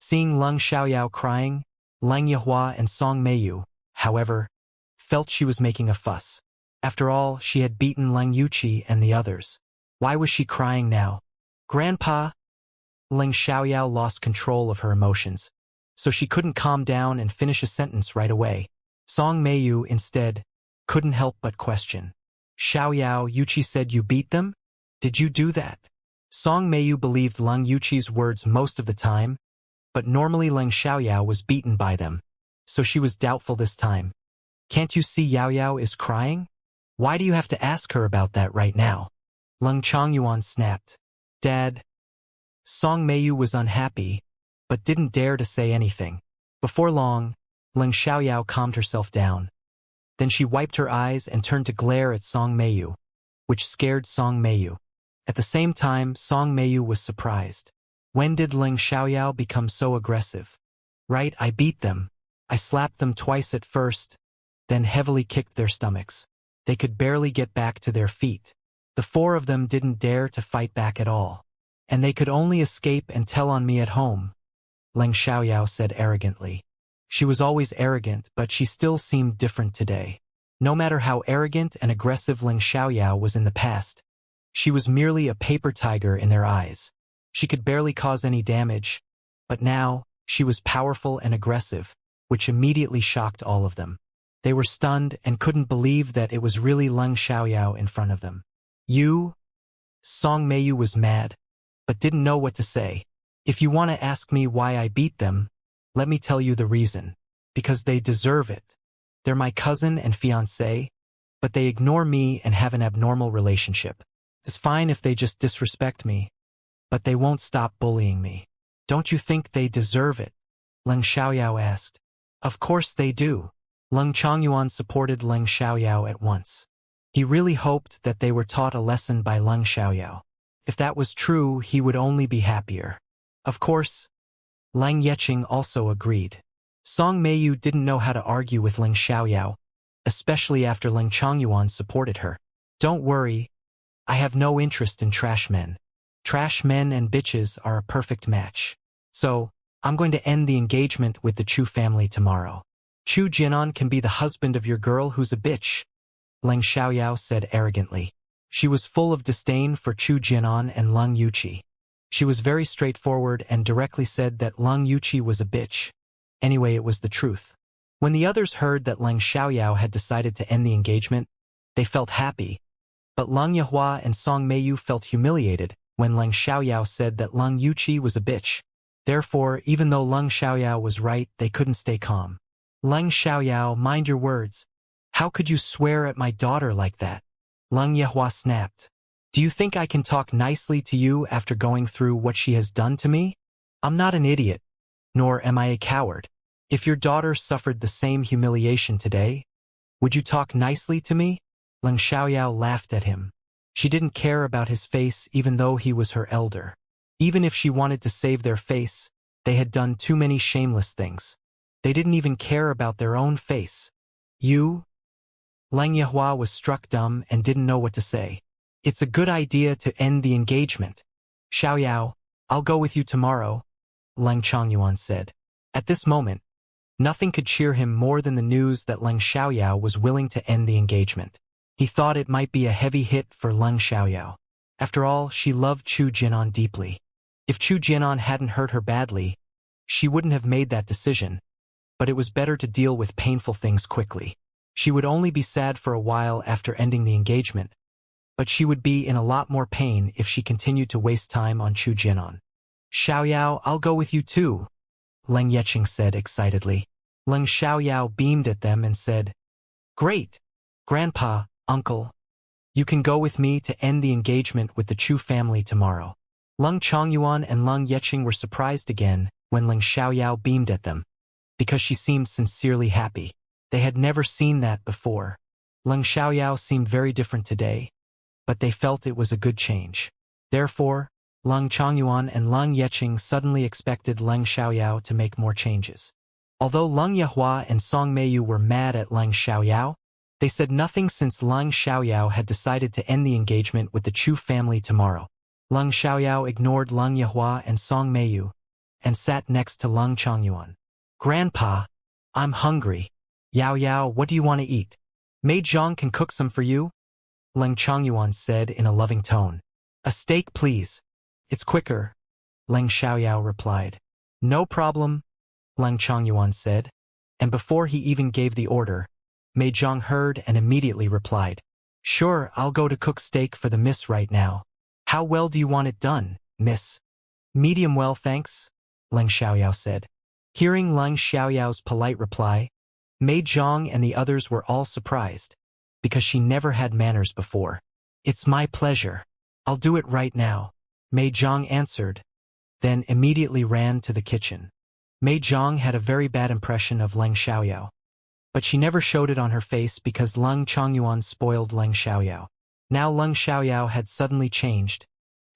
Seeing Leng Xiaoyao crying, Leng Yihua and Song Meiyu, however, felt she was making a fuss. After all, she had beaten Leng Yuqi and the others. Why was she crying now? Grandpa? Leng Xiaoyao lost control of her emotions, so she couldn't calm down and finish a sentence right away. Song Meiyu, instead, couldn't help but question. Xiaoyao, Yuqi said you beat them? Did you do that? Song Meiyu believed Leng Yuqi's words most of the time, but normally Leng Xiaoyao was beaten by them, so she was doubtful this time. Can't you see Yao Yao is crying? Why do you have to ask her about that right now? Leng Changyuan snapped. Dad. Song Meiyu was unhappy, but didn't dare to say anything. Before long, Leng Xiaoyao calmed herself down. Then she wiped her eyes and turned to glare at Song Meiyu, which scared Song Meiyu. At the same time, Song Meiyu was surprised. When did Leng Xiaoyao become so aggressive? Right, I beat them. I slapped them twice at first, then heavily kicked their stomachs. They could barely get back to their feet. The four of them didn't dare to fight back at all. And they could only escape and tell on me at home, Leng Xiaoyao said arrogantly. She was always arrogant, but she still seemed different today. No matter how arrogant and aggressive Leng Xiaoyao was in the past, she was merely a paper tiger in their eyes. She could barely cause any damage, but now, she was powerful and aggressive, which immediately shocked all of them. They were stunned and couldn't believe that it was really Leng Xiaoyao in front of them. You? Song Meiyu was mad, but didn't know what to say. If you want to ask me why I beat them, let me tell you the reason. Because they deserve it. They're my cousin and fiancé, but they ignore me and have an abnormal relationship. It's fine if they just disrespect me, but they won't stop bullying me. Don't you think they deserve it? Leng Xiaoyao asked. Of course they do. Leng Changyuan supported Leng Xiaoyao at once. He really hoped that they were taught a lesson by Leng Xiaoyao. If that was true, he would only be happier. Of course, Leng Yeqing also agreed. Song Meiyu didn't know how to argue with Leng Xiaoyao, especially after Leng Changyuan supported her. Don't worry, I have no interest in trash men. Trash men and bitches are a perfect match. So, I'm going to end the engagement with the Chu family tomorrow. Chu Jinan can be the husband of your girl who's a bitch, Leng Xiaoyao said arrogantly. She was full of disdain for Chu Jinan and Leng Yuqi. She was very straightforward and directly said that Leng Yuqi was a bitch. Anyway, it was the truth. When the others heard that Leng Xiaoyao had decided to end the engagement, they felt happy. But Leng Yihua and Song Meiyu felt humiliated when Leng Xiaoyao said that Leng Yuqi was a bitch. Therefore, even though Leng Xiaoyao was right, they couldn't stay calm. Leng Xiaoyao, mind your words. How could you swear at my daughter like that? Leng Yihua snapped. Do you think I can talk nicely to you after going through what she has done to me? I'm not an idiot, nor am I a coward. If your daughter suffered the same humiliation today, would you talk nicely to me? Leng Xiaoyao laughed at him. She didn't care about his face even though he was her elder. Even if she wanted to save their face, they had done too many shameless things. They didn't even care about their own face. You? Leng Yihua was struck dumb and didn't know what to say. It's a good idea to end the engagement. Xiaoyao, I'll go with you tomorrow, Leng Changyuan said. At this moment, nothing could cheer him more than the news that Leng Xiaoyao was willing to end the engagement. He thought it might be a heavy hit for Leng Xiaoyao. After all, she loved Chu Jinan deeply. If Chu Jinan hadn't hurt her badly, she wouldn't have made that decision. But it was better to deal with painful things quickly. She would only be sad for a while after ending the engagement, but she would be in a lot more pain if she continued to waste time on Chu Jinan. Xiaoyao, I'll go with you too, Leng Yeqing said excitedly. Leng Xiaoyao beamed at them and said, Great! Grandpa, uncle. You can go with me to end the engagement with the Chu family tomorrow. Leng Changyuan and Leng Yeqing were surprised again when Leng Xiaoyao beamed at them, because she seemed sincerely happy. They had never seen that before. Leng Xiaoyao seemed very different today, but they felt it was a good change. Therefore, Leng Changyuan and Leng Yeqing suddenly expected Leng Xiaoyao to make more changes. Although Leng Yihua and Song Meiyu were mad at Leng Xiaoyao, they said nothing since Leng Xiaoyao had decided to end the engagement with the Chu family tomorrow. Leng Xiaoyao ignored Leng Yihua and Song Meiyu, and sat next to Leng Changyuan. Grandpa, I'm hungry. Yao Yao, what do you want to eat? Mei Zhang can cook some for you? Leng Changyuan said in a loving tone. A steak, please. It's quicker, Leng Xiaoyao replied. No problem, Leng Changyuan said, and before he even gave the order, Mei Zhang heard and immediately replied. Sure, I'll go to cook steak for the miss right now. How well do you want it done, miss? Medium well, thanks, Leng Xiaoyao said. Hearing Leng Xiaoyao's polite reply, Mei Zhang and the others were all surprised, because she never had manners before. It's my pleasure. I'll do it right now, Mei Zhang answered, then immediately ran to the kitchen. Mei Zhang had a very bad impression of Leng Xiaoyao, but she never showed it on her face because Leng Changyuan spoiled Leng Xiaoyao. Now Leng Xiaoyao had suddenly changed,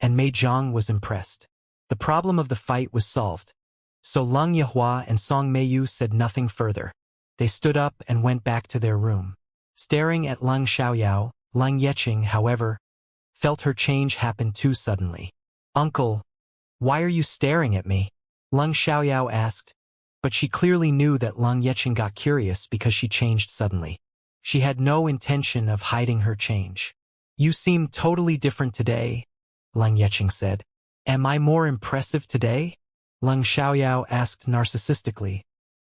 and Mei Zhang was impressed. The problem of the fight was solved, so Leng Yihua and Song Meiyu said nothing further. They stood up and went back to their room. Staring at Leng Xiaoyao, Leng Yeqing, however, felt her change happen too suddenly. Uncle, why are you staring at me? Leng Xiaoyao asked, but she clearly knew that Leng Yeqing got curious because she changed suddenly. She had no intention of hiding her change. You seem totally different today, Leng Yeqing said. Am I more impressive today? Leng Xiaoyao asked narcissistically,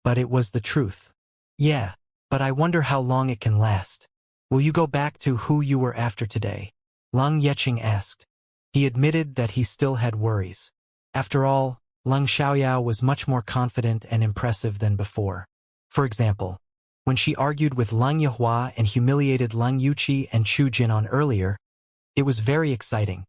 but it was the truth. Yeah, but I wonder how long it can last. Will you go back to who you were after today? Leng Yeqing asked. He admitted that he still had worries. After all, Leng Xiaoyao was much more confident and impressive than before. For example, when she argued with Leng Yihua and humiliated Leng Yuqi and Chu Jinan earlier, it was very exciting.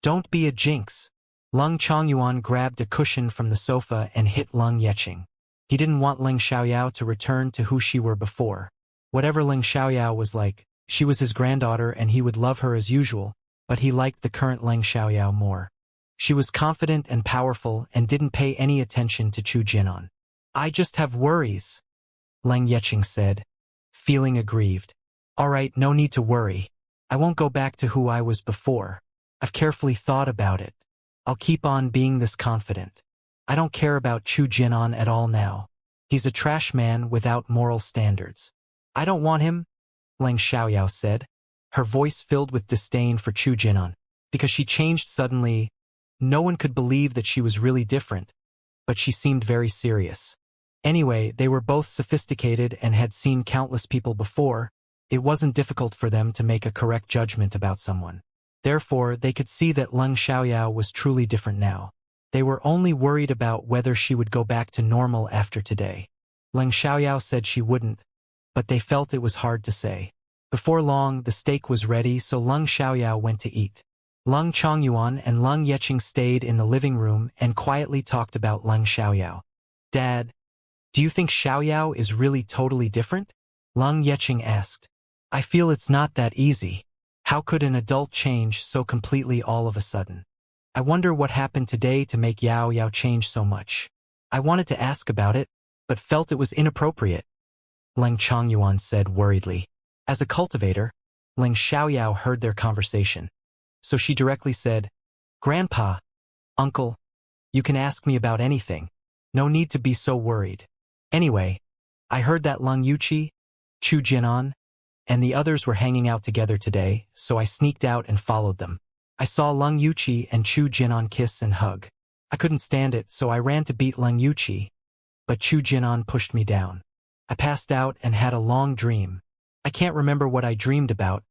Don't be a jinx. Leng Changyuan grabbed a cushion from the sofa and hit Leng Yeqing. He didn't want Leng Xiaoyao to return to who she were before. Whatever Leng Xiaoyao was like, she was his granddaughter and he would love her as usual, but he liked the current Leng Xiaoyao more. She was confident and powerful and didn't pay any attention to Chu Jinan. I just have worries, Leng Yeqing said, feeling aggrieved. All right, no need to worry. I won't go back to who I was before. I've carefully thought about it. I'll keep on being this confident. I don't care about Chu Jinan at all now. He's a trash man without moral standards. I don't want him, Leng Xiaoyao said, her voice filled with disdain for Chu Jinan. Because she changed suddenly, no one could believe that she was really different, but she seemed very serious. Anyway, they were both sophisticated and had seen countless people before. It wasn't difficult for them to make a correct judgment about someone. Therefore, they could see that Leng Xiaoyao was truly different now. They were only worried about whether she would go back to normal after today. Leng Xiaoyao said she wouldn't, but they felt it was hard to say. Before long, the steak was ready, so Leng Xiaoyao went to eat. Leng Changyuan and Leng Yeqing stayed in the living room and quietly talked about Leng Xiaoyao. Dad, do you think Xiaoyao is really totally different? Leng Yeqing asked. I feel it's not that easy. How could an adult change so completely all of a sudden? I wonder what happened today to make Yao Yao change so much. I wanted to ask about it, but felt it was inappropriate, Leng Changyuan said worriedly. As a cultivator, Leng Xiaoyao heard their conversation. So she directly said, Grandpa, Uncle, you can ask me about anything. No need to be so worried. Anyway, I heard that Leng Yuqi, Chu Jinan, and the others were hanging out together today, so I sneaked out and followed them. I saw Leng Yuqi and Chu Jinan kiss and hug. I couldn't stand it, so I ran to beat Leng Yuqi, but Chu Jinan pushed me down. I passed out and had a long dream. I can't remember what I dreamed about,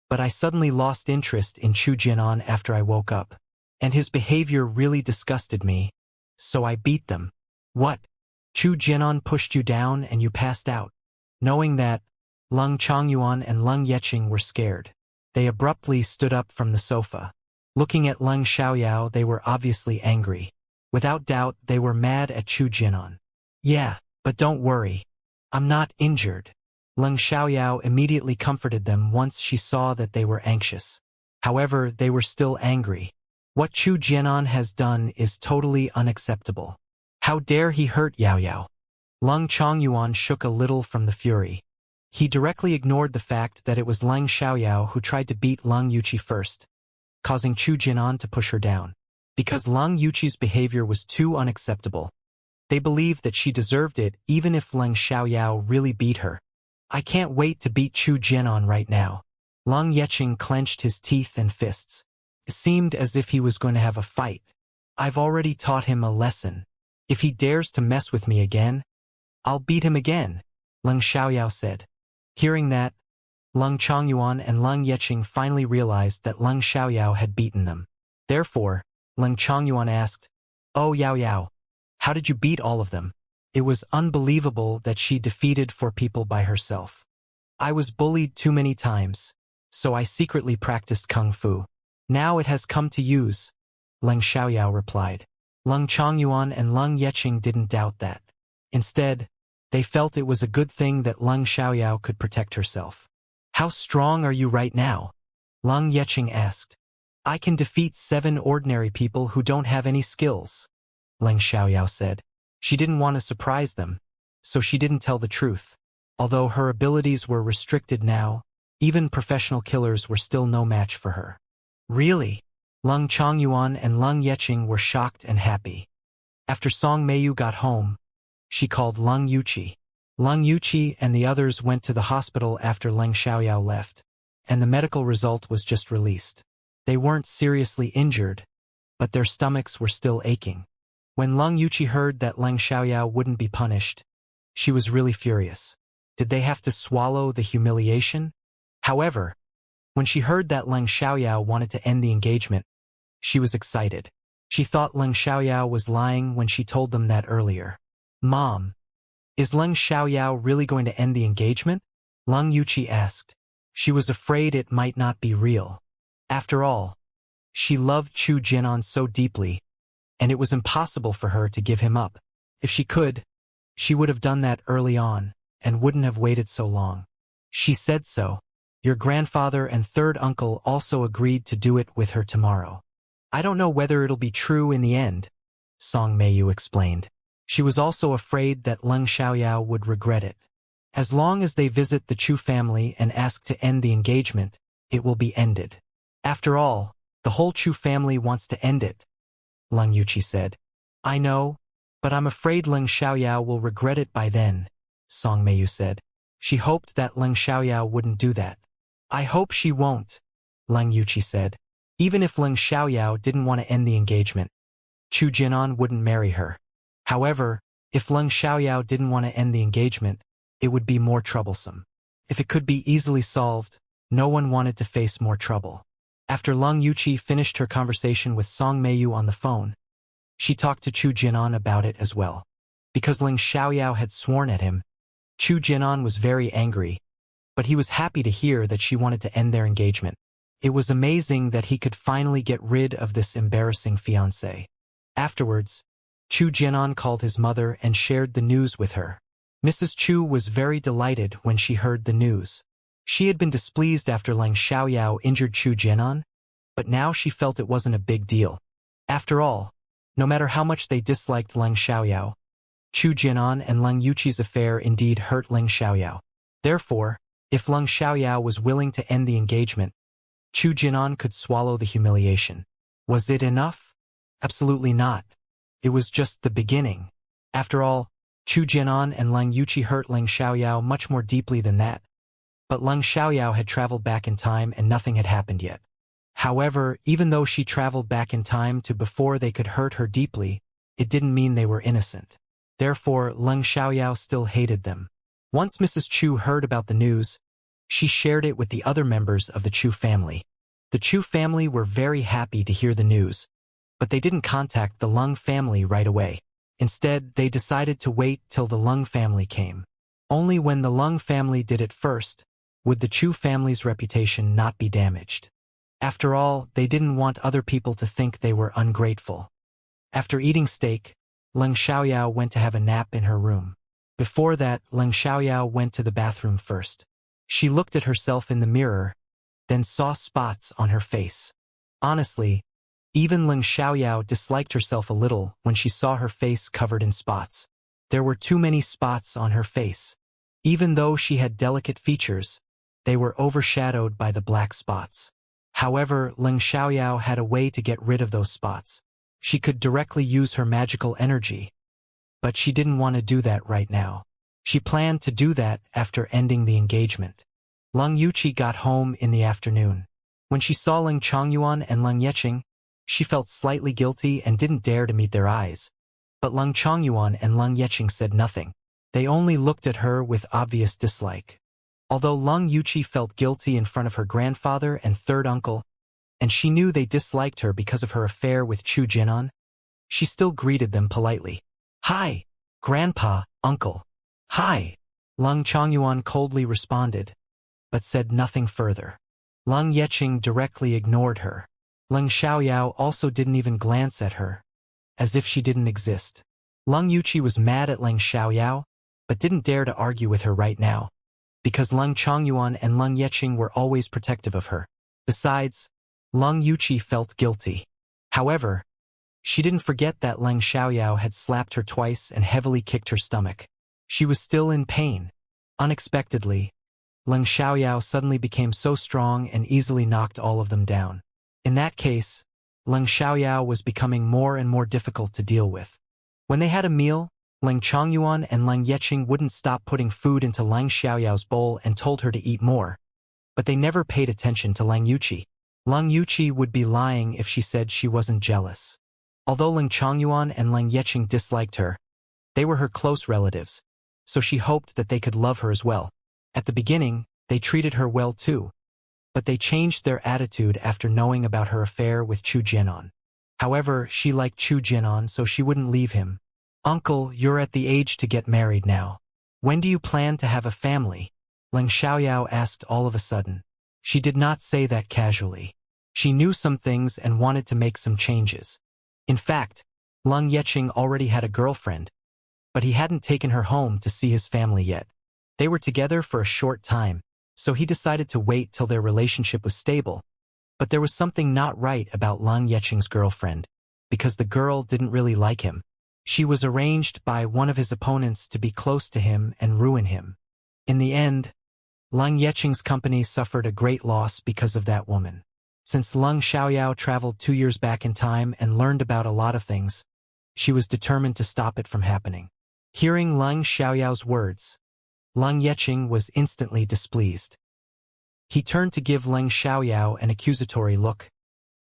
but I suddenly lost interest in Chu Jinan after I woke up, and his behavior really disgusted me, so I beat them. What? Chu Jinan pushed you down and you passed out? Knowing that, Leng Changyuan and Leng Yeqing were scared. They abruptly stood up from the sofa. Looking at Leng Xiaoyao, they were obviously angry. Without doubt, they were mad at Chu Jinan. Yeah, but don't worry. I'm not injured. Leng Xiaoyao immediately comforted them once she saw that they were anxious. However, they were still angry. What Chu Jinan has done is totally unacceptable. How dare he hurt Yao Yao? Leng Changyuan shook a little from the fury. He directly ignored the fact that it was Leng Xiaoyao who tried to beat Leng Yuqi first, causing Chu Jinan to push her down. because Leng Yuqi's behavior was too unacceptable. They believed that she deserved it even if Leng Xiaoyao really beat her. I can't wait to beat Chu Jianan right now. Leng Yeqing clenched his teeth and fists. It seemed as if he was going to have a fight. I've already taught him a lesson. If he dares to mess with me again, I'll beat him again, Leng Xiaoyao said. Hearing that, Leng Chongyuan and Leng Yeqing finally realized that Leng Xiaoyao had beaten them. Therefore, Leng Chongyuan asked, "Oh Yao Yao, how did you beat all of them?" It was unbelievable that she defeated 4 people by herself. I was bullied too many times, so I secretly practiced kung fu. Now it has come to use, Leng Xiaoyao replied. Leng Chongyuan and Leng Yeqing didn't doubt that. Instead, they felt it was a good thing that Leng Xiaoyao could protect herself. How strong are you right now? Leng Yeqing asked. I can defeat 7 ordinary people who don't have any skills, Leng Xiaoyao said. She didn't want to surprise them, so she didn't tell the truth. Although her abilities were restricted now, even professional killers were still no match for her. Really? Leng Chongyuan and Leng Yeqing were shocked and happy. After Song Meiyu got home, she called Leng Yuqi. Leng Yuqi and the others went to the hospital after Leng Xiaoyao left, and the medical result was just released. They weren't seriously injured, but their stomachs were still aching. When Leng Yuqi heard that Leng Xiaoyao wouldn't be punished, she was really furious. Did they have to swallow the humiliation? However, when she heard that Leng Xiaoyao wanted to end the engagement, she was excited. She thought Leng Xiaoyao was lying when she told them that earlier. Mom, is Leng Xiaoyao really going to end the engagement? Leng Yuqi asked. She was afraid it might not be real. After all, she loved Chu Jianan so deeply, and it was impossible for her to give him up. If she could, she would have done that early on, and wouldn't have waited so long. She said so. Your grandfather and 3rd uncle also agreed to do it with her tomorrow. I don't know whether it'll be true in the end, Song Meiyu explained. She was also afraid that Leng Xiaoyao would regret it. As long as they visit the Chu family and ask to end the engagement, it will be ended. After all, the whole Chu family wants to end it, Leng Yuqi said. I know, but I'm afraid Leng Xiaoyao will regret it by then, Song Meiyu said. She hoped that Leng Xiaoyao wouldn't do that. I hope she won't, Leng Yuqi said. Even if Leng Xiaoyao didn't want to end the engagement, Chu Jianan wouldn't marry her. However, if Leng Xiaoyao didn't want to end the engagement, it would be more troublesome. If it could be easily solved, no one wanted to face more trouble. After Leng Yuqi finished her conversation with Song Meiyu on the phone, she talked to Chu Jianan about it as well. Because Leng Xiaoyao had sworn at him, Chu Jianan was very angry, but he was happy to hear that she wanted to end their engagement. It was amazing that he could finally get rid of this embarrassing fiancé. Afterwards, Chu Jianan called his mother and shared the news with her. Mrs. Chu was very delighted when she heard the news. She had been displeased after Leng Xiaoyao injured Chu Jianan, but now she felt it wasn't a big deal. After all, no matter how much they disliked Leng Xiaoyao, Chu Jianan and Leng Yuqi's affair indeed hurt Leng Xiaoyao. Therefore, if Leng Xiaoyao was willing to end the engagement, Chu Jianan could swallow the humiliation. Was it enough? Absolutely not. It was just the beginning. After all, Chu Jianan and Leng Yuqi hurt Leng Xiaoyao much more deeply than that. But Leng Xiaoyao had traveled back in time and nothing had happened yet. However, even though she traveled back in time to before they could hurt her deeply, it didn't mean they were innocent. Therefore, Leng Xiaoyao still hated them. Once Mrs. Chu heard about the news, she shared it with the other members of the Chu family. The Chu family were very happy to hear the news, but they didn't contact the Leng family right away. Instead, they decided to wait till the Leng family came. Only when the Leng family did it first would the Chu family's reputation not be damaged. After all, they didn't want other people to think they were ungrateful. After eating steak, Leng Xiaoyao went to have a nap in her room. Before that, Leng Xiaoyao went to the bathroom first. She looked at herself in the mirror, then saw spots on her face. Honestly, even Leng Xiaoyao disliked herself a little when she saw her face covered in spots. There were too many spots on her face. Even though she had delicate features, they were overshadowed by the black spots. However, Leng Xiaoyao had a way to get rid of those spots. she could directly use her magical energy. But she didn't want to do that right now. She planned to do that after ending the engagement. Leng Yuqi got home in the afternoon. When she saw Leng Chongyuan and Leng Yeqing, she felt slightly guilty and didn't dare to meet their eyes. But Leng Chongyuan and Leng Yeqing said nothing. They only looked at her with obvious dislike. Although Leng Yuqi felt guilty in front of her grandfather and third uncle, and she knew they disliked her because of her affair with Chu Jinan, she still greeted them politely. "Hi, Grandpa, Uncle." "Hi," Leng Chongyuan coldly responded, but said nothing further. Leng Yeqing directly ignored her. Leng Xiaoyao also didn't even glance at her, as if she didn't exist. Leng Yuqi was mad at Leng Xiaoyao, but didn't dare to argue with her right now, because Leng Chongyuan and Leng Yeqing were always protective of her. Besides, Leng Yuqi felt guilty. However, she didn't forget that Leng Xiaoyao had slapped her twice and heavily kicked her stomach. She was still in pain. Unexpectedly, Leng Xiaoyao suddenly became so strong and easily knocked all of them down. In that case, Leng Xiaoyao was becoming more and more difficult to deal with. When they had a meal, Leng Chongyuan and Leng Yeqing wouldn't stop putting food into Leng Xiaoyao's bowl and told her to eat more. But they never paid attention to Leng Yuqi. Leng Yuqi would be lying if she said she wasn't jealous. Although Leng Chongyuan and Leng Yeqing disliked her, they were her close relatives, so she hoped that they could love her as well. At the beginning, they treated her well too, but they changed their attitude after knowing about her affair with Chu Jinan. However, she liked Chu Jinan, so she wouldn't leave him. "Uncle, you're at the age to get married now. When do you plan to have a family?" Leng Xiaoyao asked all of a sudden. She did not say that casually. She knew some things and wanted to make some changes. In fact, Leng Yeqing already had a girlfriend, but he hadn't taken her home to see his family yet. They were together for a short time, so he decided to wait till their relationship was stable. But there was something not right about Leng Yeqing's girlfriend, because the girl didn't really like him. She was arranged by one of his opponents to be close to him and ruin him. In the end, Leng Yeqing's company suffered a great loss because of that woman. Since Leng Xiaoyao traveled 2 years back in time and learned about a lot of things, she was determined to stop it from happening. Hearing Leng Xiaoyao's words, Leng Yeqing was instantly displeased. He turned to give Leng Xiaoyao an accusatory look,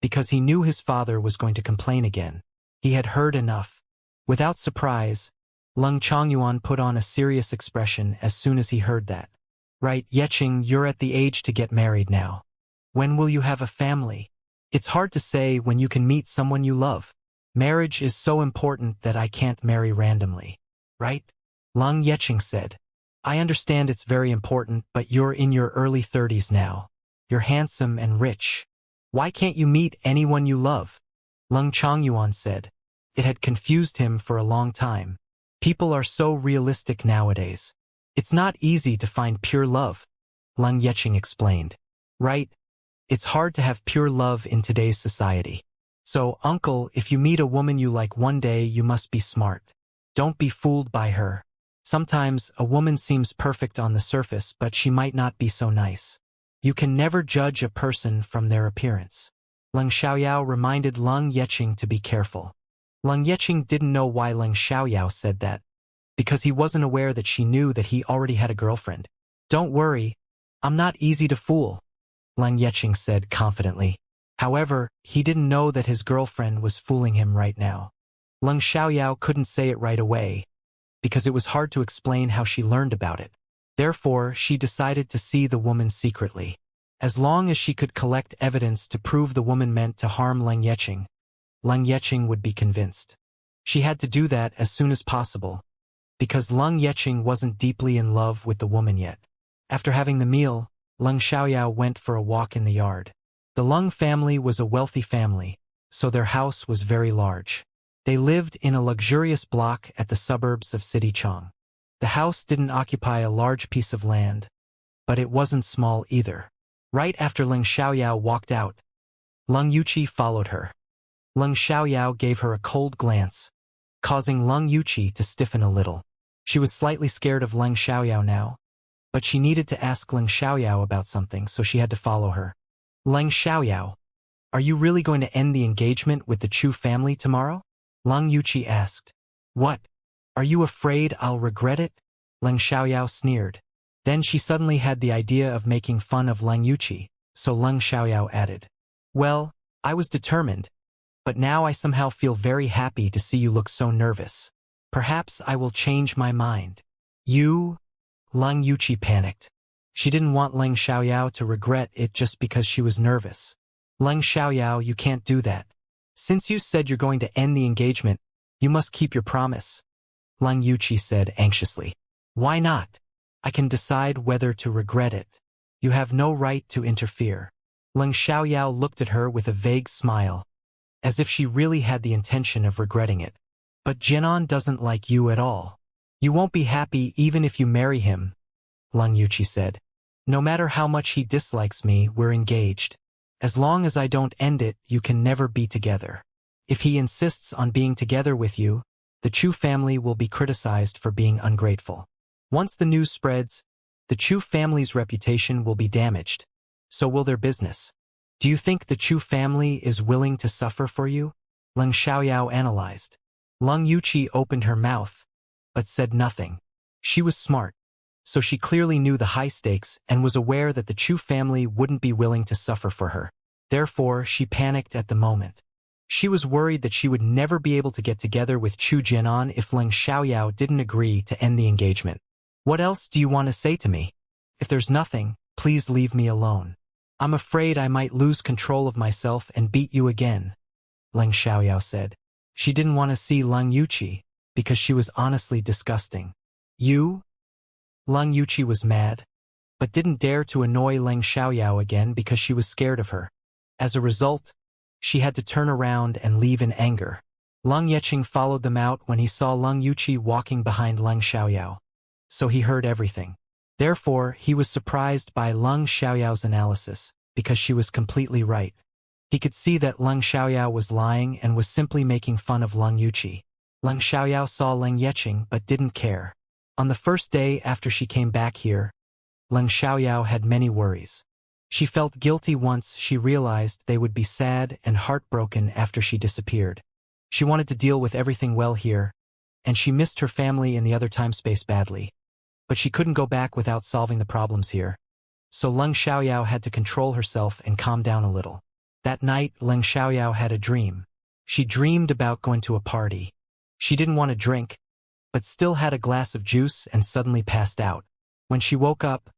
because he knew his father was going to complain again. He had heard enough. Without surprise, Leng Chongyuan put on a serious expression as soon as he heard that. "Right, Yeqing, you're at the age to get married now. When will you have a family? It's hard to say when you can meet someone you love. Marriage is so important that I can't marry randomly. Right?" Leng Yeqing said. "I understand it's very important, but you're in your early 30s now. You're handsome and rich. Why can't you meet anyone you love?" Leng Chongyuan said. It had confused him for a long time. People are so realistic nowadays. It's not easy to find pure love, Leng Yeqing explained. Right? It's hard to have pure love in today's society. So, uncle, if you meet a woman you like one day, you must be smart. Don't be fooled by her. Sometimes a woman seems perfect on the surface, but she might not be so nice. You can never judge a person from their appearance. Leng Xiaoyao reminded Leng Yeqing to be careful. Leng Yeqing didn't know why Leng Xiaoyao said that, because he wasn't aware that she knew that he already had a girlfriend. Don't worry, I'm not easy to fool, Leng Yeqing said confidently. However, he didn't know that his girlfriend was fooling him right now. Leng Xiaoyao couldn't say it right away, because it was hard to explain how she learned about it. Therefore, she decided to see the woman secretly. As long as she could collect evidence to prove the woman meant to harm Leng Yeqing would be convinced. She had to do that as soon as possible, because Leng Yeqing wasn't deeply in love with the woman yet. After having the meal, Leng Xiaoyao went for a walk in the yard. The Leng family was a wealthy family, so their house was very large. They lived in a luxurious block at the suburbs of Sidichang. The house didn't occupy a large piece of land, but it wasn't small either. Right after Leng Xiaoyao walked out, Leng Yuqi followed her. Leng Xiaoyao gave her a cold glance, causing Leng Yuqi to stiffen a little. She was slightly scared of Leng Xiaoyao now, but she needed to ask Leng Xiaoyao about something, so she had to follow her. Leng Xiaoyao, Are you really going to end the engagement with the Chu family tomorrow? Leng Yuqi asked. What? Are you afraid I'll regret it? Leng Xiaoyao sneered. Then she suddenly had the idea of making fun of Leng Yuqi, so Leng Xiaoyao added. Well, I was determined, but now I somehow feel very happy to see you look so nervous. Perhaps I will change my mind. You? Leng Yuqi panicked. She didn't want Leng Xiaoyao to regret it just because she was nervous. Leng Xiaoyao, you can't do that. Since you said you're going to end the engagement, you must keep your promise. Leng Yuqi said anxiously. Why not? I can decide whether to regret it. You have no right to interfere. Leng Xiaoyao looked at her with a vague smile, as if she really had the intention of regretting it. But Jinan doesn't like you at all. You won't be happy even if you marry him, Leng Yuqi said. No matter how much he dislikes me, we're engaged. As long as I don't end it, you can never be together. If he insists on being together with you, the Chu family will be criticized for being ungrateful. Once the news spreads, the Chu family's reputation will be damaged. So will their business. Do you think the Chu family is willing to suffer for you? Leng Xiaoyao analyzed. Leng Yuqi opened her mouth, but said nothing. She was smart, so she clearly knew the high stakes and was aware that the Chu family wouldn't be willing to suffer for her. Therefore, she panicked at the moment. She was worried that she would never be able to get together with Chu Jinan if Leng Xiaoyao didn't agree to end the engagement. What else do you want to say to me? If there's nothing, please leave me alone. I'm afraid I might lose control of myself and beat you again, Leng Xiaoyao said. She didn't want to see Leng Yuqi, because she was honestly disgusting. You? Leng Yuqi was mad, but didn't dare to annoy Leng Xiaoyao again because she was scared of her. As a result, she had to turn around and leave in anger. Leng Yeqing followed them out when he saw Leng Yuqi walking behind Leng Xiaoyao. So he heard everything. Therefore, he was surprised by Leng Xiaoyao's analysis, because she was completely right. He could see that Leng Xiaoyao was lying and was simply making fun of Leng Yuqi. Leng Xiaoyao saw Leng Yeqing but didn't care. On the first day after she came back here, Leng Xiaoyao had many worries. She felt guilty once she realized they would be sad and heartbroken after she disappeared. She wanted to deal with everything well here, and she missed her family in the other time-space badly. But she couldn't go back without solving the problems here. So Leng Xiaoyao had to control herself and calm down a little. That night, Leng Xiaoyao had a dream. She dreamed about going to a party. She didn't want to drink, but still had a glass of juice and suddenly passed out. When she woke up,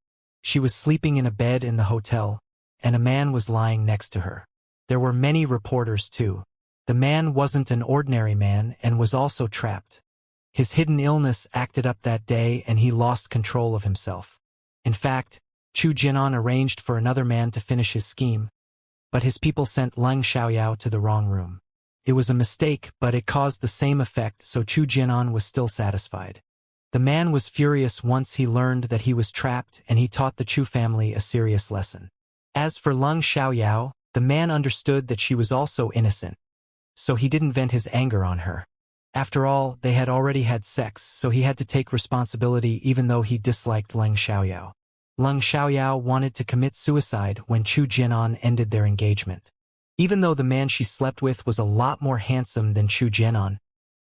she was sleeping in a bed in the hotel, and a man was lying next to her. There were many reporters too. The man wasn't an ordinary man and was also trapped. His hidden illness acted up that day and he lost control of himself. In fact, Chu Jinan arranged for another man to finish his scheme, but his people sent Leng Xiaoyao to the wrong room. It was a mistake, but it caused the same effect, so Chu Jinan was still satisfied. The man was furious once he learned that he was trapped, and he taught the Chu family a serious lesson. As for Leng Xiaoyao, the man understood that she was also innocent, so he didn't vent his anger on her. After all, they had already had sex, so he had to take responsibility even though he disliked Leng Xiaoyao. Leng Xiaoyao wanted to commit suicide when Chu Jinan ended their engagement. Even though the man she slept with was a lot more handsome than Chu Jinan,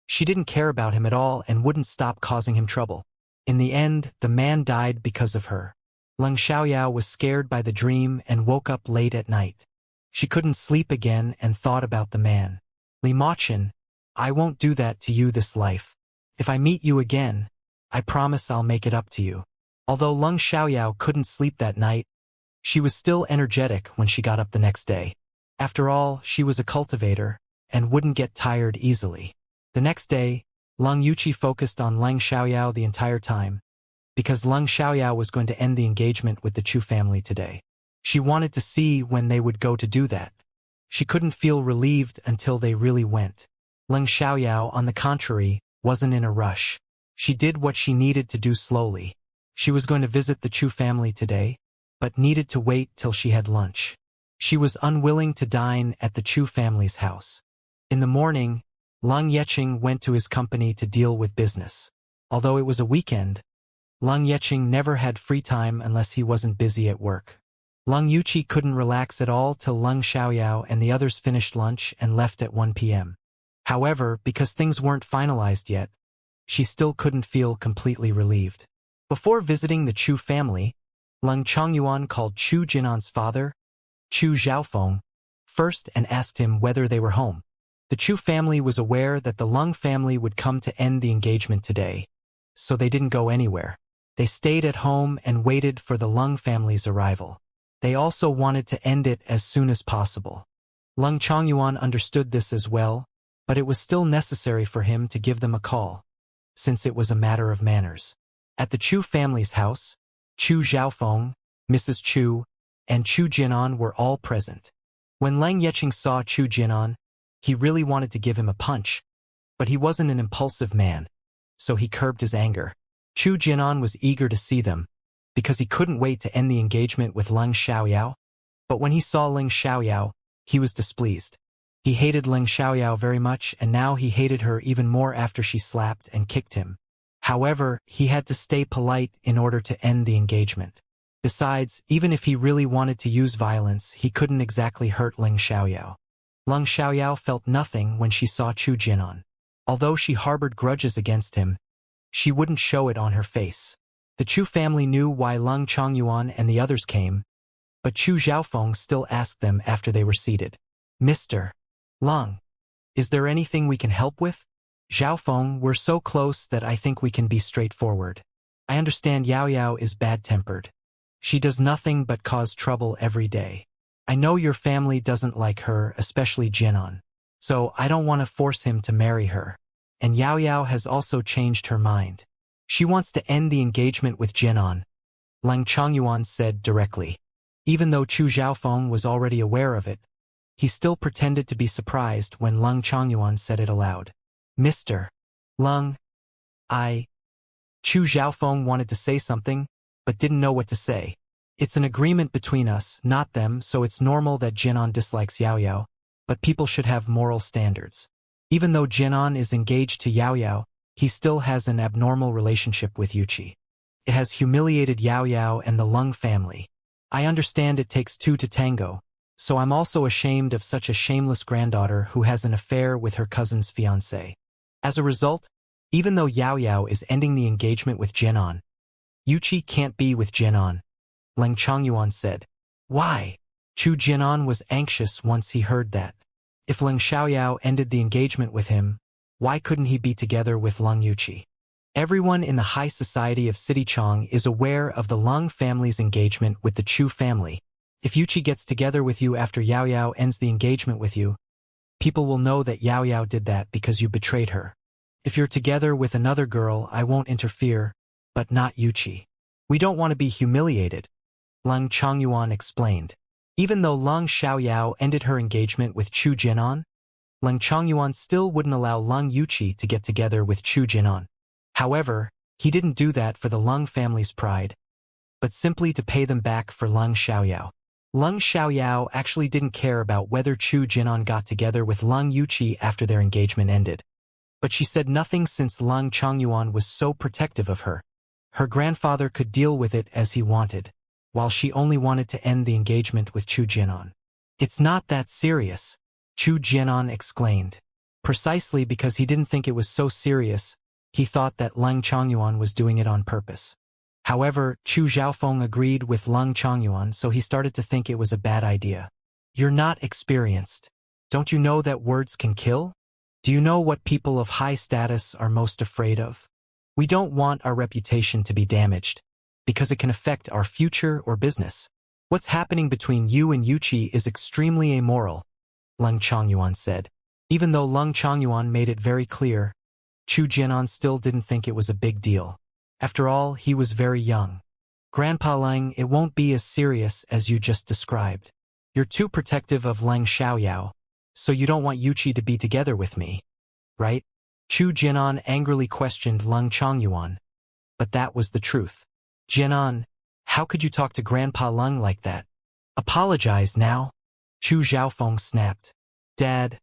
she didn't care about him at all and wouldn't stop causing him trouble. In the end, the man died because of her. Leng Xiaoyao was scared by the dream and woke up late at night. She couldn't sleep again and thought about the man. Li Machin, I won't do that to you this life. If I meet you again, I promise I'll make it up to you. Although Leng Xiaoyao couldn't sleep that night, she was still energetic when she got up the next day. After all, she was a cultivator and wouldn't get tired easily. The next day, Leng Yuqi focused on Leng Xiaoyao the entire time, because Leng Xiaoyao was going to end the engagement with the Chu family today. She wanted to see when they would go to do that. She couldn't feel relieved until they really went. Leng Xiaoyao, on the contrary, wasn't in a rush. She did what she needed to do slowly. She was going to visit the Chu family today, but needed to wait till she had lunch. She was unwilling to dine at the Chu family's house. In the morning, Leng Yeqing went to his company to deal with business. Although it was a weekend, Leng Yeqing never had free time unless he wasn't busy at work. Leng Yuqi couldn't relax at all till Leng Xiaoyao and the others finished lunch and left at 1 p.m. However, because things weren't finalized yet, she still couldn't feel completely relieved. Before visiting the Chu family, Leng Chongyuan called Chu Jinan's father, Chu Xiaofeng, first and asked him whether they were home. The Chu family was aware that the Leng family would come to end the engagement today, so they didn't go anywhere. They stayed at home and waited for the Leng family's arrival. They also wanted to end it as soon as possible. Leng Chongyuan understood this as well, but it was still necessary for him to give them a call, since it was a matter of manners. At the Chu family's house, Chu Xiaofeng, Mrs. Chu, and Chu Jinan were all present. When Leng Yeqing saw Chu Jinan, he really wanted to give him a punch, but he wasn't an impulsive man, so he curbed his anger. Chu Jinan was eager to see them, because he couldn't wait to end the engagement with Leng Xiaoyao, but when he saw Leng Xiaoyao, he was displeased. He hated Leng Xiaoyao very much, and now he hated her even more after she slapped and kicked him. However, he had to stay polite in order to end the engagement. Besides, even if he really wanted to use violence, he couldn't exactly hurt Leng Xiaoyao. Leng Xiaoyao felt nothing when she saw Chu Jinan. Although she harbored grudges against him, she wouldn't show it on her face. The Chu family knew why Leng Chongyuan and the others came, but Chu Xiaofeng still asked them after they were seated. Mr. Leng, is there anything we can help with? Xiaofeng, we're so close that I think we can be straightforward. I understand Yao Yao is bad-tempered. She does nothing but cause trouble every day. I know your family doesn't like her, especially Jinan, so I don't want to force him to marry her. And Yao Yao has also changed her mind. She wants to end the engagement with Jinan, Leng Chongyuan said directly. Even though Chu Xiaofeng was already aware of it, he still pretended to be surprised when Leng Chongyuan said it aloud. Mr. Leng, Chu Xiaofeng wanted to say something, but didn't know what to say. It's an agreement between us, not them, so it's normal that Jinan dislikes Yao Yao, but people should have moral standards. Even though Jinan is engaged to Yao Yao, he still has an abnormal relationship with Yuqi. It has humiliated Yao Yao and the Leng family. I understand it takes two to tango, so I'm also ashamed of such a shameless granddaughter who has an affair with her cousin's fiancé. As a result, even though Yao Yao is ending the engagement with Jinan, Yuqi can't be with Jinan, Leng Chongyuan said. Why? Chu Jinan was anxious once he heard that. If Leng Xiaoyao ended the engagement with him, why couldn't he be together with Leng Yuqi? Everyone in the high society of Citychong is aware of the Leng family's engagement with the Chu family. If Yuqi gets together with you after Yao Yao ends the engagement with you, people will know that Yao Yao did that because you betrayed her. If you're together with another girl, I won't interfere, but not Yuqi. We don't want to be humiliated, Leng Chongyuan explained. Even though Leng Xiaoyao ended her engagement with Chu Jinan, Leng Chongyuan still wouldn't allow Leng Yuqi to get together with Chu Jinan. However, he didn't do that for the Leng family's pride, but simply to pay them back for Leng Xiaoyao. Leng Xiaoyao actually didn't care about whether Chu Jinan got together with Leng Yuqi after their engagement ended. But she said nothing since Leng Chongyuan was so protective of her. Her grandfather could deal with it as he wanted, while she only wanted to end the engagement with Chu Jinan. It's not that serious, Chu Jinan exclaimed. Precisely because he didn't think it was so serious, he thought that Leng Chongyuan was doing it on purpose. However, Chu Xiaofeng agreed with Leng Chongyuan, so he started to think it was a bad idea. You're not experienced. Don't you know that words can kill? Do you know what people of high status are most afraid of? We don't want our reputation to be damaged, because it can affect our future or business. What's happening between you and Yuqi is extremely amoral, Leng Chongyuan said. Even though Leng Chongyuan made it very clear, Chu Jinan still didn't think it was a big deal. After all, he was very young. Grandpa Leng, it won't be as serious as you just described. You're too protective of Leng Xiaoyao, so you don't want Yuqi to be together with me, right? Chu Jinan angrily questioned Leng Chongyuan. But that was the truth. Jinan, how could you talk to Grandpa Leng like that? Apologize now. Chu Xiaofeng snapped. Dad,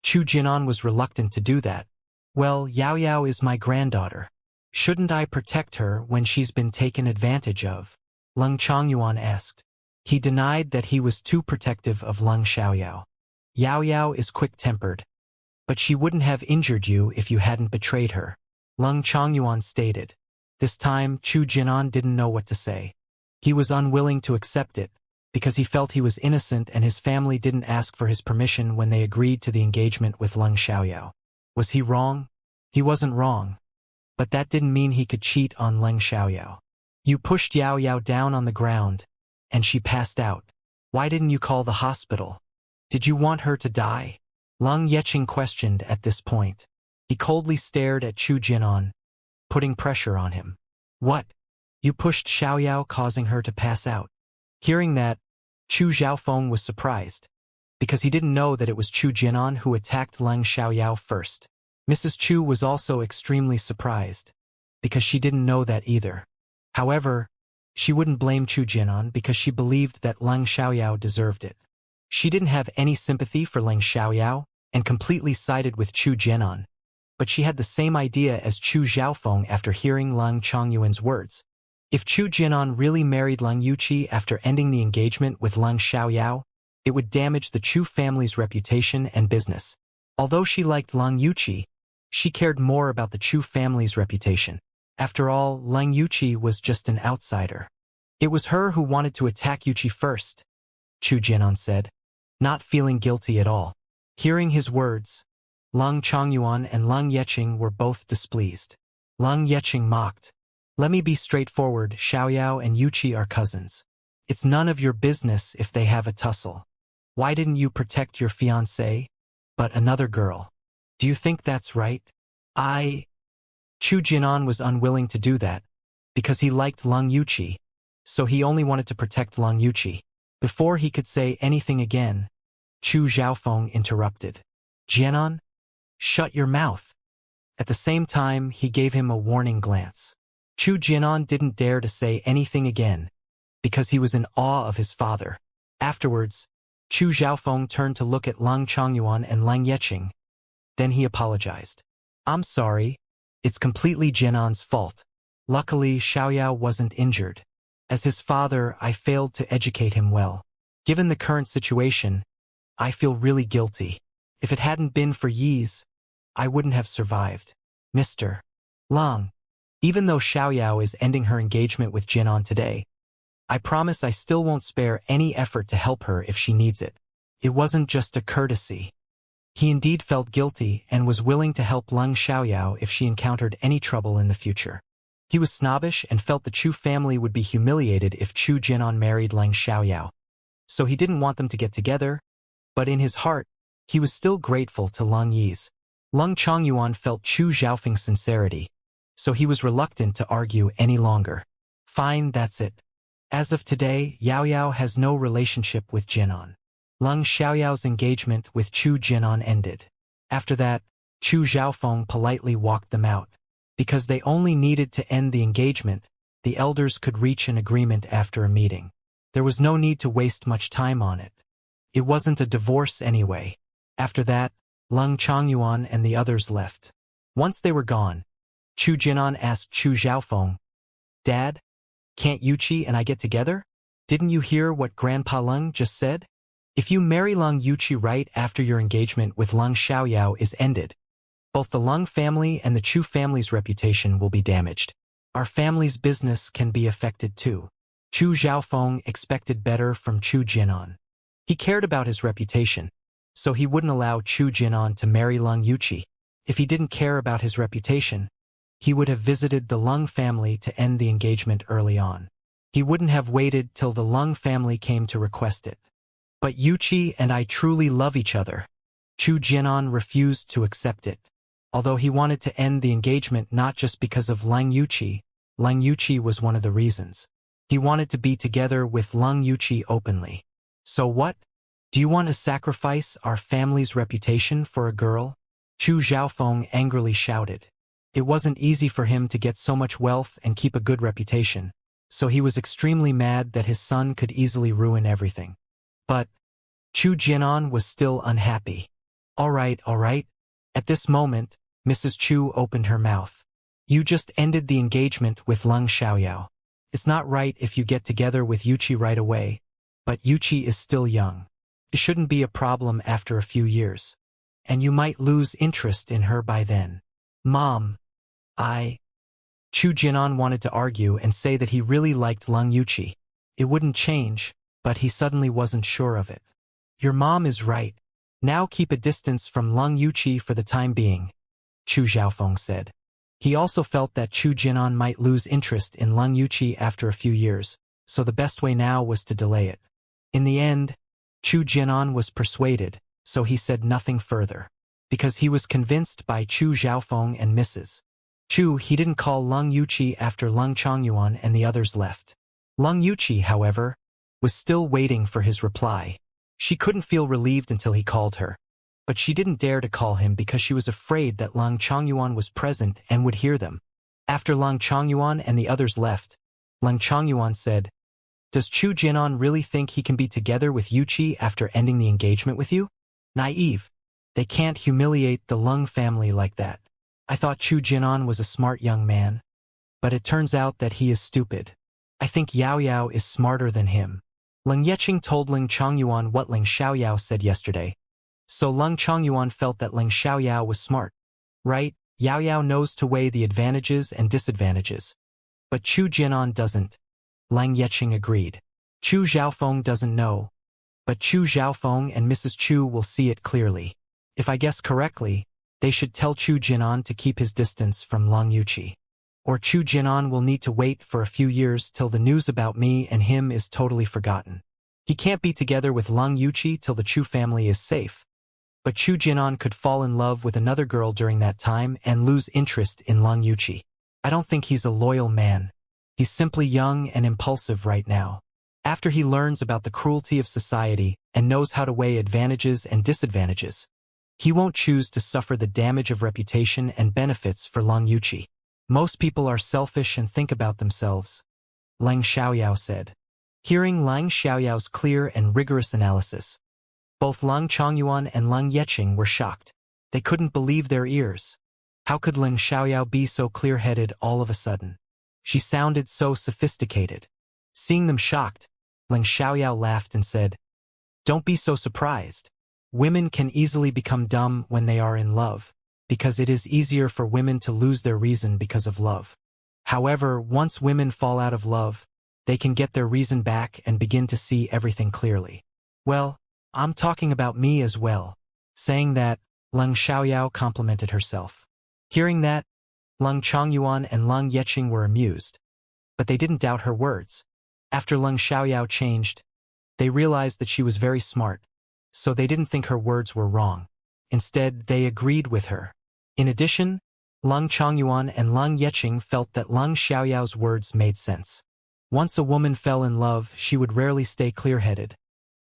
Chu Jinan was reluctant to do that. Well, Yao Yao is my granddaughter. Shouldn't I protect her when she's been taken advantage of? Leng Changyuan asked. He denied that he was too protective of Leng Xiaoyao. Yao Yao is quick-tempered, but she wouldn't have injured you if you hadn't betrayed her, Leng Changyuan stated. This time, Chu Jinan didn't know what to say. He was unwilling to accept it, because he felt he was innocent and his family didn't ask for his permission when they agreed to the engagement with Leng Xiaoyao. Was he wrong? He wasn't wrong. But that didn't mean he could cheat on Leng Xiaoyao. You pushed Yao Yao down on the ground, and she passed out. Why didn't you call the hospital? Did you want her to die? Leng Yeqing questioned at this point. He coldly stared at Chu Jinan, putting pressure on him. What? You pushed Xiaoyao, causing her to pass out. Hearing that, Chu Xiaofeng was surprised, because he didn't know that it was Chu Jinan who attacked Leng Xiaoyao first. Mrs. Chu was also extremely surprised, because she didn't know that either. However, she wouldn't blame Chu Jinan because she believed that Leng Xiaoyao deserved it. She didn't have any sympathy for Leng Xiaoyao and completely sided with Chu Jinan, but she had the same idea as Chu Xiaofeng after hearing Leng Changyuan's words. If Chu Jinan really married Leng Yuqi after ending the engagement with Leng Xiaoyao, it would damage the Chu family's reputation and business. Although she liked Leng Yuqi, she cared more about the Chu family's reputation. After all, Leng Yuqi was just an outsider. It was her who wanted to attack Yuqi first, Chu Jinan said, not feeling guilty at all. Hearing his words, Leng Changyuan and Leng Yeqing were both displeased. Leng Yeqing mocked. Let me be straightforward, Xiaoyao and Yuqi are cousins. It's none of your business if they have a tussle. Why didn't you protect your fiancée? But another girl. Do you think that's right? Chu Jinan was unwilling to do that, because he liked Leng Yuqi, so he only wanted to protect Leng Yuqi. Before he could say anything again, Chu Xiaofeng interrupted. Jianan, shut your mouth. At the same time, he gave him a warning glance. Chu Jinan didn't dare to say anything again, because he was in awe of his father. Afterwards, Chu Xiaofeng turned to look at Leng Changyuan and Leng Yeqing. Then he apologized. I'm sorry. It's completely Jianan's fault. Luckily, Xiaoyao wasn't injured. As his father, I failed to educate him well. Given the current situation, I feel really guilty. If it hadn't been for Yi's, I wouldn't have survived. Mr. Leng. Even though Xiaoyao is ending her engagement with Jinan today, I promise I still won't spare any effort to help her if she needs it. It wasn't just a courtesy. He indeed felt guilty and was willing to help Leng Xiaoyao if she encountered any trouble in the future. He was snobbish and felt the Chu family would be humiliated if Chu Jinan married Leng Xiaoyao. So he didn't want them to get together, but in his heart, he was still grateful to Leng Yi's. Leng Changyuan felt Chu Xiaofeng's sincerity, so he was reluctant to argue any longer. Fine, that's it. As of today, Yao Yao has no relationship with Jinan. Leng Xiaoyao's engagement with Chu Jinan ended. After that, Chu Xiaofeng politely walked them out. Because they only needed to end the engagement, the elders could reach an agreement after a meeting. There was no need to waste much time on it. It wasn't a divorce anyway. After that, Leng Changyuan and the others left. Once they were gone, Chu Jinan asked Chu Xiaofeng, Dad, can't Yuqi and I get together? Didn't you hear what Grandpa Leng just said? If you marry Leng Yuqi right after your engagement with Leng Xiaoyao is ended, both the Leng family and the Chu family's reputation will be damaged. Our family's business can be affected too. Chu Xiaofeng expected better from Chu Jinan. He cared about his reputation, so he wouldn't allow Chu Jinan to marry Leng Yuqi. If he didn't care about his reputation, he would have visited the Leng family to end the engagement early on. He wouldn't have waited till the Leng family came to request it. But Yuqi and I truly love each other. Chu Jinan refused to accept it. Although he wanted to end the engagement not just because of Leng Yuqi was one of the reasons. He wanted to be together with Leng Yuqi openly. So what? Do you want to sacrifice our family's reputation for a girl? Chu Xiaofeng angrily shouted. It wasn't easy for him to get so much wealth and keep a good reputation, so he was extremely mad that his son could easily ruin everything. But Chu Jinan was still unhappy. All right. At this moment, Mrs. Chu opened her mouth. You just ended the engagement with Leng Xiaoyao. It's not right if you get together with Yuchi right away, but Yuchi is still young. It shouldn't be a problem after a few years. And you might lose interest in her by then. Mom, Chu Jinan wanted to argue and say that he really liked Lung Yuchi. It wouldn't change, but he suddenly wasn't sure of it. Your mom is right. Now keep a distance from Lung Yuchi for the time being, Chu Xiaofeng said. He also felt that Chu Jinan might lose interest in Lung Yuchi after a few years, so the best way now was to delay it. In the end, Chu Jinan was persuaded, so he said nothing further. Because he was convinced by Chu Xiaofeng and Mrs. Chu, he didn't call Lung Yuchi after Lung Chongyuan and the others left. Lung Yuchi, however, was still waiting for his reply. She couldn't feel relieved until he called her. But she didn't dare to call him because she was afraid that Lung Chongyuan was present and would hear them. After Lung Chongyuan and the others left, Lung Chongyuan said, "Does Chu Jinan really think he can be together with Yuchi after ending the engagement with you? Naive. They can't humiliate the Lung family like that. I thought Chu Jinan was a smart young man. But it turns out that he is stupid. I think Yao Yao is smarter than him." Leng Yeqing told Leng Chongyuan what Leng Xiaoyao said yesterday. So Leng Chongyuan felt that Leng Xiaoyao was smart. Right, Yao Yao knows to weigh the advantages and disadvantages. But Chu Jinan doesn't. Leng Yeqing agreed. Chu Xiaofeng doesn't know. But Chu Xiaofeng and Mrs. Chu will see it clearly. If I guess correctly, they should tell Chu Jinan to keep his distance from Lung Yuchi. Or Chu Jinan will need to wait for a few years till the news about me and him is totally forgotten. He can't be together with Lung Yuchi till the Chu family is safe. But Chu Jinan could fall in love with another girl during that time and lose interest in Lung Yuchi. I don't think he's a loyal man. He's simply young and impulsive right now. After he learns about the cruelty of society and knows how to weigh advantages and disadvantages, he won't choose to suffer the damage of reputation and benefits for Lung Yuchi. Most people are selfish and think about themselves, Leng Xiaoyao said. Hearing Leng Xiaoyao's clear and rigorous analysis, both Leng Chongyuan and Leng Yeqing were shocked. They couldn't believe their ears. How could Leng Xiaoyao be so clear-headed all of a sudden? She sounded so sophisticated. Seeing them shocked, Leng Xiaoyao laughed and said, "Don't be so surprised. Women can easily become dumb when they are in love, because it is easier for women to lose their reason because of love. However, once women fall out of love, they can get their reason back and begin to see everything clearly. Well, I'm talking about me as well." Saying that, Leng Xiaoyao complimented herself. Hearing that, Leng Chongyuan and Leng Yeqing were amused. But they didn't doubt her words. After Leng Xiaoyao changed, they realized that she was very smart, so they didn't think her words were wrong. Instead, they agreed with her. In addition, Leng Chongyuan and Leng Yeqing felt that Leng Xiaoyao's words made sense. Once a woman fell in love, she would rarely stay clear-headed,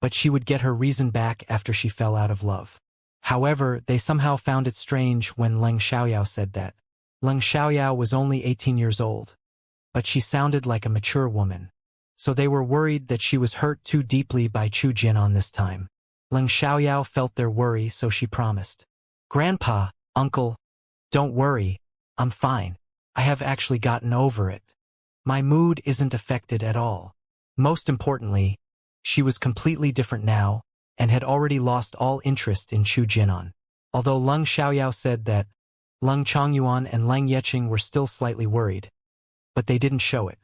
but she would get her reason back after she fell out of love. However, they somehow found it strange when Leng Xiaoyao said that. Leng Xiaoyao was only 18 years old, but she sounded like a mature woman. So they were worried that she was hurt too deeply by Chu Jinan this time. Leng Xiaoyao felt their worry, so she promised. "Grandpa, uncle, don't worry, I'm fine. I have actually gotten over it. My mood isn't affected at all." Most importantly, she was completely different now and had already lost all interest in Chu Jinan. Although Leng Xiaoyao said that, Leng Chongyuan and Leng Yeqing were still slightly worried, but they didn't show it.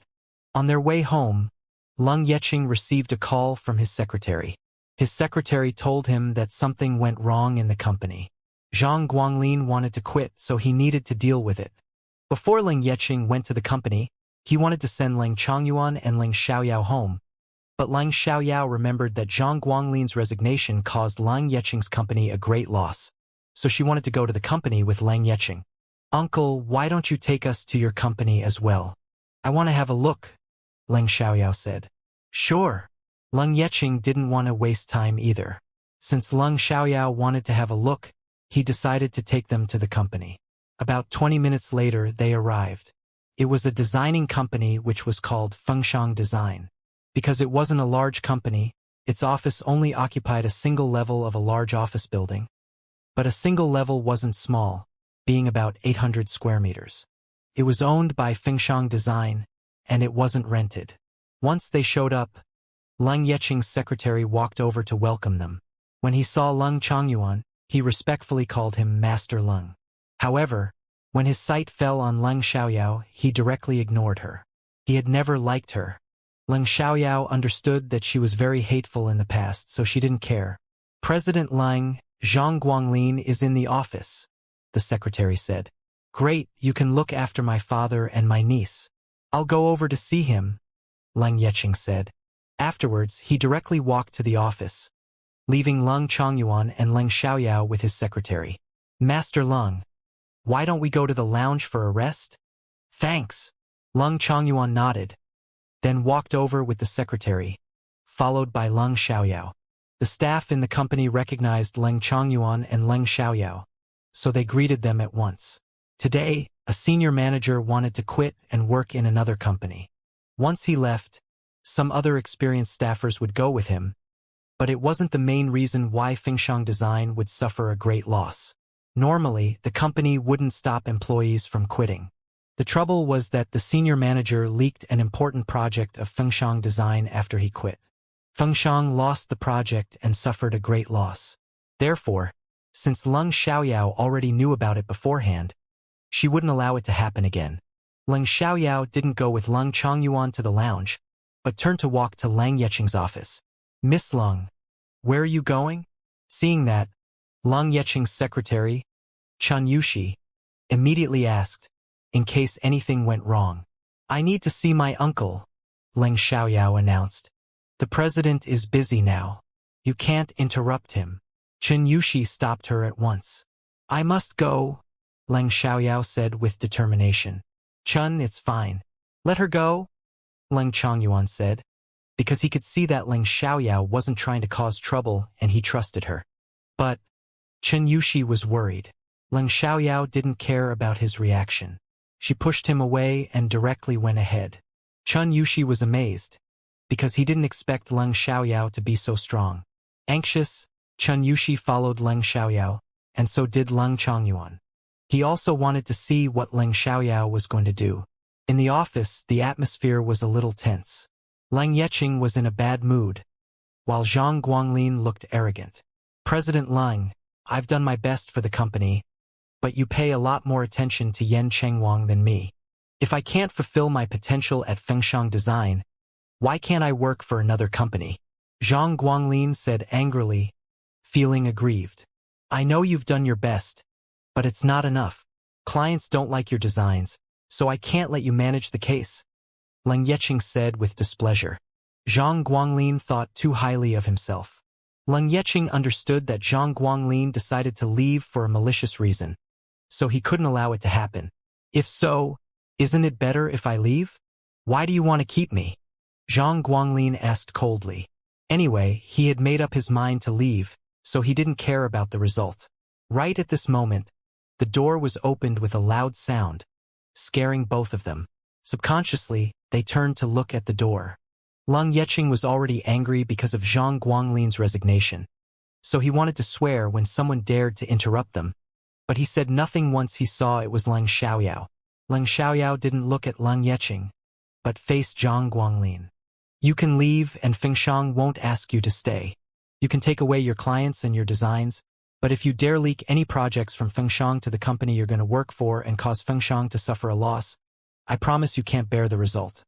On their way home, Leng Yeqing received a call from his secretary. His secretary told him that something went wrong in the company. Zhang Guanglin wanted to quit, so he needed to deal with it. Before Leng Yeqing went to the company, he wanted to send Leng Chongyuan and Leng Xiaoyao home. But Leng Xiaoyao remembered that Zhang Guanglin's resignation caused Leng Yeqing's company a great loss, so she wanted to go to the company with Leng Yeqing. "Uncle, why don't you take us to your company as well? I want to have a look," Leng Xiaoyao said. "Sure." Leng Yeqing didn't want to waste time either. Since Leng Xiaoyao wanted to have a look, he decided to take them to the company. About 20 minutes later, they arrived. It was a designing company which was called Fengshang Design. Because it wasn't a large company, its office only occupied a single level of a large office building. But a single level wasn't small, being about 800 square meters. It was owned by Fengshang Design, and it wasn't rented. Once they showed up, Leng Yeqing's secretary walked over to welcome them. When he saw Leng Chongyuan, he respectfully called him Master Leng. However, when his sight fell on Leng Xiaoyao, he directly ignored her. He had never liked her. Leng Xiaoyao understood that she was very hateful in the past, so she didn't care. President Leng, Zhang Guanglin is in the office, the secretary said. Great, you can look after my father and my niece. I'll go over to see him, Leng Yeqing said. Afterwards, he directly walked to the office, leaving Leng Chongyuan and Leng Xiaoyao with his secretary. Master Leng, why don't we go to the lounge for a rest? Thanks. Leng Chongyuan nodded, then walked over with the secretary, followed by Leng Xiaoyao. The staff in the company recognized Leng Chongyuan and Leng Xiaoyao, so they greeted them at once. Today, a senior manager wanted to quit and work in another company. Once he left, some other experienced staffers would go with him, but it wasn't the main reason why Fengshang Design would suffer a great loss. Normally, the company wouldn't stop employees from quitting. The trouble was that the senior manager leaked an important project of Fengshang Design after he quit. Fengshang lost the project and suffered a great loss. Therefore, since Leng Xiaoyao already knew about it beforehand, she wouldn't allow it to happen again. Leng Xiaoyao didn't go with Leng Chongyuan to the lounge, but turned to walk to Leng Yeqing's office. Miss Leng, where are you going? Seeing that, Leng Yeqing's secretary, Chen Yushi, immediately asked, in case anything went wrong. I need to see my uncle, Leng Xiaoyao announced. The president is busy now. You can't interrupt him. Chen Yushi stopped her at once. I must go, Leng Xiaoyao said with determination. Chen, it's fine. Let her go, Leng Chongyuan said, because he could see that Leng Xiaoyao wasn't trying to cause trouble and he trusted her. But Chen Yushi was worried. Leng Xiaoyao didn't care about his reaction. She pushed him away and directly went ahead. Chen Yushi was amazed, because he didn't expect Leng Xiaoyao to be so strong. Anxious, Chen Yushi followed Leng Xiaoyao, and so did Leng Chongyuan. He also wanted to see what Leng Xiaoyao was going to do. In the office, the atmosphere was a little tense. Leng Yeqing was in a bad mood, while Zhang Guanglin looked arrogant. President Leng, I've done my best for the company, but you pay a lot more attention to Yan Chengwang than me. If I can't fulfill my potential at Fengshang Design, why can't I work for another company? Zhang Guanglin said angrily, feeling aggrieved. I know you've done your best, but it's not enough. Clients don't like your designs, so I can't let you manage the case, Leng Yeqing said with displeasure. Zhang Guanglin thought too highly of himself. Leng Yeqing understood that Zhang Guanglin decided to leave for a malicious reason, so he couldn't allow it to happen. If so, isn't it better if I leave? Why do you want to keep me? Zhang Guanglin asked coldly. Anyway, he had made up his mind to leave, so he didn't care about the result. Right at this moment, the door was opened with a loud sound, scaring both of them. Subconsciously, they turned to look at the door. Leng Yeqing was already angry because of Zhang Guanglin's resignation, so he wanted to swear when someone dared to interrupt them, but he said nothing once he saw it was Leng Xiaoyao. Leng Xiaoyao didn't look at Leng Yeqing, but faced Zhang Guanglin. You can leave and Fengshang won't ask you to stay. You can take away your clients and your designs, but if you dare leak any projects from Fengshang to the company you're going to work for and cause Fengshang to suffer a loss, I promise you can't bear the result.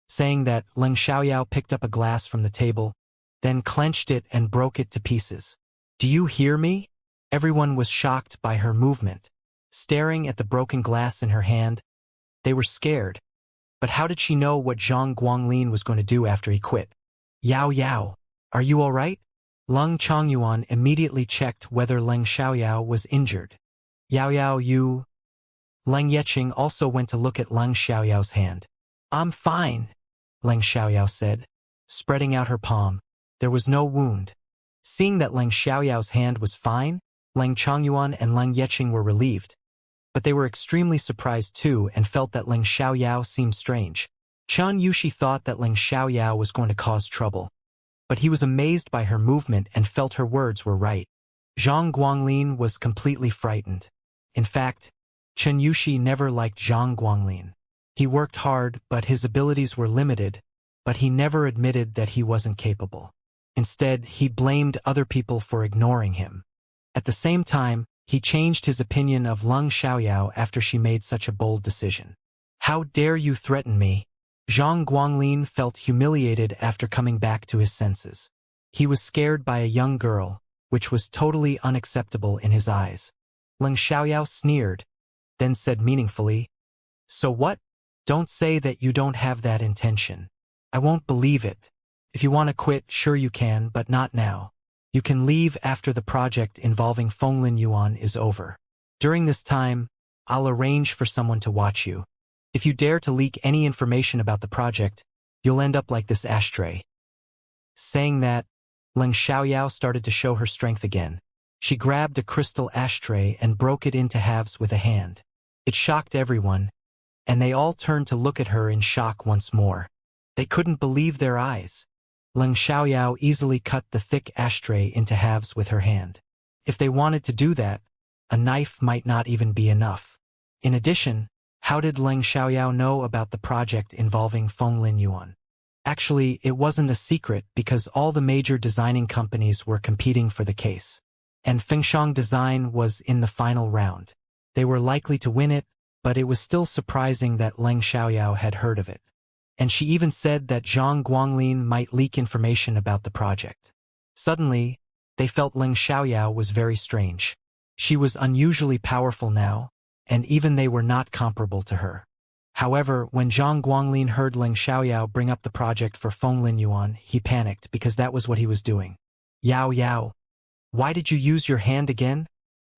Saying that, Leng Xiaoyao picked up a glass from the table, then clenched it and broke it to pieces. Do you hear me? Everyone was shocked by her movement. Staring at the broken glass in her hand, they were scared. But how did she know what Zhang Guanglin was going to do after he quit? Yao Yao, are you all right? Leng Chongyuan immediately checked whether Leng Xiaoyao was injured. Yao Yao, you... Leng Yeqing also went to look at Leng Xiaoyao's hand. I'm fine, Leng Xiaoyao said, spreading out her palm. There was no wound. Seeing that Leng Xiaoyao's hand was fine, Leng Chongyuan and Leng Yeqing were relieved. But they were extremely surprised too and felt that Leng Xiaoyao seemed strange. Chen Yushi thought that Leng Xiaoyao was going to cause trouble, but he was amazed by her movement and felt her words were right. Zhang Guanglin was completely frightened. In fact, Chen Yushi never liked Zhang Guanglin. He worked hard, but his abilities were limited, but he never admitted that he wasn't capable. Instead, he blamed other people for ignoring him. At the same time, he changed his opinion of Leng Xiaoyao after she made such a bold decision. How dare you threaten me? Zhang Guanglin felt humiliated after coming back to his senses. He was scared by a young girl, which was totally unacceptable in his eyes. Leng Xiaoyao sneered, then said meaningfully, "So what? Don't say that you don't have that intention. I won't believe it. If you want to quit, sure you can, but not now. You can leave after the project involving Fenglin Yuan is over. During this time, I'll arrange for someone to watch you. If you dare to leak any information about the project, you'll end up like this ashtray." Saying that, Leng Xiaoyao started to show her strength again. She grabbed a crystal ashtray and broke it into halves with a hand. It shocked everyone, and they all turned to look at her in shock once more. They couldn't believe their eyes. Leng Xiaoyao easily cut the thick ashtray into halves with her hand. If they wanted to do that, a knife might not even be enough. In addition, how did Leng Xiaoyao know about the project involving Fenglin Yuan? Actually, it wasn't a secret because all the major designing companies were competing for the case. And Fengshang Design was in the final round. They were likely to win it, but it was still surprising that Leng Xiaoyao had heard of it. And she even said that Zhang Guanglin might leak information about the project. Suddenly, they felt Leng Xiaoyao was very strange. She was unusually powerful now, and even they were not comparable to her. However, when Zhang Guanglin heard Leng Xiaoyao bring up the project for Fenglin Yuan, he panicked because that was what he was doing. "Yao Yao, why did you use your hand again?"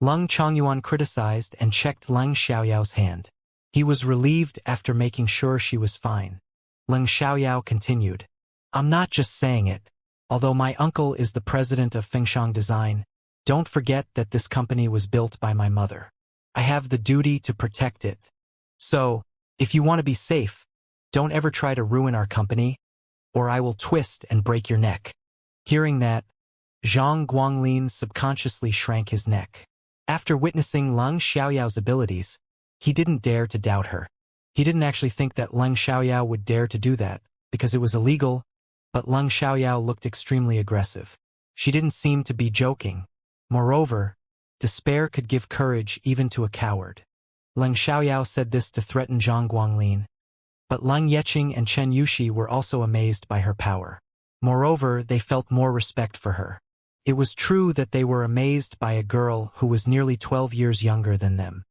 Leng Changyuan criticized and checked Leng Xiaoyao's hand. He was relieved after making sure she was fine. Leng Xiaoyao continued, "I'm not just saying it. Although my uncle is the president of Fengshang Design, don't forget that this company was built by my mother. I have the duty to protect it. So, if you want to be safe, don't ever try to ruin our company, or I will twist and break your neck." Hearing that, Zhang Guanglin subconsciously shrank his neck. After witnessing Leng Xiaoyao's abilities, he didn't dare to doubt her. He didn't actually think that Leng Xiaoyao would dare to do that, because it was illegal, but Leng Xiaoyao looked extremely aggressive. She didn't seem to be joking. Moreover, despair could give courage even to a coward. Leng Xiaoyao said this to threaten Zhang Guanglin, but Leng Yeqing and Chen Yushi were also amazed by her power. Moreover, they felt more respect for her. It was true that they were amazed by a girl who was nearly 12 years younger than them.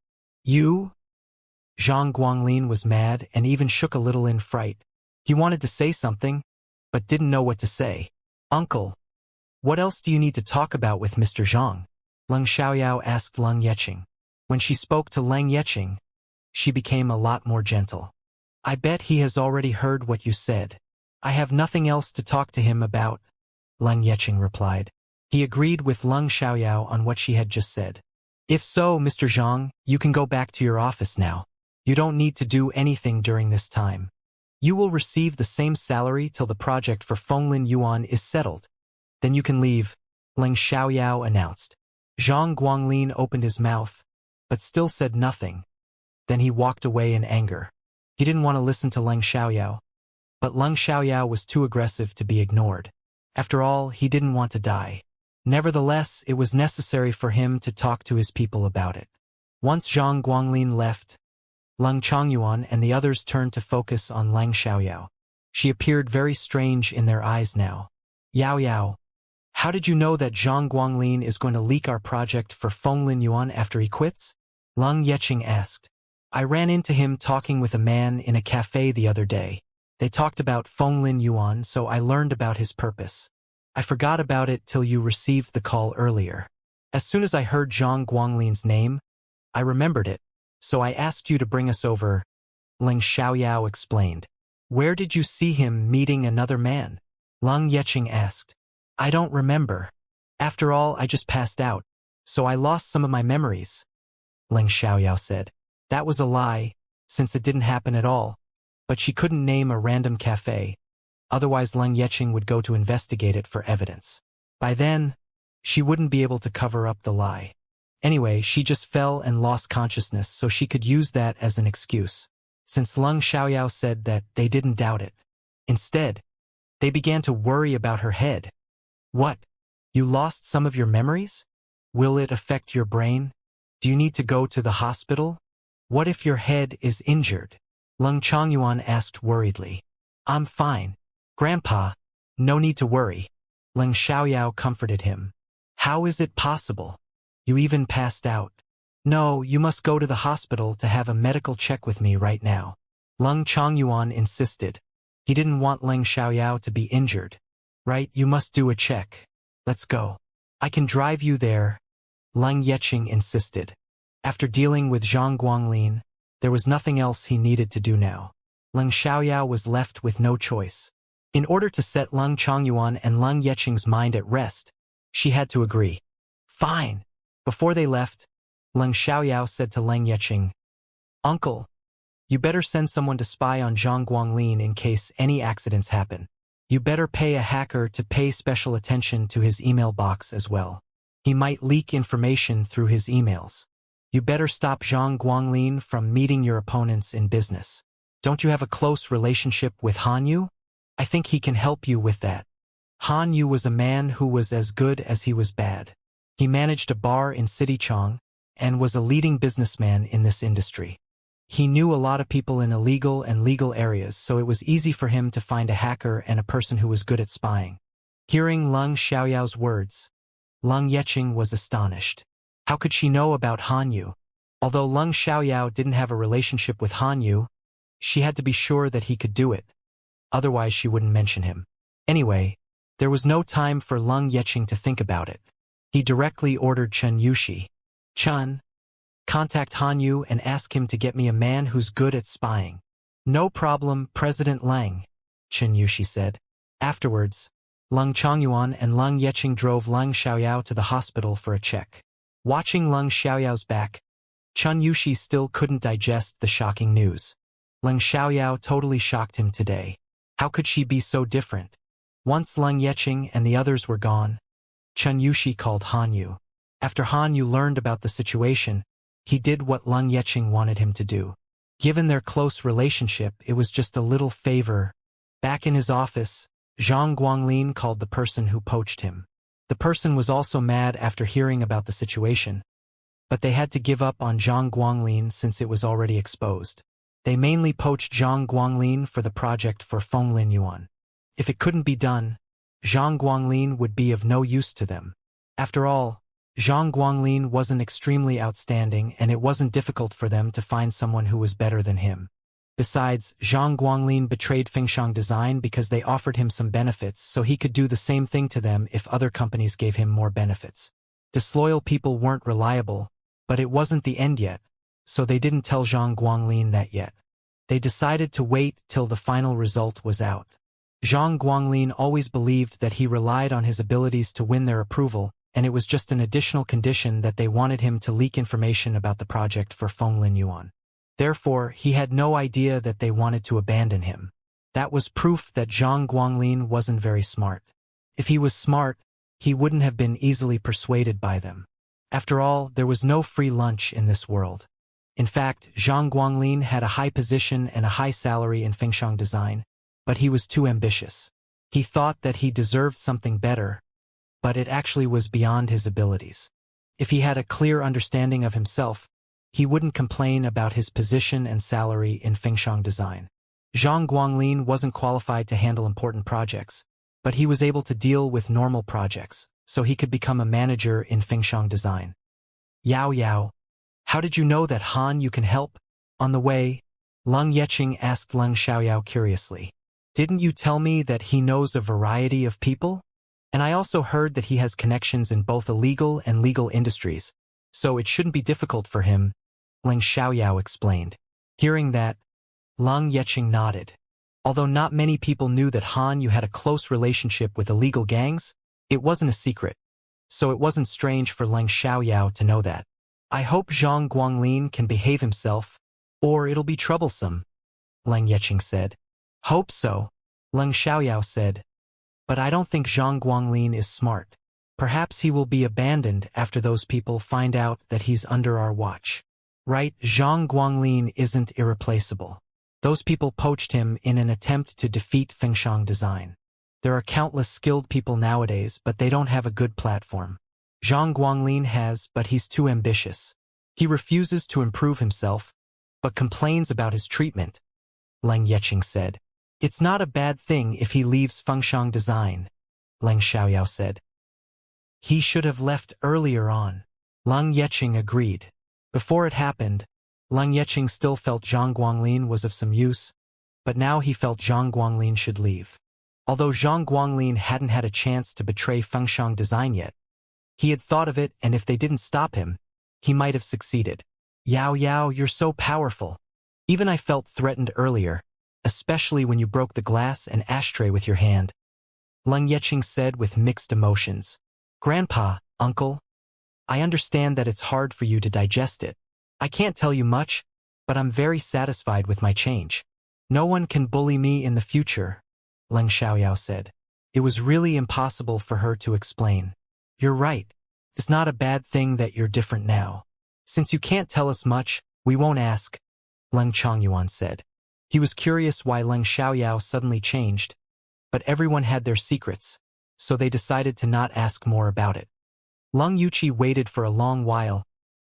"You?" Zhang Guanglin was mad and even shook a little in fright. He wanted to say something, but didn't know what to say. "Uncle, what else do you need to talk about with Mr. Zhang?" Leng Xiaoyao asked Leng Yeqing. When she spoke to Leng Yeqing, she became a lot more gentle. "I bet he has already heard what you said. I have nothing else to talk to him about," Leng Yeqing replied. He agreed with Leng Xiaoyao on what she had just said. "If so, Mr. Zhang, you can go back to your office now. You don't need to do anything during this time. You will receive the same salary till the project for Fenglin Yuan is settled. Then you can leave," Leng Xiaoyao announced. Zhang Guanglin opened his mouth, but still said nothing. Then he walked away in anger. He didn't want to listen to Leng Xiaoyao, but Leng Xiaoyao was too aggressive to be ignored. After all, he didn't want to die. Nevertheless, it was necessary for him to talk to his people about it. Once Zhang Guanglin left, Leng Changyuan and the others turned to focus on Leng Xiaoyao. She appeared very strange in their eyes now. "Yao Yao, how did you know that Zhang Guanglin is going to leak our project for Fenglin Yuan after he quits?" Leng Yeqing asked. "I ran into him talking with a man in a cafe the other day. They talked about Fenglin Yuan, so I learned about his purpose. I forgot about it till you received the call earlier. As soon as I heard Zhang Guanglin's name, I remembered it, so I asked you to bring us over," Leng Xiaoyao explained. "Where did you see him meeting another man?" Leng Yeqing asked. "I don't remember. After all, I just passed out, so I lost some of my memories," Leng Xiaoyao said. That was a lie, since it didn't happen at all, but she couldn't name a random cafe. Otherwise Leng Yeqing would go to investigate it for evidence. By then, she wouldn't be able to cover up the lie. Anyway, she just fell and lost consciousness so she could use that as an excuse. since Leng Xiaoyao said that they didn't doubt it. Instead, they began to worry about her head. What? You lost some of your memories? Will it affect your brain? Do you need to go to the hospital? What if your head is injured? Leng Chongyuan asked worriedly. I'm fine. Grandpa, no need to worry. Leng Xiaoyao comforted him. How is it possible? You even passed out. No, you must go to the hospital to have a medical check with me right now. Leng Chongyuan insisted. He didn't want Leng Xiaoyao to be injured. Right, you must do a check. Let's go. I can drive you there. Leng Yeqing insisted. After dealing with Zhang Guanglin, there was nothing else he needed to do now. Leng Xiaoyao was left with no choice. In order to set Leng Chongyuan and Leng Yeqing's mind at rest, she had to agree. Fine. Before they left, Leng Xiaoyao said to Leng Yeqing, Uncle, you better send someone to spy on Zhang Guanglin in case any accidents happen. You better pay a hacker to pay special attention to his email box as well. He might leak information through his emails. You better stop Zhang Guanglin from meeting your opponents in business. Don't you have a close relationship with Han Yu? I think he can help you with that. Han Yu was a man who was as good as he was bad. He managed a bar in Citychong and was a leading businessman in this industry. He knew a lot of people in illegal and legal areas, so it was easy for him to find a hacker and a person who was good at spying. Hearing Leng Xiaoyao's words, Leng Yeqing was astonished. How could she know about Han Yu? Although Leng Xiaoyao didn't have a relationship with Han Yu, she had to be sure that he could do it. Otherwise she wouldn't mention him. Anyway, there was no time for Leng Yeqing to think about it. He directly ordered Chen Yushi. Chen, contact Han Yu and ask him to get me a man who's good at spying. No problem, President Leng, Chen Yushi said. Afterwards, Leng Chongyuan and Leng Yeqing drove Leng Xiaoyao to the hospital for a check. Watching Leng Xiaoyao's back, Chen Yushi still couldn't digest the shocking news. Leng Xiaoyao totally shocked him today. How could she be so different? Once Leng Yeqing and the others were gone, Chen Yushi called Han Yu. After Han Yu learned about the situation, he did what Leng Yeqing wanted him to do. Given their close relationship, it was just a little favor. Back in his office, Zhang Guanglin called the person who poached him. The person was also mad after hearing about the situation, but they had to give up on Zhang Guanglin since it was already exposed. They mainly poached Zhang Guanglin for the project for Fenglin Yuan. If it couldn't be done, Zhang Guanglin would be of no use to them. After all, Zhang Guanglin wasn't extremely outstanding and it wasn't difficult for them to find someone who was better than him. Besides, Zhang Guanglin betrayed Fengshan Design because they offered him some benefits so he could do the same thing to them if other companies gave him more benefits. Disloyal people weren't reliable, but it wasn't the end yet, so they didn't tell Zhang Guanglin that yet. They decided to wait till the final result was out. Zhang Guanglin always believed that he relied on his abilities to win their approval, and it was just an additional condition that they wanted him to leak information about the project for Fenglin Yuan. Therefore, he had no idea that they wanted to abandon him. That was proof that Zhang Guanglin wasn't very smart. If he was smart, he wouldn't have been easily persuaded by them. After all, there was no free lunch in this world. In fact, Zhang Guanglin had a high position and a high salary in Fengshan Design, but he was too ambitious. He thought that he deserved something better, but it actually was beyond his abilities. If he had a clear understanding of himself, he wouldn't complain about his position and salary in Fengshan Design. Zhang Guanglin wasn't qualified to handle important projects, but he was able to deal with normal projects, so he could become a manager in Fengshan Design. Yao Yao, how did you know that Han Yu can help? On the way, Leng Yeqing asked Leng Xiaoyao curiously. Didn't you tell me that he knows a variety of people? And I also heard that he has connections in both illegal and legal industries, so it shouldn't be difficult for him, Leng Xiaoyao explained. Hearing that, Leng Yeqing nodded. Although not many people knew that Han Yu had a close relationship with illegal gangs, it wasn't a secret, so it wasn't strange for Leng Xiaoyao to know that. I hope Zhang Guanglin can behave himself, or it'll be troublesome, Leng Yeqing said. Hope so, Leng Xiaoyao said. But I don't think Zhang Guanglin is smart. Perhaps he will be abandoned after those people find out that he's under our watch. Right, Zhang Guanglin isn't irreplaceable. Those people poached him in an attempt to defeat Fengshan design. There are countless skilled people nowadays, but they don't have a good platform. Zhang Guanglin has, but he's too ambitious. He refuses to improve himself, but complains about his treatment, Leng Yeqing said. It's not a bad thing if he leaves Fengshan design, Leng Xiaoyao said. He should have left earlier on. Leng Yeqing agreed. Before it happened, Leng Yeqing still felt Zhang Guanglin was of some use, but now he felt Zhang Guanglin should leave. Although Zhang Guanglin hadn't had a chance to betray Fengshan design yet, he had thought of it, and if they didn't stop him, he might have succeeded. Yao Yao, you're so powerful. Even I felt threatened earlier, especially when you broke the glass and ashtray with your hand. Leng Yeqing said with mixed emotions. Grandpa, uncle, I understand that it's hard for you to digest it. I can't tell you much, but I'm very satisfied with my change. No one can bully me in the future, Leng Xiaoyao said. It was really impossible for her to explain. You're right. It's not a bad thing that you're different now. Since you can't tell us much, we won't ask, Leng Chongyuan said. He was curious why Leng Xiaoyao suddenly changed, but everyone had their secrets, so they decided to not ask more about it. Leng Yuqi waited for a long while,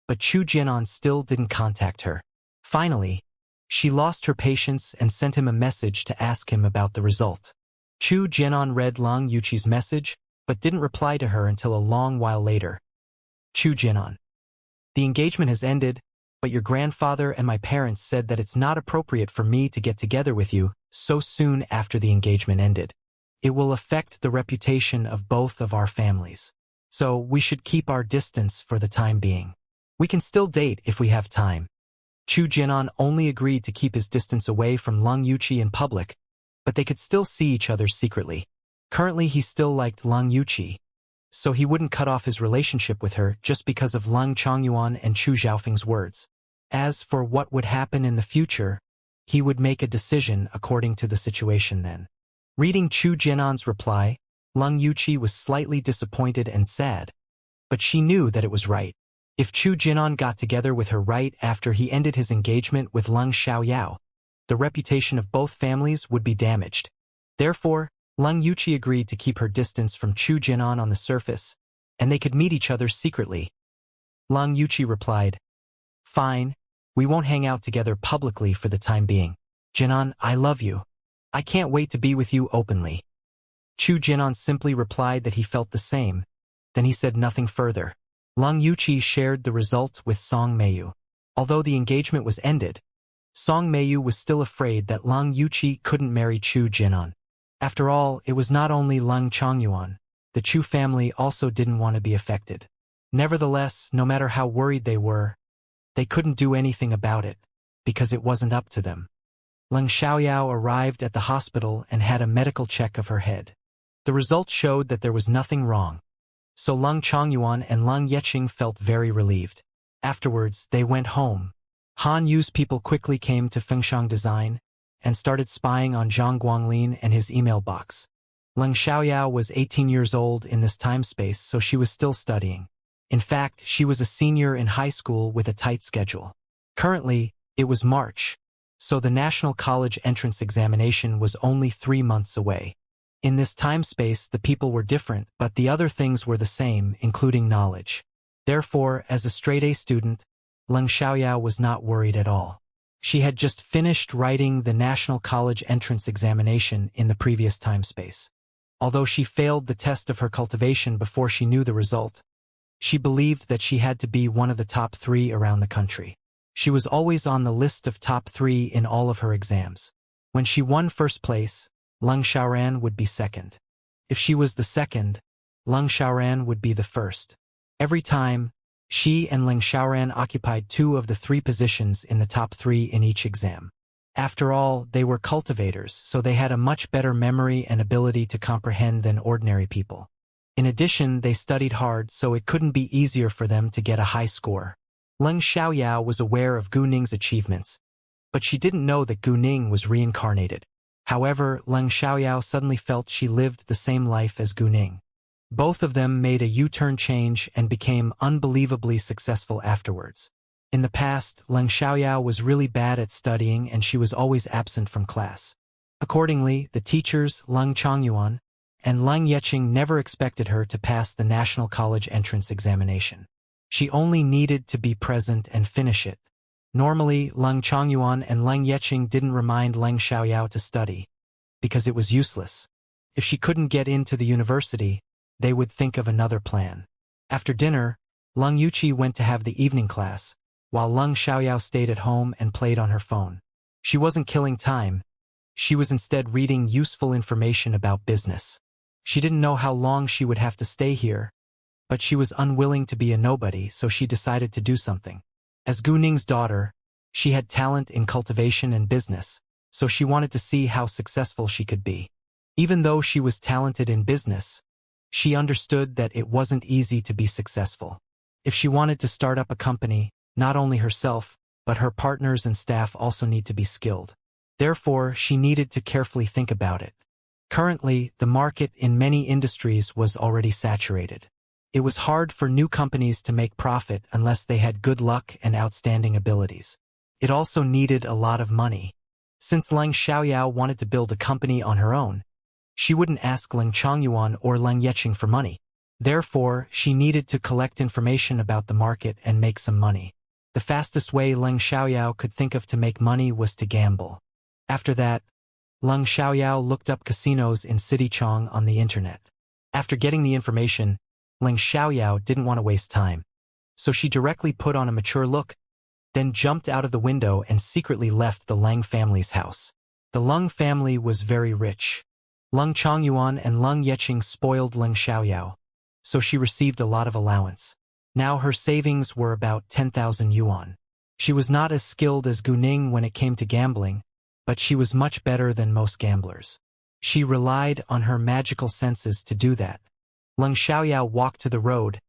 but Chu Jianan still didn't contact her. Finally, she lost her patience and sent him a message to ask him about the result. Chu Jianan read Leng Yuqi's message, but didn't reply to her until a long while later. Chu Jianan. The engagement has ended, but your grandfather and my parents said that it's not appropriate for me to get together with you so soon after the engagement ended. It will affect the reputation of both of our families. So we should keep our distance for the time being. We can still date if we have time. Chu Jianan only agreed to keep his distance away from Leng Yuqi in public, but they could still see each other secretly. Currently he still liked Leng Yuqi, so he wouldn't cut off his relationship with her just because of Leng Chongyuan and Chu Xiaofeng's words. As for what would happen in the future, he would make a decision according to the situation then. Reading Chu Jianan's reply, Leng Yuqi was slightly disappointed and sad, but she knew that it was right. If Chu Jianan got together with her right after he ended his engagement with Leng Xiaoyao, the reputation of both families would be damaged. Therefore, Leng Yuqi agreed to keep her distance from Chu Jianan on the surface, and they could meet each other secretly. Leng Yuqi replied, Fine, we won't hang out together publicly for the time being. Jianan, I love you. I can't wait to be with you openly. Chu Jianan simply replied that he felt the same, then he said nothing further. Leng Yuqi shared the result with Song Meiyu. Although the engagement was ended, Song Meiyu was still afraid that Leng Yuqi couldn't marry Chu Jianan. After all, it was not only Leng Chongyuan. The Chu family also didn't want to be affected. Nevertheless, no matter how worried they were, they couldn't do anything about it, because it wasn't up to them. Leng Xiaoyao arrived at the hospital and had a medical check of her head. The results showed that there was nothing wrong, so Leng Chongyuan and Leng Yeqing felt very relieved. Afterwards, they went home. Han Yu's people quickly came to Fengshan Design and started spying on Zhang Guanglin and his email box. Leng Xiaoyao was 18 years old in this time space, so she was still studying. In fact, she was a senior in high school with a tight schedule. Currently, it was March, so the National College entrance examination was only 3 months away. In this time space, the people were different, but the other things were the same, including knowledge. Therefore, as a straight-A student, Leng Xiaoyao was not worried at all. She had just finished writing the National College entrance examination in the previous time space. Although she failed the test of her cultivation before she knew the result, she believed that she had to be one of the top 3 around the country. She was always on the list of top 3 in all of her exams. When she won first place, Leng Xiaoran would be second. If she was the second, Leng Xiaoran would be the first. Every time, she and Leng Xiaoran occupied 2 of the 3 positions in the top 3 in each exam. After all, they were cultivators, so they had a much better memory and ability to comprehend than ordinary people. In addition, they studied hard, so it couldn't be easier for them to get a high score. Leng Xiaoyao was aware of Gu Ning's achievements, but she didn't know that Gu Ning was reincarnated. However, Leng Xiaoyao suddenly felt she lived the same life as Gu Ning. Both of them made a U-turn change and became unbelievably successful afterwards. In the past, Leng Xiaoyao was really bad at studying and she was always absent from class. Accordingly, the teachers, Leng Chongyuan and Leng Yeqing, never expected her to pass the National College entrance examination. She only needed to be present and finish it. Normally, Leng Chongyuan and Leng Yeqing didn't remind Leng Xiaoyao to study, because it was useless. If she couldn't get into the university, they would think of another plan. After dinner, Leng Yuqi went to have the evening class, while Leng Xiaoyao stayed at home and played on her phone. She wasn't killing time. She was instead reading useful information about business. She didn't know how long she would have to stay here, but she was unwilling to be a nobody, so she decided to do something. As Gu Ning's daughter, she had talent in cultivation and business, so she wanted to see how successful she could be. Even though she was talented in business, she understood that it wasn't easy to be successful. If she wanted to start up a company, not only herself, but her partners and staff also need to be skilled. Therefore, she needed to carefully think about it. Currently, the market in many industries was already saturated. It was hard for new companies to make profit unless they had good luck and outstanding abilities. It also needed a lot of money. Since Leng Xiaoyao wanted to build a company on her own, she wouldn't ask Leng Chongyuan or Leng Yeqing for money. Therefore, she needed to collect information about the market and make some money. The fastest way Leng Xiaoyao could think of to make money was to gamble. After that, Leng Xiaoyao looked up casinos in Citychong on the internet. After getting the information, Leng Xiaoyao didn't want to waste time. So she directly put on a mature look, then jumped out of the window and secretly left the Leng family's house. The Leng family was very rich. Leng Chongyuan and Leng Yeqing spoiled Leng Xiaoyao, so she received a lot of allowance. Now her savings were about 10,000 yuan. She was not as skilled as Gu Ning when it came to gambling, but she was much better than most gamblers. She relied on her magical senses to do that. Leng Xiaoyao walked to the road,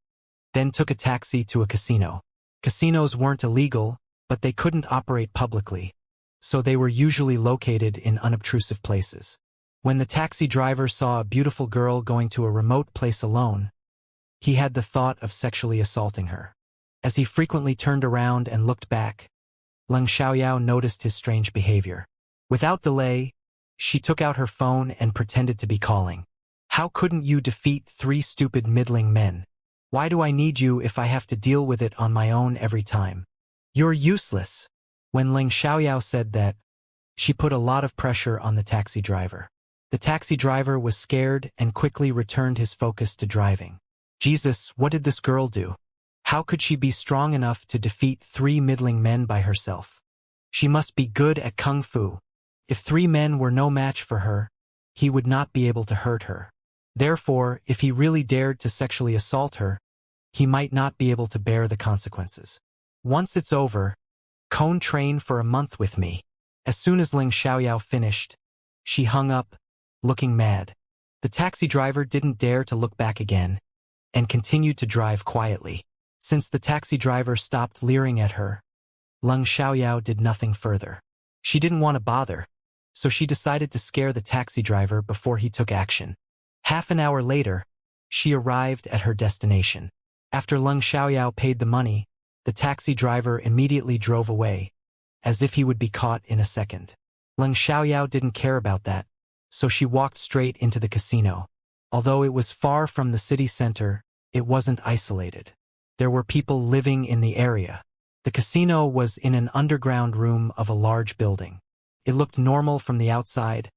then took a taxi to a casino. Casinos weren't illegal, but they couldn't operate publicly, so they were usually located in unobtrusive places. When the taxi driver saw a beautiful girl going to a remote place alone, he had the thought of sexually assaulting her. As he frequently turned around and looked back, Leng Xiaoyao noticed his strange behavior. Without delay, she took out her phone and pretended to be calling. "How couldn't you defeat 3 stupid middling men? Why do I need you if I have to deal with it on my own every time? You're useless." When Leng Xiaoyao said that, she put a lot of pressure on the taxi driver. The taxi driver was scared and quickly returned his focus to driving. Jesus, what did this girl do? How could she be strong enough to defeat 3 middling men by herself? She must be good at kung fu. If 3 men were no match for her, he would not be able to hurt her. Therefore, if he really dared to sexually assault her, he might not be able to bear the consequences. Once it's over, Cone train for a month with me. As soon as Leng Xiaoyao finished, she hung up, looking mad. The taxi driver didn't dare to look back again, and continued to drive quietly. Since the taxi driver stopped leering at her, Leng Xiaoyao did nothing further. She didn't want to bother, so she decided to scare the taxi driver before he took action. Half an hour later, she arrived at her destination. After Leng Xiaoyao paid the money, the taxi driver immediately drove away, as if he would be caught in a second. Leng Xiaoyao didn't care about that, so she walked straight into the casino. Although it was far from the city center, it wasn't isolated. There were people living in the area. The casino was in an underground room of a large building. It looked normal from the outside,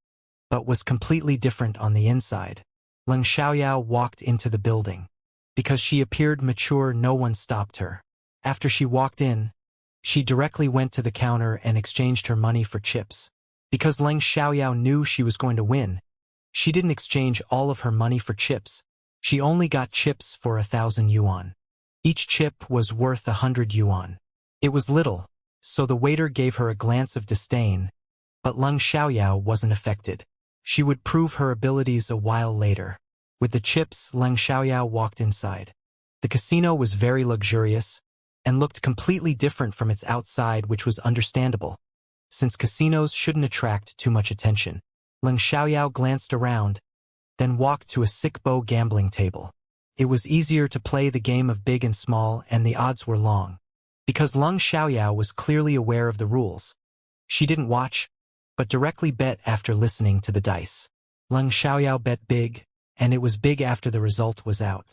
but was completely different on the inside. Leng Xiaoyao walked into the building. Because she appeared mature, no one stopped her. After she walked in, she directly went to the counter and exchanged her money for chips. Because Leng Xiaoyao knew she was going to win, she didn't exchange all of her money for chips. She only got chips for 1,000 yuan. Each chip was worth 100 yuan. It was little, so the waiter gave her a glance of disdain, but Leng Xiaoyao wasn't affected. She would prove her abilities a while later. With the chips, Leng Xiaoyao walked inside. The casino was very luxurious and looked completely different from its outside, which was understandable, since casinos shouldn't attract too much attention. Leng Xiaoyao glanced around, then walked to a sick-bow gambling table. It was easier to play the game of big and small, and the odds were long. Because Leng Xiaoyao was clearly aware of the rules. She didn't watch, but directly bet after listening to the dice. Leng Xiaoyao bet big, and it was big after the result was out.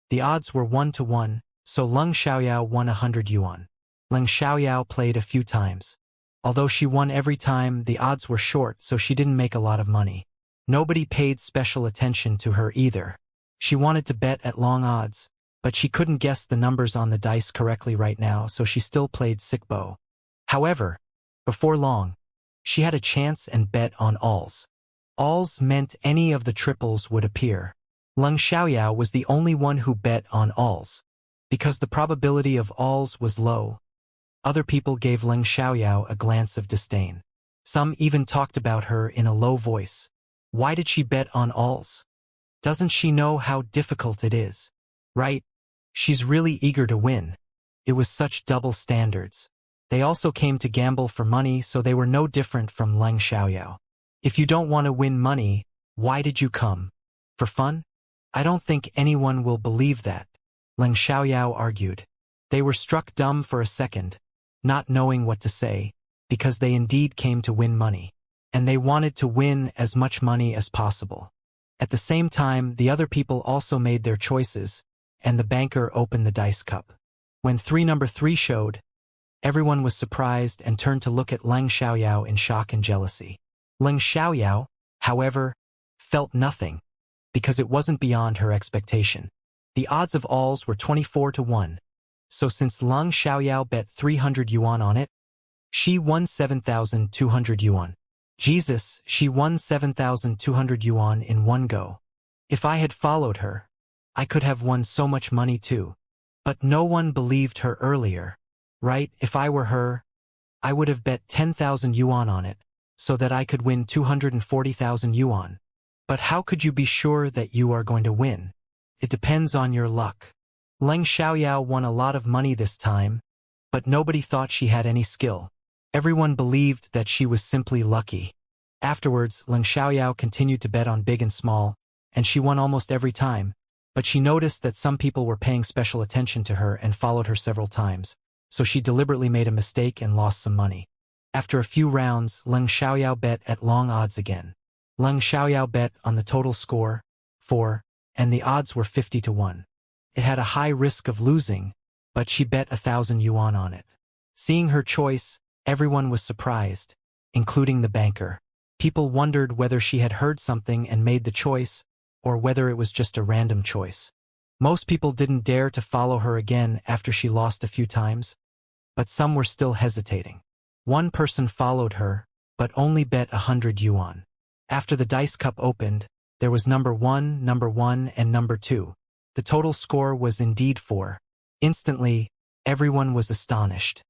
The odds were 1-1, so Leng Xiaoyao won 100 yuan. Leng Xiaoyao played a few times. Although she won every time, the odds were short, so she didn't make a lot of money. Nobody paid special attention to her either. She wanted to bet at long odds, but she couldn't guess the numbers on the dice correctly right now, so she still played sickbo. However, before long, she had a chance and bet on alls. Alls meant any of the triples would appear. Leng Xiaoyao was the only one who bet on alls. Because the probability of alls was low, other people gave Leng Xiaoyao a glance of disdain. Some even talked about her in a low voice. Why did she bet on alls? Doesn't she know how difficult it is? Right? She's really eager to win. It was such double standards. They also came to gamble for money, so they were no different from Leng Xiaoyao. If you don't want to win money, why did you come? For fun? I don't think anyone will believe that, Leng Xiaoyao argued. They were struck dumb for a second, not knowing what to say, because they indeed came to win money. And they wanted to win as much money as possible. At the same time, the other people also made their choices, and the banker opened the dice cup. When number 3 showed, everyone was surprised and turned to look at Leng Xiaoyao in shock and jealousy. Leng Xiaoyao, however, felt nothing, because it wasn't beyond her expectation. The odds of alls were 24-1, so since Leng Xiaoyao bet 300 yuan on it, she won 7,200 yuan. Jesus, she won 7,200 yuan in one go. If I had followed her, I could have won so much money too. But no one believed her earlier, right? If I were her, I would have bet 10,000 yuan on it, so that I could win 240,000 yuan. But how could you be sure that you are going to win? It depends on your luck. Leng Xiaoyao won a lot of money this time, but nobody thought she had any skill. Everyone believed that she was simply lucky. Afterwards, Leng Xiaoyao continued to bet on big and small, and she won almost every time, but she noticed that some people were paying special attention to her and followed her several times, so she deliberately made a mistake and lost some money. After a few rounds, Leng Xiaoyao bet at long odds again. Leng Xiaoyao bet on the total score, 4, and the odds were 50-1. It had a high risk of losing, but she bet 1,000 yuan on it. Seeing her choice, everyone was surprised, including the banker. People wondered whether she had heard something and made the choice, or whether it was just a random choice. Most people didn't dare to follow her again after she lost a few times, but some were still hesitating. One person followed her, but only bet 100 yuan. After the dice cup opened, there was number 1, and number 2. The total score was indeed 4. Instantly, everyone was astonished.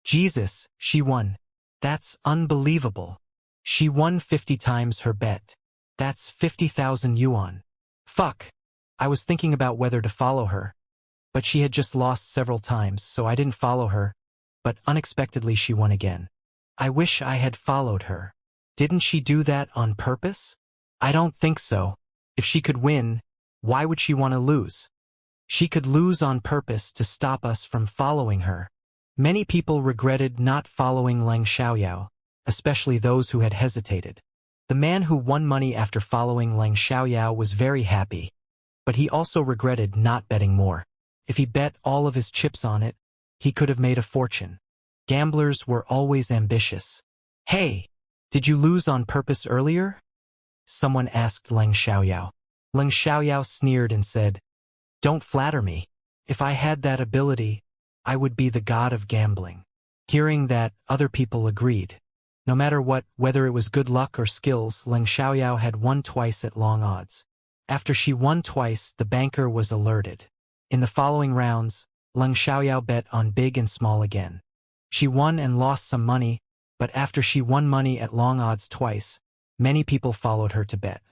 Jesus, she won. That's unbelievable. She won 50 times her bet. That's 50,000 yuan. Fuck. I was thinking about whether to follow her, but she had just lost several times, so I didn't follow her, but unexpectedly she won again. I wish I had followed her. Didn't she do that on purpose? I don't think so. If she could win, why would she want to lose? She could lose on purpose to stop us from following her. Many people regretted not following Leng Xiaoyao, especially those who had hesitated. The man who won money after following Leng Xiaoyao was very happy, but he also regretted not betting more. If he bet all of his chips on it, he could have made a fortune. Gamblers were always ambitious. Hey, did you lose on purpose earlier? Someone asked Leng Xiaoyao. Leng Xiaoyao sneered and said, "Don't flatter me. If I had that ability, I would be the god of gambling." Hearing that, other people agreed. No matter what, whether it was good luck or skills, Leng Xiaoyao had won twice at long odds. After she won twice, the banker was alerted. In the following rounds, Leng Xiaoyao bet on big and small again. She won and lost some money, but after she won money at long odds twice, many people followed her to bet.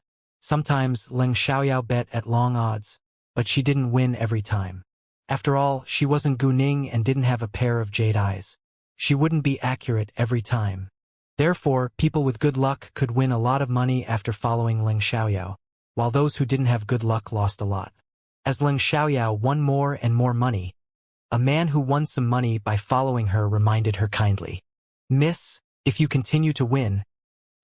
Sometimes Leng Xiaoyao bet at long odds, but she didn't win every time. After all, she wasn't Guning and didn't have a pair of jade eyes. She wouldn't be accurate every time. Therefore, people with good luck could win a lot of money after following Leng Xiaoyao, while those who didn't have good luck lost a lot. As Leng Xiaoyao won more and more money, A man who won some money by following her reminded her kindly. "Miss, if you continue to win,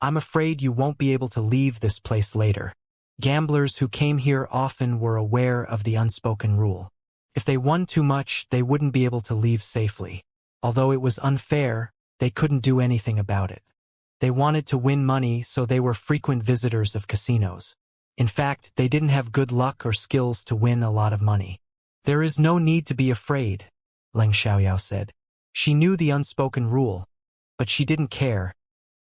I'm afraid you won't be able to leave this place later." Gamblers who came here often were aware of the unspoken rule. If they won too much, they wouldn't be able to leave safely. Although it was unfair, they couldn't do anything about it. They wanted to win money, so they were frequent visitors of casinos. In fact, they didn't have good luck or skills to win a lot of money. "There is no need to be afraid," Leng Xiaoyao said. She knew the unspoken rule, but she didn't care,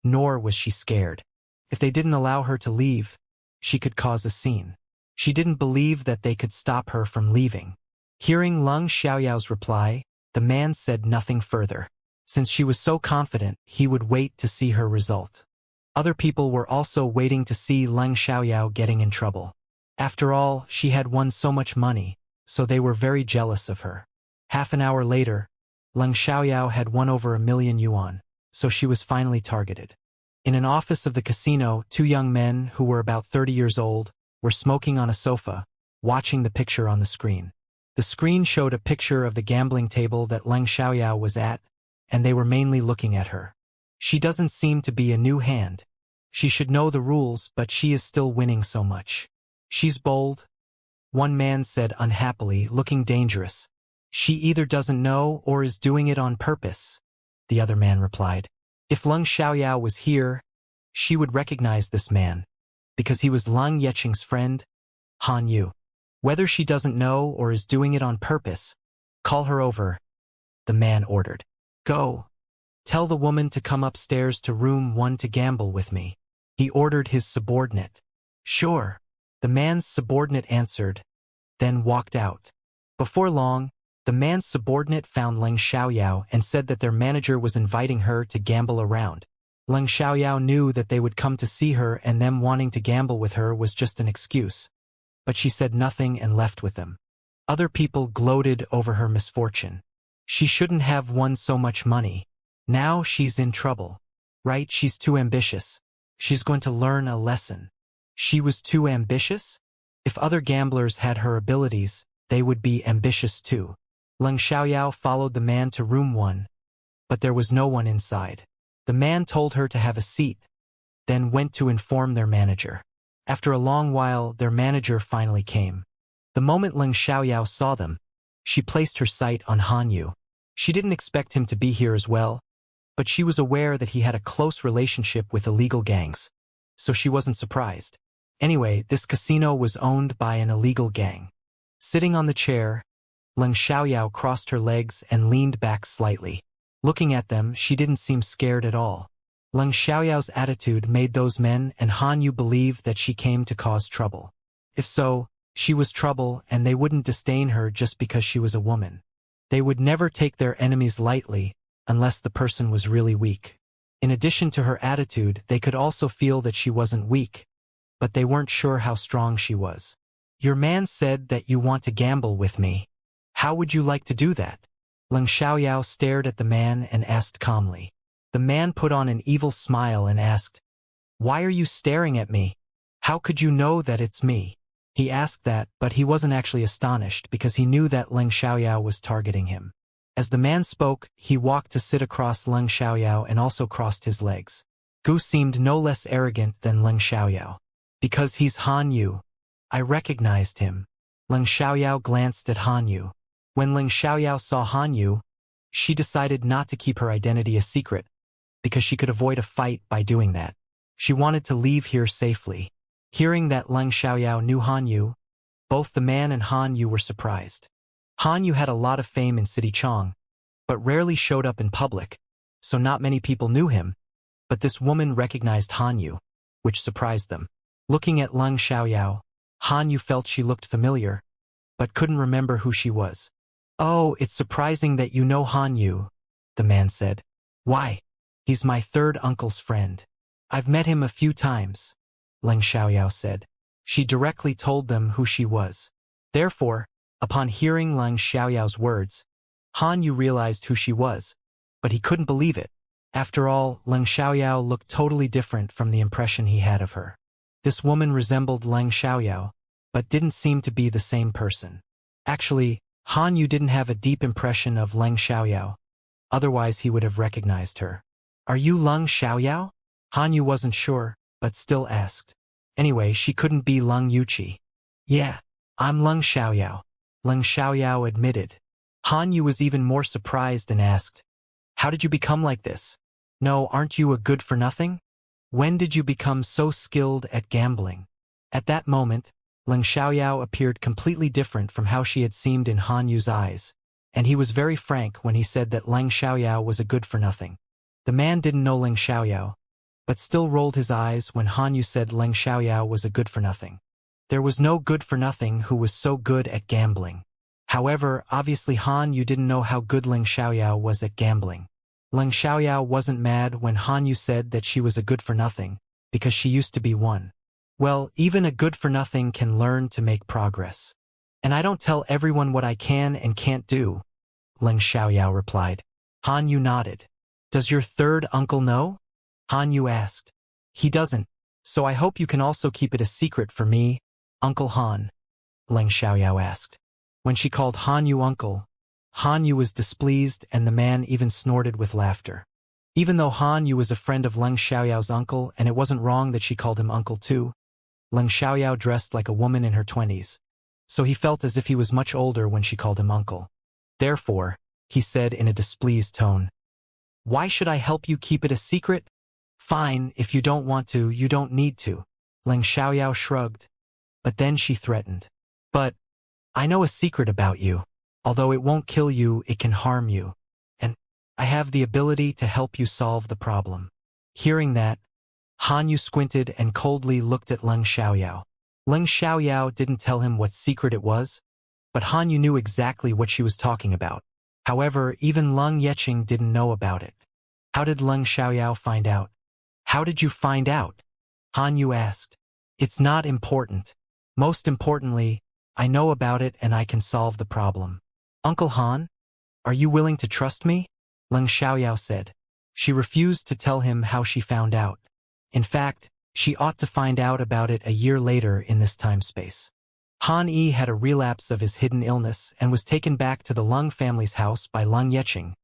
nor was she scared. If they didn't allow her to leave, she could cause a scene. She didn't believe that they could stop her from leaving. Hearing Leng Xiaoyao's reply, the man said nothing further. Since she was so confident, he would wait to see her result. Other people were also waiting to see Leng Xiaoyao getting in trouble. After all, she had won so much money, so they were very jealous of her. Half an hour later, Leng Xiaoyao had won over 1,000,000 yuan, so she was finally targeted. In an office of the casino, two young men, who were about 30 years old, were smoking on a sofa, watching the picture on the screen. The screen showed a picture of the gambling table that Leng Xiaoyao was at, and they were mainly looking at her. She doesn't seem to be a new hand. She should know the rules, but she is still winning so much. She's bold, one man said unhappily, looking dangerous. She either doesn't know or is doing it on purpose, the other man replied. If Leng Xiaoyao was here, she would recognize this man, because he was Leng Yeqing's friend, Han Yu. Whether she doesn't know or is doing it on purpose, call her over, the man ordered. Go. Tell the woman to come upstairs to room 1 to gamble with me, he ordered his subordinate. Sure. The man's subordinate answered, then walked out. Before long, the man's subordinate found Leng Xiaoyao and said that their manager was inviting her to gamble around. Leng Xiaoyao knew that they would come to see her, and them wanting to gamble with her was just an excuse. But she said nothing and left with them. Other people gloated over her misfortune. She shouldn't have won so much money. Now she's in trouble. Right? She's too ambitious. She's going to learn a lesson. She was too ambitious? If other gamblers had her abilities, they would be ambitious too. Leng Xiaoyao followed the man to room 1, but there was no one inside. The man told her to have a seat, then went to inform their manager. After a long while, their manager finally came. The moment Leng Xiaoyao saw them, she placed her sight on Han Yu. She didn't expect him to be here as well, but she was aware that he had a close relationship with illegal gangs, so she wasn't surprised. Anyway, this casino was owned by an illegal gang. Sitting on the chair, Leng Xiaoyao crossed her legs and leaned back slightly. Looking at them, she didn't seem scared at all. Leng Xiaoyao's attitude made those men and Han Yu believe that she came to cause trouble. If so, she was trouble, and they wouldn't disdain her just because she was a woman. They would never take their enemies lightly, unless the person was really weak. In addition to her attitude, they could also feel that she wasn't weak, but they weren't sure how strong she was. Your man said that you want to gamble with me. How would you like to do that? Leng Xiaoyao stared at the man and asked calmly. The man put on an evil smile and asked, Why are you staring at me? How could you know that it's me? He asked that, but he wasn't actually astonished because he knew that Leng Xiaoyao was targeting him. As the man spoke, he walked to sit across Leng Xiaoyao and also crossed his legs. Gu seemed no less arrogant than Leng Xiaoyao. Because he's Han Yu. I recognized him. Leng Xiaoyao glanced at Han Yu. When Leng Xiaoyao saw Han Yu, she decided not to keep her identity a secret, because she could avoid a fight by doing that. She wanted to leave here safely. Hearing that Leng Xiaoyao knew Han Yu, both the man and Han Yu were surprised. Han Yu had a lot of fame in City Chong, but rarely showed up in public, so not many people knew him, but this woman recognized Han Yu, which surprised them. Looking at Leng Xiaoyao, Han Yu felt she looked familiar, but couldn't remember who she was. Oh, it's surprising that you know Han Yu, the man said. Why? He's my third uncle's friend. I've met him a few times, Leng Xiaoyao said. She directly told them who she was. Therefore, upon hearing Leng Xiaoyao's words, Han Yu realized who she was, but he couldn't believe it. After all, Leng Xiaoyao looked totally different from the impression he had of her. This woman resembled Leng Xiaoyao, but didn't seem to be the same person. Actually, Han Yu didn't have a deep impression of Leng Xiaoyao. Otherwise he would have recognized her. Are you Leng Xiaoyao? Han Yu wasn't sure, but still asked. Anyway, she couldn't be Leng Yuqi. Yeah, I'm Leng Xiaoyao. Leng Xiaoyao admitted. Han Yu was even more surprised and asked, how did you become like this? No, aren't you a good-for-nothing? When did you become so skilled at gambling? At that moment, Leng Xiaoyao appeared completely different from how she had seemed in Han Yu's eyes, and he was very frank when he said that Leng Xiaoyao was a good-for-nothing. The man didn't know Leng Xiaoyao, but still rolled his eyes when Han Yu said Leng Xiaoyao was a good-for-nothing. There was no good-for-nothing who was so good at gambling. However, obviously Han Yu didn't know how good Leng Xiaoyao was at gambling. Leng Xiaoyao wasn't mad when Han Yu said that she was a good-for-nothing, because she used to be one. Well, even a good-for-nothing can learn to make progress. And I don't tell everyone what I can and can't do, Leng Xiaoyao replied. Han Yu nodded. Does your third uncle know? Han Yu asked. He doesn't, so I hope you can also keep it a secret for me, Uncle Han, Leng Xiaoyao asked. When she called Han Yu uncle, Han Yu was displeased and the man even snorted with laughter. Even though Han Yu was a friend of Leng Xiaoyao's uncle and it wasn't wrong that she called him uncle too, Leng Xiaoyao dressed like a woman in her 20s, so he felt as if he was much older when she called him uncle. Therefore, he said in a displeased tone, why should I help you keep it a secret? Fine, if you don't want to, you don't need to. Leng Xiaoyao shrugged. But then she threatened. But I know a secret about you. Although it won't kill you, it can harm you. And I have the ability to help you solve the problem. Hearing that, Han Yu squinted and coldly looked at Leng Xiaoyao. Leng Xiaoyao didn't tell him what secret it was, but Han Yu knew exactly what she was talking about. However, even Leng Yeqing didn't know about it. How did Leng Xiaoyao find out? How did you find out? Han Yu asked. It's not important. Most importantly, I know about it and I can solve the problem. Uncle Han, are you willing to trust me? Leng Xiaoyao said. She refused to tell him how she found out. In fact, she ought to find out about it a year later in this time space. Han Yi had a relapse of his hidden illness and was taken back to the Leng family's house by Leng Yeqing.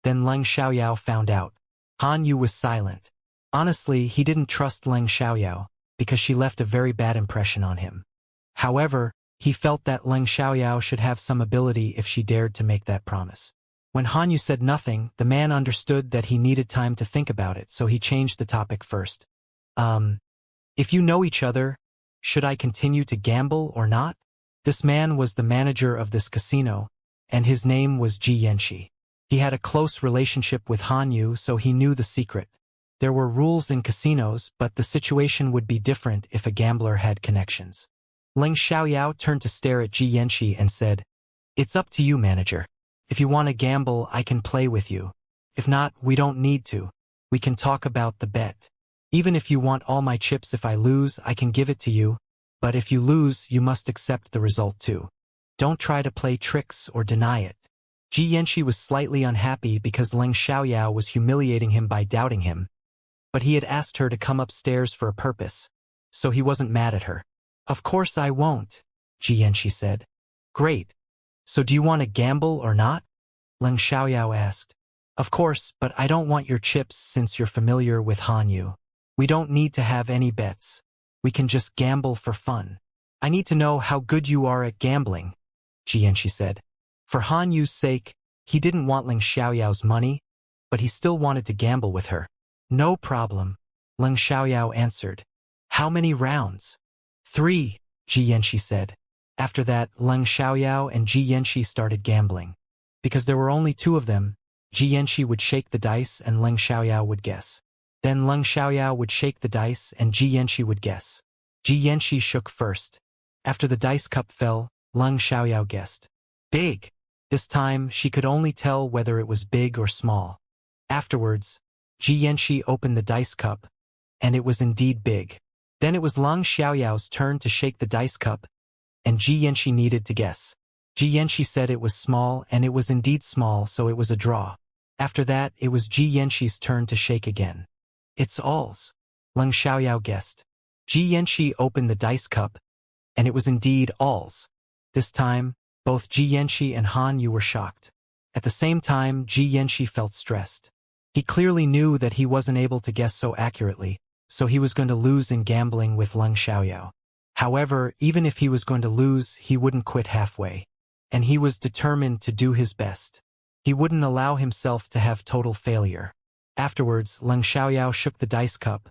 Then Leng Xiaoyao found out. Han Yu was silent. Honestly, he didn't trust Leng Xiaoyao, because she left a very bad impression on him. However, he felt that Leng Xiaoyao should have some ability if she dared to make that promise. When Han Yu said nothing, the man understood that he needed time to think about it, so he changed the topic first. If you know each other, should I continue to gamble or not? This man was the manager of this casino, and his name was Ji Yanxi. He had a close relationship with Han Yu, so he knew the secret. There were rules in casinos, but the situation would be different if a gambler had connections. Leng Xiaoyao turned to stare at Ji Yanxi and said, it's up to you, manager. If you want to gamble, I can play with you. If not, we don't need to. We can talk about the bet. Even if you want all my chips, if I lose, I can give it to you. But if you lose, you must accept the result too. Don't try to play tricks or deny it. Ji Yanxi was slightly unhappy because Leng Xiaoyao was humiliating him by doubting him. But he had asked her to come upstairs for a purpose, so he wasn't mad at her. Of course I won't, Ji Yanxi said. Great. So do you want to gamble or not? Leng Xiaoyao asked. Of course, but I don't want your chips since you're familiar with Han Yu. We don't need to have any bets. We can just gamble for fun. I need to know how good you are at gambling, Ji Yanxi said. For Han Yu's sake, he didn't want Leng Xiaoyao's money, but he still wanted to gamble with her. No problem, Leng Xiaoyao answered. How many rounds? 3, Ji Yanxi said. After that, Leng Xiaoyao and Ji Yanxi started gambling. Because there were only 2 of them, Ji Yanxi would shake the dice and Leng Xiaoyao would guess. Then Leng Xiaoyao would shake the dice and Ji Yanxi would guess. Ji Yanxi shook first. After the dice cup fell, Leng Xiaoyao guessed. Big. This time, she could only tell whether it was big or small. Afterwards, Ji Yanxi opened the dice cup, and it was indeed big. Then it was Leng Xiaoyao's turn to shake the dice cup, and Ji Yanxi needed to guess. Ji Yanxi said it was small, and it was indeed small, so it was a draw. After that, it was Ji Yanxi's turn to shake again. It's alls, Leng Xiaoyao guessed. Ji Yanxi opened the dice cup, and it was indeed alls. This time, Both Ji Yanxi and Han Yu were shocked. At the same time, Ji Yanxi felt stressed. He clearly knew that he wasn't able to guess so accurately, so he was going to lose in gambling with Leng Xiaoyao. However, even if he was going to lose, he wouldn't quit halfway. And he was determined to do his best. He wouldn't allow himself to have total failure. Afterwards, Leng Xiaoyao shook the dice cup,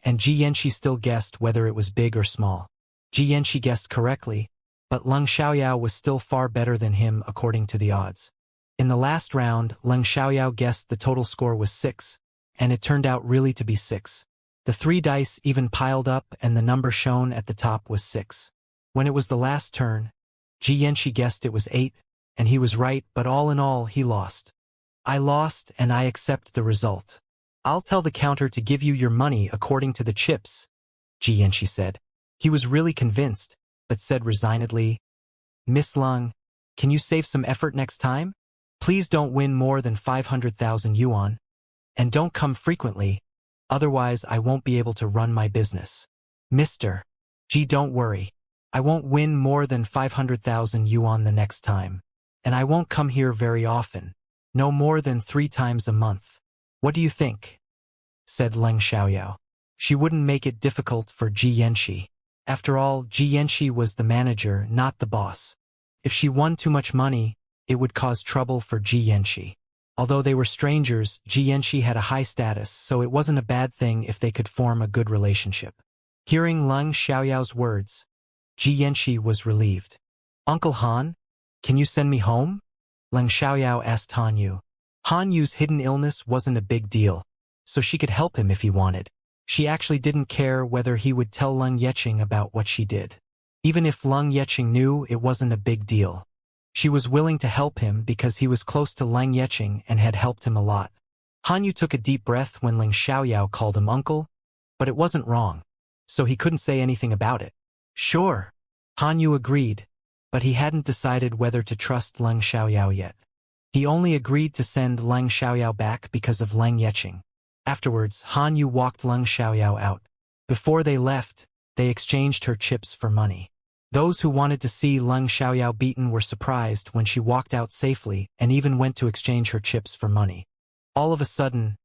and Ji Yanxi still guessed whether it was big or small. Ji Yanxi guessed correctly, but Leng Xiaoyao was still far better than him according to the odds. In the last round, Leng Xiaoyao guessed the total score was 6, and it turned out really to be 6. The 3 dice even piled up and the number shown at the top was 6. When it was the last turn, Ji Yanxi guessed it was 8, and he was right, but all in all, he lost. I lost and I accept the result. I'll tell the counter to give you your money according to the chips, Ji Yanxi said. He was really convinced, but said resignedly, Miss Leng, can you save some effort next time? Please don't win more than 500,000 yuan. And don't come frequently, otherwise I won't be able to run my business. Mr. Ji, don't worry. I won't win more than 500,000 yuan the next time. And I won't come here very often. No more than 3 times a month. What do you think? Said Leng Xiaoyao. She wouldn't make it difficult for Ji Yanxi. After all, Ji Yanxi was the manager, not the boss. If she won too much money, it would cause trouble for Ji Yanxi. Although they were strangers, Ji Yanxi had a high status, so it wasn't a bad thing if they could form a good relationship. Hearing Leng Xiaoyao's words, Ji Yanxi was relieved. Uncle Han, can you send me home? Leng Xiaoyao asked Han Yu. Han Yu's hidden illness wasn't a big deal, so she could help him if he wanted. She actually didn't care whether he would tell Leng Yeqing about what she did. Even if Leng Yeqing knew, it wasn't a big deal. She was willing to help him because he was close to Leng Yeqing and had helped him a lot. Han Yu took a deep breath when Leng Xiaoyao called him uncle, but it wasn't wrong, so he couldn't say anything about it. Sure. Han Yu agreed, but he hadn't decided whether to trust Leng Xiaoyao yet. He only agreed to send Leng Xiaoyao back because of Leng Yeqing. Afterwards, Han Yu walked Leng Xiaoyao out. Before they left, they exchanged her chips for money. Those who wanted to see Leng Xiaoyao beaten were surprised when she walked out safely and even went to exchange her chips for money. All of a sudden,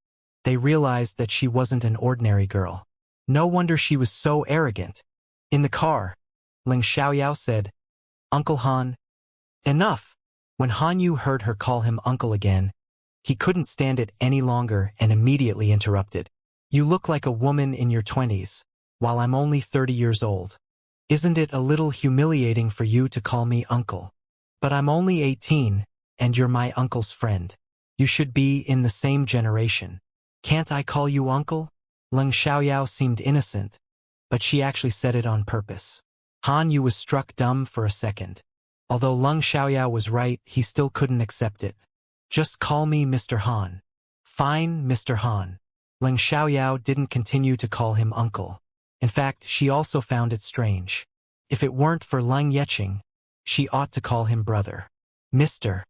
they realized that she wasn't an ordinary girl. No wonder she was so arrogant. In the car, Leng Xiaoyao said, Uncle Han. Enough. When Han Yu heard her call him uncle again, he couldn't stand it any longer and immediately interrupted. You look like a woman in your 20s, while I'm only 30 years old. Isn't it a little humiliating for you to call me uncle? But I'm only 18, and you're my uncle's friend. You should be in the same generation. Can't I call you uncle? Leng Xiaoyao seemed innocent, but she actually said it on purpose. Han Yu was struck dumb for a second. Although Leng Xiaoyao was right, he still couldn't accept it. Just call me Mr. Han. Fine, Mr. Han. Leng Xiaoyao didn't continue to call him uncle. In fact, she also found it strange. If it weren't for Leng Yeqing, she ought to call him brother. Mr.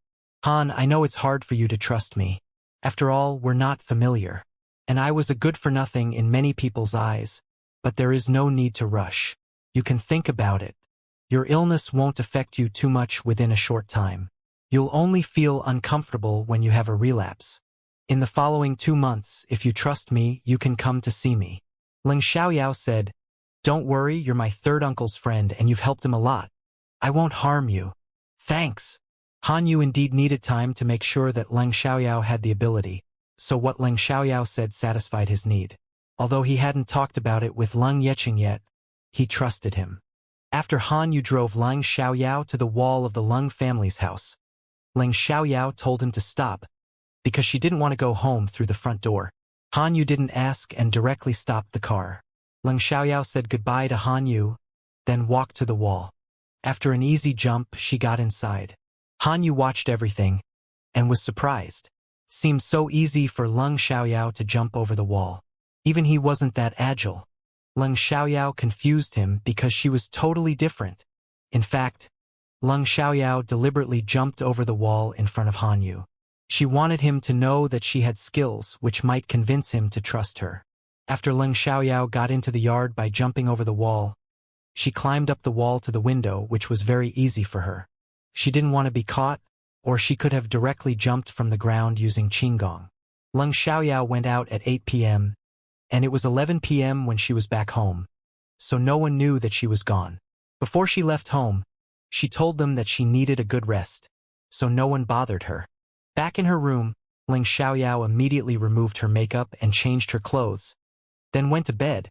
Han, I know it's hard for you to trust me. After all, we're not familiar. And I was a good-for-nothing in many people's eyes, but there is no need to rush. You can think about it. Your illness won't affect you too much within a short time. You'll only feel uncomfortable when you have a relapse. In the following 2 months, if you trust me, you can come to see me. Leng Xiaoyao said, Don't worry, you're my third uncle's friend and you've helped him a lot. I won't harm you. Thanks. Han Yu indeed needed time to make sure that Leng Xiaoyao had the ability, so what Leng Xiaoyao said satisfied his need. Although he hadn't talked about it with Leng Yeqing yet, he trusted him. After Han Yu drove Leng Xiaoyao to the wall of the Leng family's house, Leng Xiaoyao told him to stop, because she didn't want to go home through the front door. Han Yu didn't ask and directly stopped the car. Leng Xiaoyao said goodbye to Han Yu, then walked to the wall. After an easy jump, she got inside. Han Yu watched everything, and was surprised. Seemed so easy for Leng Xiaoyao to jump over the wall. Even he wasn't that agile. Leng Xiaoyao confused him because she was totally different. In fact, Leng Xiaoyao deliberately jumped over the wall in front of Han Yu. She wanted him to know that she had skills which might convince him to trust her. After Leng Xiaoyao got into the yard by jumping over the wall, she climbed up the wall to the window, which was very easy for her. She didn't want to be caught, or she could have directly jumped from the ground using qinggong. Leng Xiaoyao went out at 8 p.m., and it was 11 p.m. when she was back home, so no one knew that she was gone. Before she left home, she told them that she needed a good rest, so no one bothered her. Back in her room, Leng Xiaoyao immediately removed her makeup and changed her clothes, then went to bed,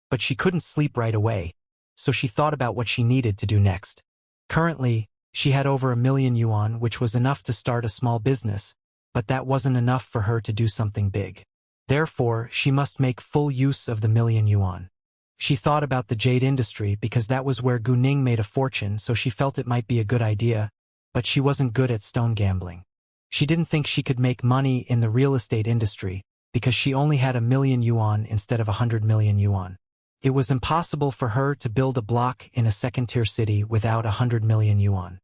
but she couldn't sleep right away, so she thought about what she needed to do next. Currently, she had over 1 million yuan, which was enough to start a small business, but that wasn't enough for her to do something big. Therefore, she must make full use of the 1 million yuan. She thought about the jade industry because that was where Gu Ning made a fortune, so she felt it might be a good idea, but she wasn't good at stone gambling. She didn't think she could make money in the real estate industry because she only had 1 million yuan instead of 100 million yuan. It was impossible for her to build a block in a second-tier city without 100 million yuan.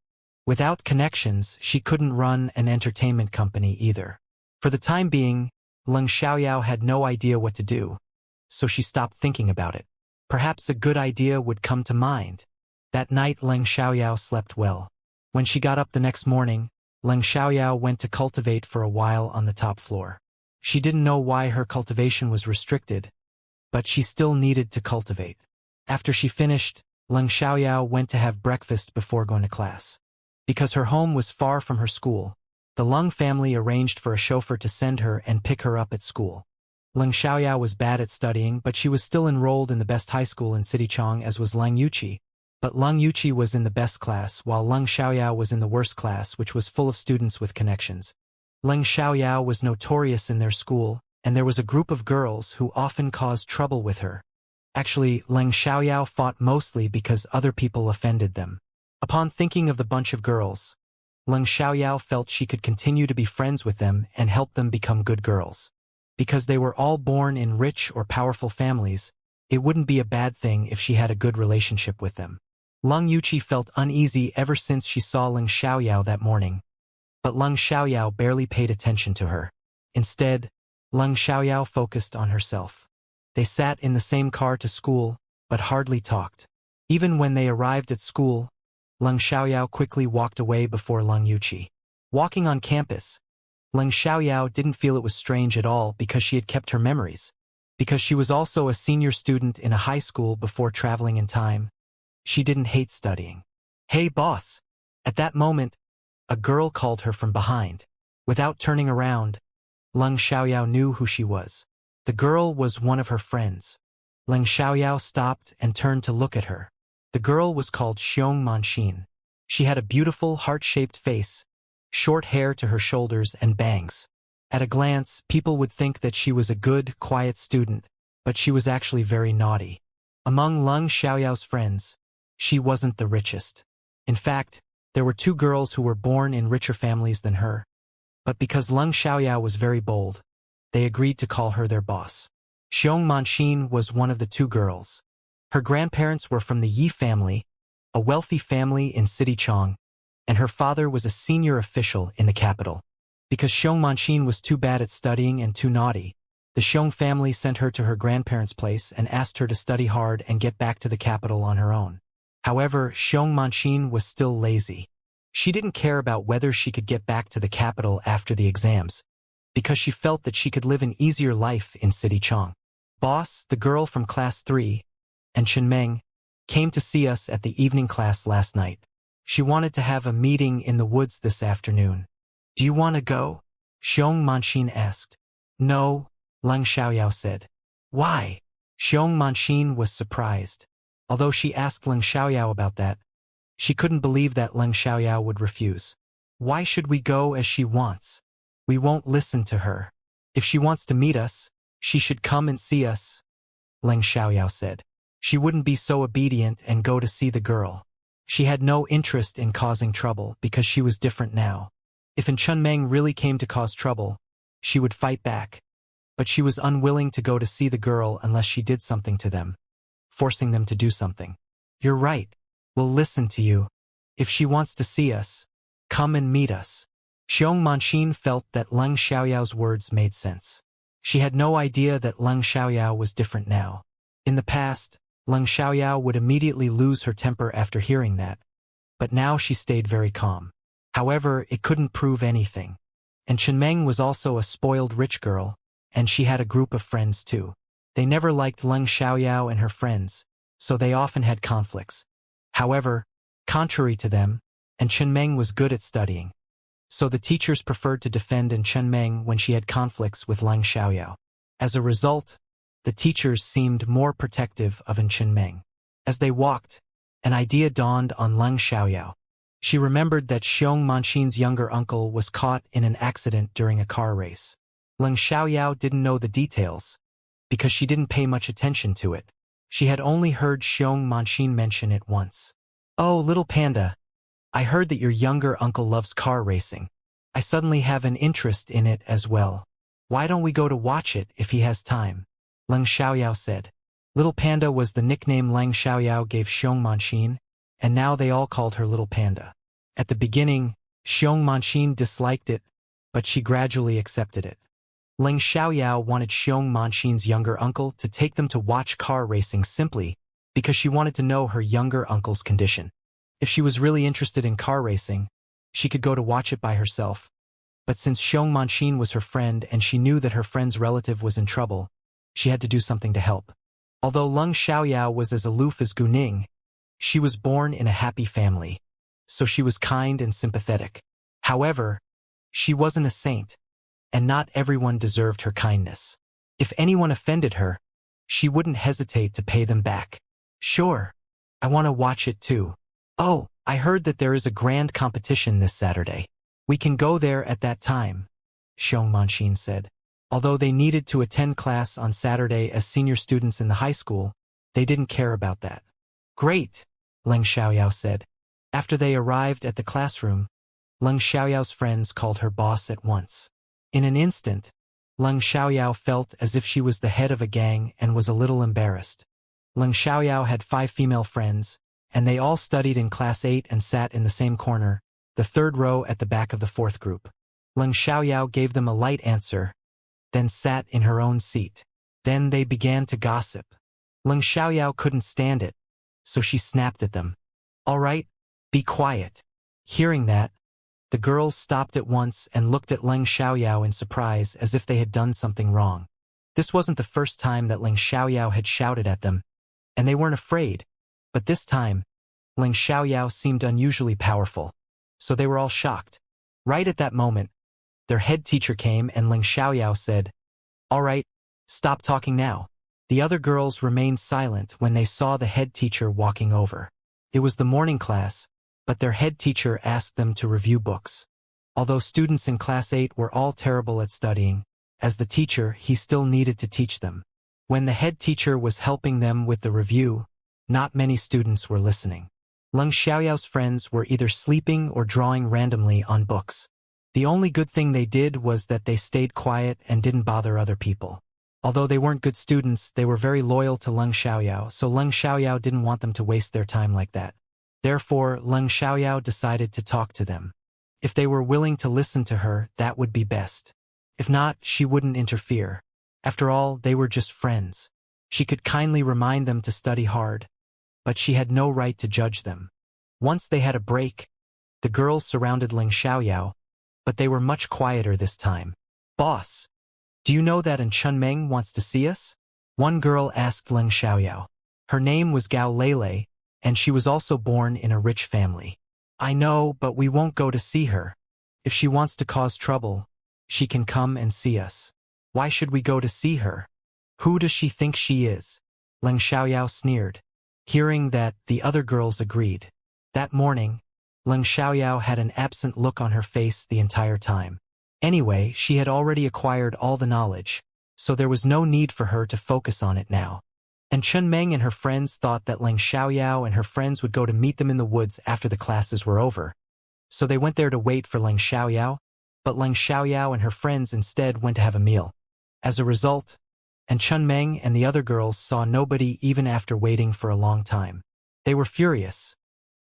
Without connections, she couldn't run an entertainment company either. For the time being, Leng Xiaoyao had no idea what to do, so she stopped thinking about it. Perhaps a good idea would come to mind. That night Leng Xiaoyao slept well. When she got up the next morning, Leng Xiaoyao went to cultivate for a while on the top floor. She didn't know why her cultivation was restricted, but she still needed to cultivate. After she finished, Leng Xiaoyao went to have breakfast before going to class. Because her home was far from her school, the Leng family arranged for a chauffeur to send her and pick her up at school. Leng Xiaoyao was bad at studying, but she was still enrolled in the best high school in Sidichang, as was Leng Yuqi. But Leng Yuqi was in the best class, while Leng Xiaoyao was in the worst class, which was full of students with connections. Leng Xiaoyao was notorious in their school, and there was a group of girls who often caused trouble with her. Actually, Leng Xiaoyao fought mostly because other people offended them. Upon thinking of the bunch of girls, Leng Xiaoyao felt she could continue to be friends with them and help them become good girls. Because they were all born in rich or powerful families, it wouldn't be a bad thing if she had a good relationship with them. Leng Yuqi felt uneasy ever since she saw Leng Xiaoyao that morning, but Leng Xiaoyao barely paid attention to her. Instead, Leng Xiaoyao focused on herself. They sat in the same car to school, but hardly talked. Even when they arrived at school, Leng Xiaoyao quickly walked away before Leng Yuqi. Walking on campus, Leng Xiaoyao didn't feel it was strange at all because she had kept her memories. Because she was also a senior student in a high school before traveling in time, she didn't hate studying. "Hey, boss!" At that moment, a girl called her from behind. Without turning around, Leng Xiaoyao knew who she was. The girl was one of her friends. Leng Xiaoyao stopped and turned to look at her. The girl was called Xiong Manxin. She had a beautiful heart-shaped face, short hair to her shoulders and bangs. At a glance, people would think that she was a good, quiet student, but she was actually very naughty. Among Leng Xiaoyao's friends, she wasn't the richest. In fact, there were 2 girls who were born in richer families than her. But because Leng Xiaoyao was very bold, they agreed to call her their boss. Xiong Manxin was one of the 2 girls. Her grandparents were from the Yi family, a wealthy family in Sidichang, and her father was a senior official in the capital. Because Xiong Manxin was too bad at studying and too naughty, the Xiong family sent her to her grandparents' place and asked her to study hard and get back to the capital on her own. However, Xiong Manxin was still lazy. She didn't care about whether she could get back to the capital after the exams, because she felt that she could live an easier life in Sidichang. Boss, the girl from class 3, and Chenmeng, came to see us at the evening class last night. She wanted to have a meeting in the woods this afternoon. "Do you want to go?" Xiong Manxin asked. "No," Leng Xiaoyao said. "Why?" Xiong Manxin was surprised. Although she asked Leng Xiaoyao about that, she couldn't believe that Leng Xiaoyao would refuse. "Why should we go as she wants? We won't listen to her. If she wants to meet us, she should come and see us," Leng Xiaoyao said. She wouldn't be so obedient and go to see the girl. She had no interest in causing trouble because she was different now. If Chenmeng really came to cause trouble, she would fight back. But she was unwilling to go to see the girl unless she did something to them, forcing them to do something. "You're right. We'll listen to you. If she wants to see us, come and meet us." Xiong Manxin felt that Leng Xiaoyao's words made sense. She had no idea that Leng Xiaoyao was different now. In the past, Leng Xiaoyao would immediately lose her temper after hearing that. but now she stayed very calm. However, it couldn't prove anything. And Chenmeng was also a spoiled rich girl, and she had a group of friends too. They never liked Leng Xiaoyao and her friends, so they often had conflicts. However, contrary to them, and Chenmeng was good at studying. So the teachers preferred to defend Chenmeng when she had conflicts with Leng Xiaoyao. As a result, the teachers seemed more protective of Chenmeng. As they walked, an idea dawned on Leng Xiaoyao. She remembered that Xiong Manxin's younger uncle was caught in an accident during a car race. Leng Xiaoyao didn't know the details, because she didn't pay much attention to it. She had only heard Xiong Manxin mention it once. "Oh, little panda, I heard that your younger uncle loves car racing. I suddenly have an interest in it as well. Why don't we go to watch it if he has time?" Leng Xiaoyao said. Little Panda was the nickname Leng Xiaoyao gave Xiong Manxin, and now they all called her Little Panda. At the beginning, Xiong Manxin disliked it, but she gradually accepted it. Leng Xiaoyao wanted Xiong Manxin's younger uncle to take them to watch car racing simply because she wanted to know her younger uncle's condition. If she was really interested in car racing, she could go to watch it by herself. But since Xiong Manxin was her friend and she knew that her friend's relative was in trouble, she had to do something to help. Although Leng Xiaoyao was as aloof as Guning, she was born in a happy family, so she was kind and sympathetic. However, she wasn't a saint, and not everyone deserved her kindness. If anyone offended her, she wouldn't hesitate to pay them back. "Sure, I want to watch it too. Oh, I heard that there is a grand competition this Saturday. We can go there at that time," Xiong Manxin said. Although they needed to attend class on Saturday as senior students in the high school, they didn't care about that. "Great," Leng Xiaoyao said. After they arrived at the classroom, Leng Xiaoyao's friends called her boss at once. In an instant, Leng Xiaoyao felt as if she was the head of a gang and was a little embarrassed. Leng Xiaoyao had 5 female friends, and they all studied in class 8 and sat in the same corner, the 3rd row at the back of the 4th group. Leng Xiaoyao gave them a light answer, then sat in her own seat. Then they began to gossip. Leng Xiaoyao couldn't stand it, so she snapped at them. "All right, be quiet." Hearing that, the girls stopped at once and looked at Leng Xiaoyao in surprise as if they had done something wrong. This wasn't the first time that Leng Xiaoyao had shouted at them, and they weren't afraid. But this time, Leng Xiaoyao seemed unusually powerful, so they were all shocked. Right at that moment, their head teacher came and Leng Xiaoyao said, "All right, stop talking now." The other girls remained silent when they saw the head teacher walking over. It was the morning class, but their head teacher asked them to review books. Although students in class 8 were all terrible at studying, as the teacher, he still needed to teach them. When the head teacher was helping them with the review, not many students were listening. Leng Xiaoyao's friends were either sleeping or drawing randomly on books. The only good thing they did was that they stayed quiet and didn't bother other people. Although they weren't good students, they were very loyal to Leng Xiaoyao, so Leng Xiaoyao didn't want them to waste their time like that. Therefore, Leng Xiaoyao decided to talk to them. If they were willing to listen to her, that would be best. If not, she wouldn't interfere. After all, they were just friends. She could kindly remind them to study hard, but she had no right to judge them. Once they had a break, the girls surrounded Leng Xiaoyao, but they were much quieter this time. "Boss, do you know that Chenmeng wants to see us?" One girl asked Leng Xiaoyao. Her name was Gao Lele, and she was also born in a rich family. "I know, but we won't go to see her. If she wants to cause trouble, she can come and see us. Why should we go to see her? Who does she think she is?" Leng Xiaoyao sneered. Hearing that, the other girls agreed. That morning, Leng Xiaoyao had an absent look on her face the entire time. Anyway, she had already acquired all the knowledge, so there was no need for her to focus on it now. And Chenmeng and her friends thought that Leng Xiaoyao and her friends would go to meet them in the woods after the classes were over. So they went there to wait for Leng Xiaoyao, but Leng Xiaoyao and her friends instead went to have a meal. As a result, and Chenmeng and the other girls saw nobody even after waiting for a long time. They were furious.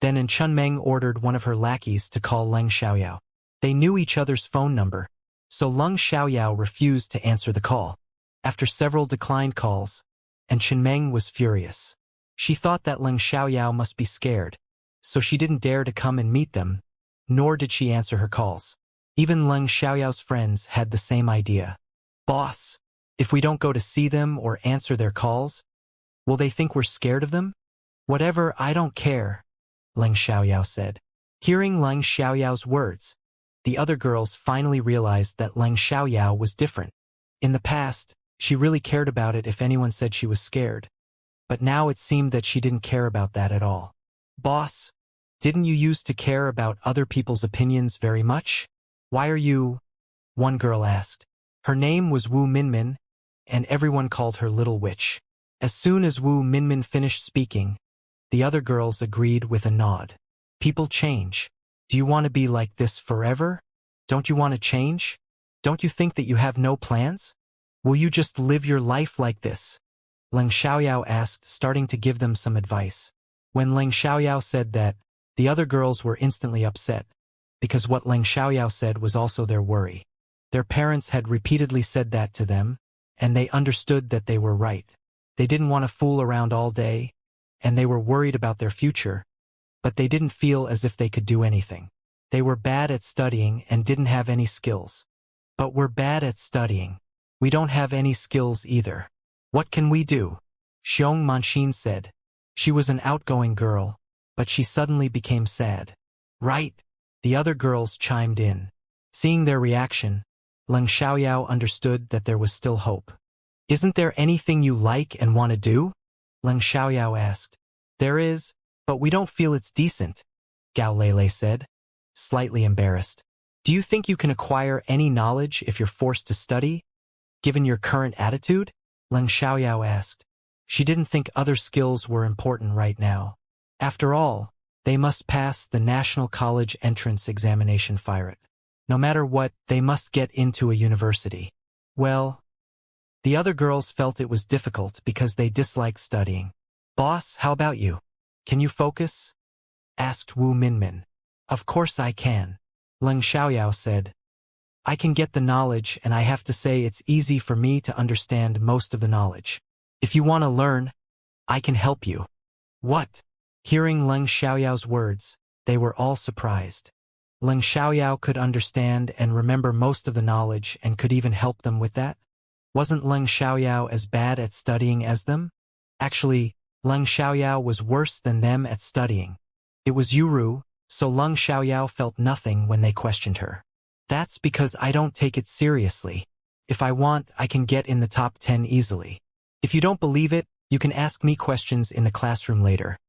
Then Chenmeng ordered one of her lackeys to call Leng Xiaoyao. They knew each other's phone number, so Leng Xiaoyao refused to answer the call. After several declined calls, and Chenmeng was furious. She thought that Leng Xiaoyao must be scared, so she didn't dare to come and meet them, nor did she answer her calls. Even Leng Xiaoyao's friends had the same idea. Boss, if we don't go to see them or answer their calls, will they think we're scared of them? Whatever, I don't care, Leng Xiaoyao said. Hearing Leng Xiaoyao's words, the other girls finally realized that Leng Xiaoyao was different. In the past, she really cared about it if anyone said she was scared. But now it seemed that she didn't care about that at all. Boss, didn't you used to care about other people's opinions very much? Why are you? One girl asked. Her name was Wu Minmin, and everyone called her Little Witch. As soon as Wu Minmin finished speaking, the other girls agreed with a nod. People change. Do you want to be like this forever? Don't you want to change? Don't you think that you have no plans? Will you just live your life like this? Leng Xiaoyao asked, starting to give them some advice. When Leng Xiaoyao said that, the other girls were instantly upset, because what Leng Xiaoyao said was also their worry. Their parents had repeatedly said that to them, and they understood that they were right. They didn't want to fool around all day, and they were worried about their future, but they didn't feel as if they could do anything. They were bad at studying and didn't have any skills. But we're bad at studying. We don't have any skills either. What can we do? Xiong Manxin said. She was an outgoing girl, but she suddenly became sad. Right, the other girls chimed in. Seeing their reaction, Leng Xiaoyao understood that there was still hope. Isn't there anything you like and want to do? Leng Xiaoyao asked. There is, but we don't feel it's decent, Gao Lele said, slightly embarrassed. Do you think you can acquire any knowledge if you're forced to study, given your current attitude? Leng Xiaoyao asked. She didn't think other skills were important right now. After all, they must pass the National College Entrance Examination it. No matter what, they must get into a university. Well, the other girls felt it was difficult because they disliked studying. Boss, how about you? Can you focus? Asked Wu Minmin. Of course I can, Leng Xiaoyao said. I can get the knowledge, and I have to say it's easy for me to understand most of the knowledge. If you want to learn, I can help you. What? Hearing Leng Xiaoyao's words, they were all surprised. Leng Xiaoyao could understand and remember most of the knowledge and could even help them with that. Wasn't Leng Xiaoyao as bad at studying as them? Actually, Leng Xiaoyao was worse than them at studying. It was Yuru, so Leng Xiaoyao felt nothing when they questioned her. That's because I don't take it seriously. If I want, I can get in the top 10 easily. If you don't believe it, you can ask me questions in the classroom later,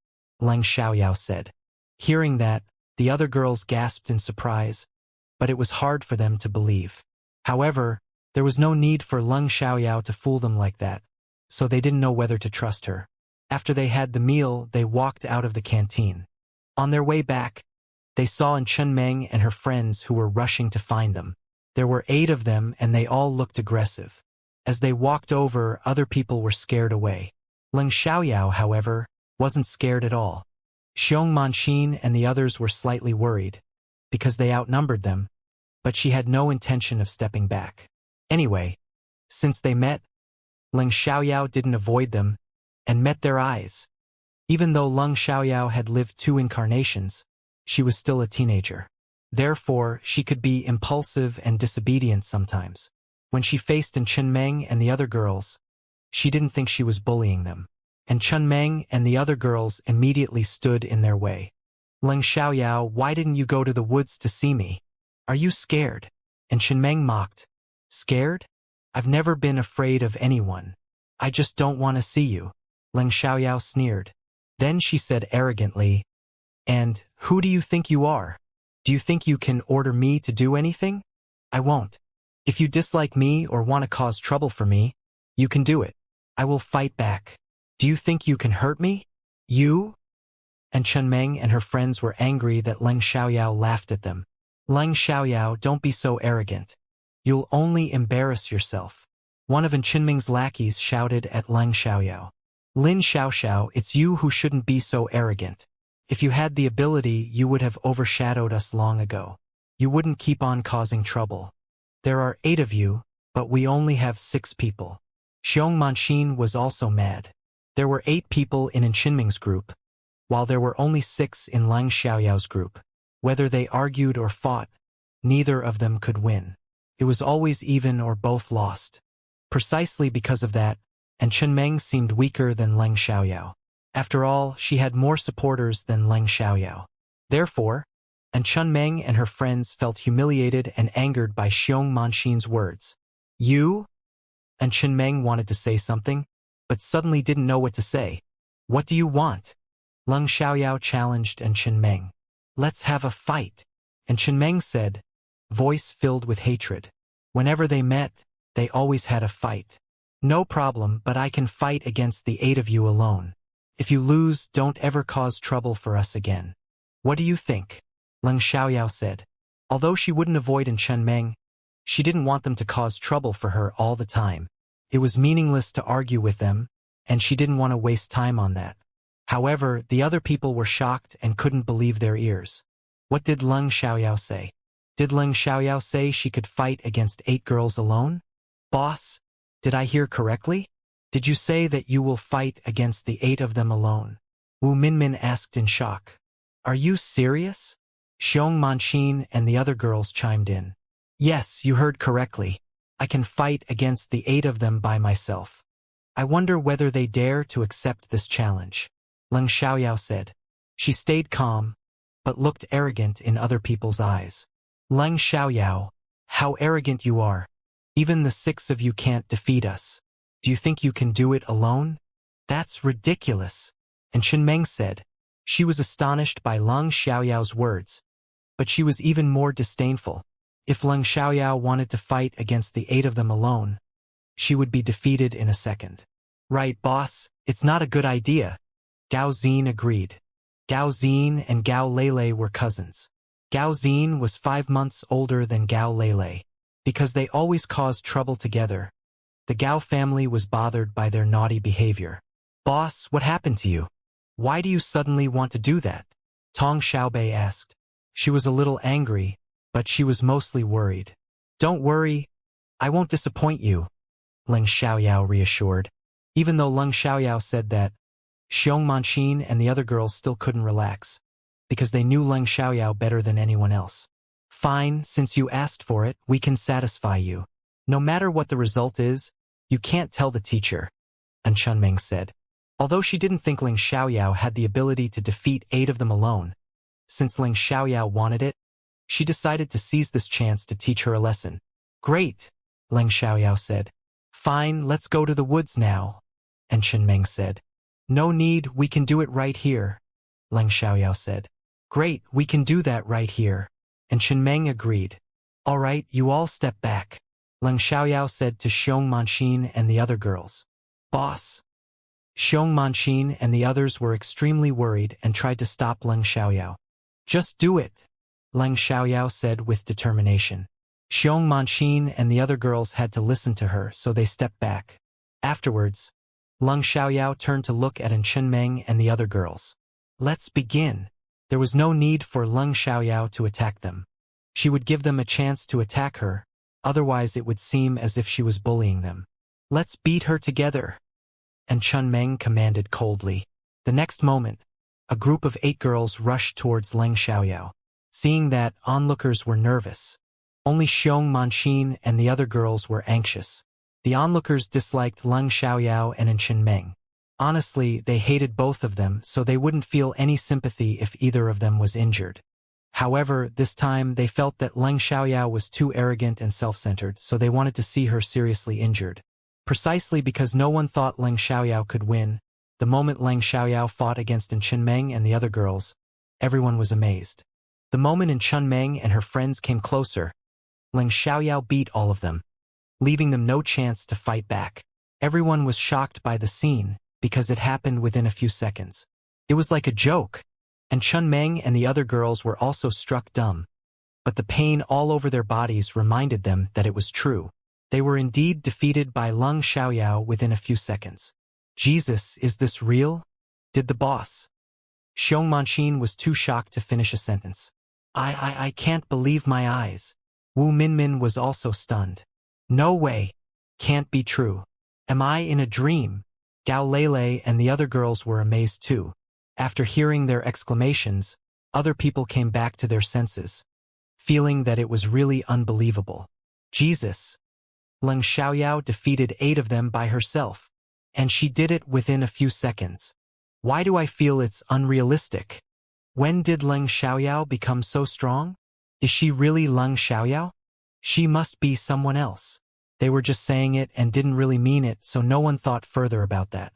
Leng Xiaoyao said. Hearing that, the other girls gasped in surprise, but it was hard for them to believe. However, there was no need for Leng Xiaoyao to fool them like that, so they didn't know whether to trust her. After they had the meal, they walked out of the canteen. On their way back, they saw Chen Meng and her friends who were rushing to find them. There were 8 of them, and they all looked aggressive. As they walked over, other people were scared away. Leng Xiaoyao, however, wasn't scared at all. Xiong Manxin and the others were slightly worried, because they outnumbered them, but she had no intention of stepping back. Anyway, since they met, Leng Xiaoyao didn't avoid them, and met their eyes. Even though Leng Xiaoyao had lived 2 incarnations, she was still a teenager. Therefore, she could be impulsive and disobedient sometimes. When she faced Chen Meng and the other girls, she didn't think she was bullying them. And Chen Meng and the other girls immediately stood in their way. Leng Xiaoyao, why didn't you go to the woods to see me? Are you scared? And Chen Meng mocked. Scared? I've never been afraid of anyone. I just don't want to see you. Leng Xiaoyao sneered. Then she said arrogantly, and who do you think you are? Do you think you can order me to do anything? I won't. If you dislike me or want to cause trouble for me, you can do it. I will fight back. Do you think you can hurt me? You? And Chen Meng and her friends were angry that Leng Xiaoyao laughed at them. Leng Xiaoyao, don't be so arrogant. You'll only embarrass yourself. One of Chen Meng's lackeys shouted at Leng Xiaoyao. Lin Xiaoxiao, it's you who shouldn't be so arrogant. If you had the ability, you would have overshadowed us long ago. You wouldn't keep on causing trouble. There are 8 of you, but we only have 6 people. Xiong Manxin was also mad. There were 8 people in Chen Meng's group, while there were only 6 in Lang Xiaoyao's group. Whether they argued or fought, neither of them could win. It was always even or both lost. Precisely because of that, and Chunmeng seemed weaker than Lang Xiaoyao. After all, she had more supporters than Lang Xiaoyao. Therefore, and Chunmeng and her friends felt humiliated and angered by Xiong Manxin's words. You? And Chunmeng wanted to say something, but suddenly didn't know what to say. What do you want? Lang Xiaoyao challenged and Chunmeng. Let's have a fight. And Chunmeng said, voice filled with hatred. Whenever they met, they always had a fight. No problem, but I can fight against the 8 of you alone. If you lose, don't ever cause trouble for us again. What do you think? Lang Xiaoyao said. Although she wouldn't avoid in Chunmeng, she didn't want them to cause trouble for her all the time. It was meaningless to argue with them, and she didn't want to waste time on that. However, the other people were shocked and couldn't believe their ears. What did Lang Xiaoyao say? Did Lang Xiaoyao say she could fight against 8 girls alone? Boss, did I hear correctly? Did you say that you will fight against the 8 of them alone? Wu Minmin asked in shock. Are you serious? Xiong Manxin and the other girls chimed in. Yes, you heard correctly. I can fight against the 8 of them by myself. I wonder whether they dare to accept this challenge. Lang Xiaoyao said. She stayed calm, but looked arrogant in other people's eyes. Lang Xiaoyao, how arrogant you are. Even the 6 of you can't defeat us. Do you think you can do it alone? That's ridiculous. And Chunmeng said. She was astonished by Lang Xiaoyao's words, but she was even more disdainful. If Lang Xiaoyao wanted to fight against the 8 of them alone, she would be defeated in a second. Right, boss, it's not a good idea. Gao Xin agreed. Gao Xin and Gao Lele were cousins. Gao Xin was 5 months older than Gao Lele. Because they always caused trouble together, the Gao family was bothered by their naughty behavior. Boss, what happened to you? Why do you suddenly want to do that? Tong Xiaobei asked. She was a little angry, but she was mostly worried. Don't worry, I won't disappoint you, Lang Xiaoyao reassured. Even though Lang Xiaoyao said that, Xiong Manxin and the other girls still couldn't relax, because they knew Lang Xiaoyao better than anyone else. Fine, since you asked for it, we can satisfy you. No matter what the result is, you can't tell the teacher, and Chunmeng said. Although she didn't think Lang Xiaoyao had the ability to defeat 8 of them alone, since Lang Xiaoyao wanted it, she decided to seize this chance to teach her a lesson. Great, Lang Xiaoyao said. Fine, let's go to the woods now, and Chunmeng said. No need, we can do it right here, Lang Xiaoyao said. Great, we can do that right here, and Chunmeng agreed. All right, you all step back, Lang Xiaoyao said to Xiong Manxin and the other girls. Boss. Xiong Manxin and the others were extremely worried and tried to stop Lang Xiaoyao. Just do it, Lang Xiaoyao said with determination. Xiong Manxin and the other girls had to listen to her, so they stepped back. Afterwards, Lang Xiaoyao turned to look at Chunmeng and the other girls. Let's begin. There was no need for Lang Xiaoyao to attack them. She would give them a chance to attack her, otherwise it would seem as if she was bullying them. Let's beat her together, and Chunmeng commanded coldly. The next moment, a group of 8 girls rushed towards Lang Xiaoyao. Seeing that, onlookers were nervous. Only Xiong Manxin and the other girls were anxious. The onlookers disliked Lang Xiaoyao and Chunmeng. Honestly, they hated both of them, so they wouldn't feel any sympathy if either of them was injured. However, this time they felt that Lang Xiaoyao was too arrogant and self-centered, so they wanted to see her seriously injured. Precisely because no one thought Lang Xiaoyao could win, the moment Lang Xiaoyao fought against Chunmeng and the other girls, everyone was amazed. The moment Chunmeng and her friends came closer, Lang Xiaoyao beat all of them, leaving them no chance to fight back. Everyone was shocked by the scene, because it happened within a few seconds. It was like a joke, and Chunmeng and the other girls were also struck dumb. But the pain all over their bodies reminded them that it was true. They were indeed defeated by Lang Xiaoyao within a few seconds. Jesus, is this real? Did the boss? Xiong Manxin was too shocked to finish a sentence. I can't believe my eyes. Wu Minmin was also stunned. No way. Can't be true. Am I in a dream? Gao Lele and the other girls were amazed too. After hearing their exclamations, other people came back to their senses, feeling that it was really unbelievable. Jesus! Leng Xiaoyao defeated 8 of them by herself, and she did it within a few seconds. Why do I feel it's unrealistic? When did Leng Xiaoyao become so strong? Is she really Leng Xiaoyao? She must be someone else. They were just saying it and didn't really mean it, so no one thought further about that.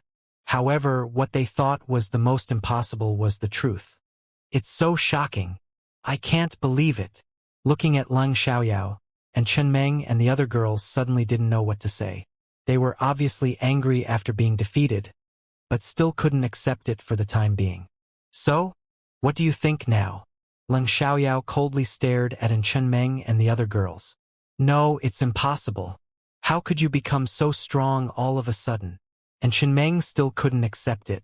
However, what they thought was the most impossible was the truth. It's so shocking. I can't believe it. Looking at Leng Xiaoyao, and Chen Meng and the other girls suddenly didn't know what to say. They were obviously angry after being defeated, but still couldn't accept it for the time being. So, what do you think now? Leng Xiaoyao coldly stared at Chen Meng and the other girls. No, it's impossible. How could you become so strong all of a sudden? And Chen Meng still couldn't accept it.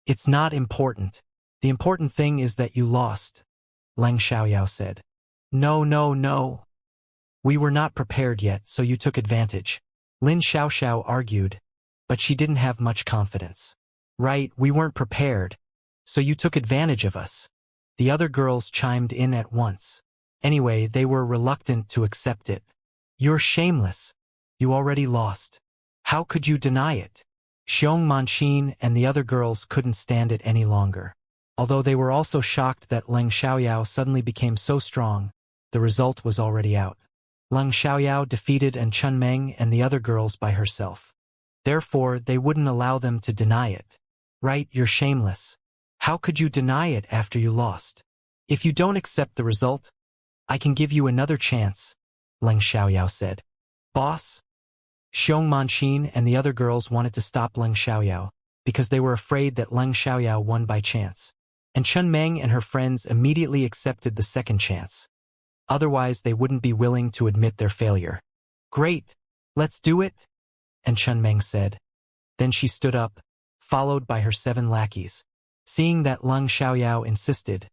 It's not important. The important thing is that you lost, Leng Xiaoyao said. No, no, no. We were not prepared yet, so you took advantage. Lin Xiaoxiao argued, but she didn't have much confidence. Right, we weren't prepared, so you took advantage of us. The other girls chimed in at once. Anyway, they were reluctant to accept it. You're shameless. You already lost. How could you deny it? Xiong Manqin and the other girls couldn't stand it any longer. Although they were also shocked that Leng Xiaoyao suddenly became so strong, the result was already out. Leng Xiaoyao defeated Chen Meng and the other girls by herself. Therefore, they wouldn't allow them to deny it. Right, you're shameless. How could you deny it after you lost? If you don't accept the result, I can give you another chance, Leng Xiaoyao said. Boss? Xiong Manqin and the other girls wanted to stop Leng Xiaoyao because they were afraid that Leng Xiaoyao won by chance. And Chen Meng and her friends immediately accepted the second chance. Otherwise, they wouldn't be willing to admit their failure. Great, let's do it, and Chen Meng said. Then she stood up, followed by her 7 lackeys. Seeing that Leng Xiaoyao insisted,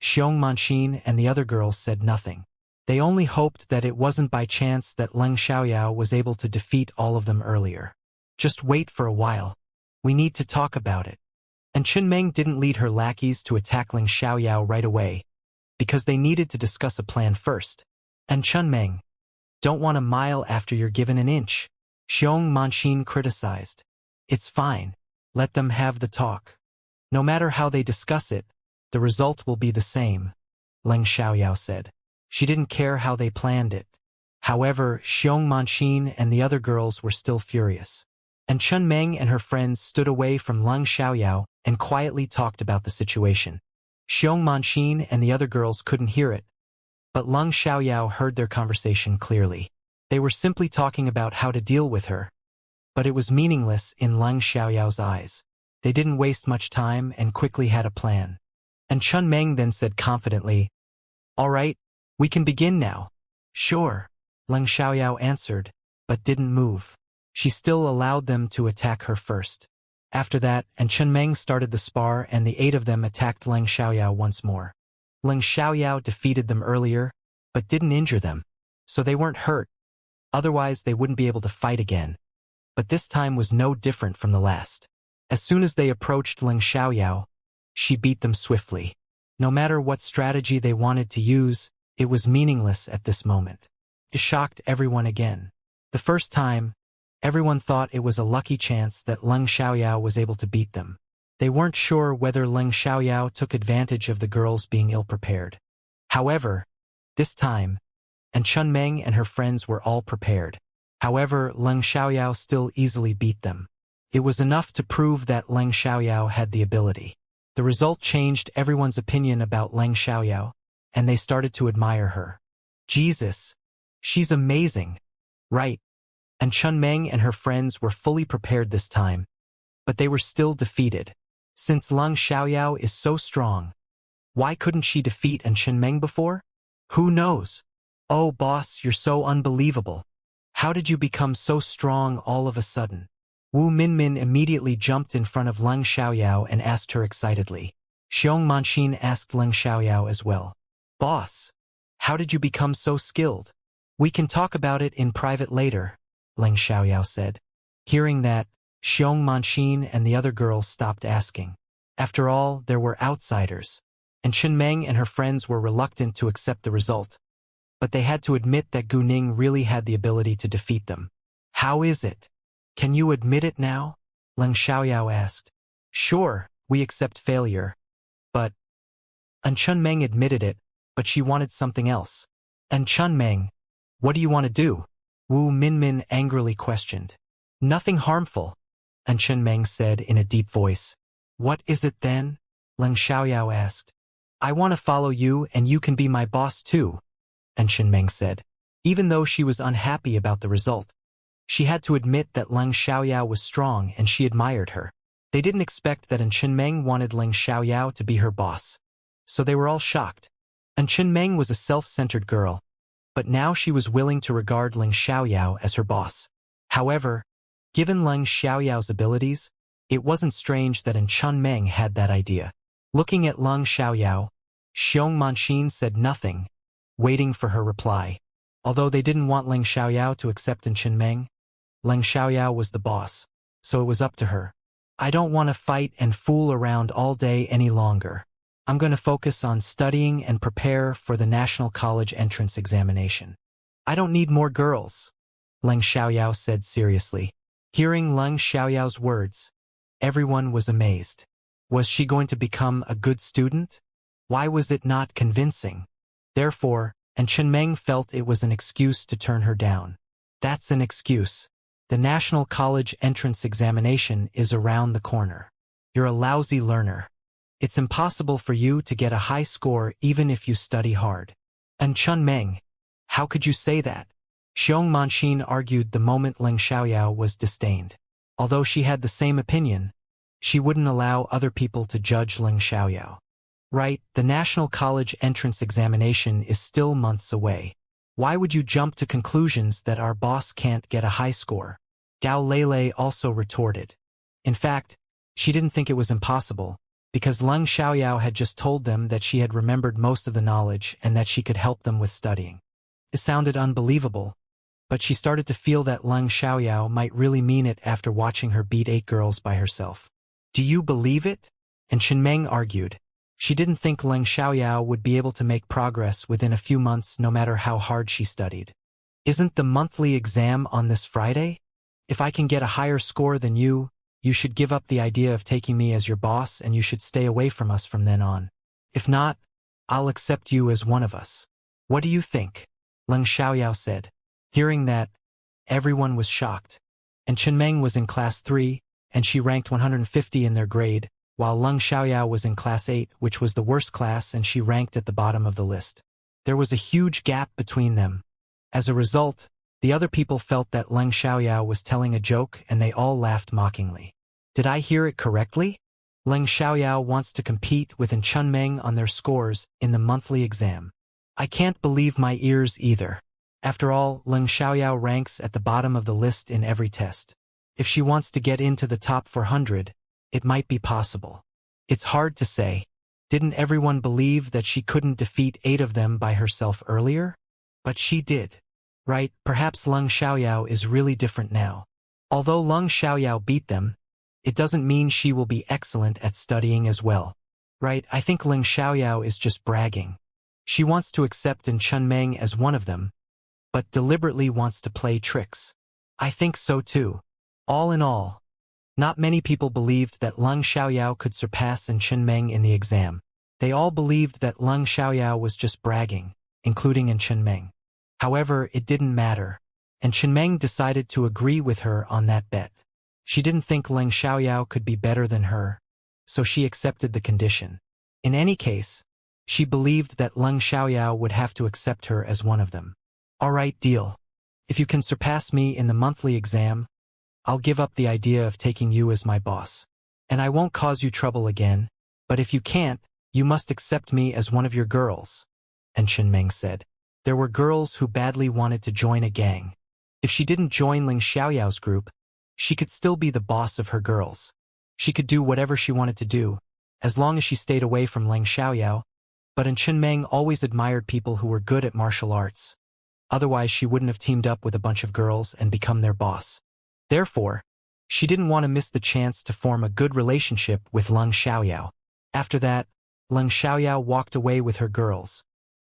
Xiong Manqin and the other girls said nothing. They only hoped that it wasn't by chance that Leng Xiaoyao was able to defeat all of them earlier. Just wait for a while. We need to talk about it. And Chen Meng didn't lead her lackeys to attack Leng Xiaoyao right away, because they needed to discuss a plan first. And Chen Meng, don't want a mile after you're given an inch, Xiong Manqin criticized. It's fine. Let them have the talk. No matter how they discuss it, the result will be the same, Leng Xiaoyao said. She didn't care how they planned it. However, Xiong Manqin and the other girls were still furious. And Chen Meng and her friends stood away from Leng Xiaoyao and quietly talked about the situation. Xiong Manqin and the other girls couldn't hear it, but Leng Xiaoyao heard their conversation clearly. They were simply talking about how to deal with her, but it was meaningless in Leng Xiaoyao's eyes. They didn't waste much time and quickly had a plan. And Chen Meng then said confidently, All right, we can begin now. Sure, Leng Xiaoyao answered, but didn't move. She still allowed them to attack her first. After that, Chen Meng started the spar and the 8 of them attacked Leng Xiaoyao once more. Leng Xiaoyao defeated them earlier, but didn't injure them, so they weren't hurt. Otherwise, they wouldn't be able to fight again. But this time was no different from the last. As soon as they approached Leng Xiaoyao, she beat them swiftly. No matter what strategy they wanted to use, it was meaningless at this moment. It shocked everyone again. The first time, everyone thought it was a lucky chance that Leng Xiaoyao was able to beat them. They weren't sure whether Leng Xiaoyao took advantage of the girls being ill-prepared. However, this time, Chen Meng and her friends were all prepared. However, Leng Xiaoyao still easily beat them. It was enough to prove that Leng Xiaoyao had the ability. The result changed everyone's opinion about Leng Xiaoyao, and they started to admire her. Jesus! She's amazing! Right. And Chen Meng and her friends were fully prepared this time, but they were still defeated. Since Leng Xiaoyao is so strong, why couldn't she defeat Chen Meng before? Who knows? Oh boss, you're so unbelievable. How did you become so strong all of a sudden? Wu Minmin immediately jumped in front of Leng Xiaoyao and asked her excitedly. Xiong Manqin asked Leng Xiaoyao as well. Boss, how did you become so skilled? We can talk about it in private later, Leng Xiaoyao said. Hearing that, Xiong Manqin and the other girls stopped asking. After all, there were outsiders, and Chunmeng and her friends were reluctant to accept the result. But they had to admit that Gu Ning really had the ability to defeat them. How is it? Can you admit it now? Leng Xiaoyao asked. Sure, we accept failure. But... And Chunmeng admitted it, but she wanted something else. And Chunmeng, what do you want to do? Wu Minmin angrily questioned. Nothing harmful, and Chunmeng said in a deep voice. What is it then? Leng Xiaoyao asked. I want to follow you and you can be my boss too, and Chunmeng said. Even though she was unhappy about the result, she had to admit that Leng Xiaoyao was strong and she admired her. They didn't expect that Chunmeng wanted Leng Xiaoyao to be her boss, so they were all shocked. And Chunmeng was a self-centered girl, but now she was willing to regard Leng Xiaoyao as her boss. However, given Leng Xiaoyao's abilities, it wasn't strange that Chunmeng had that idea. Looking at Leng Xiaoyao, Xiong Manxin said nothing, waiting for her reply. Although they didn't want Leng Xiaoyao to accept Chunmeng, Leng Xiaoyao was the boss, so it was up to her. I don't want to fight and fool around all day any longer. I'm going to focus on studying and prepare for the National College entrance examination. I don't need more girls, Leng Xiaoyao said seriously. Hearing Leng Xiaoyao's words, everyone was amazed. Was she going to become a good student? Why was it not convincing? Therefore, Chunmeng felt it was an excuse to turn her down. That's an excuse. The National College entrance examination is around the corner. You're a lousy learner. It's impossible for you to get a high score even if you study hard. And Chunmeng, how could you say that? Xiong Manxin argued the moment Leng Xiaoyao was disdained. Although she had the same opinion, she wouldn't allow other people to judge Leng Xiaoyao. Right, the National College entrance examination is still months away. Why would you jump to conclusions that our boss can't get a high score? Gao Lele also retorted. In fact, she didn't think it was impossible, because Leng Xiaoyao had just told them that she had remembered most of the knowledge and that she could help them with studying. It sounded unbelievable, but she started to feel that Leng Xiaoyao might really mean it after watching her beat 8 girls by herself. Do you believe it? And Chunmeng argued. She didn't think Leng Xiaoyao would be able to make progress within a few months no matter how hard she studied. Isn't the monthly exam on this Friday? If I can get a higher score than you should give up the idea of taking me as your boss and you should stay away from us from then on. If not, I'll accept you as one of us. What do you think? Leng Xiaoyao said. Hearing that, everyone was shocked. And Chunmeng was in class 3, and she ranked 150 in their grade, while Leng Xiaoyao was in class 8, which was the worst class, and she ranked at the bottom of the list. There was a huge gap between them. As a result, the other people felt that Leng Xiaoyao was telling a joke and they all laughed mockingly. Did I hear it correctly? Leng Xiaoyao wants to compete with Chunmeng on their scores in the monthly exam. I can't believe my ears either. After all, Leng Xiaoyao ranks at the bottom of the list in every test. If she wants to get into the top 400, it might be possible. It's hard to say. Didn't everyone believe that she couldn't defeat 8 of them by herself earlier? But she did. Right, perhaps Leng Xiaoyao is really different now. Although Leng Xiaoyao beat them, it doesn't mean she will be excellent at studying as well. Right, I think Leng Xiaoyao is just bragging. She wants to accept Chunmeng as one of them, but deliberately wants to play tricks. I think so too. All in all, not many people believed that Leng Xiaoyao could surpass Chunmeng in the exam. They all believed that Leng Xiaoyao was just bragging, including Chunmeng. However, it didn't matter, and Chunmeng decided to agree with her on that bet. She didn't think Leng Xiaoyao could be better than her, so she accepted the condition. In any case, she believed that Leng Xiaoyao would have to accept her as one of them. Alright, deal. If you can surpass me in the monthly exam, I'll give up the idea of taking you as my boss. And I won't cause you trouble again, but if you can't, you must accept me as one of your girls. And Chunmeng said. There were girls who badly wanted to join a gang. If she didn't join Leng Xiaoyao's group, she could still be the boss of her girls. She could do whatever she wanted to do, as long as she stayed away from Leng Xiaoyao, but Chunmeng always admired people who were good at martial arts. Otherwise she wouldn't have teamed up with a bunch of girls and become their boss. Therefore, She didn't want to miss the chance to form a good relationship with Leng Xiaoyao. After that, Leng Xiaoyao walked away with her girls,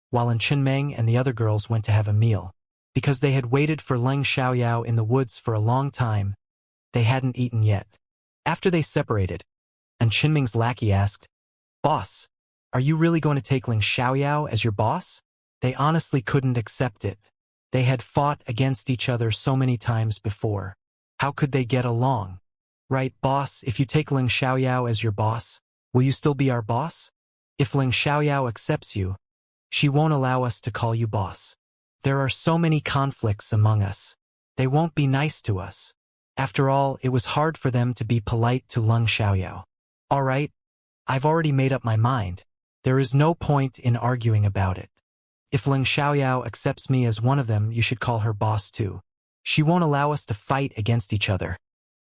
while Chenmeng and the other girls went to have a meal. Because they had waited for Leng Xiaoyao in the woods for a long time, they hadn't eaten yet. After they separated, and Chenmeng's lackey asked, "Boss, are you really going to take Leng Xiaoyao as your boss?" They honestly couldn't accept it. They had fought against each other so many times before. How could they get along? "Right, boss, if you take Leng Xiaoyao as your boss, will you still be our boss? If Leng Xiaoyao accepts you, she won't allow us to call you boss. There are so many conflicts among us. They won't be nice to us." After all, it was hard for them to be polite to Leng Xiaoyao. "All right, I've already made up my mind. There is no point in arguing about it. If Leng Xiaoyao accepts me as one of them, you should call her boss too. She won't allow us to fight against each other,"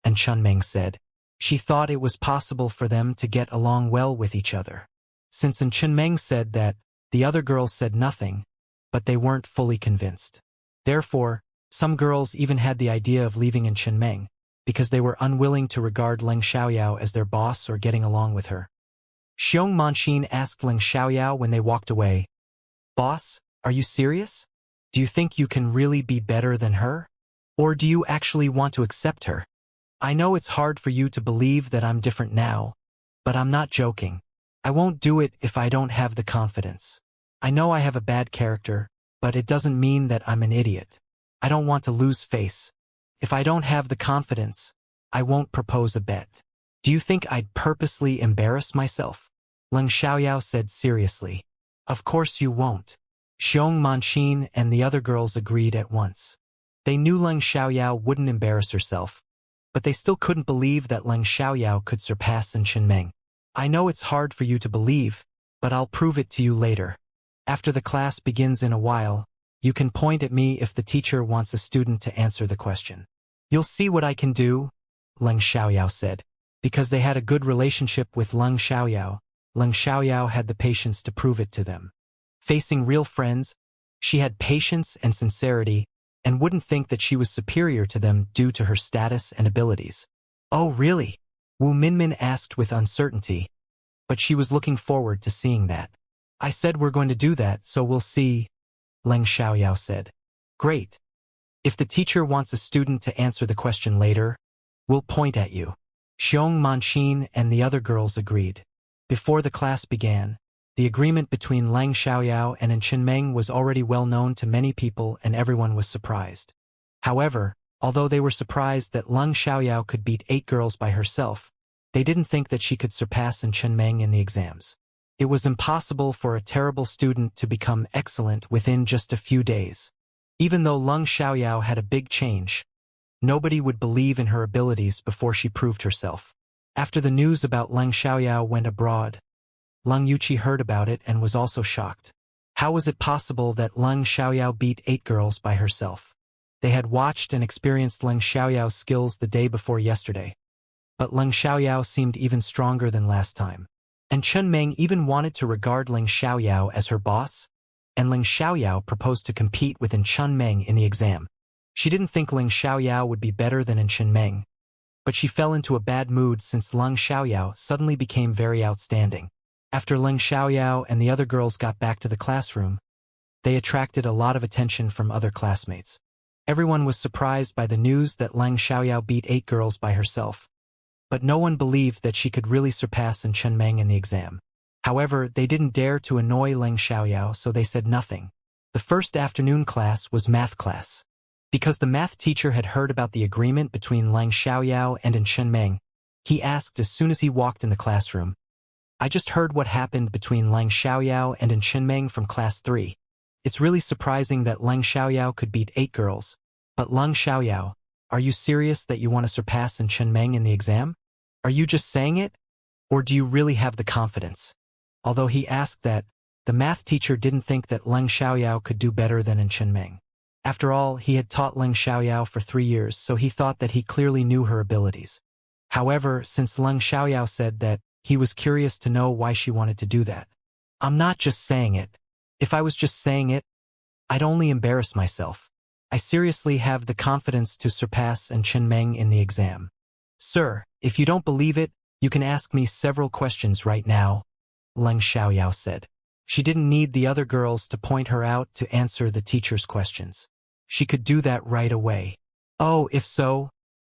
and Chenmeng said. She thought it was possible for them to get along well with each other. Since Chenmeng said that, the other girls said nothing, but they weren't fully convinced. Therefore, some girls even had the idea of leaving Chenmeng, because they were unwilling to regard Leng Xiaoyao as their boss or getting along with her. Xiong Manqin asked Leng Xiaoyao when they walked away, "Boss, are you serious? Do you think you can really be better than her? Or do you actually want to accept her? I know it's hard for you to believe that I'm different now, but I'm not joking. I won't do it if I don't have the confidence. I know I have a bad character, but it doesn't mean that I'm an idiot. I don't want to lose face. If I don't have the confidence, I won't propose a bet. Do you think I'd purposely embarrass myself?" Leng Xiaoyao said seriously. "Of course you won't." Xiong Manqin and the other girls agreed at once. They knew Leng Xiaoyao wouldn't embarrass herself, but they still couldn't believe that Leng Xiaoyao could surpass Chenmeng. "I know it's hard for you to believe, but I'll prove it to you later. After the class begins in a while, you can point at me if the teacher wants a student to answer the question." "You'll see what I can do," Leng Xiaoyao said. Because they had a good relationship with Leng Xiaoyao had the patience to prove it to them. Facing real friends, she had patience and sincerity, and wouldn't think that she was superior to them due to her status and abilities. "Oh, really?" Wu Minmin asked with uncertainty, but she was looking forward to seeing that. "I said we're going to do that, so we'll see," Leng Xiaoyao said. "Great. If the teacher wants a student to answer the question later, we'll point at you." Xiong Manqin and the other girls agreed. Before the class began, the agreement between Leng Xiaoyao and Chenmeng was already well known to many people and everyone was surprised. However, although they were surprised that Leng Xiaoyao could beat 8 girls by herself, they didn't think that she could surpass Chenmeng in the exams. It was impossible for a terrible student to become excellent within just a few days. Even though Leng Xiaoyao had a big change, nobody would believe in her abilities before she proved herself. After the news about Leng Xiaoyao went abroad, Leng Yuqi heard about it and was also shocked. How was it possible that Leng Xiaoyao beat 8 girls by herself? They had watched and experienced Leng Xiaoyao's skills the day before yesterday, but Leng Xiaoyao seemed even stronger than last time. And Chenmeng even wanted to regard Leng Xiaoyao as her boss, and Leng Xiaoyao proposed to compete with Chenmeng in the exam. She didn't think Leng Xiaoyao would be better than Chenmeng, but she fell into a bad mood since Leng Xiaoyao suddenly became very outstanding. After Leng Xiaoyao and the other girls got back to the classroom, they attracted a lot of attention from other classmates. Everyone was surprised by the news that Leng Xiaoyao beat 8 girls by herself, but no one believed that she could really surpass Chenmeng in the exam. However, they didn't dare to annoy Leng Xiaoyao, so they said nothing. The first afternoon class was math class. Because the math teacher had heard about the agreement between Leng Xiaoyao and Chenmeng, he asked as soon as he walked in the classroom, "I just heard what happened between Leng Xiaoyao and Chenmeng from class 3. It's really surprising that Leng Xiaoyao could beat 8 girls, but Leng Xiaoyao, are you serious that you want to surpass Chenmeng in the exam? Are you just saying it? Or do you really have the confidence?" Although he asked that, the math teacher didn't think that Leng Xiaoyao could do better than Chenmeng. After all, he had taught Leng Xiaoyao for 3 years, so he thought that he clearly knew her abilities. However, since Leng Xiaoyao said that, he was curious to know why she wanted to do that. "I'm not just saying it. If I was just saying it, I'd only embarrass myself. I seriously have the confidence to surpass Chenmeng in the exam." Sir, if you don't believe it, you can ask me several questions right now, Leng Xiaoyao said. She didn't need the other girls to point her out to answer the teacher's questions. She could do that right away. Oh, if so,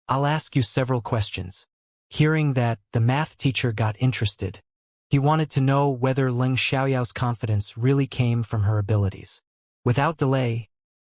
I'll ask you several questions. Hearing that, the math teacher got interested. He wanted to know whether Leng Xiaoyao's confidence really came from her abilities. Without delay,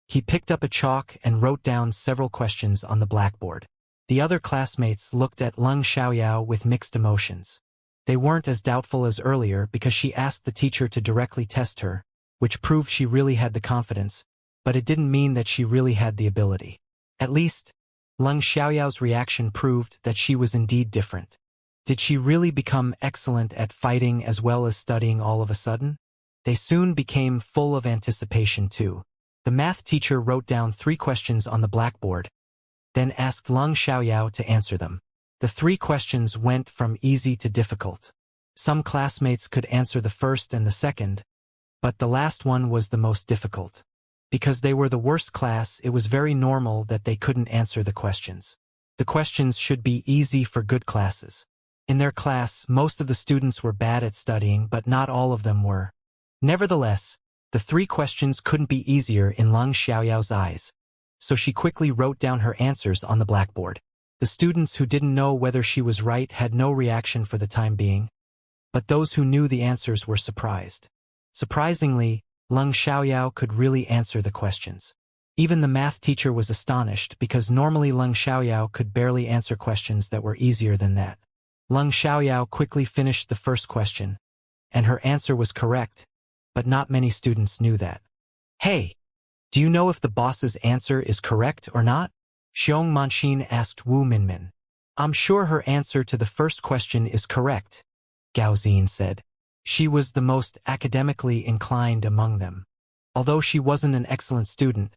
he picked up a chalk and wrote down several questions on the blackboard. The other classmates looked at Leng Xiaoyao with mixed emotions. They weren't as doubtful as earlier because she asked the teacher to directly test her, which proved she really had the confidence, but it didn't mean that she really had the ability. At least, Leng Xiaoyao's reaction proved that she was indeed different. Did she really become excellent at fighting as well as studying all of a sudden? They soon became full of anticipation too. The math teacher wrote down 3 questions on the blackboard, then asked Leng Xiaoyao to answer them. The 3 questions went from easy to difficult. Some classmates could answer the first and the second, but the last one was the most difficult. Because they were the worst class, it was very normal that they couldn't answer the questions. The questions should be easy for good classes. In their class, most of the students were bad at studying, but not all of them were. Nevertheless, the 3 questions couldn't be easier in Leng Xiaoyao's eyes, so she quickly wrote down her answers on the blackboard. The students who didn't know whether she was right had no reaction for the time being, but those who knew the answers were surprised. Surprisingly, Leng Xiaoyao could really answer the questions. Even the math teacher was astonished because normally Leng Xiaoyao could barely answer questions that were easier than that. Leng Xiaoyao quickly finished the first question, and her answer was correct, but not many students knew that. Hey, do you know if the boss's answer is correct or not? Xiong Manxin asked Wu Minmin. I'm sure her answer to the first question is correct, Gao Xin said. She was the most academically inclined among them. Although she wasn't an excellent student,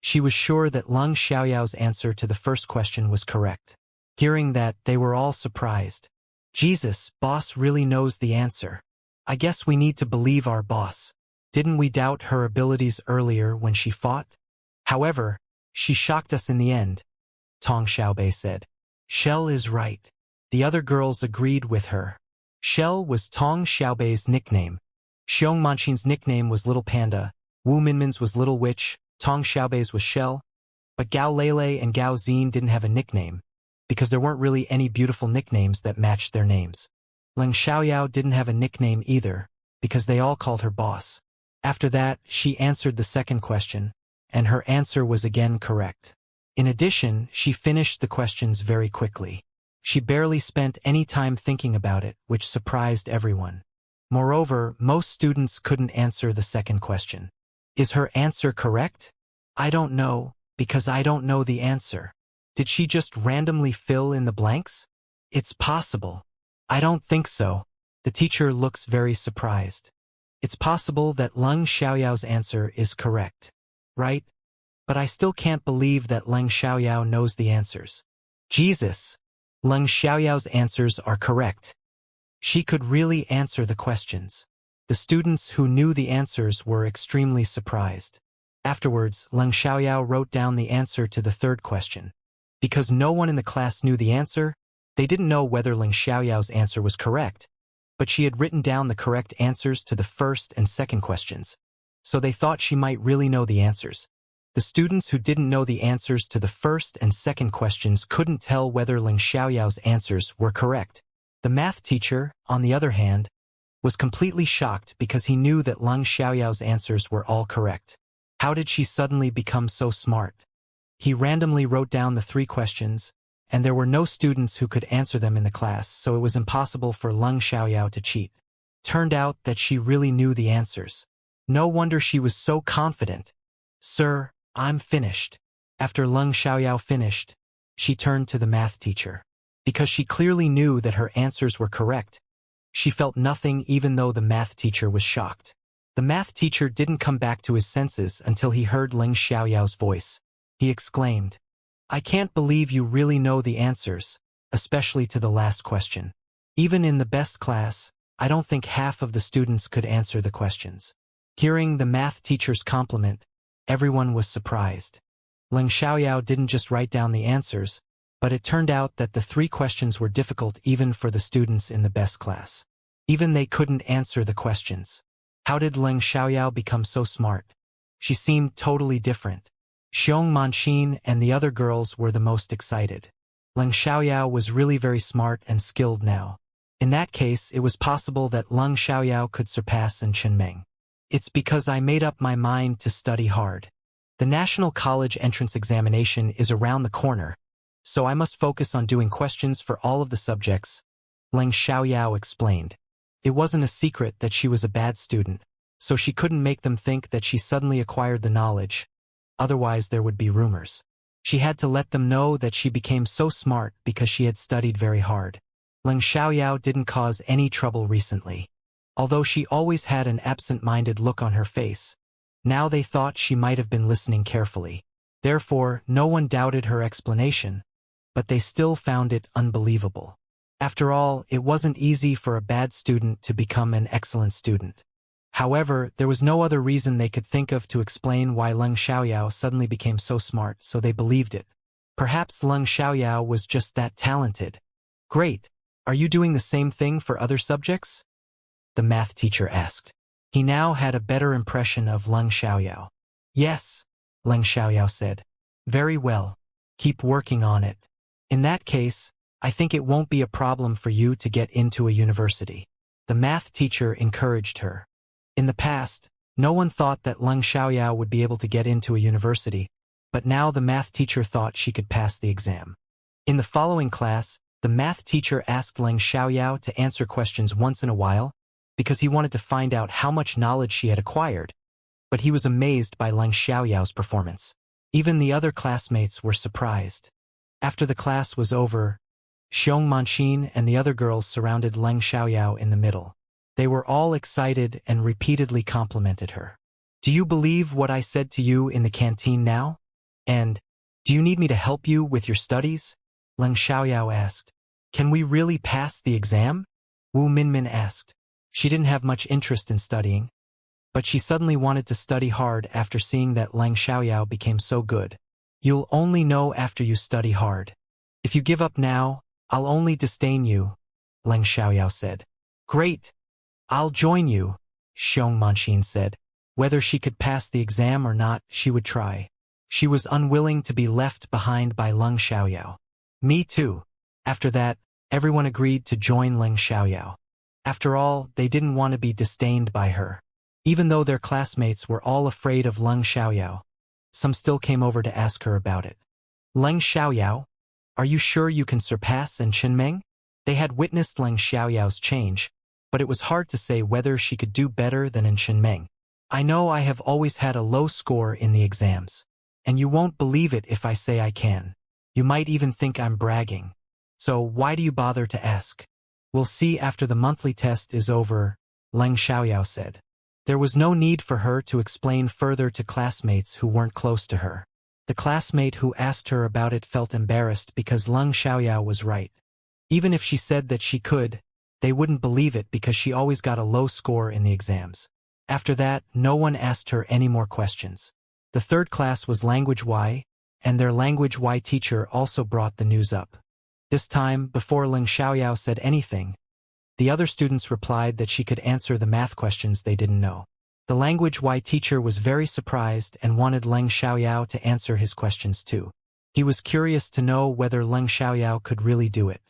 she was sure that Leng Xiaoyao's answer to the first question was correct. Hearing that, they were all surprised. Jesus, boss really knows the answer. I guess we need to believe our boss. Didn't we doubt her abilities earlier when she fought? However, she shocked us in the end, Tong Xiaobei said. Shell is right. The other girls agreed with her. Shell was Tong Xiaobei's nickname. Xiong Manxin's nickname was Little Panda, Wu Minmin's was Little Witch, Tong Xiaobei's was Shell. But Gao Lele and Gao Xin didn't have a nickname, because there weren't really any beautiful nicknames that matched their names. Leng Xiaoyao didn't have a nickname either, because they all called her boss. After that, she answered the second question, and her answer was again correct. In addition, she finished the questions very quickly. She barely spent any time thinking about it, which surprised everyone. Moreover, most students couldn't answer the second question. Is her answer correct? I don't know, because I don't know the answer. Did she just randomly fill in the blanks? It's possible. I don't think so. The teacher looks very surprised. It's possible that Leng Xiaoyao's answer is correct, right? But I still can't believe that Leng Xiaoyao knows the answers. Jesus! Leng Xiaoyao's answers are correct. She could really answer the questions. The students who knew the answers were extremely surprised. Afterwards, Leng Xiaoyao wrote down the answer to the third question. Because no one in the class knew the answer, they didn't know whether Leng Xiaoyao's answer was correct, but she had written down the correct answers to the first and second questions, so they thought she might really know the answers. The students who didn't know the answers to the first and second questions couldn't tell whether Leng Xiaoyao's answers were correct. The math teacher, on the other hand, was completely shocked because he knew that Leng Xiaoyao's answers were all correct. How did she suddenly become so smart? He randomly wrote down the 3 questions, and there were no students who could answer them in the class, so it was impossible for Leng Xiaoyao to cheat. Turned out that she really knew the answers. No wonder she was so confident. Sir, I'm finished. After Leng Xiaoyao finished, she turned to the math teacher. Because she clearly knew that her answers were correct, she felt nothing even though the math teacher was shocked. The math teacher didn't come back to his senses until he heard Leng Xiaoyao's voice. He exclaimed, I can't believe you really know the answers, especially to the last question. Even in the best class, I don't think half of the students could answer the questions. Hearing the math teacher's compliment, everyone was surprised. Leng Xiaoyao didn't just write down the answers, But it turned out that the 3 questions were difficult even for the students in the best class. Even they couldn't answer the questions. How did Leng Xiaoyao become so smart? She seemed totally different. Xiong Manxin and the other girls were the most excited. Leng Xiaoyao was really very smart and skilled now. In that case, it was possible that Leng Xiaoyao could surpass An Chenmeng. It's because I made up my mind to study hard. The National College entrance examination is around the corner, so I must focus on doing questions for all of the subjects, Leng Xiaoyao explained. It wasn't a secret that she was a bad student, so she couldn't make them think that she suddenly acquired the knowledge. Otherwise there would be rumors. She had to let them know that she became so smart because she had studied very hard. Leng Xiaoyao didn't cause any trouble recently. Although she always had an absent-minded look on her face, now they thought she might have been listening carefully. Therefore, no one doubted her explanation, but they still found it unbelievable. After all, it wasn't easy for a bad student to become an excellent student. However, there was no other reason they could think of to explain why Leng Xiaoyao suddenly became so smart, so they believed it. Perhaps Leng Xiaoyao was just that talented. Great. Are you doing the same thing for other subjects? The math teacher asked. He now had a better impression of Leng Xiaoyao. Yes, Leng Xiaoyao said. Very well. Keep working on it. In that case, I think it won't be a problem for you to get into a university. The math teacher encouraged her. In the past, no one thought that Leng Xiaoyao would be able to get into a university, but now the math teacher thought she could pass the exam. In the following class, the math teacher asked Leng Xiaoyao to answer questions once in a while, because he wanted to find out how much knowledge she had acquired. But he was amazed by Leng Xiaoyao's performance. Even the other classmates were surprised. After the class was over, Xiong Manxin and the other girls surrounded Leng Xiaoyao in the middle. They were all excited and repeatedly complimented her. Do you believe what I said to you in the canteen now? And, do you need me to help you with your studies? Leng Xiaoyao asked. Can we really pass the exam? Wu Minmin asked. She didn't have much interest in studying, but she suddenly wanted to study hard after seeing that Leng Xiaoyao became so good. You'll only know after you study hard. If you give up now, I'll only disdain you, Leng Xiaoyao said. Great. I'll join you, Xiong Manxin said. Whether she could pass the exam or not, she would try. She was unwilling to be left behind by Leng Xiaoyao. Me too. After that, everyone agreed to join Leng Xiaoyao. After all, they didn't want to be disdained by her. Even though their classmates were all afraid of Leng Xiaoyao, some still came over to ask her about it. Leng Xiaoyao, are you sure you can surpass An Chenmeng? They had witnessed Leng Xiaoyao's change, but it was hard to say whether she could do better than An Chenmeng. I know I have always had a low score in the exams, and you won't believe it if I say I can. You might even think I'm bragging. So why do you bother to ask? We'll see after the monthly test is over, Leng Xiaoyao said. There was no need for her to explain further to classmates who weren't close to her. The classmate who asked her about it felt embarrassed because Leng Xiaoyao was right. Even if she said that she could, they wouldn't believe it because she always got a low score in the exams. After that, no one asked her any more questions. The third class was Language Y, and their Language Y teacher also brought the news up. This time, before Leng Xiaoyao said anything, the other students replied that she could answer the math questions they didn't know. The Language Y teacher was very surprised and wanted Leng Xiaoyao to answer his questions too. He was curious to know whether Leng Xiaoyao could really do it.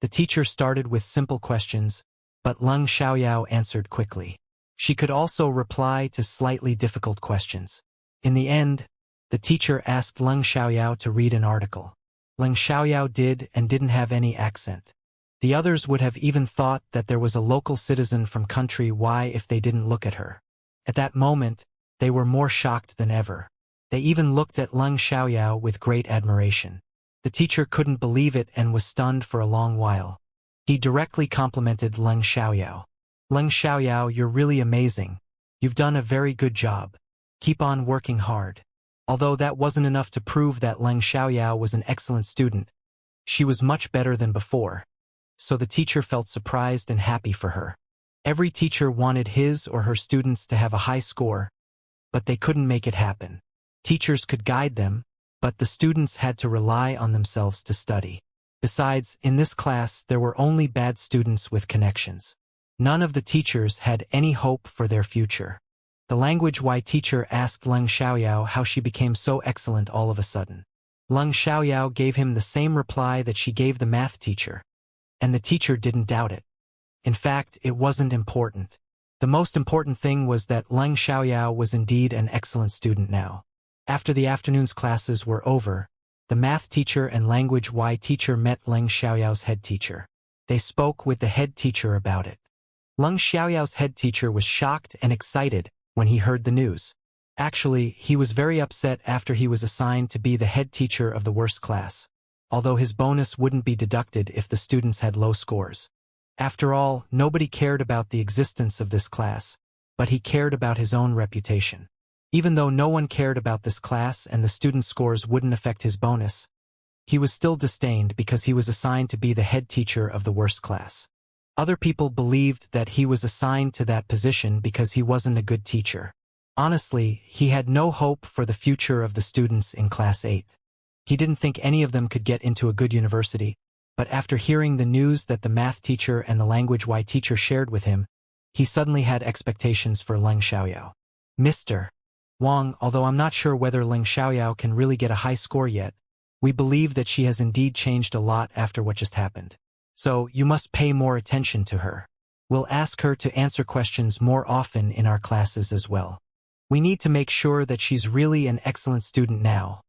The teacher started with simple questions, but Leng Xiaoyao answered quickly. She could also reply to slightly difficult questions. In the end, the teacher asked Leng Xiaoyao to read an article. Leng Xiaoyao did and didn't have any accent. The others would have even thought that there was a local citizen from country Y if they didn't look at her. At that moment, they were more shocked than ever. They even looked at Leng Xiaoyao with great admiration. The teacher couldn't believe it and was stunned for a long while. He directly complimented Leng Xiaoyao. Leng Xiaoyao, you're really amazing. You've done a very good job. Keep on working hard. Although that wasn't enough to prove that Leng Xiaoyao was an excellent student, she was much better than before. So the teacher felt surprised and happy for her. Every teacher wanted his or her students to have a high score, but they couldn't make it happen. Teachers could guide them, but the students had to rely on themselves to study. Besides, in this class there were only bad students with connections. None of the teachers had any hope for their future. The language Y teacher asked Leng Xiaoyao how she became so excellent all of a sudden. Leng Xiaoyao gave him the same reply that she gave the math teacher, and the teacher didn't doubt it. In fact, it wasn't important. The most important thing was that Leng Xiaoyao was indeed an excellent student now. After the afternoon's classes were over, the math teacher and language Y teacher met Leng Xiaoyao's head teacher. They spoke with the head teacher about it. Leng Xiaoyao's head teacher was shocked and excited when he heard the news. Actually, he was very upset after he was assigned to be the head teacher of the worst class, although his bonus wouldn't be deducted if the students had low scores. After all, nobody cared about the existence of this class, but he cared about his own reputation. Even though no one cared about this class and the student scores wouldn't affect his bonus, he was still disdained because he was assigned to be the head teacher of the worst class. Other people believed that he was assigned to that position because he wasn't a good teacher. Honestly, he had no hope for the future of the students in Class 8. He didn't think any of them could get into a good university, but after hearing the news that the math teacher and the language Y teacher shared with him, he suddenly had expectations for Leng Xiaoyao. Mr. Wang, although I'm not sure whether Leng Xiaoyao can really get a high score yet, we believe that she has indeed changed a lot after what just happened. So, you must pay more attention to her. We'll ask her to answer questions more often in our classes as well. We need to make sure that she's really an excellent student now,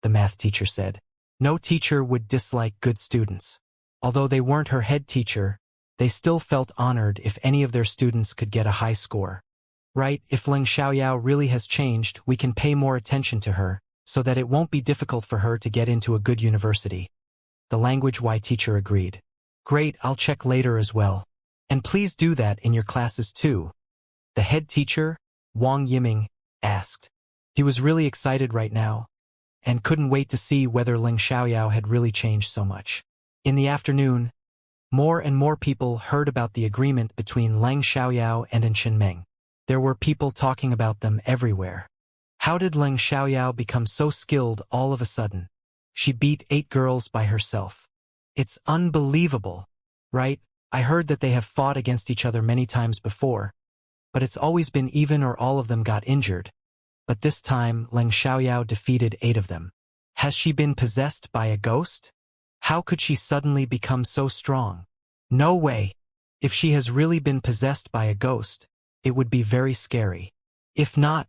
the math teacher said. No teacher would dislike good students. Although they weren't her head teacher, they still felt honored if any of their students could get a high score. Right, if Leng Xiaoyao really has changed, we can pay more attention to her, so that it won't be difficult for her to get into a good university. The language Y teacher agreed. Great, I'll check later as well. And please do that in your classes too. The head teacher, Wang Yiming, asked. He was really excited right now, and couldn't wait to see whether Leng Xiaoyao had really changed so much. In the afternoon, more and more people heard about the agreement between Leng Xiaoyao and Chen Meng. There were people talking about them everywhere. How did Leng Xiaoyao become so skilled all of a sudden? She beat 8 girls by herself. It's unbelievable, right? I heard that they have fought against each other many times before, but it's always been even or all of them got injured. But this time, Leng Xiaoyao defeated 8 of them. Has she been possessed by a ghost? How could she suddenly become so strong? No way. If she has really been possessed by a ghost, it would be very scary. If not,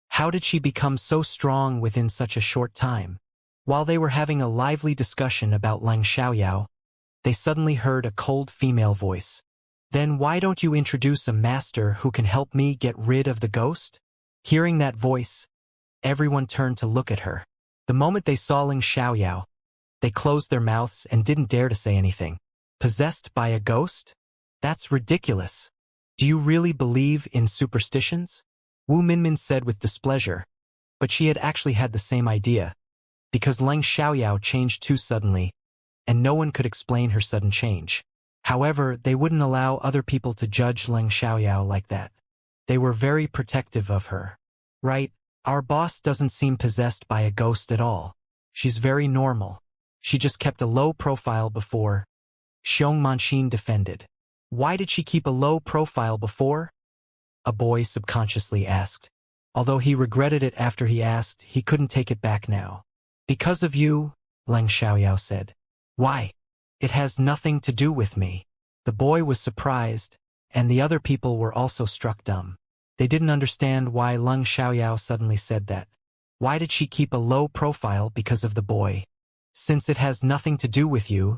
how did she become so strong within such a short time? While they were having a lively discussion about Leng Xiaoyao, they suddenly heard a cold female voice. Then why don't you introduce a master who can help me get rid of the ghost? Hearing that voice, everyone turned to look at her. The moment they saw Leng Xiaoyao, they closed their mouths and didn't dare to say anything. Possessed by a ghost? That's ridiculous. Do you really believe in superstitions? Wu Minmin said with displeasure, but she had actually had the same idea, because Leng Xiaoyao changed too suddenly, and no one could explain her sudden change. However, they wouldn't allow other people to judge Leng Xiaoyao like that. They were very protective of her. Right, our boss doesn't seem possessed by a ghost at all. She's very normal. She just kept a low profile before. Xiong Manxin defended. Why did she keep a low profile before? A boy subconsciously asked. Although he regretted it after he asked, he couldn't take it back now. Because of you, Leng Xiaoyao said. Why? It has nothing to do with me. The boy was surprised, and the other people were also struck dumb. They didn't understand why Leng Xiaoyao suddenly said that. Why did she keep a low profile because of the boy? Since it has nothing to do with you,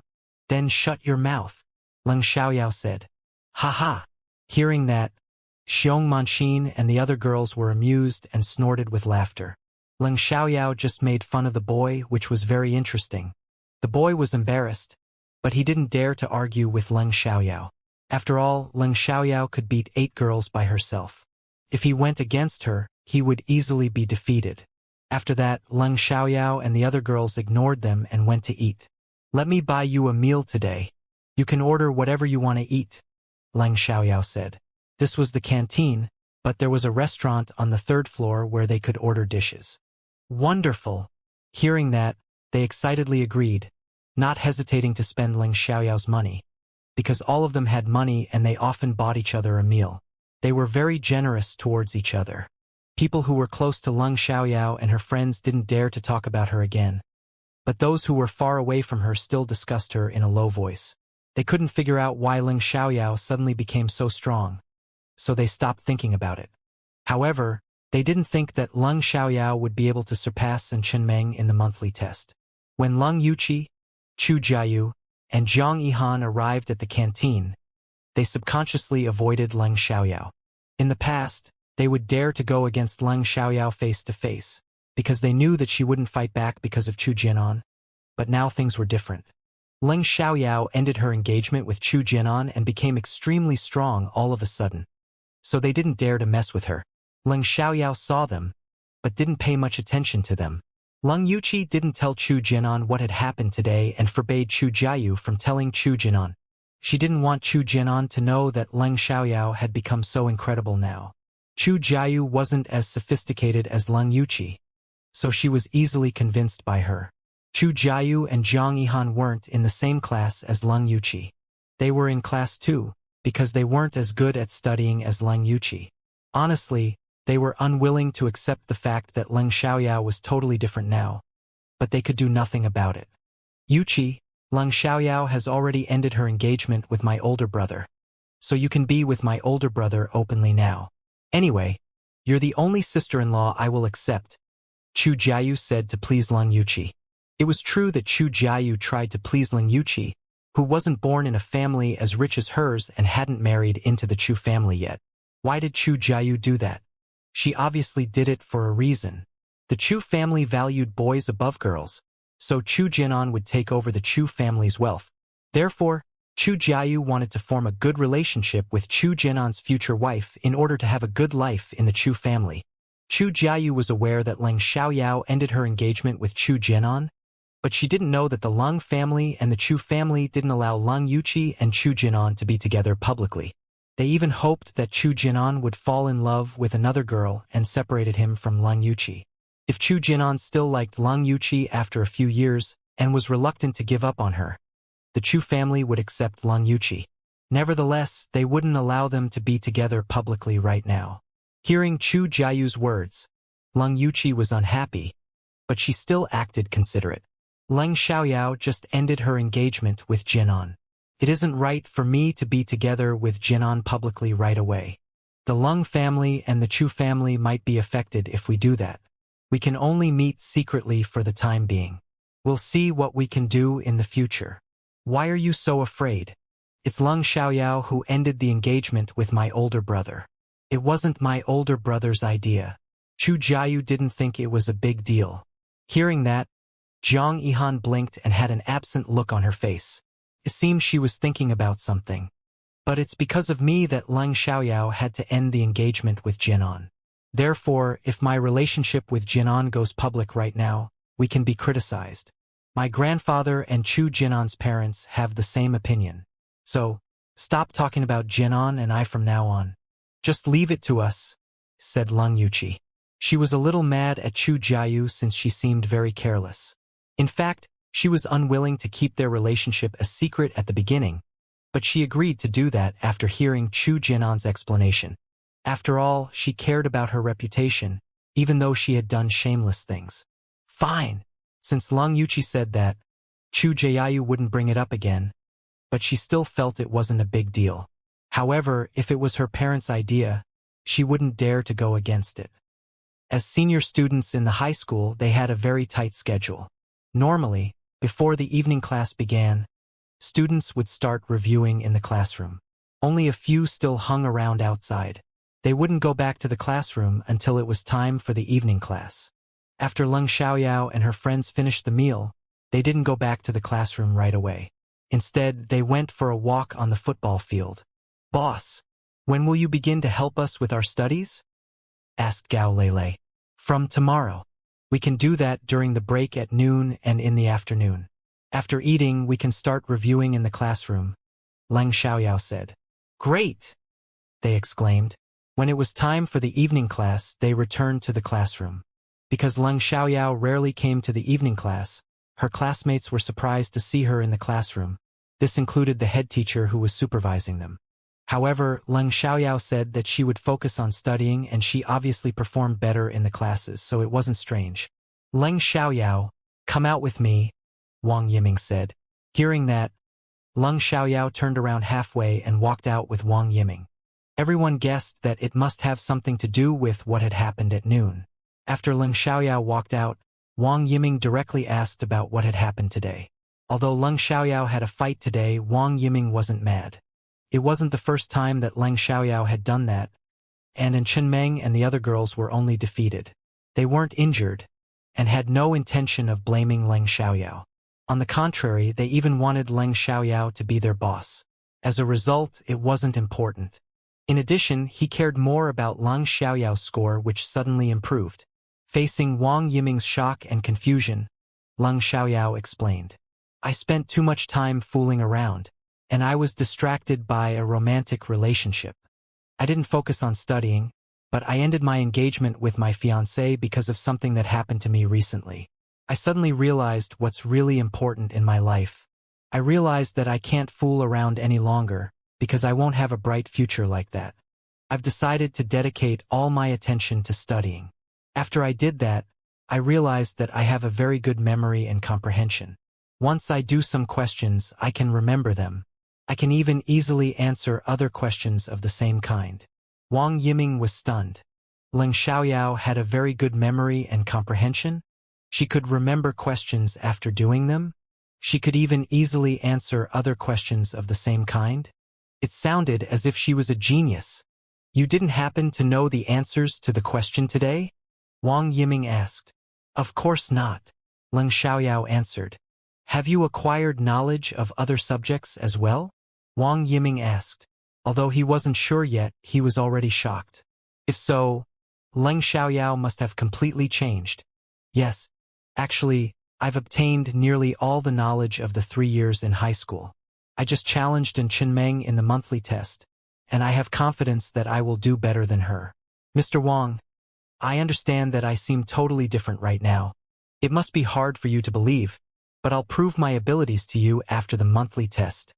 then shut your mouth, Leng Xiaoyao said. Ha ha! Hearing that, Xiong Manxin and the other girls were amused and snorted with laughter. Leng Xiaoyao just made fun of the boy, which was very interesting. The boy was embarrassed, but he didn't dare to argue with Leng Xiaoyao. After all, Leng Xiaoyao could beat 8 girls by herself. If he went against her, he would easily be defeated. After that, Leng Xiaoyao and the other girls ignored them and went to eat. Let me buy you a meal today. You can order whatever you want to eat, Leng Xiaoyao said. This was the canteen, but there was a restaurant on the 3rd floor where they could order dishes. Wonderful! Hearing that, they excitedly agreed, not hesitating to spend Ling Xiaoyao's money, because all of them had money and they often bought each other a meal. They were very generous towards each other. People who were close to Ling Xiaoyao and her friends didn't dare to talk about her again. But those who were far away from her still discussed her in a low voice. They couldn't figure out why Ling Xiaoyao suddenly became so strong, so they stopped thinking about it. However, they didn't think that Ling Xiaoyao would be able to surpass Sun Chenmeng in the monthly test. When Leng Yuqi, Chu Jiayu, and Zhang Yihan arrived at the canteen, they subconsciously avoided Ling Xiaoyao. In the past, they would dare to go against Ling Xiaoyao face to face, because they knew that she wouldn't fight back because of Chu Jianan. But now things were different. Ling Xiaoyao ended her engagement with Chu Jianan and became extremely strong all of a sudden. So they didn't dare to mess with her. Ling Xiaoyao saw them, but didn't pay much attention to them. Leng Yuqi didn't tell Chu Jianan what had happened today and forbade Chu Jiayu from telling Chu Jianan. She didn't want Chu Jianan to know that Ling Xiaoyao had become so incredible now. Chu Jiayu wasn't as sophisticated as Leng Yuqi, so she was easily convinced by her. Chu Jiayu and Zhang Yihan weren't in the same class as Leng Yuqi. They were in class 2, because they weren't as good at studying as Leng Yuqi. Honestly, they were unwilling to accept the fact that Ling Xiaoyao was totally different now, but they could do nothing about it. Yuqi, Ling Xiaoyao has already ended her engagement with my older brother, so you can be with my older brother openly now. Anyway, you're the only sister-in-law I will accept, Chu Jiayu said to please Leng Yuqi. It was true that Chu Jiayu tried to please Leng Yuqi, who wasn't born in a family as rich as hers and hadn't married into the Chu family yet. Why did Chu Jiayu do that? She obviously did it for a reason. The Chu family valued boys above girls, so Chu Jianan would take over the Chu family's wealth. Therefore, Chu Jiayu wanted to form a good relationship with Chu Jianan's future wife in order to have a good life in the Chu family. Chu Jiayu was aware that Ling Xiaoyao ended her engagement with Chu Jianan, but she didn't know that the Leng family and the Chu family didn't allow Leng Yuqi and Chu Jianan to be together publicly. They even hoped that Chu Jianan would fall in love with another girl and separated him from Leng Yuqi. If Chu Jianan still liked Leng Yuqi after a few years and was reluctant to give up on her, the Chu family would accept Leng Yuqi. Nevertheless, they wouldn't allow them to be together publicly right now. Hearing Chu Jiayu's words, Leng Yuqi was unhappy, but she still acted considerate. Ling Xiaoyao just ended her engagement with Jianan. It isn't right for me to be together with Jianan publicly right away. The Leng family and the Chu family might be affected if we do that. We can only meet secretly for the time being. We'll see what we can do in the future. Why are you so afraid? It's Ling Xiaoyao who ended the engagement with my older brother. It wasn't my older brother's idea. Chu Jiayu didn't think it was a big deal. Hearing that, Zhang Yihan blinked and had an absent look on her face. It seemed she was thinking about something. But it's because of me that Ling Xiaoyao had to end the engagement with Jianan. Therefore, if my relationship with Jianan goes public right now, we can be criticized. My grandfather and Chu Jianan's parents have the same opinion. So, stop talking about Jianan and I from now on. Just leave it to us, said Leng Yuqi. She was a little mad at Chu Jiayu since she seemed very careless. In fact, she was unwilling to keep their relationship a secret at the beginning, but she agreed to do that after hearing Chu Jianan's explanation. After all, she cared about her reputation, even though she had done shameless things. Fine. Since Leng Yuqi said that, Chu Jiayu wouldn't bring it up again, but she still felt it wasn't a big deal. However, if it was her parents' idea, she wouldn't dare to go against it. As senior students in the high school, they had a very tight schedule. Normally, before the evening class began, students would start reviewing in the classroom. Only a few still hung around outside. They wouldn't go back to the classroom until it was time for the evening class. After Ling Xiaoyao and her friends finished the meal, they didn't go back to the classroom right away. Instead, they went for a walk on the football field. Boss, when will you begin to help us with our studies? Asked Gao Lele. From tomorrow. We can do that during the break at noon and in the afternoon. After eating, we can start reviewing in the classroom, Ling Xiaoyao said. Great! They exclaimed. When it was time for the evening class, they returned to the classroom. Because Leng Xiaoyao rarely came to the evening class, her classmates were surprised to see her in the classroom. This included the head teacher who was supervising them. However, Leng Xiaoyao said that she would focus on studying and she obviously performed better in the classes, so it wasn't strange. Leng Xiaoyao, come out with me, Wang Yiming said. Hearing that, Leng Xiaoyao turned around halfway and walked out with Wang Yiming. Everyone guessed that it must have something to do with what had happened at noon. After Leng Xiaoyao walked out, Wang Yiming directly asked about what had happened today. Although Leng Xiaoyao had a fight today, Wang Yiming wasn't mad. It wasn't the first time that Leng Xiaoyao had done that, and Chen Meng and the other girls were only defeated. They weren't injured, and had no intention of blaming Leng Xiaoyao. On the contrary, they even wanted Leng Xiaoyao to be their boss. As a result, it wasn't important. In addition, he cared more about Leng Xiaoyao's score, which suddenly improved. Facing Wang Yiming's shock and confusion, Leng Xiaoyao explained, I spent too much time fooling around, and I was distracted by a romantic relationship. I didn't focus on studying, but I ended my engagement with my fiancé because of something that happened to me recently. I suddenly realized what's really important in my life. I realized that I can't fool around any longer, because I won't have a bright future like that. I've decided to dedicate all my attention to studying. After I did that, I realized that I have a very good memory and comprehension. Once I do some questions, I can remember them. I can even easily answer other questions of the same kind. Wang Yiming was stunned. Leng Xiaoyao had a very good memory and comprehension? She could remember questions after doing them? She could even easily answer other questions of the same kind? It sounded as if she was a genius. You didn't happen to know the answers to the question today? Wang Yiming asked. Of course not, Leng Xiaoyao answered. Have you acquired knowledge of other subjects as well? Wang Yiming asked. Although he wasn't sure yet, he was already shocked. If so, Leng Xiaoyao must have completely changed. Yes, actually, I've obtained nearly all the knowledge of the 3 years in high school. I just challenged Chen Meng in the monthly test, and I have confidence that I will do better than her. Mr. Wang, I understand that I seem totally different right now. It must be hard for you to believe, but I'll prove my abilities to you after the monthly test,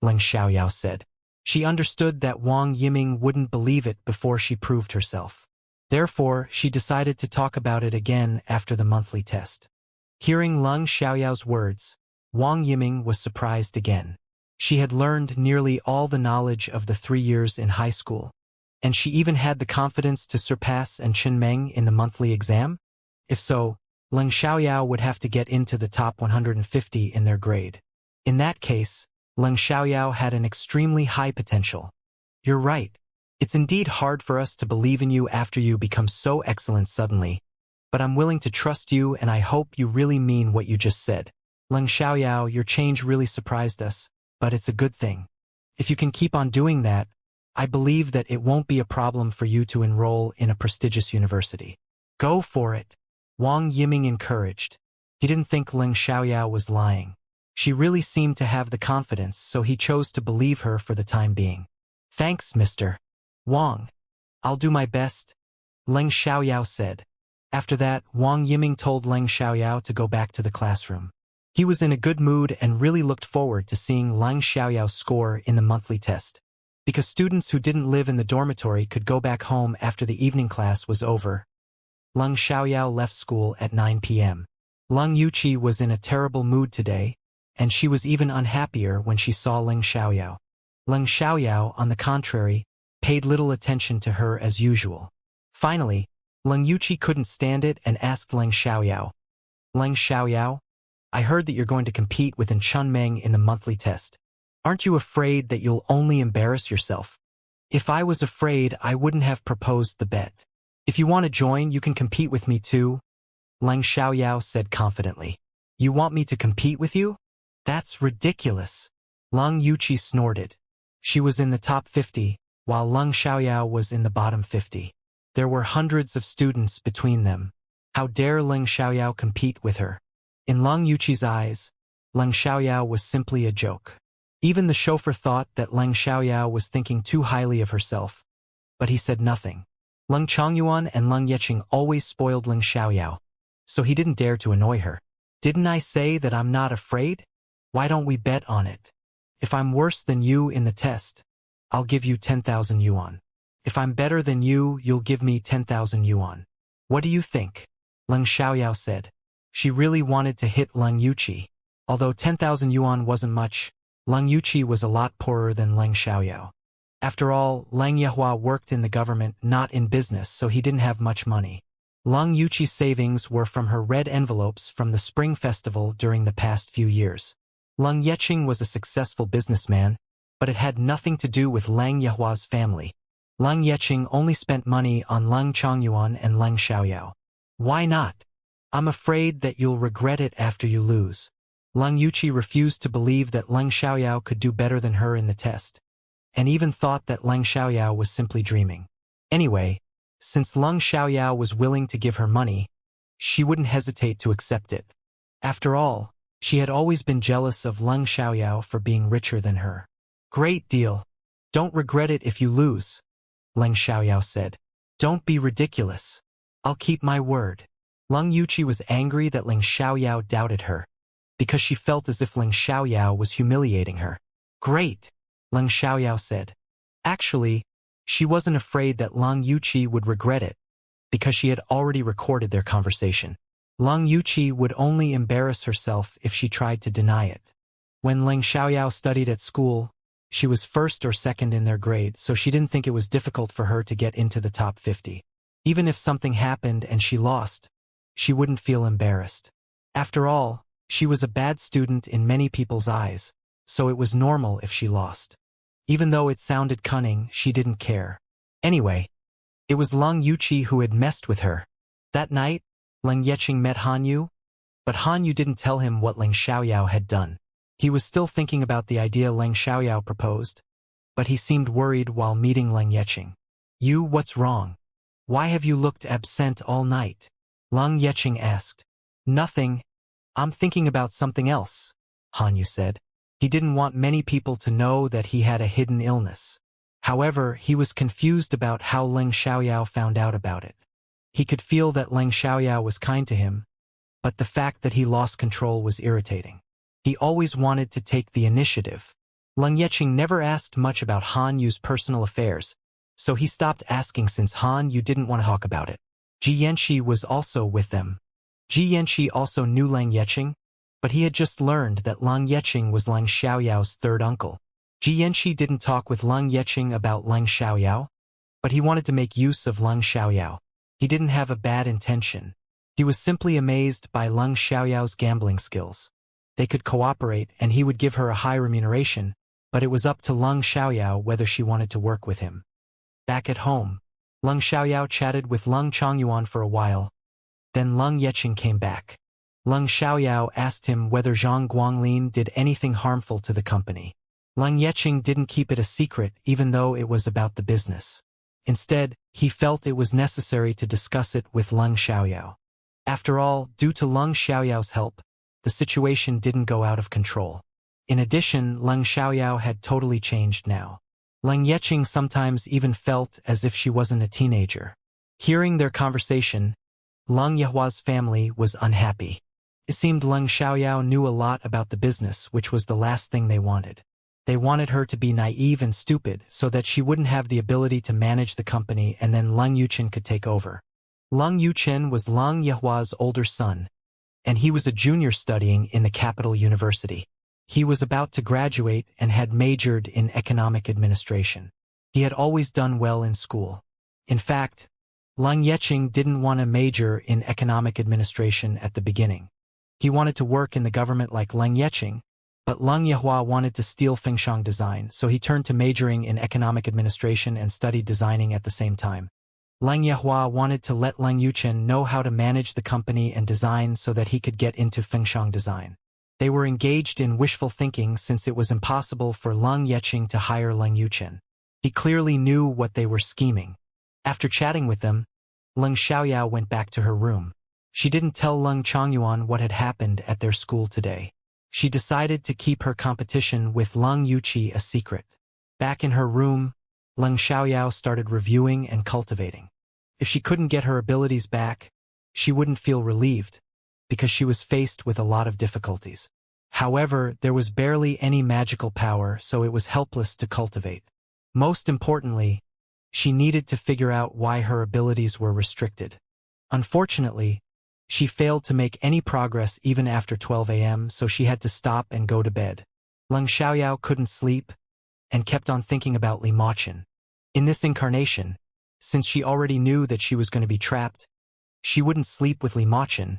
Leng Xiaoyao said. She understood that Wang Yiming wouldn't believe it before she proved herself. Therefore, she decided to talk about it again after the monthly test. Hearing Leng Xiaoyao's words, Wang Yiming was surprised again. She had learned nearly all the knowledge of the 3 years in high school, and she even had the confidence to surpass Chen Meng in the monthly exam? If so, Leng Xiaoyao would have to get into the top 150 in their grade. In that case, Leng Xiaoyao had an extremely high potential. You're right. It's indeed hard for us to believe in you after you become so excellent suddenly, but I'm willing to trust you and I hope you really mean what you just said. Leng Xiaoyao, your change really surprised us, but it's a good thing. If you can keep on doing that, I believe that it won't be a problem for you to enroll in a prestigious university. Go for it, Wang Yiming encouraged. He didn't think Leng Xiaoyao was lying. She really seemed to have the confidence, so he chose to believe her for the time being. Thanks, Mr. Wang. I'll do my best, Leng Xiaoyao said. After that, Wang Yiming told Leng Xiaoyao to go back to the classroom. He was in a good mood and really looked forward to seeing Leng Xiaoyao's score in the monthly test. Because students who didn't live in the dormitory could go back home after the evening class was over, Leng Xiaoyao left school at 9 p.m. Leng Yuqi was in a terrible mood today, and she was even unhappier when she saw Leng Xiaoyao. Leng Xiaoyao, on the contrary, paid little attention to her as usual. Finally, Leng Yuqi couldn't stand it and asked Leng Xiaoyao, Leng Xiaoyao, I heard that you're going to compete with Chen Meng in the monthly test. Aren't you afraid that you'll only embarrass yourself? If I was afraid, I wouldn't have proposed the bet. If you want to join, you can compete with me too, Leng Xiaoyao said confidently. You want me to compete with you? That's ridiculous. Leng Yuqi snorted. She was in the top 50, while Leng Xiaoyao was in the bottom 50. There were hundreds of students between them. How dare Leng Xiaoyao compete with her? In Leng Yuqi's eyes, Leng Xiaoyao was simply a joke. Even the chauffeur thought that Leng Xiaoyao was thinking too highly of herself, but he said nothing. Leng Chongyuan and Leng Yeqing always spoiled Leng Xiaoyao, so he didn't dare to annoy her. Didn't I say that I'm not afraid? Why don't we bet on it? If I'm worse than you in the test, I'll give you 10,000 yuan. If I'm better than you, you'll give me 10,000 yuan. What do you think? Leng Xiaoyao said. She really wanted to hit Leng Yuqi. Although 10,000 yuan wasn't much, Leng Yuqi was a lot poorer than Leng Xiaoyao. After all, Leng Yehua worked in the government, not in business, so he didn't have much money. Leng Yuqi's savings were from her red envelopes from the Spring Festival during the past few years. Leng Yeqing was a successful businessman, but it had nothing to do with Leng Yehua's family. Leng Yeqing only spent money on Leng Chongyuan and Leng Xiaoyao. Why not? I'm afraid that you'll regret it after you lose. Leng Yuqi refused to believe that Leng Xiaoyao could do better than her in the test, and even thought that Leng Xiaoyao was simply dreaming. Anyway, since Leng Xiaoyao was willing to give her money, she wouldn't hesitate to accept it. After all, she had always been jealous of Leng Xiaoyao for being richer than her. Great deal. Don't regret it if you lose, Leng Xiaoyao said. Don't be ridiculous. I'll keep my word. Leng Yuqi was angry that Leng Xiaoyao doubted her, because she felt as if Leng Xiaoyao was humiliating her. Great, Leng Xiaoyao said. Actually, she wasn't afraid that Leng Yuqi would regret it, because she had already recorded their conversation. Leng Yuqi would only embarrass herself if she tried to deny it. When Leng Xiaoyao studied at school, she was first or second in their grade, so she didn't think it was difficult for her to get into the top 50. Even if something happened and she lost, she wouldn't feel embarrassed. After all, she was a bad student in many people's eyes, so it was normal if she lost. Even though it sounded cunning, she didn't care. Anyway, it was Leng Yuqi who had messed with her. That night, Leng Yeqing met Han Yu, but Han Yu didn't tell him what Leng Xiaoyao had done. He was still thinking about the idea Leng Xiaoyao proposed, but he seemed worried while meeting Leng Yeqing. You, what's wrong? Why have you looked absent all night? Leng Yeqing asked. Nothing. I'm thinking about something else, Han Yu said. He didn't want many people to know that he had a hidden illness. However, he was confused about how Leng Xiaoyao found out about it. He could feel that Leng Xiaoyao was kind to him, but the fact that he lost control was irritating. He always wanted to take the initiative. Leng Yeqing never asked much about Han Yu's personal affairs, so he stopped asking since Han Yu didn't want to talk about it. Ji Yanqi was also with them. Ji Yanqi also knew Leng Yeqing, but he had just learned that Leng Yeqing was Leng Xiaoyao's third uncle. Ji Yanqi didn't talk with Leng Yeqing about Leng Xiaoyao, but he wanted to make use of Leng Xiaoyao. He didn't have a bad intention. He was simply amazed by Leng Xiaoyao's gambling skills. They could cooperate and he would give her a high remuneration, but it was up to Leng Xiaoyao whether she wanted to work with him. Back at home, Leng Xiaoyao chatted with Leng Chongyuan for a while. Then Leng Yeqing came back. Leng Xiaoyao asked him whether Zhang Guanglin did anything harmful to the company. Leng Yeqing didn't keep it a secret even though it was about the business. Instead, he felt it was necessary to discuss it with Leng Xiaoyao. After all, due to Leng Xiaoyao's help, the situation didn't go out of control. In addition, Leng Xiaoyao had totally changed now. Leng Yeqing sometimes even felt as if she wasn't a teenager. Hearing their conversation, Leng Yehua's family was unhappy. It seemed Leng Xiaoyao knew a lot about the business, which was the last thing they wanted. They wanted her to be naive and stupid so that she wouldn't have the ability to manage the company and then Leng Yuchen could take over. Leng Yuchen was Leng Yehua's older son, and he was a junior studying in the capital university. He was about to graduate and had majored in economic administration. He had always done well in school. In fact, Leng Yeqing didn't want to major in economic administration at the beginning. He wanted to work in the government like Leng Yeqing, but Leng Yehua wanted to steal Fengshang design, so he turned to majoring in economic administration and studied designing at the same time. Leng Yehua wanted to let Leng Yuchen know how to manage the company and design so that he could get into Fengshang design. They were engaged in wishful thinking since it was impossible for Leng Yeqing to hire Leng Yuchen. He clearly knew what they were scheming. After chatting with them, Leng Xiaoyao went back to her room. She didn't tell Leng Chongyuan what had happened at their school today. She decided to keep her competition with Leng Yuqi a secret. Back in her room, Leng Xiaoyao started reviewing and cultivating. If she couldn't get her abilities back, she wouldn't feel relieved, because she was faced with a lot of difficulties. However, there was barely any magical power, so it was helpless to cultivate. Most importantly, she needed to figure out why her abilities were restricted. Unfortunately, she failed to make any progress even after 12 a.m., so she had to stop and go to bed. Leng Xiaoyao couldn't sleep and kept on thinking about Li Machun. In this incarnation, since she already knew that she was going to be trapped, she wouldn't sleep with Li Machun,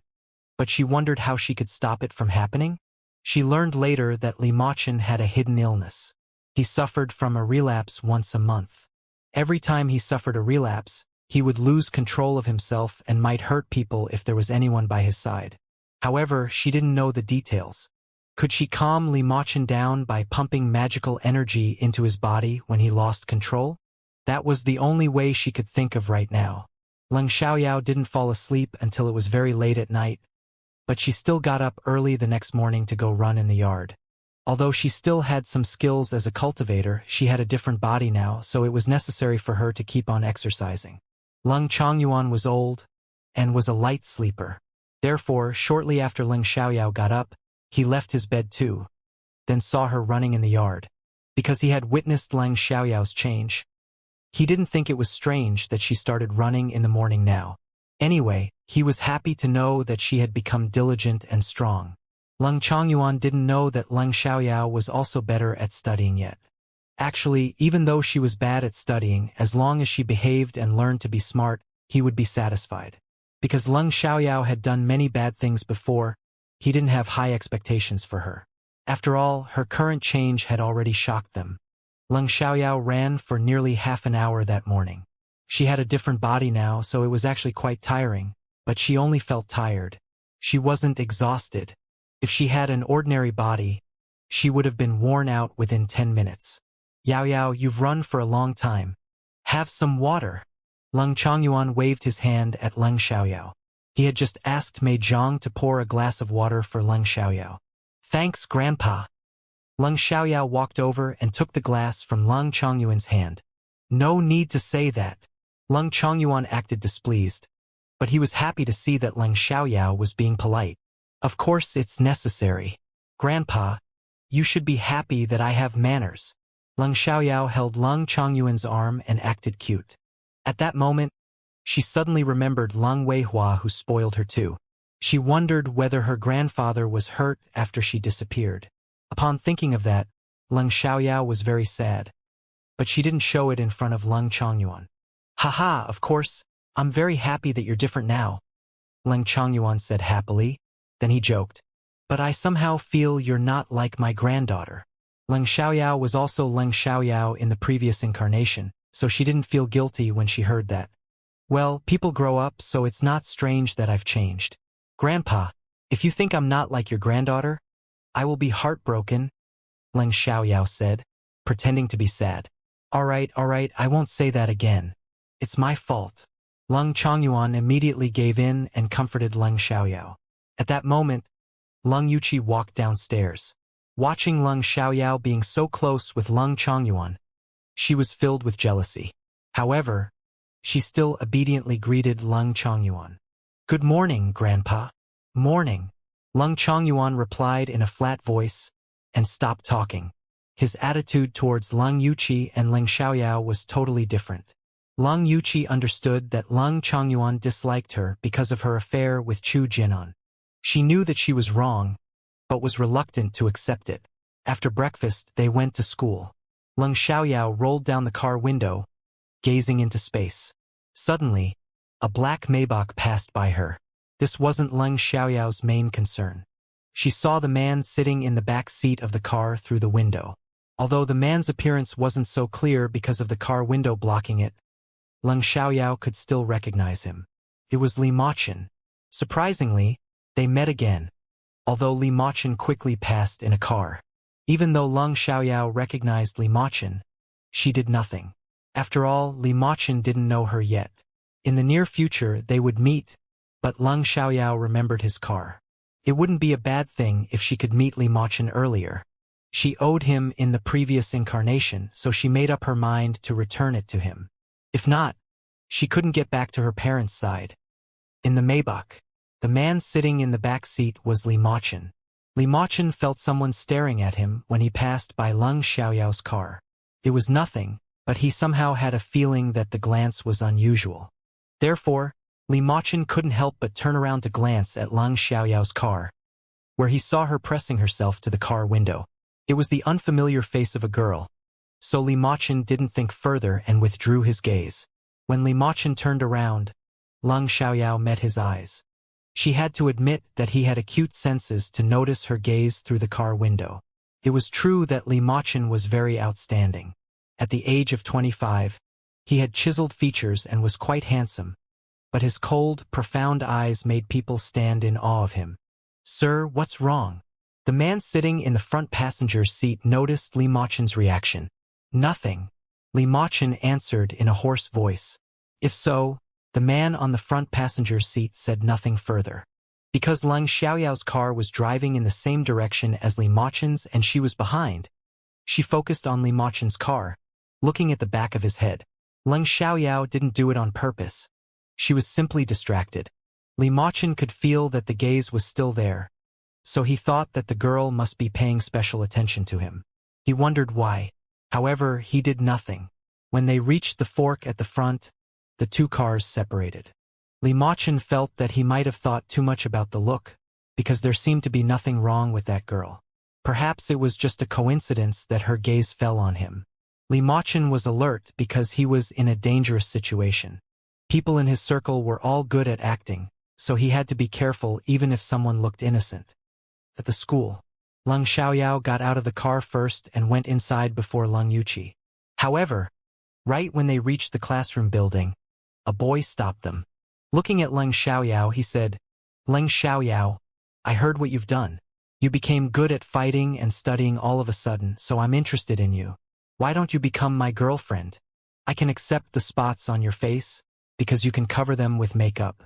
but she wondered how she could stop it from happening. She learned later that Li Machun had a hidden illness. He suffered from a relapse once a month. Every time he suffered a relapse, he would lose control of himself and might hurt people if there was anyone by his side. However, she didn't know the details. Could she calm Li Machun down by pumping magical energy into his body when he lost control? That was the only way she could think of right now. Leng Xiaoyao didn't fall asleep until it was very late at night, but she still got up early the next morning to go run in the yard. Although she still had some skills as a cultivator, she had a different body now, so it was necessary for her to keep on exercising. Leng Chongyuan was old and was a light sleeper. Therefore, shortly after Leng Xiaoyao got up, he left his bed too, then saw her running in the yard. Because he had witnessed Leng Xiaoyao's change, he didn't think it was strange that she started running in the morning now. Anyway, he was happy to know that she had become diligent and strong. Leng Chongyuan didn't know that Leng Xiaoyao was also better at studying yet. Actually, even though she was bad at studying, as long as she behaved and learned to be smart, he would be satisfied. Because Leng Xiaoyao had done many bad things before, he didn't have high expectations for her. After all, her current change had already shocked them. Leng Xiaoyao ran for nearly half an hour that morning. She had a different body now, so it was actually quite tiring, but she only felt tired. She wasn't exhausted. If she had an ordinary body, she would have been worn out within 10 minutes. Yao Yao, you've run for a long time. Have some water. Leng Chongyuan waved his hand at Leng Xiaoyao. He had just asked Mei Zhang to pour a glass of water for Leng Xiaoyao. Thanks, Grandpa. Leng Xiaoyao walked over and took the glass from Leng Chongyuan's hand. No need to say that. Leng Chongyuan acted displeased, but he was happy to see that Leng Xiaoyao was being polite. Of course it's necessary. Grandpa, you should be happy that I have manners. Leng Xiaoyao held Leng Chongyuan's arm and acted cute. At that moment, she suddenly remembered Leng Weihua, who spoiled her too. She wondered whether her grandfather was hurt after she disappeared. Upon thinking of that, Leng Xiaoyao was very sad. But she didn't show it in front of Leng Chongyuan. Haha, of course, I'm very happy that you're different now, Leng Chongyuan said happily. Then he joked. But I somehow feel you're not like my granddaughter. Leng Xiaoyao was also Leng Xiaoyao in the previous incarnation, so she didn't feel guilty when she heard that. Well, people grow up, so it's not strange that I've changed. Grandpa, if you think I'm not like your granddaughter, I will be heartbroken, Leng Xiaoyao said, pretending to be sad. All right, I won't say that again. It's my fault. Leng Chongyuan immediately gave in and comforted Leng Xiaoyao. At that moment, Leng Yuqi walked downstairs. Watching Leng Xiaoyao being so close with Leng Chongyuan, she was filled with jealousy. However, she still obediently greeted Leng Chongyuan. Good morning, Grandpa. Morning. Leng Chongyuan replied in a flat voice and stopped talking. His attitude towards Leng Yuqi and Leng Xiaoyao was totally different. Leng Yuqi understood that Leng Chongyuan disliked her because of her affair with Chu Jinan. She knew that she was wrong, but was reluctant to accept it. After breakfast, they went to school. Leng Xiaoyao rolled down the car window, gazing into space. Suddenly, a black Maybach passed by her. This wasn't Leng Xiaoyao's main concern. She saw the man sitting in the back seat of the car through the window. Although the man's appearance wasn't so clear because of the car window blocking it, Leng Xiaoyao could still recognize him. It was Li Machun. Surprisingly, they met again, although Li Machun quickly passed in a car. Even though Leng Xiaoyao recognized Li Machun, she did nothing. After all, Li Machun didn't know her yet. In the near future, they would meet, but Leng Xiaoyao remembered his car. It wouldn't be a bad thing if she could meet Li Machun earlier. She owed him in the previous incarnation, so she made up her mind to return it to him. If not, She couldn't get back to her parents' side. In the Maybach, the man sitting in the back seat was Li Machin. Li Machin felt someone staring at him when he passed by Leng Xiaoyao's car. It was nothing, but he somehow had a feeling that the glance was unusual. Therefore, Li Machin couldn't help but turn around to glance at Leng Xiaoyao's car, where he saw her pressing herself to the car window. It was the unfamiliar face of a girl, so Li Machin didn't think further and withdrew his gaze. When Li Machin turned around, Leng Xiaoyao met his eyes. She had to admit that he had acute senses to notice her gaze through the car window. It was true that Li Machin was very outstanding. At the age of 25, he had chiseled features and was quite handsome, but his cold, profound eyes made people stand in awe of him. "Sir, what's wrong?" The man sitting in the front passenger's seat noticed Li Machin's reaction. "Nothing," Li Machin answered in a hoarse voice. If so, the man on the front passenger's seat said nothing further. Because Leng Xiaoyao's car was driving in the same direction as Li Machin's and she was behind, she focused on Li Machin's car, looking at the back of his head. Leng Xiaoyao didn't do it on purpose. She was simply distracted. Li Machin could feel that the gaze was still there, so he thought that the girl must be paying special attention to him. He wondered why. However, he did nothing. When they reached the fork at the front, the two cars separated. Li Machin felt that he might have thought too much about the look, because there seemed to be nothing wrong with that girl. Perhaps it was just a coincidence that her gaze fell on him. Li Machin was alert because he was in a dangerous situation. People in his circle were all good at acting, so he had to be careful even if someone looked innocent. At the school, Leng Xiaoyao got out of the car first and went inside before Leng Yuqi. However, right when they reached the classroom building, a boy stopped them. Looking at Leng Xiaoyao, he said, "Leng Xiaoyao, I heard what you've done. You became good at fighting and studying all of a sudden, so I'm interested in you. Why don't you become my girlfriend? I can accept the spots on your face, because you can cover them with makeup.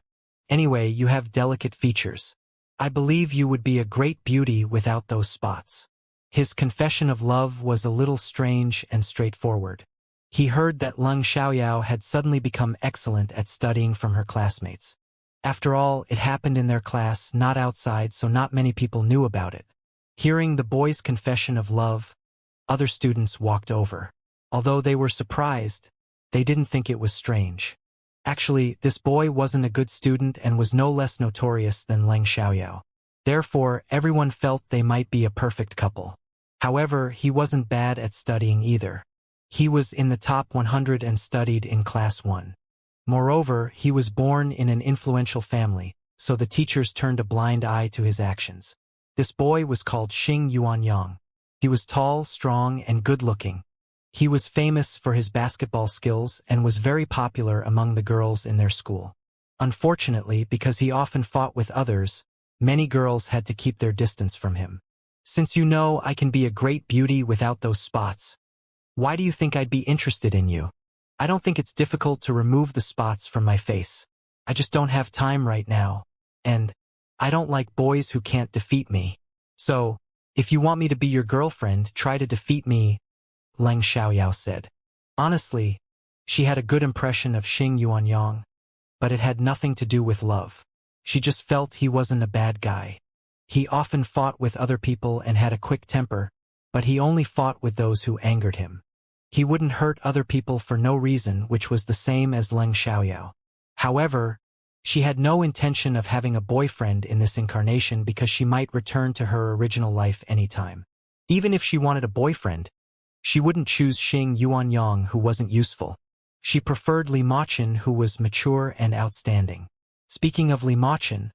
Anyway, you have delicate features. I believe you would be a great beauty without those spots." His confession of love was a little strange and straightforward. He heard that Leng Xiaoyao had suddenly become excellent at studying from her classmates. After all, it happened in their class, not outside, so not many people knew about it. Hearing the boy's confession of love, other students walked over. Although they were surprised, they didn't think it was strange. Actually, this boy wasn't a good student and was no less notorious than Leng Xiaoyao. Therefore, everyone felt they might be a perfect couple. However, he wasn't bad at studying either. He was in the top 100 and studied in class 1. Moreover, he was born in an influential family, so the teachers turned a blind eye to his actions. This boy was called Xing Yuanyang. He was tall, strong, and good-looking. He was famous for his basketball skills and was very popular among the girls in their school. Unfortunately, because he often fought with others, many girls had to keep their distance from him. "Since you know I can be a great beauty without those spots, why do you think I'd be interested in you? I don't think it's difficult to remove the spots from my face. I just don't have time right now, and I don't like boys who can't defeat me. So, if you want me to be your girlfriend, try to defeat me," Leng Xiaoyao said. Honestly, she had a good impression of Xing Yuanyang, but it had nothing to do with love. She just felt he wasn't a bad guy. He often fought with other people and had a quick temper, but he only fought with those who angered him. He wouldn't hurt other people for no reason, which was the same as Leng Xiaoyao. However, she had no intention of having a boyfriend in this incarnation because she might return to her original life anytime. Even if she wanted a boyfriend, she wouldn't choose Xing Yuanyang, who wasn't useful. She preferred Li Machin, who was mature and outstanding. Speaking of Li Machin,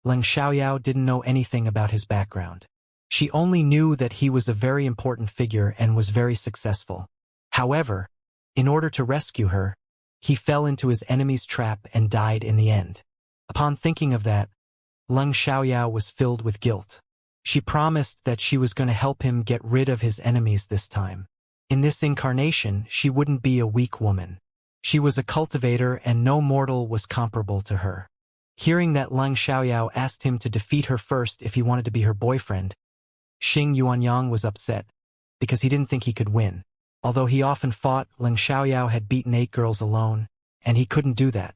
Leng Xiaoyao didn't know anything about his background. She only knew that he was a very important figure and was very successful. However, in order to rescue her, he fell into his enemy's trap and died in the end. Upon thinking of that, Leng Xiaoyao was filled with guilt. She promised that she was going to help him get rid of his enemies this time. In this incarnation, she wouldn't be a weak woman. She was a cultivator and no mortal was comparable to her. Hearing that Leng Xiaoyao asked him to defeat her first if he wanted to be her boyfriend, Xing Yuanyang was upset, because he didn't think he could win. Although he often fought, Leng Xiaoyao had beaten 8 girls alone, and he couldn't do that.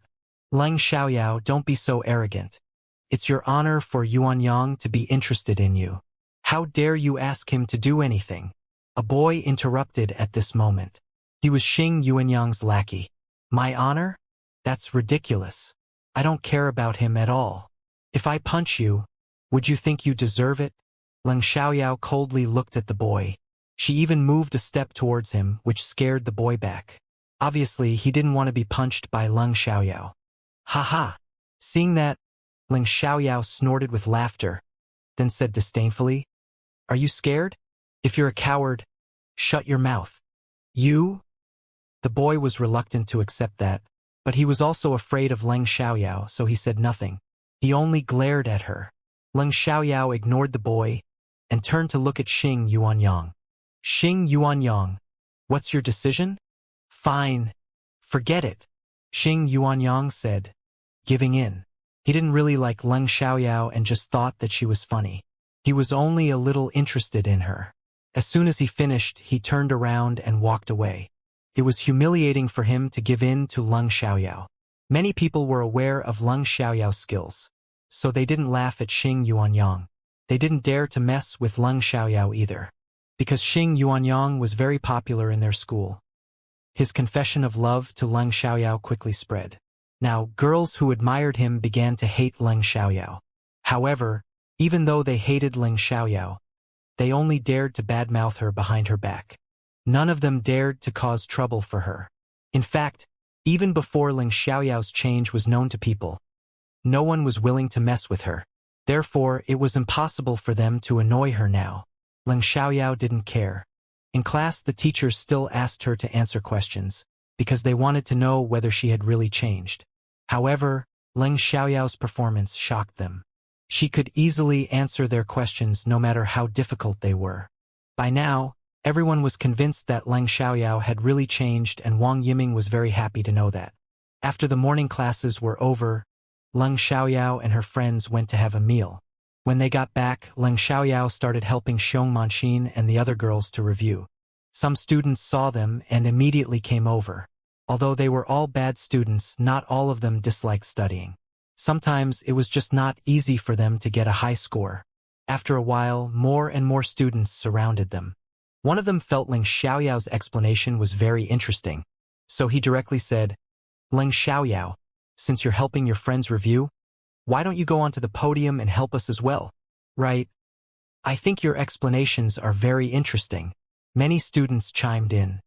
Leng Xiaoyao, don't be so arrogant. It's your honor for Yuanyang to be interested in you. How dare you ask him to do anything? A boy interrupted at this moment. He was Xing Yuanyang's lackey. My honor? That's ridiculous. I don't care about him at all. If I punch you, would you think you deserve it? Leng Xiaoyao coldly looked at the boy. She even moved a step towards him, which scared the boy back. Obviously, he didn't want to be punched by Leng Xiaoyao. Ha ha! Seeing that, Leng Xiaoyao snorted with laughter, then said disdainfully, Are you scared? If you're a coward, shut your mouth. You? The boy was reluctant to accept that, but he was also afraid of Leng Xiaoyao, so he said nothing. He only glared at her. Leng Xiaoyao ignored the boy and turned to look at Xing Yuanyang. Xing Yuanyang, what's your decision? Fine. Forget it, Xing Yuanyang said, giving in. He didn't really like Leng Xiaoyao and just thought that she was funny. He was only a little interested in her. As soon as he finished, he turned around and walked away. It was humiliating for him to give in to Leng Xiaoyao. Many people were aware of Leng Xiaoyao's skills, so they didn't laugh at Xing Yuanyang. They didn't dare to mess with Leng Xiaoyao either, because Xing Yuanyang was very popular in their school. His confession of love to Leng Xiaoyao quickly spread. Now, girls who admired him began to hate Leng Xiaoyao. However, even though they hated Leng Xiaoyao, they only dared to badmouth her behind her back. None of them dared to cause trouble for her. In fact, even before Leng Xiaoyao's change was known to people, no one was willing to mess with her. Therefore, it was impossible for them to annoy her now. Leng Xiaoyao didn't care. In class, the teachers still asked her to answer questions, because they wanted to know whether she had really changed. However, Leng Xiaoyao's performance shocked them. She could easily answer their questions no matter how difficult they were. By now, everyone was convinced that Leng Xiaoyao had really changed, and Wang Yiming was very happy to know that. After the morning classes were over, Leng Xiaoyao and her friends went to have a meal. When they got back, Leng Xiaoyao started helping Xiong Manxin and the other girls to review. Some students saw them and immediately came over. Although they were all bad students, not all of them disliked studying. Sometimes it was just not easy for them to get a high score. After a while, more and more students surrounded them. One of them felt Leng Xiaoyao's explanation was very interesting, so he directly said, Leng Xiaoyao, since you're helping your friends review, why don't you go onto the podium and help us as well? Right? I think your explanations are very interesting. Many students chimed in.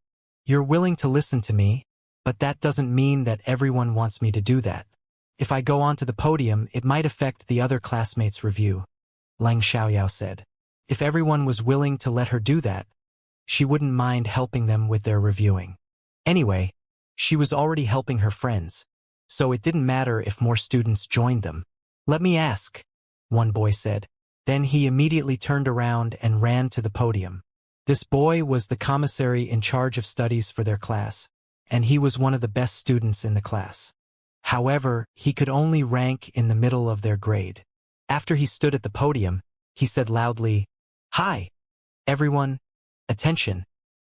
You're willing to listen to me, but that doesn't mean that everyone wants me to do that. If I go onto the podium, it might affect the other classmates' review, Leng Xiaoyao said. If everyone was willing to let her do that, she wouldn't mind helping them with their reviewing. Anyway, she was already helping her friends, so it didn't matter if more students joined them. Let me ask, one boy said. Then he immediately turned around and ran to the podium. This boy was the commissary in charge of studies for their class, and he was one of the best students in the class. However, he could only rank in the middle of their grade. After he stood at the podium, he said loudly, Hi, everyone, attention.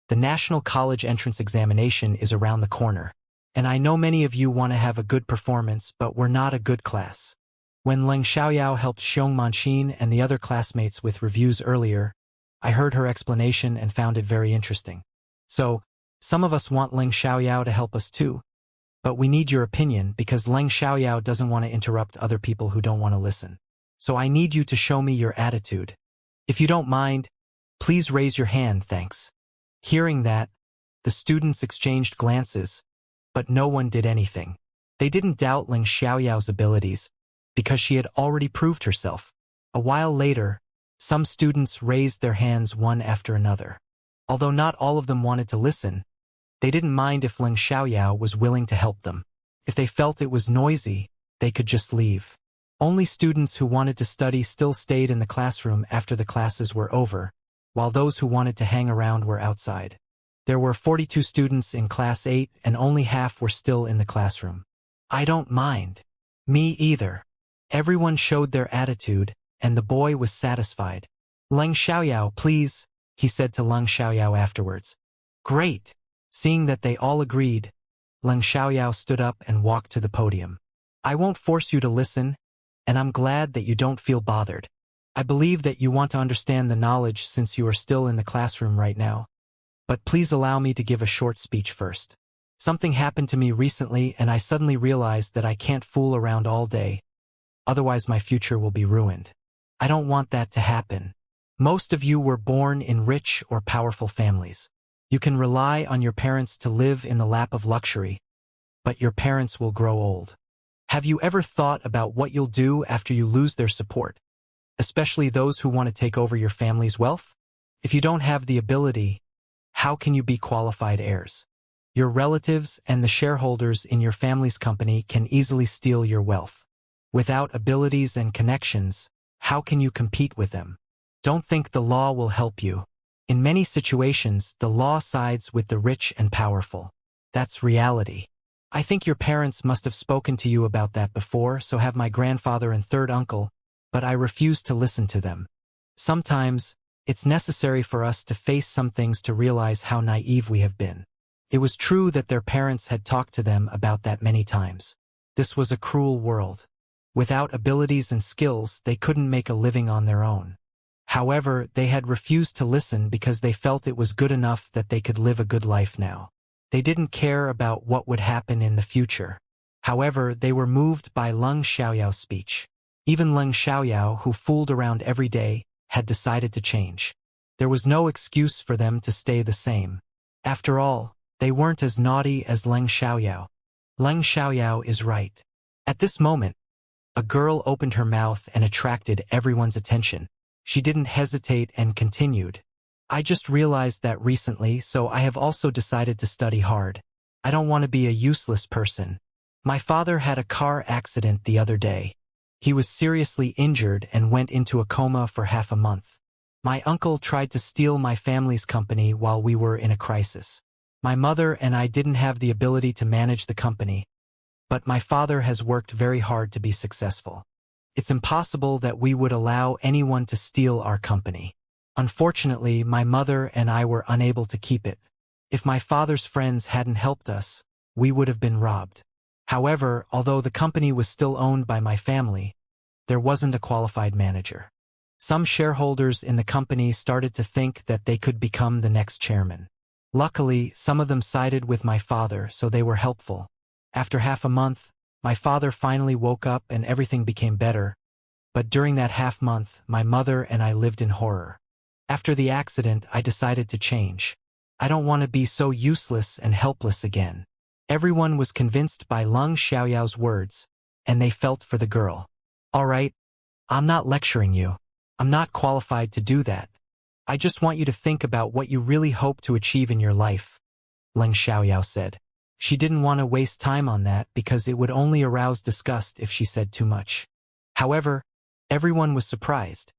The National College Entrance Examination is around the corner, and I know many of you want to have a good performance, but we're not a good class. When Leng Xiaoyao helped Xiong Manxin and the other classmates with reviews earlier, I heard her explanation and found it very interesting. So, some of us want Leng Xiaoyao to help us too. But we need your opinion because Leng Xiaoyao doesn't want to interrupt other people who don't want to listen. So I need you to show me your attitude. If you don't mind, please raise your hand, thanks. Hearing that, the students exchanged glances, but no one did anything. They didn't doubt Leng Xiaoyao's abilities, because she had already proved herself. A while later, some students raised their hands one after another. Although not all of them wanted to listen, they didn't mind if Leng Xiaoyao was willing to help them. If they felt it was noisy, they could just leave. Only students who wanted to study still stayed in the classroom after the classes were over, while those who wanted to hang around were outside. There were 42 students in Class 8 and only half were still in the classroom. I don't mind. Me either. Everyone showed their attitude, and the boy was satisfied. Leng Xiaoyao, please, he said to Leng Xiaoyao afterwards. Great. Seeing that they all agreed, Leng Xiaoyao stood up and walked to the podium. I won't force you to listen, and I'm glad that you don't feel bothered. I believe that you want to understand the knowledge since you are still in the classroom right now. But please allow me to give a short speech first. Something happened to me recently and I suddenly realized that I can't fool around all day. Otherwise my future will be ruined. I don't want that to happen. Most of you were born in rich or powerful families. You can rely on your parents to live in the lap of luxury, but your parents will grow old. Have you ever thought about what you'll do after you lose their support, especially those who want to take over your family's wealth? If you don't have the ability, how can you be qualified heirs? Your relatives and the shareholders in your family's company can easily steal your wealth. Without abilities and connections, how can you compete with them? Don't think the law will help you. In many situations, the law sides with the rich and powerful. That's reality. I think your parents must have spoken to you about that before, so have my grandfather and third uncle, but I refuse to listen to them. Sometimes, it's necessary for us to face some things to realize how naive we have been. It was true that their parents had talked to them about that many times. This was a cruel world. Without abilities and skills, they couldn't make a living on their own. However, they had refused to listen because they felt it was good enough that they could live a good life now. They didn't care about what would happen in the future. However, they were moved by Leng Xiaoyao's speech. Even Leng Xiaoyao, who fooled around every day, had decided to change. There was no excuse for them to stay the same. After all, they weren't as naughty as Leng Xiaoyao. Leng Xiaoyao is right. At this moment, a girl opened her mouth and attracted everyone's attention. She didn't hesitate and continued. I just realized that recently, so I have also decided to study hard. I don't want to be a useless person. My father had a car accident the other day. He was seriously injured and went into a coma for half a month. My uncle tried to steal my family's company while we were in a crisis. My mother and I didn't have the ability to manage the company, but my father has worked very hard to be successful. It's impossible that we would allow anyone to steal our company. Unfortunately, my mother and I were unable to keep it. If my father's friends hadn't helped us, we would have been robbed. However, although the company was still owned by my family, there wasn't a qualified manager. Some shareholders in the company started to think that they could become the next chairman. Luckily, some of them sided with my father, so they were helpful. After half a month, my father finally woke up and everything became better. But during that half month, my mother and I lived in horror. After the accident, I decided to change. I don't want to be so useless and helpless again. Everyone was convinced by Leng Xiaoyao's words, and they felt for the girl. All right, I'm not lecturing you. I'm not qualified to do that. I just want you to think about what you really hope to achieve in your life, Leng Xiaoyao said. She didn't want to waste time on that because it would only arouse disgust if she said too much. However, everyone was surprised,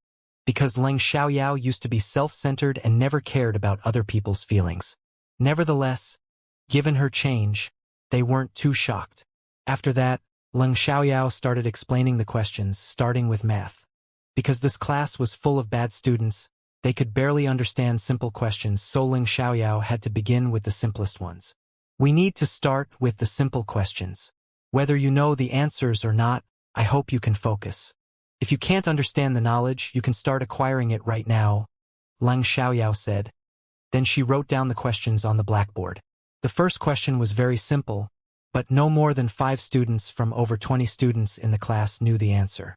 because Leng Xiaoyao used to be self-centered and never cared about other people's feelings. Nevertheless, given her change, they weren't too shocked. After that, Leng Xiaoyao started explaining the questions, starting with math. Because this class was full of bad students, they could barely understand simple questions, so Leng Xiaoyao had to begin with the simplest ones. We need to start with the simple questions. Whether you know the answers or not, I hope you can focus. If you can't understand the knowledge, you can start acquiring it right now, Leng Xiaoyao said. Then she wrote down the questions on the blackboard. The first question was very simple, but no more than 5 students from over 20 students in the class knew the answer.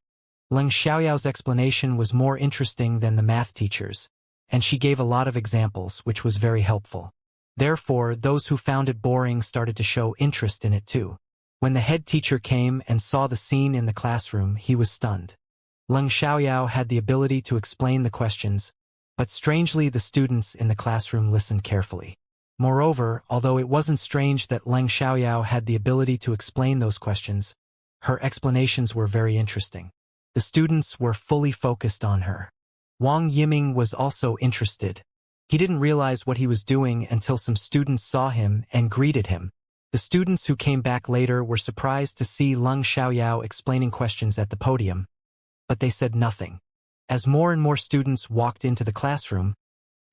Leng Xiaoyao's explanation was more interesting than the math teacher's, and she gave a lot of examples, which was very helpful. Therefore, those who found it boring started to show interest in it too. When the head teacher came and saw the scene in the classroom, he was stunned. Leng Xiaoyao had the ability to explain the questions, but strangely the students in the classroom listened carefully. Moreover, although it wasn't strange that Leng Xiaoyao had the ability to explain those questions, her explanations were very interesting. The students were fully focused on her. Wang Yiming was also interested. He didn't realize what he was doing until some students saw him and greeted him. The students who came back later were surprised to see Leng Xiaoyao explaining questions at the podium, but they said nothing. As more and more students walked into the classroom,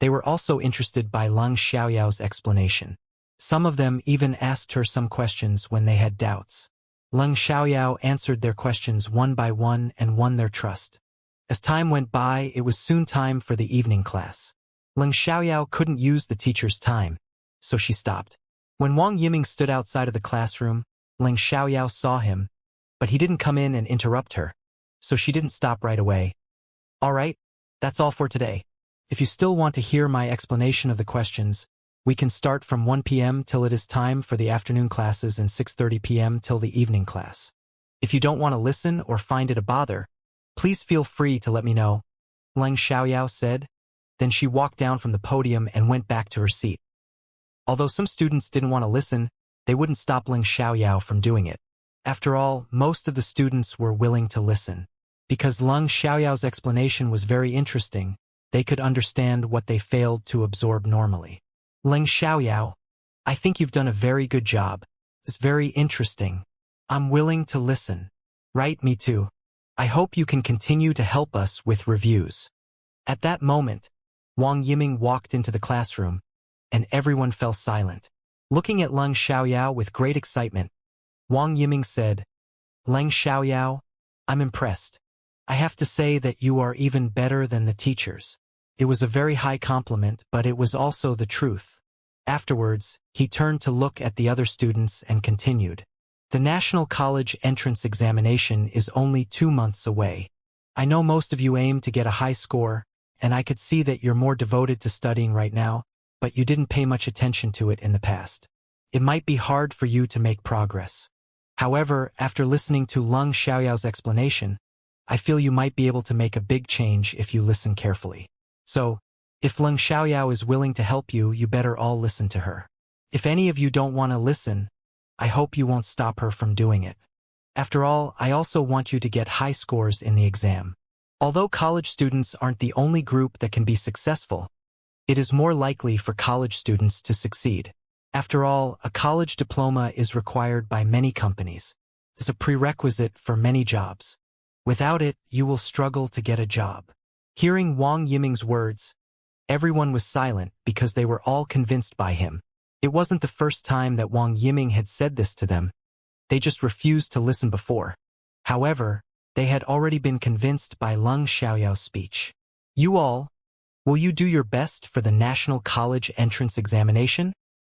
they were also interested by Leng Xiaoyao's explanation. Some of them even asked her some questions when they had doubts. Leng Xiaoyao answered their questions one by one and won their trust. As time went by, it was soon time for the evening class. Leng Xiaoyao couldn't use the teacher's time, so she stopped. When Wang Yiming stood outside of the classroom, Leng Xiaoyao saw him, but he didn't come in and interrupt her, so she didn't stop right away. All right, that's all for today. If you still want to hear my explanation of the questions, we can start from 1 p.m. till it is time for the afternoon classes and 6:30 p.m. till the evening class. If you don't want to listen or find it a bother, please feel free to let me know, Leng Xiaoyao said. Then she walked down from the podium and went back to her seat. Although some students didn't want to listen, they wouldn't stop Leng Xiaoyao from doing it. After all, most of the students were willing to listen. Because Leng Xiaoyao's explanation was very interesting, they could understand what they failed to absorb normally. Leng Xiaoyao, I think you've done a very good job. It's very interesting. I'm willing to listen. Right, me too. I hope you can continue to help us with reviews. At that moment, Wang Yiming walked into the classroom, and everyone fell silent. Looking at Leng Xiaoyao with great excitement, Wang Yiming said, Leng Xiaoyao, I'm impressed. I have to say that you are even better than the teachers. It was a very high compliment, but it was also the truth. Afterwards, he turned to look at the other students and continued. The National College Entrance Examination is only 2 months away. I know most of you aim to get a high score, and I could see that you're more devoted to studying right now, but you didn't pay much attention to it in the past. It might be hard for you to make progress. However, after listening to Leng Xiaoyao's explanation, I feel you might be able to make a big change if you listen carefully. So, if Leng Xiaoyao is willing to help you, you better all listen to her. If any of you don't want to listen, I hope you won't stop her from doing it. After all, I also want you to get high scores in the exam. Although college students aren't the only group that can be successful, it is more likely for college students to succeed. After all, a college diploma is required by many companies. It's a prerequisite for many jobs. Without it, you will struggle to get a job. Hearing Wang Yiming's words, everyone was silent because they were all convinced by him. It wasn't the first time that Wang Yiming had said this to them. They just refused to listen before. However, they had already been convinced by Leng Xiaoyao's speech. You all, will you do your best for the National College Entrance Examination?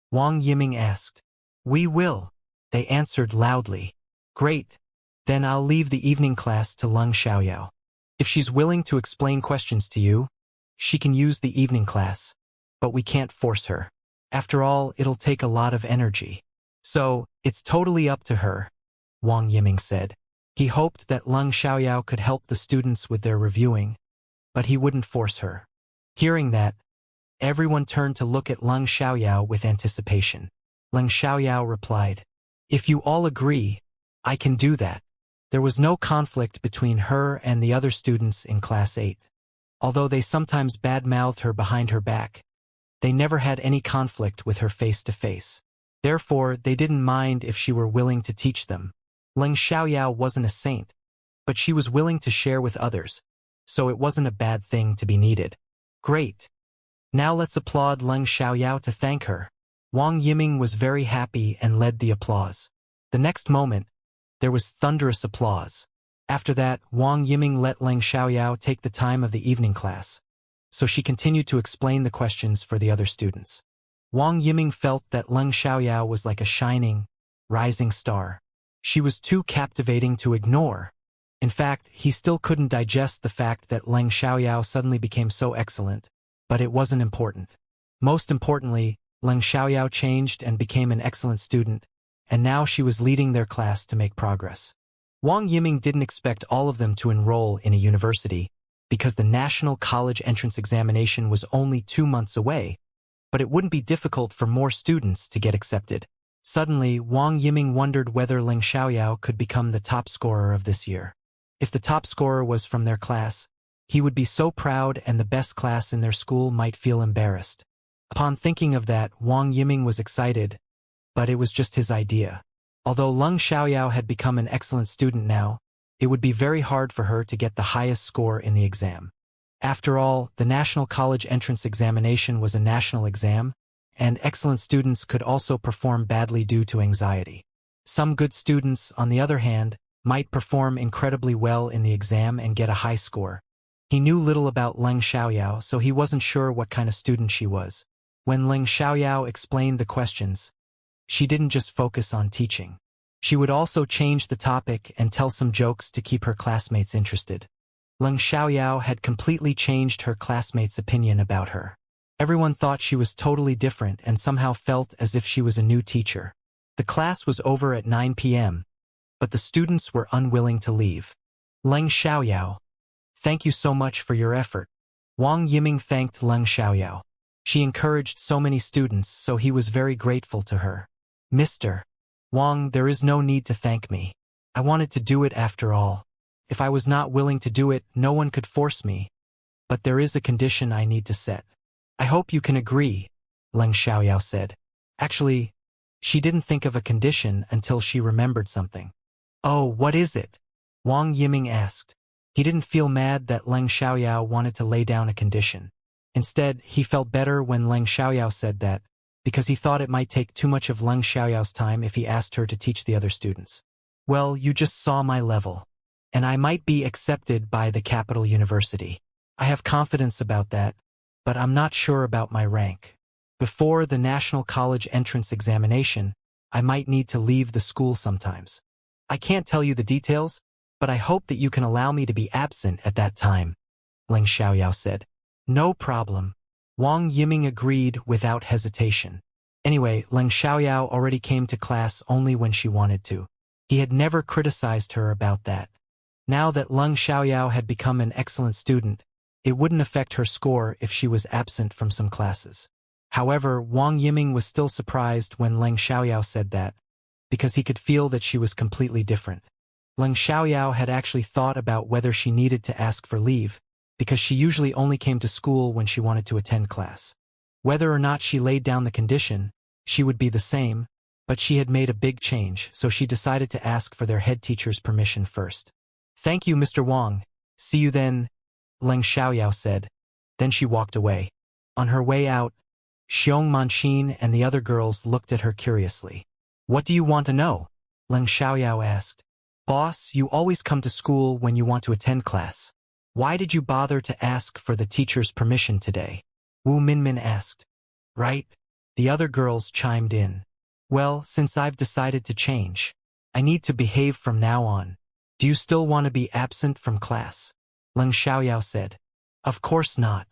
Wang Yiming asked. We will, they answered loudly. Great. Then I'll leave the evening class to Leng Xiaoyao. If she's willing to explain questions to you, she can use the evening class, but we can't force her. After all, it'll take a lot of energy. So, it's totally up to her, Wang Yiming said. He hoped that Leng Xiaoyao could help the students with their reviewing, but he wouldn't force her. Hearing that, everyone turned to look at Leng Xiaoyao with anticipation. Leng Xiaoyao replied, If you all agree, I can do that. There was no conflict between her and the other students in Class 8. Although they sometimes bad-mouthed her behind her back, they never had any conflict with her face-to-face. Therefore, they didn't mind if she were willing to teach them. Leng Xiaoyao wasn't a saint, but she was willing to share with others, so it wasn't a bad thing to be needed. Great. Now let's applaud Leng Xiaoyao to thank her. Wang Yiming was very happy and led the applause. The next moment, there was thunderous applause. After that, Wang Yiming let Leng Xiaoyao take the time of the evening class, so she continued to explain the questions for the other students. Wang Yiming felt that Leng Xiaoyao was like a shining, rising star. She was too captivating to ignore. In fact, he still couldn't digest the fact that Leng Xiaoyao suddenly became so excellent, but it wasn't important. Most importantly, Leng Xiaoyao changed and became an excellent student, and now she was leading their class to make progress. Wang Yiming didn't expect all of them to enroll in a university, because the National College Entrance Examination was only 2 months away, but it wouldn't be difficult for more students to get accepted. Suddenly, Wang Yiming wondered whether Leng Xiaoyao could become the top scorer of this year. If the top scorer was from their class, he would be so proud and the best class in their school might feel embarrassed. Upon thinking of that, Wang Yiming was excited, but it was just his idea. Although Leng Xiaoyao had become an excellent student now, it would be very hard for her to get the highest score in the exam. After all, the National College Entrance Examination was a national exam, and excellent students could also perform badly due to anxiety. Some good students, on the other hand, might perform incredibly well in the exam and get a high score. He knew little about Leng Xiaoyao, so he wasn't sure what kind of student she was. When Leng Xiaoyao explained the questions, she didn't just focus on teaching. She would also change the topic and tell some jokes to keep her classmates interested. Leng Xiaoyao had completely changed her classmates' opinion about her. Everyone thought she was totally different and somehow felt as if she was a new teacher. The class was over at 9 p.m., but the students were unwilling to leave. Leng Xiaoyao, thank you so much for your effort. Wang Yiming thanked Leng Xiaoyao. She encouraged so many students, so he was very grateful to her. Mr. Wang, there is no need to thank me. I wanted to do it after all. If I was not willing to do it, no one could force me. But there is a condition I need to set. I hope you can agree, Leng Xiaoyao said. Actually, she didn't think of a condition until she remembered something. Oh, what is it? Wang Yiming asked. He didn't feel mad that Leng Xiaoyao wanted to lay down a condition. Instead, he felt better when Leng Xiaoyao said that, because he thought it might take too much of Leng Xiaoyao's time if he asked her to teach the other students. Well, you just saw my level. And I might be accepted by the capital university. I have confidence about that, but I'm not sure about my rank. Before the National College entrance examination, I might need to leave the school sometimes. I can't tell you the details, but I hope that you can allow me to be absent at that time, Leng Xiaoyao said. No problem. Wang Yiming agreed without hesitation. Anyway, Leng Xiaoyao already came to class only when she wanted to. He had never criticized her about that. Now that Leng Xiaoyao had become an excellent student, it wouldn't affect her score if she was absent from some classes. However, Wang Yiming was still surprised when Leng Xiaoyao said that, because he could feel that she was completely different. Leng Xiaoyao had actually thought about whether she needed to ask for leave, because she usually only came to school when she wanted to attend class. Whether or not she laid down the condition, she would be the same, but she had made a big change, so she decided to ask for their head teacher's permission first. Thank you, Mr. Wang. See you then, Leng Xiaoyao said. Then she walked away. On her way out, Xiong Manqin and the other girls looked at her curiously. What do you want to know? Leng Xiaoyao asked. Boss, you always come to school when you want to attend class. Why did you bother to ask for the teacher's permission today? Wu Minmin asked. Right? The other girls chimed in. Well, since I've decided to change, I need to behave from now on. Do you still want to be absent from class? Leng Xiaoyao said. Of course not.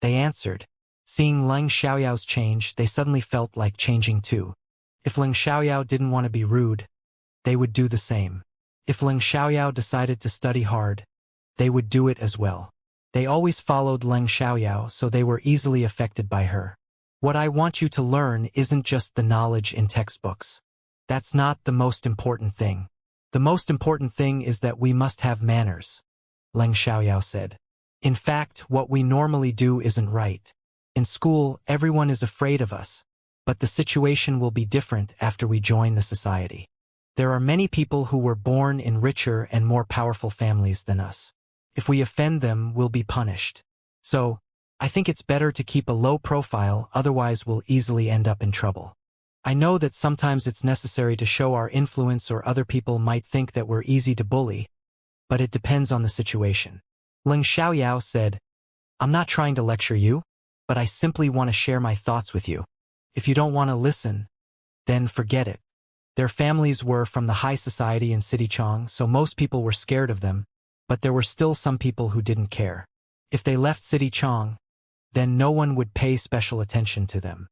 They answered. Seeing Leng Xiaoyao's change, they suddenly felt like changing too. If Leng Xiaoyao didn't want to be rude, they would do the same. If Leng Xiaoyao decided to study hard, they would do it as well. They always followed Leng Xiaoyao, so they were easily affected by her. What I want you to learn isn't just the knowledge in textbooks. That's not the most important thing. The most important thing is that we must have manners, Leng Xiaoyao said. In fact, what we normally do isn't right. In school, everyone is afraid of us, but the situation will be different after we join the society. There are many people who were born in richer and more powerful families than us. If we offend them, we'll be punished. So, I think it's better to keep a low profile, otherwise we'll easily end up in trouble. I know that sometimes it's necessary to show our influence or other people might think that we're easy to bully, but it depends on the situation. Leng Xiaoyao said, I'm not trying to lecture you, but I simply want to share my thoughts with you. If you don't want to listen, then forget it. Their families were from the high society in Sidichang, so most people were scared of them, but there were still some people who didn't care. If they left Sidichang, then no one would pay special attention to them.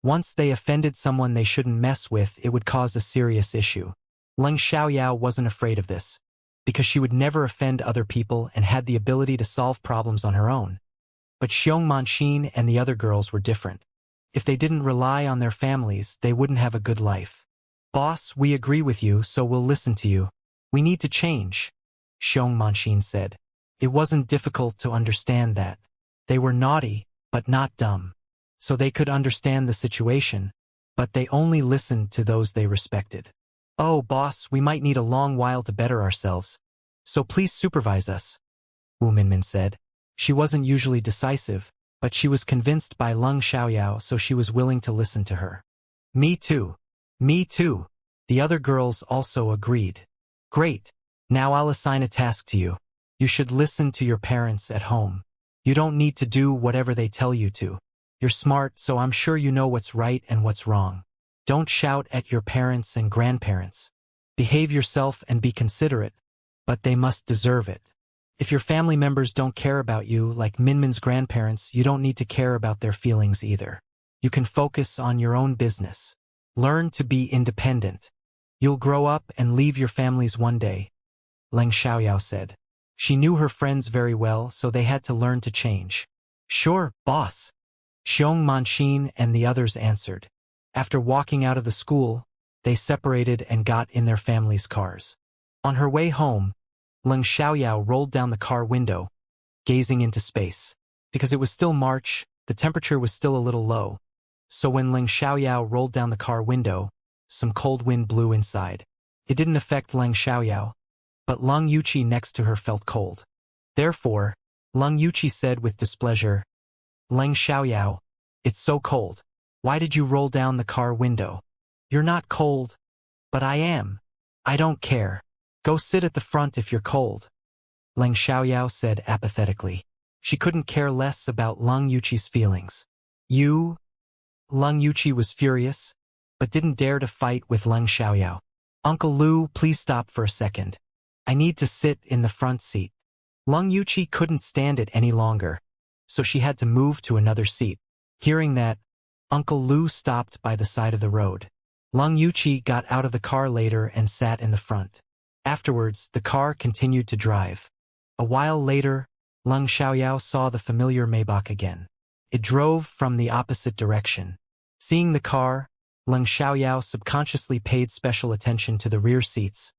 Once they offended someone they shouldn't mess with, it would cause a serious issue. Leng Xiaoyao wasn't afraid of this, because she would never offend other people and had the ability to solve problems on her own. But Xiong Manqin and the other girls were different. If they didn't rely on their families, they wouldn't have a good life. Boss, we agree with you, so we'll listen to you. We need to change, Xiong Manqin said. It wasn't difficult to understand that. They were naughty, but not dumb. So they could understand the situation, but they only listened to those they respected. Oh, boss, we might need a long while to better ourselves, so please supervise us, Wu Minmin said. She wasn't usually decisive, but she was convinced by Leng Xiaoyao, so she was willing to listen to her. Me too. Me too. The other girls also agreed. Great. Now I'll assign a task to you. You should listen to your parents at home. You don't need to do whatever they tell you to. You're smart, so I'm sure you know what's right and what's wrong. Don't shout at your parents and grandparents. Behave yourself and be considerate, but they must deserve it. If your family members don't care about you, like Minmin's grandparents, you don't need to care about their feelings either. You can focus on your own business. Learn to be independent. You'll grow up and leave your families one day, Leng Xiaoyao said. She knew her friends very well, so they had to learn to change. Sure, boss. Xiong Manxin and the others answered. After walking out of the school, they separated and got in their families' cars. On her way home, Leng Xiaoyao rolled down the car window, gazing into space. Because it was still March, the temperature was still a little low. So when Leng Xiaoyao rolled down the car window, some cold wind blew inside. It didn't affect Leng Xiaoyao, but Leng Yuqi next to her felt cold. Therefore, Leng Yuqi said with displeasure, Leng Xiaoyao, it's so cold. Why did you roll down the car window? You're not cold. But I am. I don't care. Go sit at the front if you're cold. Leng Xiaoyao said apathetically. She couldn't care less about Leng Yuqi's feelings. You? Leng Yuqi was furious, but didn't dare to fight with Leng Xiaoyao. Uncle Lu, please stop for a second. I need to sit in the front seat. Leng Yuqi couldn't stand it any longer, so she had to move to another seat. Hearing that, Uncle Lu stopped by the side of the road. Leng Yuqi got out of the car later and sat in the front. Afterwards, the car continued to drive. A while later, Leng Xiaoyao saw the familiar Maybach again. It drove from the opposite direction. Seeing the car, Leng Xiaoyao subconsciously paid special attention to the rear seats.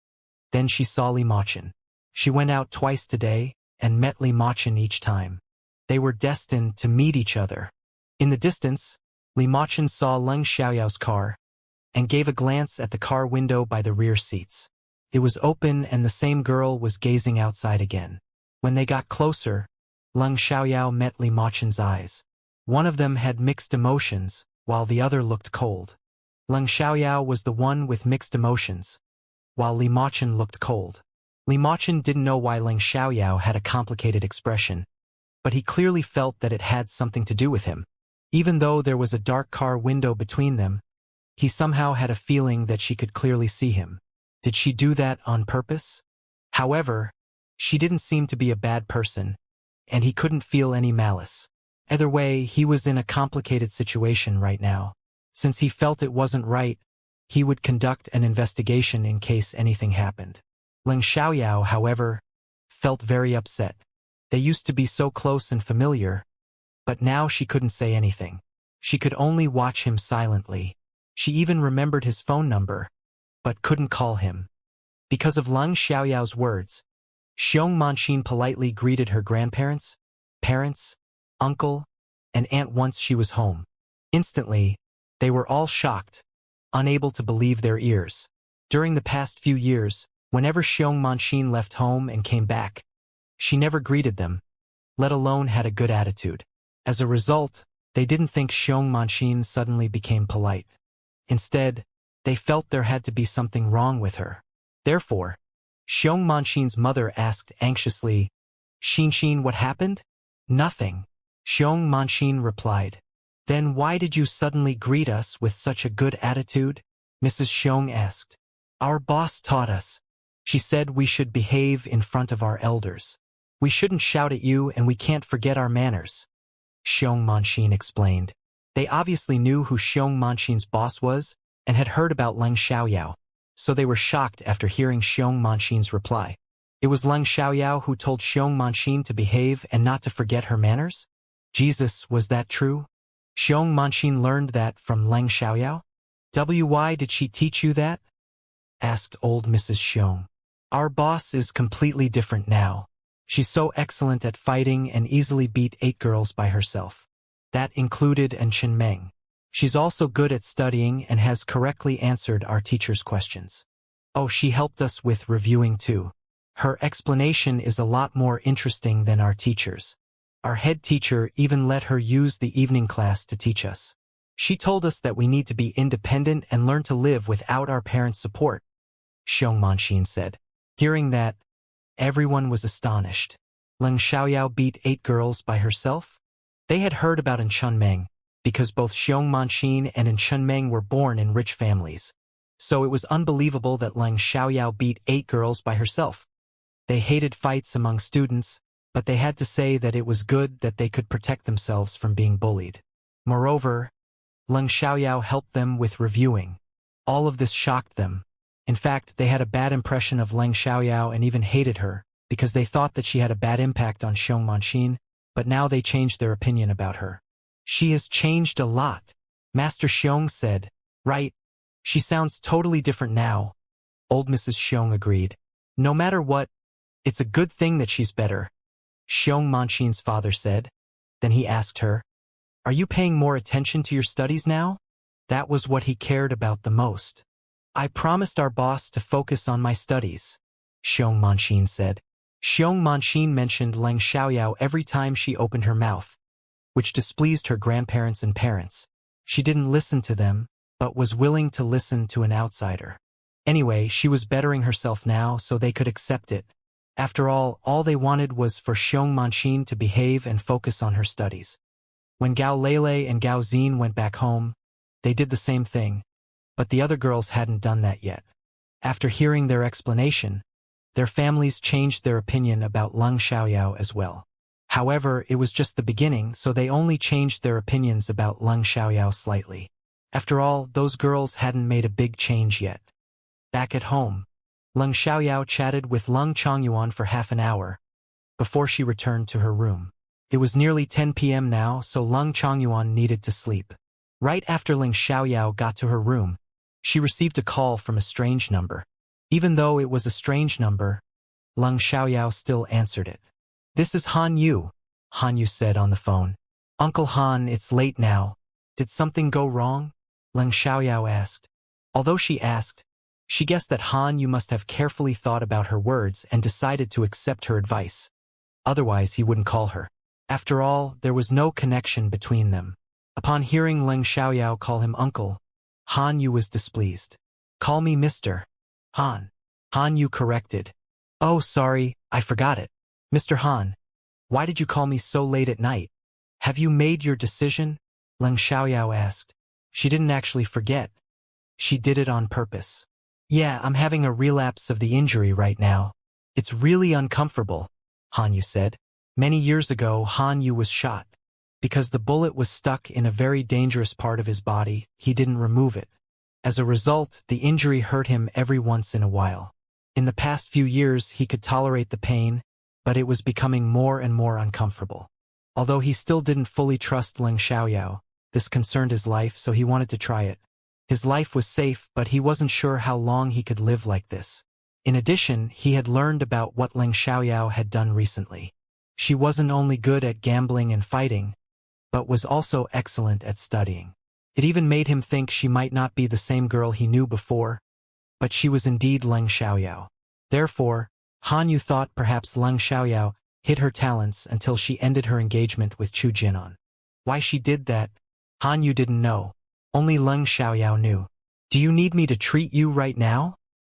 Then she saw Li Machin. She went out twice today and met Li Machin each time. They were destined to meet each other. In the distance, Li Machin saw Leng Xiaoyao's car and gave a glance at the car window by the rear seats. It was open and the same girl was gazing outside again. When they got closer, Leng Xiaoyao met Li Machin's eyes. One of them had mixed emotions, while the other looked cold. Leng Xiaoyao was the one with mixed emotions, while Li Machin looked cold. Li Machin didn't know why Leng Xiaoyao had a complicated expression, but he clearly felt that it had something to do with him. Even though there was a dark car window between them, he somehow had a feeling that she could clearly see him. Did she do that on purpose? However, she didn't seem to be a bad person, and he couldn't feel any malice. Either way, he was in a complicated situation right now. Since he felt it wasn't right, he would conduct an investigation in case anything happened. Leng Xiaoyao, however, felt very upset. They used to be so close and familiar, but now she couldn't say anything. She could only watch him silently. She even remembered his phone number, but couldn't call him. Because of Leng Xiaoyao's words, Xiong Manxin politely greeted her grandparents, parents, uncle, and aunt once she was home. Instantly, they were all shocked, unable to believe their ears. During the past few years, whenever Xiong Manxin left home and came back, she never greeted them, let alone had a good attitude. As a result, they didn't think Xiong Manxin suddenly became polite. Instead, they felt there had to be something wrong with her. Therefore, Xiong Manxin's mother asked anxiously, Xin, what happened? Nothing. Xiong Manxin replied. Then why did you suddenly greet us with such a good attitude? Mrs. Xiong asked. Our boss taught us. She said we should behave in front of our elders. We shouldn't shout at you and we can't forget our manners. Xiong Manxin explained. They obviously knew who Xiong Manxin's boss was and had heard about Leng Xiaoyao, so they were shocked after hearing Xiong Manxin's reply. It was Leng Xiaoyao who told Xiong Manxin to behave and not to forget her manners? Jesus, was that true? Xiong Manxin learned that from Leng Xiaoyao? Why did she teach you that? Asked old Mrs. Xiong. Our boss is completely different now. She's so excellent at fighting and easily beat 8 girls by herself. That included An Chen Meng. She's also good at studying and has correctly answered our teacher's questions. Oh, she helped us with reviewing too. Her explanation is a lot more interesting than our teacher's. Our head teacher even let her use the evening class to teach us. She told us that we need to be independent and learn to live without our parents' support, Xiong Manxin said. Hearing that, everyone was astonished. Leng Xiaoyao beat 8 girls by herself? They had heard about In Chunmeng, because both Xiong Manxin and In Chunmeng were born in rich families. So it was unbelievable that Leng Xiaoyao beat 8 girls by herself. They hated fights among students, but they had to say that it was good that they could protect themselves from being bullied. Moreover, Leng Xiaoyao helped them with reviewing. All of this shocked them. In fact, they had a bad impression of Leng Xiaoyao and even hated her, because they thought that she had a bad impact on Xiong Manxin, but now they changed their opinion about her. She has changed a lot, Master Xiong said. Right? She sounds totally different now. Old Mrs. Xiong agreed. No matter what, it's a good thing that she's better, Xiong Manxin's father said. Then he asked her, "Are you paying more attention to your studies now?" That was what he cared about the most. "I promised our boss to focus on my studies," Xiong Manxin said. Xiong Manxin mentioned Leng Xiaoyao every time she opened her mouth, which displeased her grandparents and parents. She didn't listen to them, but was willing to listen to an outsider. Anyway, she was bettering herself now, so they could accept it. After all they wanted was for Xiong Manxin to behave and focus on her studies. When Gao Lele and Gao Xin went back home, they did the same thing, but the other girls hadn't done that yet. After hearing their explanation, their families changed their opinion about Leng Xiaoyao as well. However, it was just the beginning, so they only changed their opinions about Leng Xiaoyao slightly. After all, those girls hadn't made a big change yet. Back at home, Leng Xiaoyao chatted with Leng Chongyuan for half an hour before she returned to her room. It was nearly 10 p.m. now, so Leng Chongyuan needed to sleep. Right after Leng Xiaoyao got to her room, she received a call from a strange number. Even though it was a strange number, Leng Xiaoyao still answered it. "This is Han Yu," Han Yu said on the phone. "Uncle Han, it's late now. Did something go wrong?" Leng Xiaoyao asked. Although she asked, she guessed that Han Yu must have carefully thought about her words and decided to accept her advice. Otherwise, he wouldn't call her. After all, there was no connection between them. Upon hearing Leng Xiaoyao call him uncle, Han Yu was displeased. "Call me Mr. Han." Han Yu corrected. "Oh, sorry, I forgot it. Mr. Han, why did you call me so late at night? Have you made your decision?" Leng Xiaoyao asked. She didn't actually forget. She did it on purpose. "Yeah, I'm having a relapse of the injury right now. It's really uncomfortable," Han Yu said. Many years ago, Han Yu was shot. Because the bullet was stuck in a very dangerous part of his body, he didn't remove it. As a result, the injury hurt him every once in a while. In the past few years, he could tolerate the pain, but it was becoming more and more uncomfortable. Although he still didn't fully trust Leng Xiaoyao, this concerned his life, so he wanted to try it. His life was safe, but he wasn't sure how long he could live like this. In addition, he had learned about what Leng Xiaoyao had done recently. She wasn't only good at gambling and fighting, but was also excellent at studying. It even made him think she might not be the same girl he knew before, but she was indeed Leng Xiaoyao. Therefore, Han Yu thought perhaps Leng Xiaoyao hid her talents until she ended her engagement with Chu Jinan. Why she did that, Han Yu didn't know. Only Leng Xiaoyao knew. "Do you need me to treat you right now?"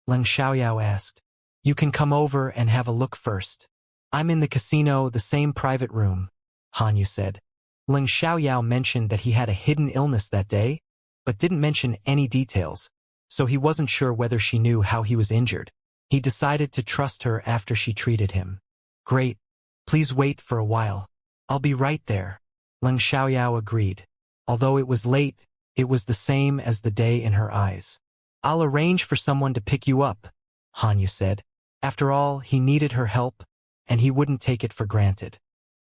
Leng Xiaoyao asked. "You can come over and have a look first. I'm in the casino, the same private room," Han Yu said. Leng Xiaoyao mentioned that he had a hidden illness that day, but didn't mention any details, so he wasn't sure whether she knew how he was injured. He decided to trust her after she treated him. "Great. Please wait for a while. I'll be right there." Leng Xiaoyao agreed. Although it was late, it was the same as the day in her eyes. "I'll arrange for someone to pick you up," Han Yu said. After all, he needed her help, and he wouldn't take it for granted.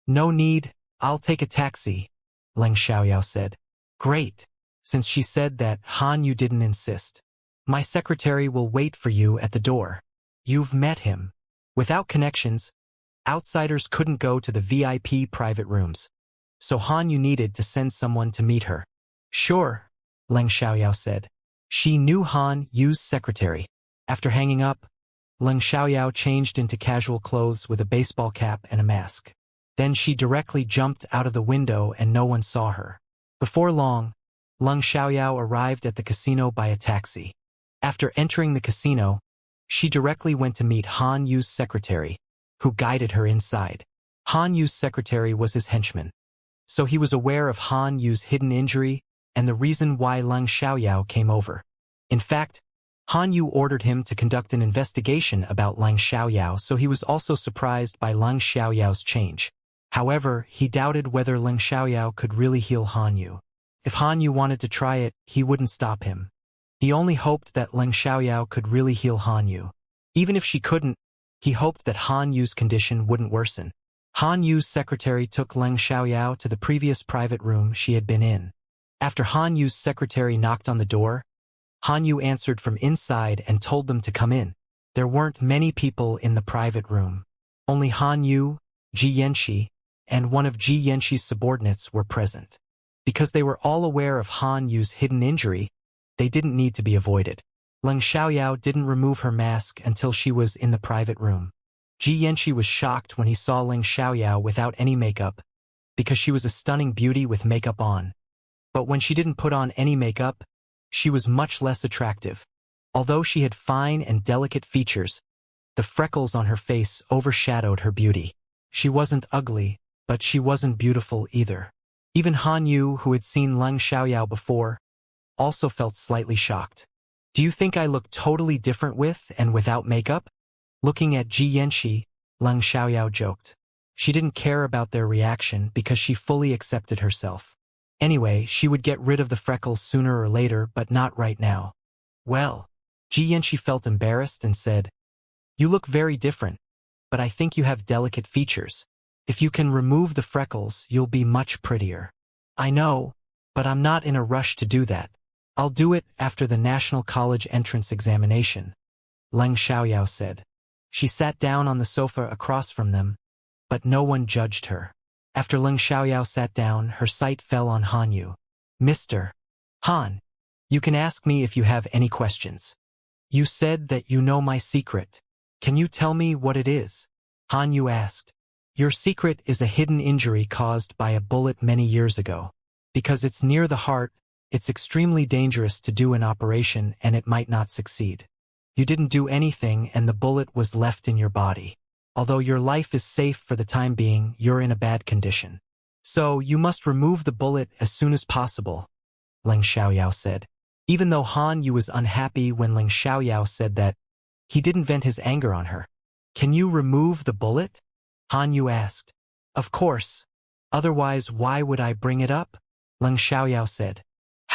"No need, I'll take a taxi," Leng Xiaoyao said. "Great." Since she said that, Han Yu didn't insist. "My secretary will wait for you at the door. You've met him." Without connections, outsiders couldn't go to the VIP private rooms, so Han Yu needed to send someone to meet her. "Sure," Leng Xiaoyao said. She knew Han Yu's secretary. After hanging up, Leng Xiaoyao changed into casual clothes with a baseball cap and a mask. Then she directly jumped out of the window and no one saw her. Before long, Leng Xiaoyao arrived at the casino by a taxi. After entering the casino, she directly went to meet Han Yu's secretary, who guided her inside. Han Yu's secretary was his henchman, so he was aware of Han Yu's hidden injury and the reason why Leng Xiaoyao came over. In fact, Han Yu ordered him to conduct an investigation about Leng Xiaoyao, so he was also surprised by Leng Xiaoyao's change. However, he doubted whether Leng Xiaoyao could really heal Han Yu. If Han Yu wanted to try it, he wouldn't stop him. He only hoped that Leng Xiaoyao could really heal Han Yu. Even if she couldn't, he hoped that Han Yu's condition wouldn't worsen. Han Yu's secretary took Leng Xiaoyao to the previous private room she had been in. After Han Yu's secretary knocked on the door, Han Yu answered from inside and told them to come in. There weren't many people in the private room. Only Han Yu, Ji Yanxi, and one of Ji Yanxi's subordinates were present. Because they were all aware of Han Yu's hidden injury, they didn't need to be avoided. Leng Xiaoyao didn't remove her mask until she was in the private room. Ji Yanxi was shocked when he saw Leng Xiaoyao without any makeup, because she was a stunning beauty with makeup on. But when she didn't put on any makeup, she was much less attractive. Although she had fine and delicate features, the freckles on her face overshadowed her beauty. She wasn't ugly, but she wasn't beautiful either. Even Han Yu, who had seen Leng Xiaoyao before, also felt slightly shocked. Do you think I look totally different with and without makeup? Looking at Ji Yanxi, Leng Xiaoyao joked. She didn't care about their reaction because she fully accepted herself. Anyway, she would get rid of the freckles sooner or later, but not right now. Well, Ji Yanxi felt embarrassed and said, "You look very different, but I think you have delicate features. If you can remove the freckles, you'll be much prettier." "I know, but I'm not in a rush to do that. I'll do it after the National College entrance examination," Leng Xiaoyao said. She sat down on the sofa across from them, but no one judged her. After Leng Xiaoyao sat down, her sight fell on Han Yu. "Mr. Han, you can ask me if you have any questions. You said that you know my secret. Can you tell me what it is?" Han Yu asked. "Your secret is a hidden injury caused by a bullet many years ago. Because it's near the heart, it's extremely dangerous to do an operation and it might not succeed. You didn't do anything and the bullet was left in your body. Although your life is safe for the time being, you're in a bad condition. So you must remove the bullet as soon as possible," Leng Xiaoyao said. Even though Han Yu was unhappy when Leng Xiaoyao said that, he didn't vent his anger on her. "Can you remove the bullet?" Han Yu asked. "Of course. Otherwise, why would I bring it up?" Leng Xiaoyao said.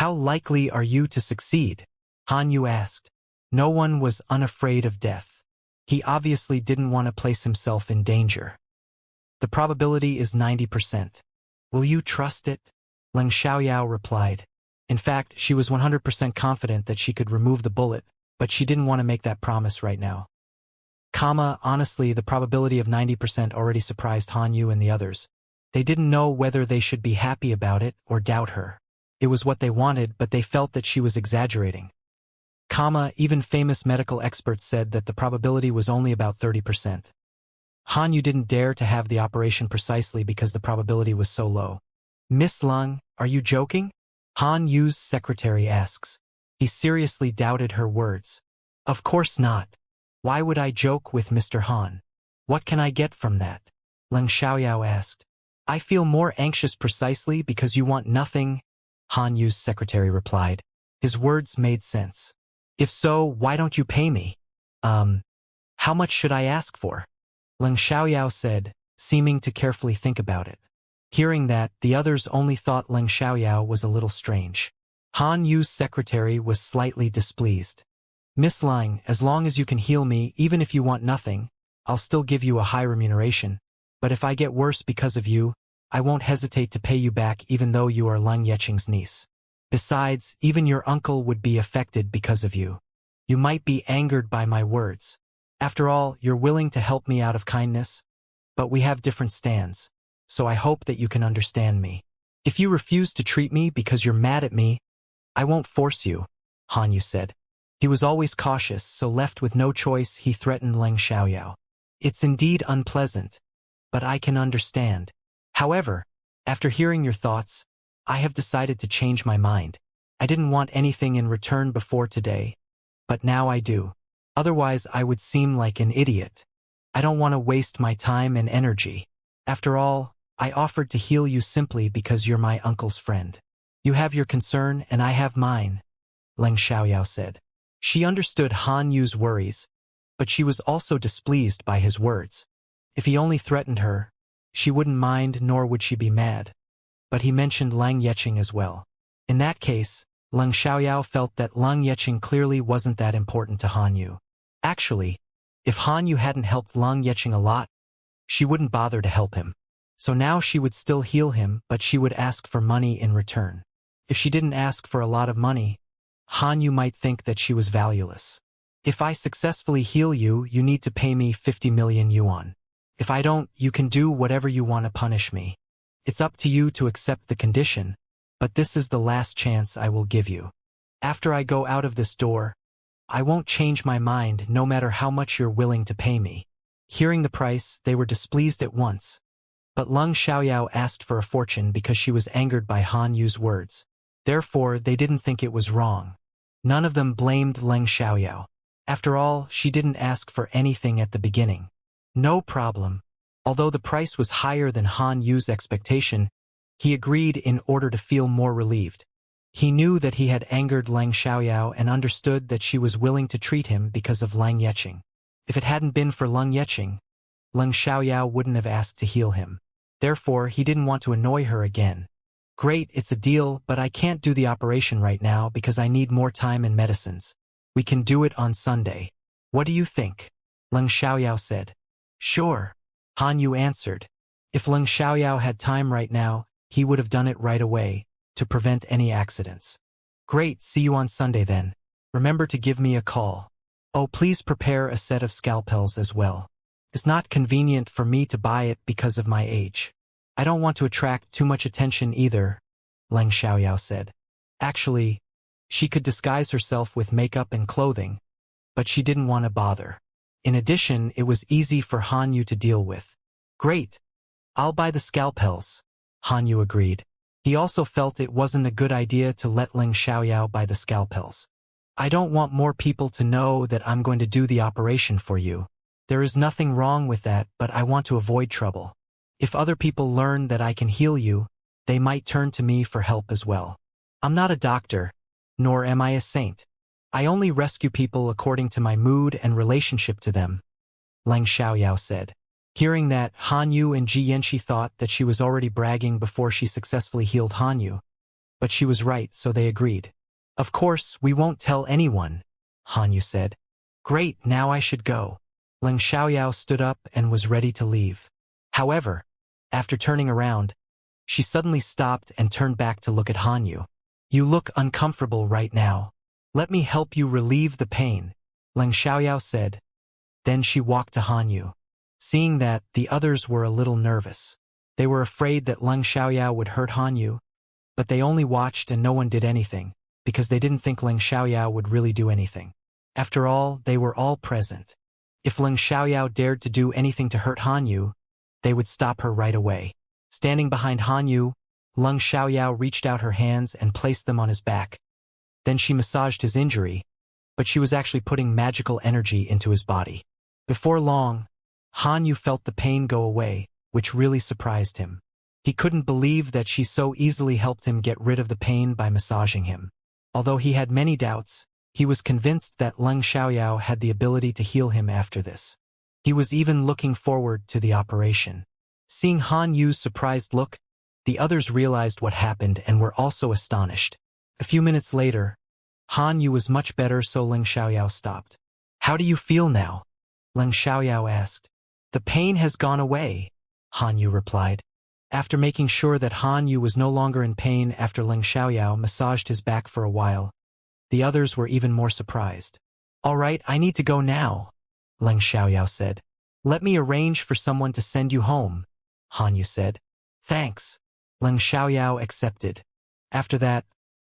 "How likely are you to succeed?" Han Yu asked. No one was unafraid of death. He obviously didn't want to place himself in danger. "The probability is 90%. Will you trust it?" Leng Xiaoyao replied. In fact, she was 100% confident that she could remove the bullet, but she didn't want to make that promise right now. Honestly, the probability of 90% already surprised Han Yu and the others. They didn't know whether they should be happy about it or doubt her. It was what they wanted, but they felt that she was exaggerating. Even famous medical experts said that the probability was only about 30%. Han Yu didn't dare to have the operation precisely because the probability was so low. "Miss Leng, are you joking?" Han Yu's secretary asks. He seriously doubted her words. "Of course not. Why would I joke with Mr. Han? What can I get from that?" Leng Xiaoyao asked. "I feel more anxious precisely because you want nothing," Han Yu's secretary replied. His words made sense. "If so, why don't you pay me?" How much should I ask for?" Leng Xiaoyao said, seeming to carefully think about it. Hearing that, the others only thought Leng Xiaoyao was a little strange. Han Yu's secretary was slightly displeased. "Miss Leng, as long as you can heal me, even if you want nothing, I'll still give you a high remuneration. But if I get worse because of you, I won't hesitate to pay you back even though you are Leng Yeqing's niece. Besides, even your uncle would be affected because of you. You might be angered by my words. After all, you're willing to help me out of kindness, but we have different stands, so I hope that you can understand me. If you refuse to treat me because you're mad at me, I won't force you," Han Yu said. He was always cautious, so left with no choice, he threatened Leng Xiaoyao. "It's indeed unpleasant, but I can understand. However, after hearing your thoughts, I have decided to change my mind. I didn't want anything in return before today, but now I do. Otherwise I would seem like an idiot. I don't want to waste my time and energy. After all, I offered to heal you simply because you're my uncle's friend. You have your concern and I have mine, Leng Xiaoyao said. She understood Han Yu's worries, but she was also displeased by his words. If he only threatened her, she wouldn't mind nor would she be mad. But he mentioned Lang Yeqing as well. In that case, Leng Xiaoyao felt that Lang Yeqing clearly wasn't that important to Han Yu. Actually, if Han Yu hadn't helped Lang Yeqing a lot, she wouldn't bother to help him. So now she would still heal him, but she would ask for money in return. If she didn't ask for a lot of money, Han Yu might think that she was valueless. If I successfully heal you, you need to pay me 50 million yuan. If I don't, you can do whatever you want to punish me. It's up to you to accept the condition, but this is the last chance I will give you. After I go out of this door, I won't change my mind no matter how much you're willing to pay me. Hearing the price, they were displeased at once. But Leng Xiaoyao asked for a fortune because she was angered by Han Yu's words. Therefore, they didn't think it was wrong. None of them blamed Leng Xiaoyao. After all, she didn't ask for anything at the beginning. No problem. Although the price was higher than Han Yu's expectation, he agreed in order to feel more relieved. He knew that he had angered Leng Xiaoyao and understood that she was willing to treat him because of Lang Yeqing. If it hadn't been for Lang Yeqing, Leng Xiaoyao wouldn't have asked to heal him. Therefore, he didn't want to annoy her again. Great, it's a deal, but I can't do the operation right now because I need more time and medicines. We can do it on Sunday. What do you think? Leng Xiaoyao said. Sure. Han Yu answered. If Leng Xiaoyao had time right now, he would have done it right away, to prevent any accidents. Great, see you on Sunday then. Remember to give me a call. Oh, please prepare a set of scalpels as well. It's not convenient for me to buy it because of my age. I don't want to attract too much attention either, Leng Xiaoyao said. Actually, she could disguise herself with makeup and clothing, but she didn't want to bother. In addition, it was easy for Han Yu to deal with. Great. I'll buy the scalpels, Han Yu agreed. He also felt it wasn't a good idea to let Leng Xiaoyao buy the scalpels. I don't want more people to know that I'm going to do the operation for you. There is nothing wrong with that, but I want to avoid trouble. If other people learn that I can heal you, they might turn to me for help as well. I'm not a doctor, nor am I a saint. I only rescue people according to my mood and relationship to them, Leng Xiaoyao said. Hearing that, Han Yu and Ji Yanxi thought that she was already bragging before she successfully healed Han Yu. But she was right, so they agreed. Of course, we won't tell anyone, Han Yu said. Great, now I should go. Leng Xiaoyao stood up and was ready to leave. However, after turning around, she suddenly stopped and turned back to look at Han Yu. You look uncomfortable right now. Let me help you relieve the pain, Leng Xiaoyao said. Then she walked to Han Yu. Seeing that, the others were a little nervous. They were afraid that Leng Xiaoyao would hurt Han Yu, but they only watched and no one did anything, because they didn't think Leng Xiaoyao would really do anything. After all, they were all present. If Leng Xiaoyao dared to do anything to hurt Han Yu, they would stop her right away. Standing behind Han Yu, Leng Xiaoyao reached out her hands and placed them on his back. Then she massaged his injury, but she was actually putting magical energy into his body. Before long, Han Yu felt the pain go away, which really surprised him. He couldn't believe that she so easily helped him get rid of the pain by massaging him. Although he had many doubts, he was convinced that Leng Xiaoyao had the ability to heal him after this. He was even looking forward to the operation. Seeing Han Yu's surprised look, the others realized what happened and were also astonished. A few minutes later, Han Yu was much better, so Leng Xiaoyao stopped. How do you feel now? Leng Xiaoyao asked. The pain has gone away, Han Yu replied. After making sure that Han Yu was no longer in pain after Leng Xiaoyao massaged his back for a while, the others were even more surprised. All right, I need to go now, Leng Xiaoyao said. Let me arrange for someone to send you home, Han Yu said. Thanks. Leng Xiaoyao accepted. After that,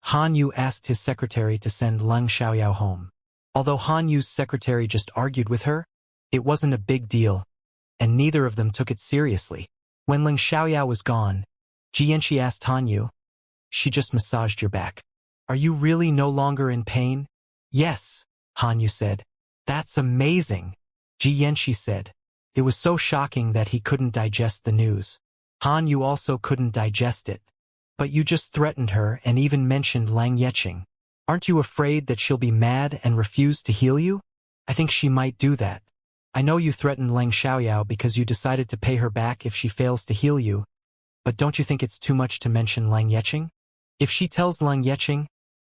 Han Yu asked his secretary to send Leng Xiaoyao home. Although Han Yu's secretary just argued with her, it wasn't a big deal. and neither of them took it seriously. When Ling Xiaoyao was gone, Jianqi asked Han Yu, "She just massaged your back. Are you really no longer in pain?" "Yes," Han Yu said. "That's amazing," Jianqi said. It was so shocking that he couldn't digest the news. Han Yu also couldn't digest it. "But you just threatened her and even mentioned Lang Yeqing. Aren't you afraid that she'll be mad and refuse to heal you?" "I think she might do that. I know you threatened Ling Xiaoyao because you decided to pay her back if she fails to heal you, but don't you think it's too much to mention Lang Yeqing? If she tells Lang Yeqing,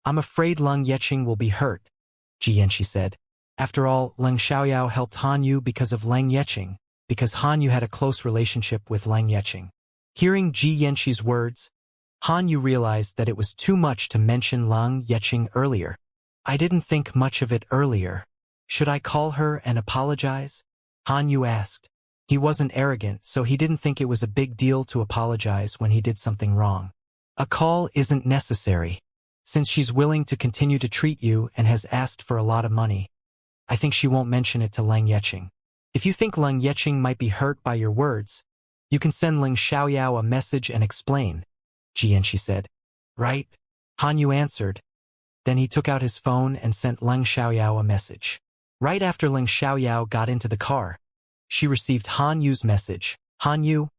I'm afraid Lang Yeqing will be hurt," Jianqi said. After all, Ling Xiaoyao helped Han Yu because of Lang Yeqing, because Han Yu had a close relationship with Lang Yeqing. Hearing Jianqi's words, Han Yu realized that it was too much to mention Lang Yeqing earlier. "I didn't think much of it earlier. Should I call her and apologize?" Han Yu asked. He wasn't arrogant, so he didn't think it was a big deal to apologize when he did something wrong. "A call isn't necessary. Since she's willing to continue to treat you and has asked for a lot of money, I think she won't mention it to Lang Yeqing. If you think Lang Yeqing might be hurt by your words, you can send Ling Xiaoyao a message and explain," Jianqi said. "Right?" Han Yu answered. Then he took out his phone and sent Ling Xiaoyao a message. Right after Ling Xiaoyao got into the car, she received Han Yu's message. "Han Yu,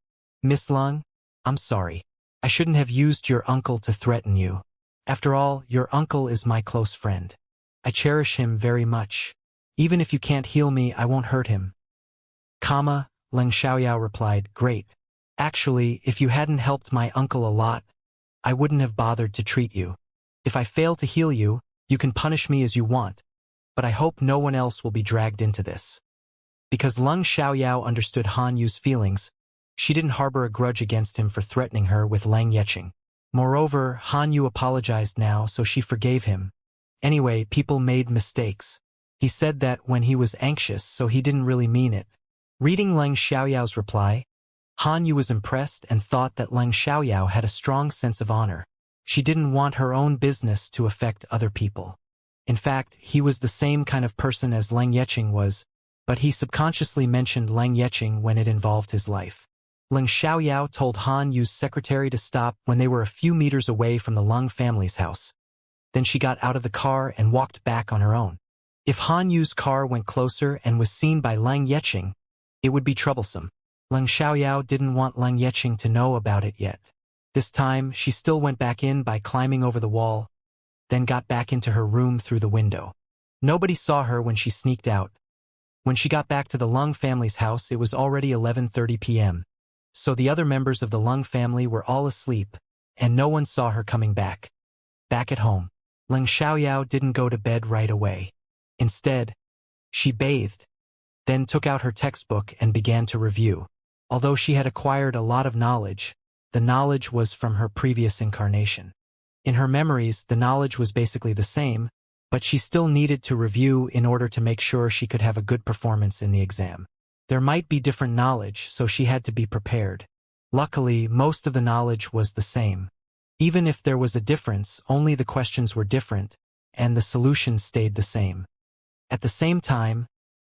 Miss Lung, I'm sorry. I shouldn't have used your uncle to threaten you. After all, your uncle is my close friend. I cherish him very much. Even if you can't heal me, I won't hurt him." Ling Xiaoyao replied, "Great. Actually, if you hadn't helped my uncle a lot, I wouldn't have bothered to treat you. If I fail to heal you, you can punish me as you want, but I hope no one else will be dragged into this." Because Ling Xiaoyao understood Han Yu's feelings, she didn't harbor a grudge against him for threatening her with Lang Yeqing. Moreover, Han Yu apologized now, so she forgave him. Anyway, people made mistakes. He said that when he was anxious, so he didn't really mean it. Reading Ling Xiaoyao's reply, Han Yu was impressed and thought that Ling Xiaoyao had a strong sense of honor. She didn't want her own business to affect other people. In fact, he was the same kind of person as Lang Yeqing was, but he subconsciously mentioned Lang Yeqing when it involved his life. Ling Xiaoyao told Han Yu's secretary to stop when they were a few meters away from the Lung family's house. Then she got out of the car and walked back on her own. If Han Yu's car went closer and was seen by Lang Yeqing, it would be troublesome. Ling Xiaoyao didn't want Lang Yeqing to know about it yet. This time, she still went back in by climbing over the wall, then got back into her room through the window. Nobody saw her when she sneaked out. When she got back to the Lung family's house, it was already 11:30 p.m. So the other members of the Lung family were all asleep, and no one saw her coming back. Back at home, Ling Xiaoyao didn't go to bed right away. Instead, she bathed, then took out her textbook and began to review. Although she had acquired a lot of knowledge, the knowledge was from her previous incarnation. In her memories, the knowledge was basically the same, but she still needed to review in order to make sure she could have a good performance in the exam. There might be different knowledge, so she had to be prepared. Luckily, most of the knowledge was the same. Even if there was a difference, only the questions were different, and the solutions stayed the same. At the same time,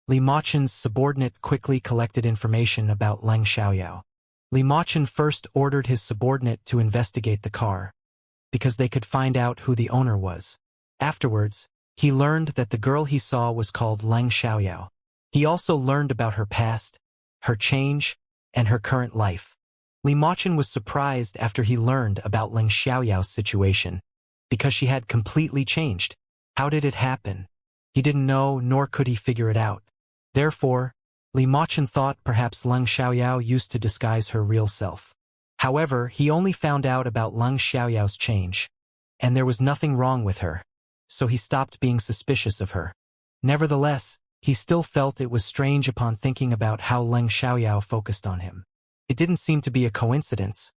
Li Machen's subordinate quickly collected information about Ling Xiaoyao. Li Machen first ordered his subordinate to investigate the car, because they could find out who the owner was. Afterwards, he learned that the girl he saw was called Ling Xiaoyao. He also learned about her past, her change, and her current life. Li Machen was surprised after he learned about Ling Xiaoyao's situation, because she had completely changed. How did it happen? He didn't know, nor could he figure it out. Therefore, Li Machen thought perhaps Ling Xiaoyao used to disguise her real self. However, he only found out about Ling Xiaoyao's change, and there was nothing wrong with her, so he stopped being suspicious of her. Nevertheless, he still felt it was strange upon thinking about how Ling Xiaoyao focused on him. It didn't seem to be a coincidence,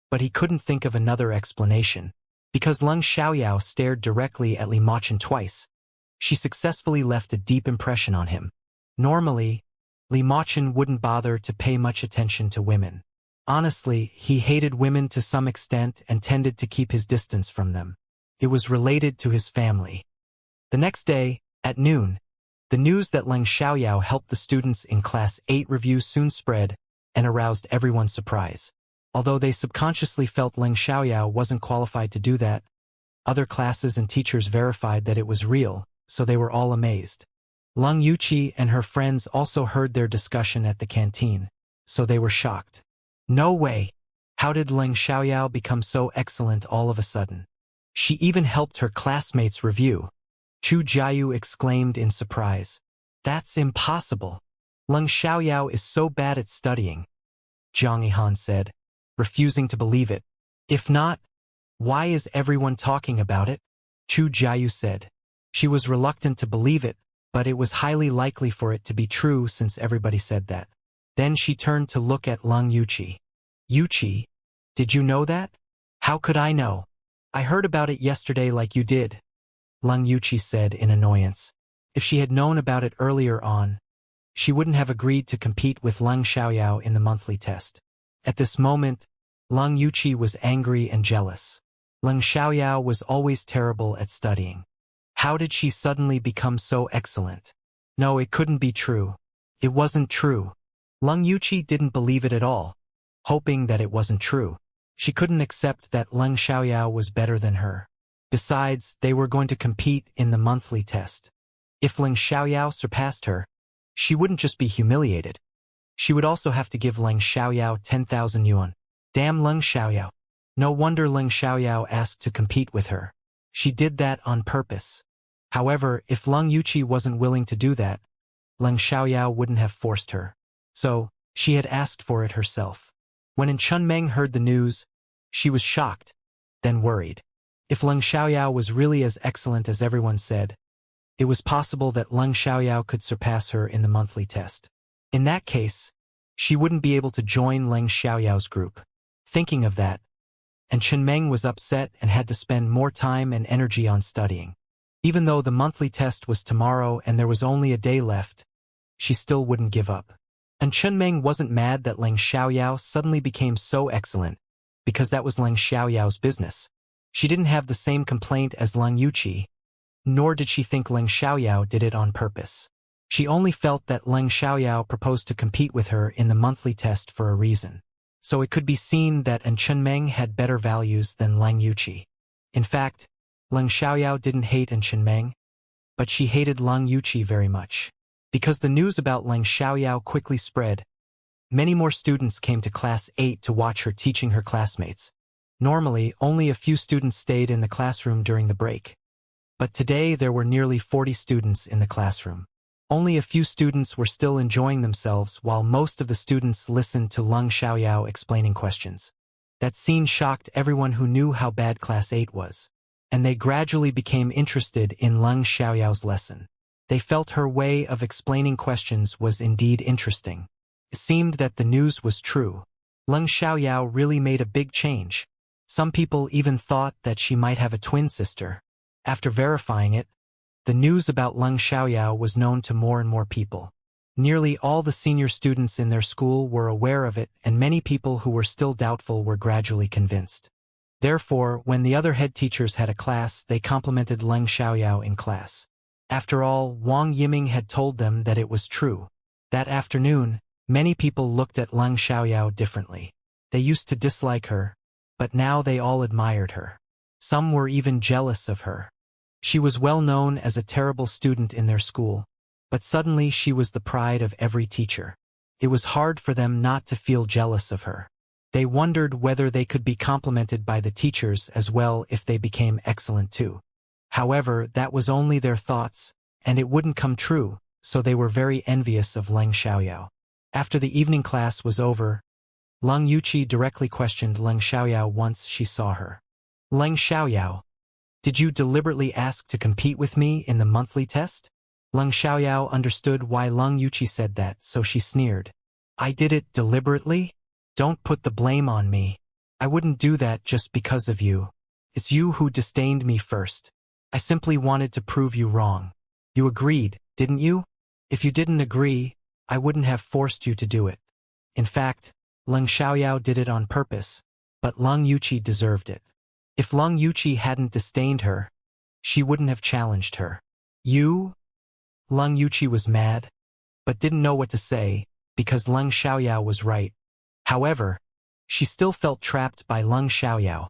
but he couldn't think of another explanation. Because Ling Xiaoyao stared directly at Li Machen twice, she successfully left a deep impression on him. Normally, Li Machen wouldn't bother to pay much attention to women. Honestly, he hated women to some extent and tended to keep his distance from them. It was related to his family. The next day, at noon, The news that Leng Xiaoyao helped the students in Class 8 review soon spread and aroused everyone's surprise. Although they subconsciously felt Leng Xiaoyao wasn't qualified to do that, other classes and teachers verified that it was real, so they were all amazed. Leng Yuqi and her friends also heard their discussion at the canteen, so they were shocked. No way! How did Leng Xiaoyao become so excellent all of a sudden? She even helped her classmates review. Chu Jiayu exclaimed in surprise. That's impossible. Leng Xiaoyao is so bad at studying, Zhang Yihan said, refusing to believe it. If not, why is everyone talking about it? Chu Jiayu said. She was reluctant to believe it, but it was highly likely for it to be true since everybody said that. Then she turned to look at Leng Yuqi. Yuqi, did you know that? How could I know? I heard about it yesterday like you did, Leng Yuqi said in annoyance. If she had known about it earlier on, she wouldn't have agreed to compete with Leng Xiaoyao in the monthly test. At this moment, Leng Yuqi was angry and jealous. Leng Xiaoyao was always terrible at studying. How did she suddenly become so excellent? No, it couldn't be true. It wasn't true. Leng Yuqi didn't believe it at all, hoping that it wasn't true. She couldn't accept that Leng Xiaoyao was better than her. Besides, they were going to compete in the monthly test. If Leng Xiaoyao surpassed her, she wouldn't just be humiliated. She would also have to give Leng Xiaoyao 10,000 yuan. Damn Leng Xiaoyao. No wonder Leng Xiaoyao asked to compete with her. She did that on purpose. However, if Leng Yuqi wasn't willing to do that, Leng Xiaoyao wouldn't have forced her. So, she had asked for it herself. When Chunmeng heard the news, she was shocked, then worried. If Leng Xiaoyao was really as excellent as everyone said, it was possible that Leng Xiaoyao could surpass her in the monthly test. In that case, she wouldn't be able to join Leng Xiaoyao's group. Thinking of that, and Chunmeng was upset and had to spend more time and energy on studying. Even though the monthly test was tomorrow and there was only a day left, she still wouldn't give up. And Chunmeng wasn't mad that Leng Xiaoyao suddenly became so excellent, because that was Leng Xiaoyao's business. She didn't have the same complaint as Leng Yuqi, nor did she think Leng Xiaoyao did it on purpose. She only felt that Leng Xiaoyao proposed to compete with her in the monthly test for a reason. So it could be seen that Chunmeng had better values than Leng Yuqi. In fact, Leng Xiaoyao didn't hate Chunmeng, but she hated Leng Yuqi very much. Because the news about Leng Xiaoyao quickly spread, many more students came to Class 8 to watch her teaching her classmates. Normally, only a few students stayed in the classroom during the break. But today there were nearly 40 students in the classroom. Only a few students were still enjoying themselves while most of the students listened to Leng Xiaoyao explaining questions. That scene shocked everyone who knew how bad Class 8 was, and they gradually became interested in Leng Xiaoyao's lesson. They felt her way of explaining questions was indeed interesting. It seemed that the news was true. Leng Xiaoyao really made a big change. Some people even thought that she might have a twin sister. After verifying it, the news about Leng Xiaoyao was known to more and more people. Nearly all the senior students in their school were aware of it, and many people who were still doubtful were gradually convinced. Therefore, when the other head teachers had a class, they complimented Leng Xiaoyao in class. After all, Wang Yiming had told them that it was true. That afternoon, many people looked at Leng Xiaoyao differently. They used to dislike her, but now they all admired her. Some were even jealous of her. She was well known as a terrible student in their school, but suddenly she was the pride of every teacher. It was hard for them not to feel jealous of her. They wondered whether they could be complimented by the teachers as well if they became excellent too. However, that was only their thoughts, and it wouldn't come true, so they were very envious of Leng Xiaoyao. After the evening class was over, Leng Yuqi directly questioned Leng Xiaoyao once she saw her. Leng Xiaoyao, did you deliberately ask to compete with me in the monthly test? Leng Xiaoyao understood why Leng Yuqi said that, so she sneered. I did it deliberately? Don't put the blame on me. I wouldn't do that just because of you. It's you who disdained me first. I simply wanted to prove you wrong. You agreed, didn't you? If you didn't agree, I wouldn't have forced you to do it. In fact, Leng Xiaoyao did it on purpose, but Leng Yuqi deserved it. If Leng Yuqi hadn't disdained her, she wouldn't have challenged her. You? Leng Yuqi was mad, but didn't know what to say, because Leng Xiaoyao was right. However, she still felt trapped by Leng Xiaoyao,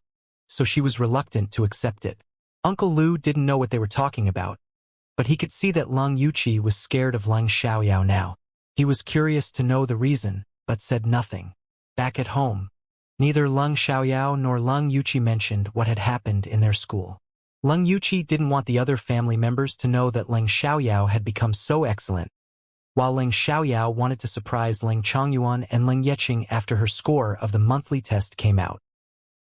so she was reluctant to accept it. Uncle Lu didn't know what they were talking about, but he could see that Leng Yuqi was scared of Leng Xiaoyao now. He was curious to know the reason, but said nothing. Back at home, neither Leng Xiaoyao nor Leng Yuqi mentioned what had happened in their school. Leng Yuqi didn't want the other family members to know that Leng Xiaoyao had become so excellent, while Leng Xiaoyao wanted to surprise Leng Chongyuan and Leng Yeqing after her score of the monthly test came out.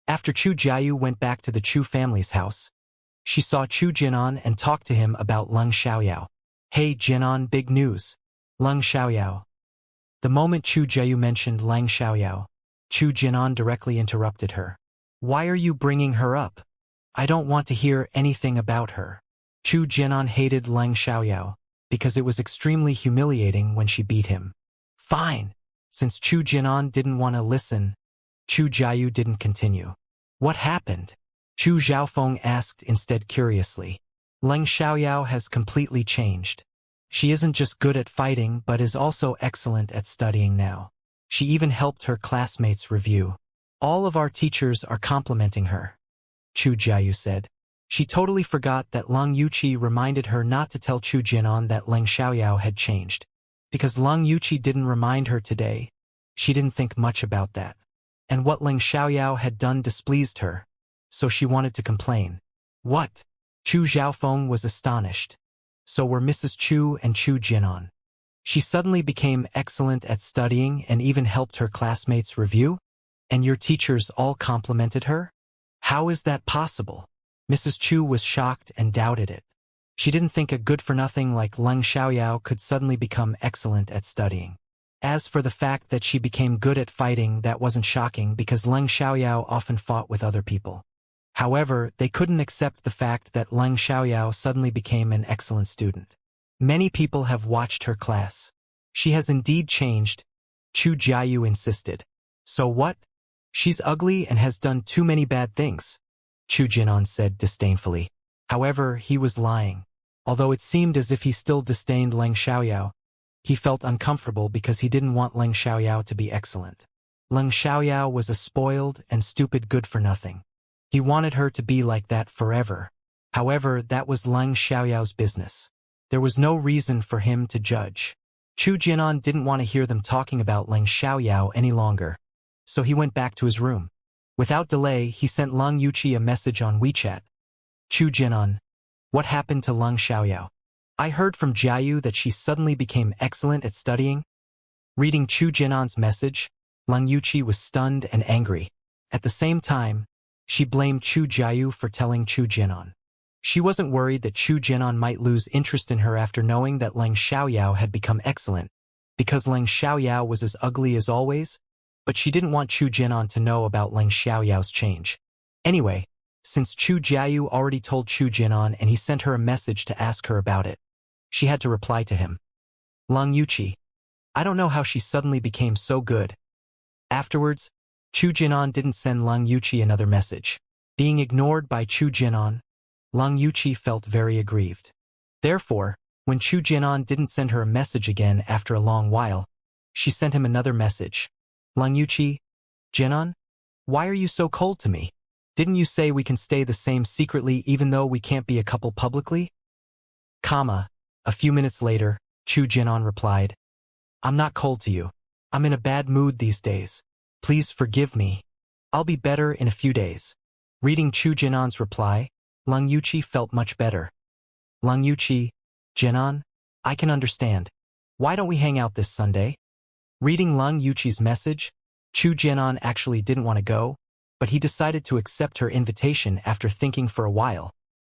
After Chu Jiayu went back to the Chu family's house, she saw Chu Jinan and talked to him about Leng Xiaoyao. Hey Jinan, big news. Leng Xiaoyao. The moment Chu Jiayu mentioned Leng Xiaoyao, Chu Jinan directly interrupted her. Why are you bringing her up? I don't want to hear anything about her. Chu Jinan hated Leng Xiaoyao, because it was extremely humiliating when she beat him. Fine. Since Chu Jinan didn't want to listen, Chu Jiayu didn't continue. What happened? Chu Xiaofeng asked instead curiously. Leng Xiaoyao has completely changed. She isn't just good at fighting but is also excellent at studying now. She even helped her classmates review. All of our teachers are complimenting her, Chu Jiayu said. She totally forgot that Leng Yuqi reminded her not to tell Chu Jinan that Leng Xiaoyao had changed. Because Leng Yuqi didn't remind her today, she didn't think much about that. And what Leng Xiaoyao had done displeased her, so she wanted to complain. What? Chu Xiaofeng was astonished. So were Mrs. Chu and Chu Jinan. She suddenly became excellent at studying and even helped her classmates review? And your teachers all complimented her? How is that possible? Mrs. Chu was shocked and doubted it. She didn't think a good-for-nothing like Leng Xiaoyao could suddenly become excellent at studying. As for the fact that she became good at fighting, that wasn't shocking because Leng Xiaoyao often fought with other people. However, they couldn't accept the fact that Leng Xiaoyao suddenly became an excellent student. Many people have watched her class. She has indeed changed, Chu Jiayu insisted. So what? She's ugly and has done too many bad things, Chu Jinan said disdainfully. However, he was lying. Although it seemed as if he still disdained Leng Xiaoyao, he felt uncomfortable because he didn't want Leng Xiaoyao to be excellent. Leng Xiaoyao was a spoiled and stupid good-for-nothing. He wanted her to be like that forever. However, that was Leng Xiaoyao's business. There was no reason for him to judge. Chu Jinan didn't want to hear them talking about Leng Xiaoyao any longer, so he went back to his room. Without delay, he sent Leng Yuqi a message on WeChat. Chu Jinan, what happened to Leng Xiaoyao? I heard from Jiayu that she suddenly became excellent at studying. Reading Chu Jinan's message, Leng Yuqi was stunned and angry. At the same time, she blamed Chu Jiayu for telling Chu Jinan. She wasn't worried that Chu Jinan might lose interest in her after knowing that Leng Xiaoyao had become excellent, because Leng Xiaoyao was as ugly as always, but she didn't want Chu Jinan to know about Leng Xiaoyao's change. Anyway, since Chu Jiayu already told Chu Jinan and he sent her a message to ask her about it, she had to reply to him. Leng Yuqi, I don't know how she suddenly became so good. Afterwards, Chu Jinan didn't send Leng Yuqi another message. Being ignored by Chu Jinan, Leng Yuqi felt very aggrieved. Therefore, when Chu Jinan didn't send her a message again after a long while, she sent him another message. Leng Yuqi, Jinan, why are you so cold to me? Didn't you say we can stay the same secretly even though we can't be a couple publicly? A few minutes later, Chu Jinan replied, I'm not cold to you. I'm in a bad mood these days. Please forgive me. I'll be better in a few days. Reading Chu Jinan's reply, Leng Yuqi felt much better. Leng Yuqi, Jinan, I can understand. Why don't we hang out this Sunday? Reading Leng Yuqi's message, Chu Jinan actually didn't want to go, but he decided to accept her invitation after thinking for a while.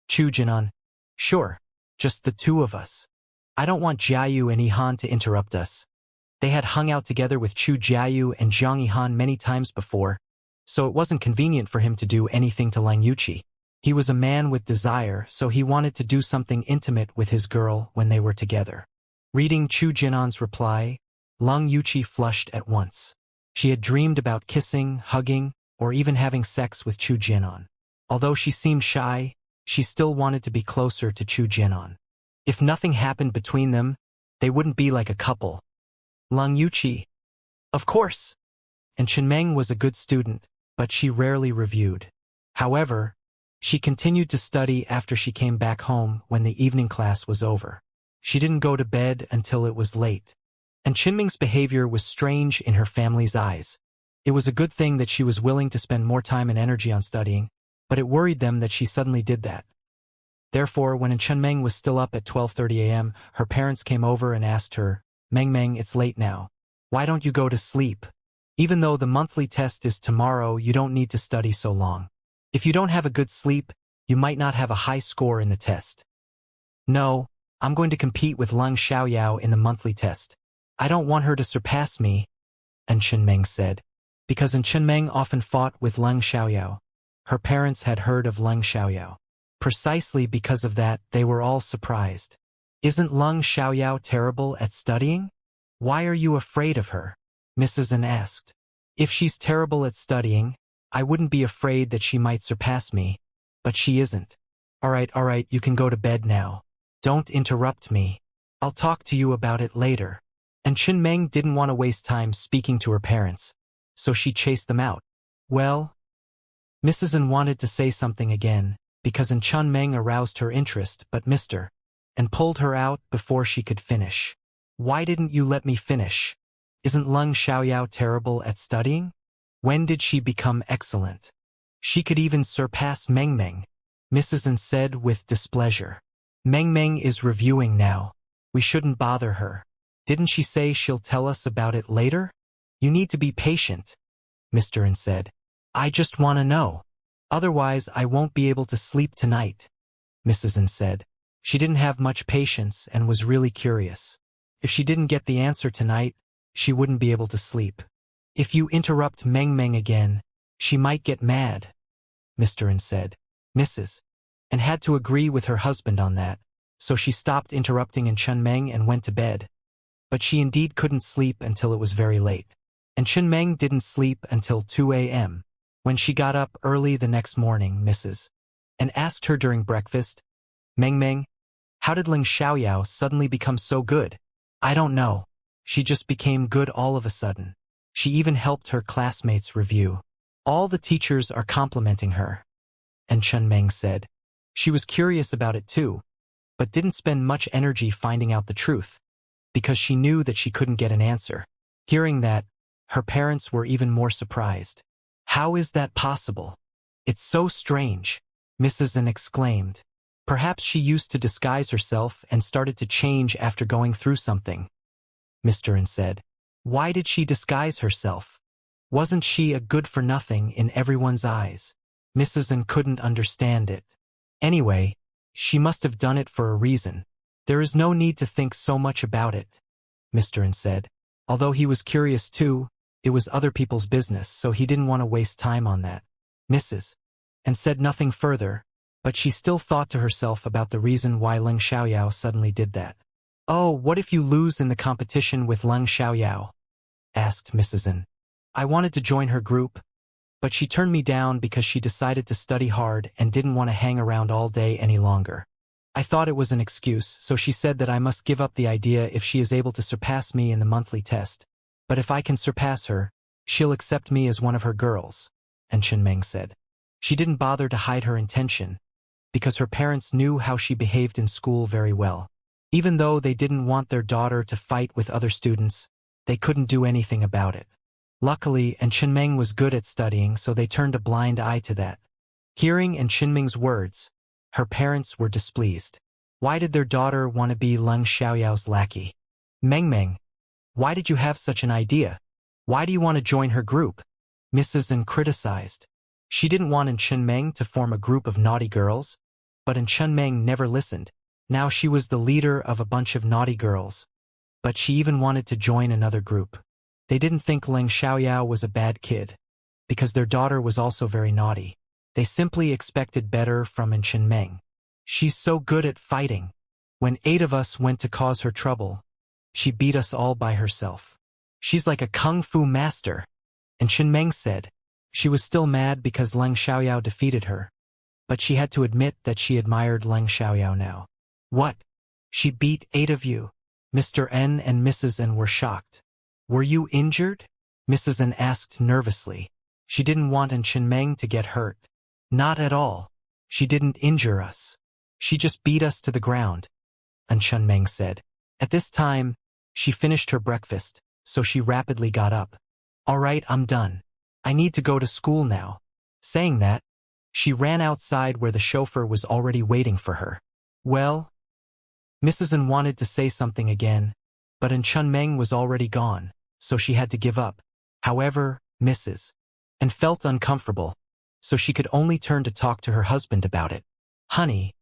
Chu Jinan, sure, just the two of us. I don't want Jiayu and Ihan to interrupt us. They had hung out together with Chu Jiayu and Zhang Ihan many times before, so it wasn't convenient for him to do anything to Leng Yuqi. He was a man with desire, so he wanted to do something intimate with his girl when they were together. Reading Chu Jinan's reply, Leng Yuqi flushed at once. She had dreamed about kissing, hugging, or even having sex with Chu Jinan. Although she seemed shy, she still wanted to be closer to Chu Jinan. If nothing happened between them, they wouldn't be like a couple. Leng Yuqi. Of course. And Chenmeng was a good student, but she rarely reviewed. However, she continued to study after she came back home when the evening class was over. She didn't go to bed until it was late. And Chenming's behavior was strange in her family's eyes. It was a good thing that she was willing to spend more time and energy on studying, but it worried them that she suddenly did that. Therefore, when Chenmeng was still up at 12:30 a.m., her parents came over and asked her, Meng, it's late now. Why don't you go to sleep? Even though the monthly test is tomorrow, you don't need to study so long. If you don't have a good sleep, you might not have a high score in the test. No, I'm going to compete with Leng Xiaoyao in the monthly test. I don't want her to surpass me, and Chenmeng said. Because Chenmeng often fought with Leng Xiaoyao. Her parents had heard of Leng Xiaoyao. Precisely because of that, they were all surprised. Isn't Leng Xiaoyao terrible at studying? Why are you afraid of her? Mrs. N asked. If she's terrible at studying, I wouldn't be afraid that she might surpass me. But she isn't. All right, you can go to bed now. Don't interrupt me. I'll talk to you about it later. And Chenmeng didn't want to waste time speaking to her parents, so she chased them out. Well, Mrs. N wanted to say something again, because Chenmeng aroused her interest, but Mr. N pulled her out before she could finish. Why didn't you let me finish? Isn't Leng Xiaoyao terrible at studying? When did she become excellent? She could even surpass Meng, Mrs. N said with displeasure. Meng is reviewing now. We shouldn't bother her. Didn't she say she'll tell us about it later? You need to be patient, Mr. N said. I just want to know. Otherwise, I won't be able to sleep tonight, Mrs. N said. She didn't have much patience and was really curious. If she didn't get the answer tonight, she wouldn't be able to sleep. If you interrupt Meng again, she might get mad, Mr. N said. Mrs. N had to agree with her husband on that, so she stopped interrupting Chenmeng and went to bed. But she indeed couldn't sleep until it was very late. And Chenmeng didn't sleep until 2 a.m. When she got up early the next morning, Mrs. N asked her during breakfast, Meng, how did Leng Xiaoyao suddenly become so good? I don't know. She just became good all of a sudden. She even helped her classmates review. All the teachers are complimenting her. And Chenmeng said. She was curious about it too, but didn't spend much energy finding out the truth, because she knew that she couldn't get an answer. Hearing that, her parents were even more surprised. How is that possible? It's so strange, Mrs. N exclaimed. Perhaps she used to disguise herself and started to change after going through something, Mr. N said. Why did she disguise herself? Wasn't she a good-for-nothing in everyone's eyes? Mrs. N couldn't understand it. Anyway, she must have done it for a reason. There is no need to think so much about it, Mr. N said. Although he was curious too, it was other people's business, so he didn't want to waste time on that. Mrs. N said nothing further, but she still thought to herself about the reason why Leng Xiaoyao suddenly did that. Oh, what if you lose in the competition with Leng Xiaoyao? Asked Mrs. N. I wanted to join her group, but she turned me down because she decided to study hard and didn't want to hang around all day any longer. I thought it was an excuse, so she said that I must give up the idea if she is able to surpass me in the monthly test. But if I can surpass her, she'll accept me as one of her girls, and Chenmeng said. She didn't bother to hide her intention, because her parents knew how she behaved in school very well. Even though they didn't want their daughter to fight with other students, they couldn't do anything about it. Luckily, Chenmeng was good at studying, so they turned a blind eye to that. Hearing Chenmeng's words, her parents were displeased. Why did their daughter want to be Leng Xiaoyao's lackey? Meng, why did you have such an idea? Why do you want to join her group? Mrs. N criticized. She didn't want Chenmeng to form a group of naughty girls, but Chenmeng never listened. Now she was the leader of a bunch of naughty girls, but she even wanted to join another group. They didn't think Leng Xiaoyao was a bad kid, because their daughter was also very naughty. They simply expected better from Chenmeng. She's so good at fighting. When 8 of us went to cause her trouble, she beat us all by herself. She's like a kung fu master. And Chenmeng said. She was still mad because Leng Xiaoyao defeated her, but she had to admit that she admired Leng Xiaoyao now. What? She beat 8 of you. Mr. N and Mrs. N were shocked. Were you injured? Mrs. N asked nervously. She didn't want An Chunmeng to get hurt. Not at all. She didn't injure us. She just beat us to the ground, An Chunmeng said. At this time, she finished her breakfast, so she rapidly got up. All right, I'm done. I need to go to school now. Saying that, she ran outside where the chauffeur was already waiting for her. Well, Mrs. N wanted to say something again, but An Chunmeng was already gone, so she had to give up. However, Mrs. N felt uncomfortable, so she could only turn to talk to her husband about it. Honey,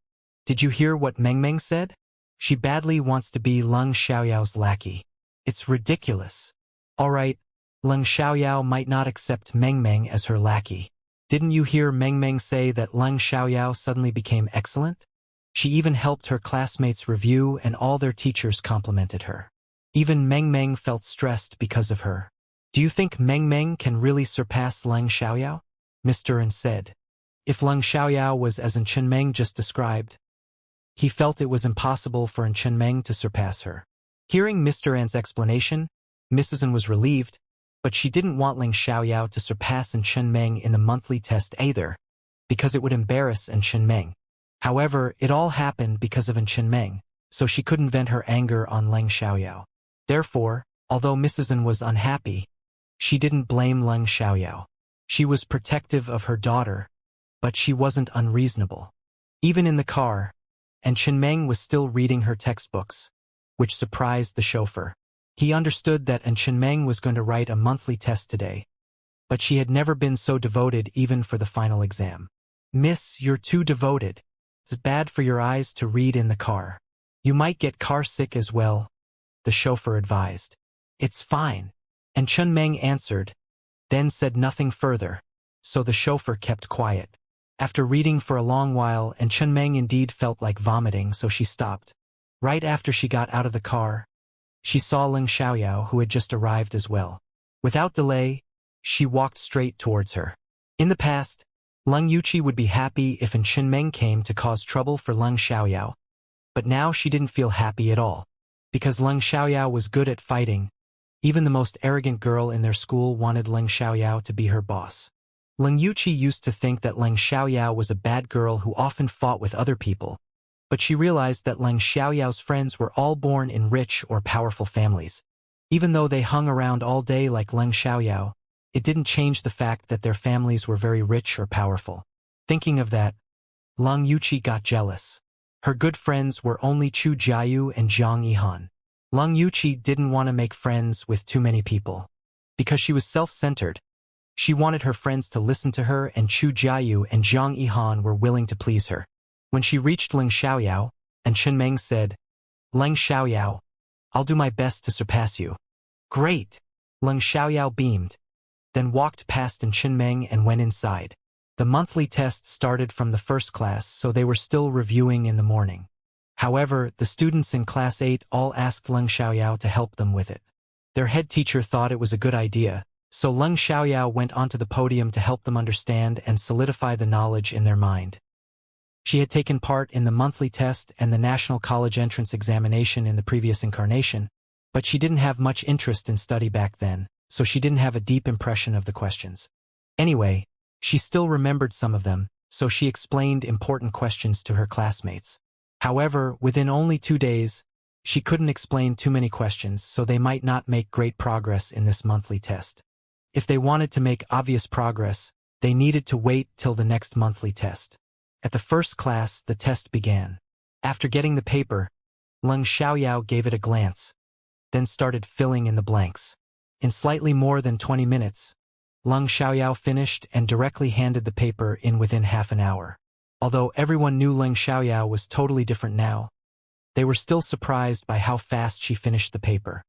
did you hear what Meng Meng said? She badly wants to be Leng Xiaoyao's lackey. It's ridiculous. All right, Leng Xiaoyao might not accept Meng Meng as her lackey. Didn't you hear Meng Meng say that Leng Xiaoyao suddenly became excellent? She even helped her classmates review and all their teachers complimented her. Even Meng Meng felt stressed because of her. Do you think Meng Meng can really surpass Leng Xiaoyao? Mr. N said. If Leng Xiaoyao was as An Chunmeng just described, he felt it was impossible for An Chunmeng to surpass her. Hearing Mr. N's explanation, Mrs. N was relieved, but she didn't want Leng Xiaoyao to surpass An Chunmeng in the monthly test either, because it would embarrass An Chunmeng. However, it all happened because of An Chunmeng, so she couldn't vent her anger on Leng Xiaoyao. Therefore, although Mrs. N was unhappy, she didn't blame Leng Xiaoyao. She was protective of her daughter, but she wasn't unreasonable. Even in the car, An Chunmeng was still reading her textbooks, which surprised the chauffeur. He understood that An Chunmeng was going to write a monthly test today, but she had never been so devoted even for the final exam. Miss, you're too devoted. Is it bad for your eyes to read in the car? You might get car sick as well, the chauffeur advised. It's fine. An Chunmeng answered, then said nothing further, so the chauffeur kept quiet. After reading for a long while, An Chunmeng indeed felt like vomiting, so she stopped. Right after she got out of the car, she saw Leng Xiaoyao, who had just arrived as well. Without delay, she walked straight towards her. In the past, Leng Yuqi would be happy if An Chunmeng came to cause trouble for Leng Xiaoyao, but now she didn't feel happy at all. Because Leng Xiaoyao was good at fighting, even the most arrogant girl in their school wanted Leng Xiaoyao to be her boss. Leng Yuqi used to think that Leng Xiaoyao was a bad girl who often fought with other people, but she realized that Leng Xiaoyao's friends were all born in rich or powerful families. Even though they hung around all day like Leng Xiaoyao, it didn't change the fact that their families were very rich or powerful. Thinking of that, Leng Yuqi got jealous. Her good friends were only Chu Jiayu and Zhang Yihan. Leng Yuqi didn't want to make friends with too many people. Because she was self-centered, she wanted her friends to listen to her, and Chu Jiayu and Zhang Yihan were willing to please her. When she reached Leng Xiaoyao, An Chunmeng said, Leng Xiaoyao, I'll do my best to surpass you. Great! Leng Xiaoyao beamed, then walked past An Chunmeng and went inside. The monthly test started from the first class, so they were still reviewing in the morning. However, the students in Class 8 all asked Leng Xiaoyao to help them with it. Their head teacher thought it was a good idea, so Leng Xiaoyao went onto the podium to help them understand and solidify the knowledge in their mind. She had taken part in the monthly test and the National College Entrance Examination in the previous incarnation, but she didn't have much interest in study back then, so she didn't have a deep impression of the questions. Anyway, she still remembered some of them, so she explained important questions to her classmates. However, within only 2 days, she couldn't explain too many questions, so they might not make great progress in this monthly test. If they wanted to make obvious progress, they needed to wait till the next monthly test. At the first class, the test began. After getting the paper, Leng Xiaoyao gave it a glance, then started filling in the blanks. In slightly more than 20 minutes, Leng Xiaoyao finished and directly handed the paper in within half an hour. Although everyone knew Leng Xiaoyao was totally different now, they were still surprised by how fast she finished the paper.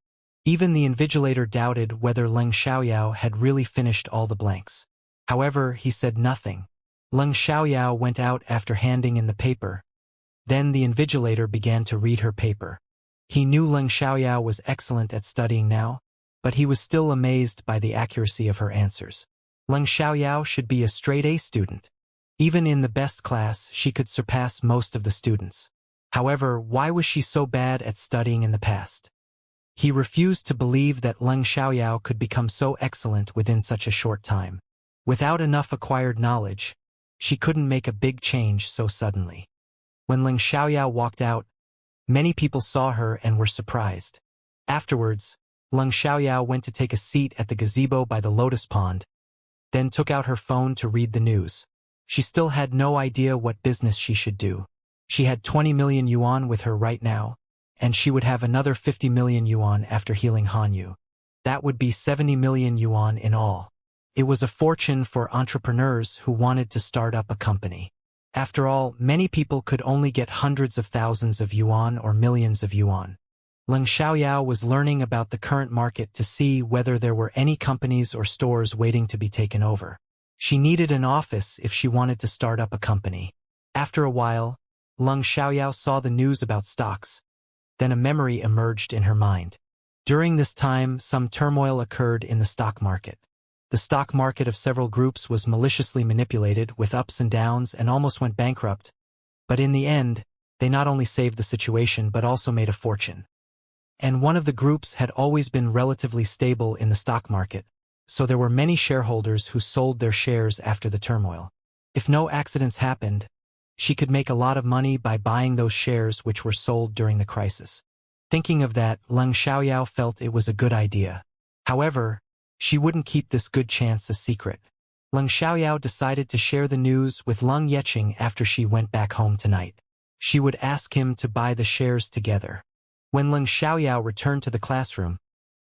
Even the invigilator doubted whether Leng Xiaoyao had really finished all the blanks. However, he said nothing. Leng Xiaoyao went out after handing in the paper. Then the invigilator began to read her paper. He knew Leng Xiaoyao was excellent at studying now, but he was still amazed by the accuracy of her answers. Leng Xiaoyao should be a straight A student. Even in the best class, she could surpass most of the students. However, why was she so bad at studying in the past? He refused to believe that Leng Xiaoyao could become so excellent within such a short time. Without enough acquired knowledge, she couldn't make a big change so suddenly. When Leng Xiaoyao walked out, many people saw her and were surprised. Afterwards, Leng Xiaoyao went to take a seat at the gazebo by the lotus pond, then took out her phone to read the news. She still had no idea what business she should do. She had 20 million yuan with her right now, and she would have another 50 million yuan after healing Hanyu. That would be 70 million yuan in all. It was a fortune for entrepreneurs who wanted to start up a company. After all, many people could only get hundreds of thousands of yuan or millions of yuan. Leng Xiaoyao was learning about the current market to see whether there were any companies or stores waiting to be taken over. She needed an office if she wanted to start up a company. After a while, Leng Xiaoyao saw the news about stocks. Then a memory emerged in her mind. During this time, some turmoil occurred in the stock market. The stock market of several groups was maliciously manipulated with ups and downs and almost went bankrupt. But in the end, they not only saved the situation but also made a fortune. And one of the groups had always been relatively stable in the stock market, so there were many shareholders who sold their shares after the turmoil. If no accidents happened, she could make a lot of money by buying those shares which were sold during the crisis. Thinking of that, Leng Xiaoyao felt it was a good idea. However, she wouldn't keep this good chance a secret. Leng Xiaoyao decided to share the news with Leng Yeqing after she went back home tonight. She would ask him to buy the shares together. When Leng Xiaoyao returned to the classroom,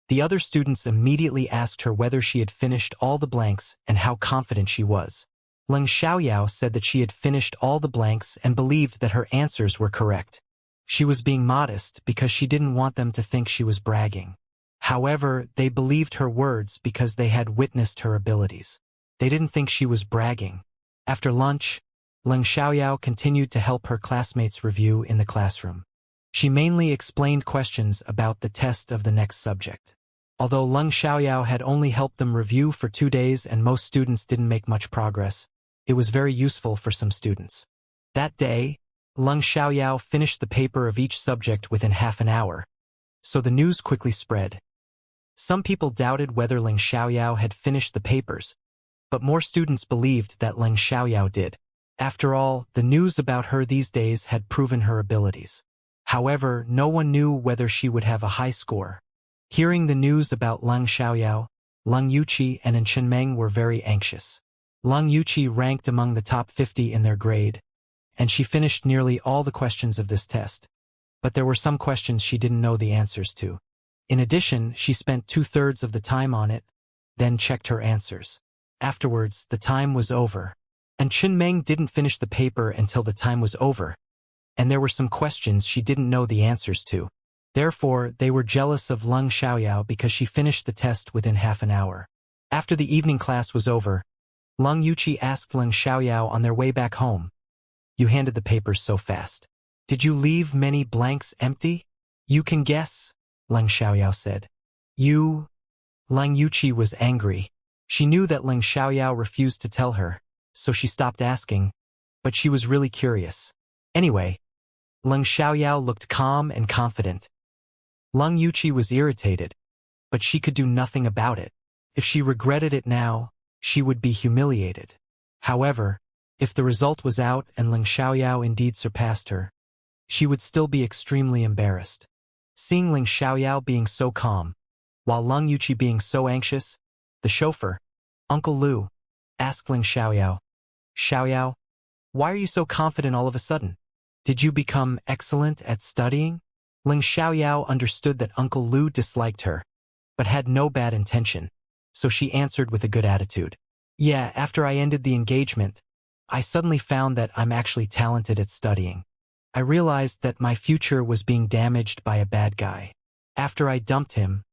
the other students immediately asked her whether she had finished all the blanks and how confident she was. Leng Xiaoyao said that she had finished all the blanks and believed that her answers were correct. She was being modest because she didn't want them to think she was bragging. However, they believed her words because they had witnessed her abilities. They didn't think she was bragging. After lunch, Leng Xiaoyao continued to help her classmates review in the classroom. She mainly explained questions about the test of the next subject. Although Leng Xiaoyao had only helped them review for 2 days and most students didn't make much progress, it was very useful for some students. That day, Leng Xiaoyao finished the paper of each subject within half an hour, so the news quickly spread. Some people doubted whether Leng Xiaoyao had finished the papers, but more students believed that Leng Xiaoyao did. After all, the news about her these days had proven her abilities. However, no one knew whether she would have a high score. Hearing the news about Leng Xiaoyao, Leng Yuqi and Chenmeng were very anxious. Leng Yuqi ranked among the top 50 in their grade, and she finished nearly all the questions of this test. But there were some questions she didn't know the answers to. In addition, she spent 2/3 of the time on it, then checked her answers. Afterwards, the time was over, and Chenmeng didn't finish the paper until the time was over, and there were some questions she didn't know the answers to. Therefore, they were jealous of Leng Xiaoyao because she finished the test within half an hour. After the evening class was over, Leng Yuqi asked Leng Xiaoyao on their way back home, "You handed the papers so fast. Did you leave many blanks empty?" "You can guess," Leng Xiaoyao said. "You..." Leng Yuqi was angry. She knew that Leng Xiaoyao refused to tell her, so she stopped asking, but she was really curious. Anyway, Leng Xiaoyao looked calm and confident. Leng Yuqi was irritated, but she could do nothing about it. If she regretted it now, she would be humiliated. However, if the result was out and Leng Xiaoyao indeed surpassed her, she would still be extremely embarrassed. Seeing Leng Xiaoyao being so calm, while Leng Yuqi being so anxious, the chauffeur, Uncle Lu, asked Leng Xiaoyao, "Xiaoyao, why are you so confident all of a sudden? Did you become excellent at studying?" Leng Xiaoyao understood that Uncle Lu disliked her, but had no bad intention, so she answered with a good attitude. "Yeah, after I ended the engagement, I suddenly found that I'm actually talented at studying. I realized that my future was being damaged by a bad guy. After I dumped him,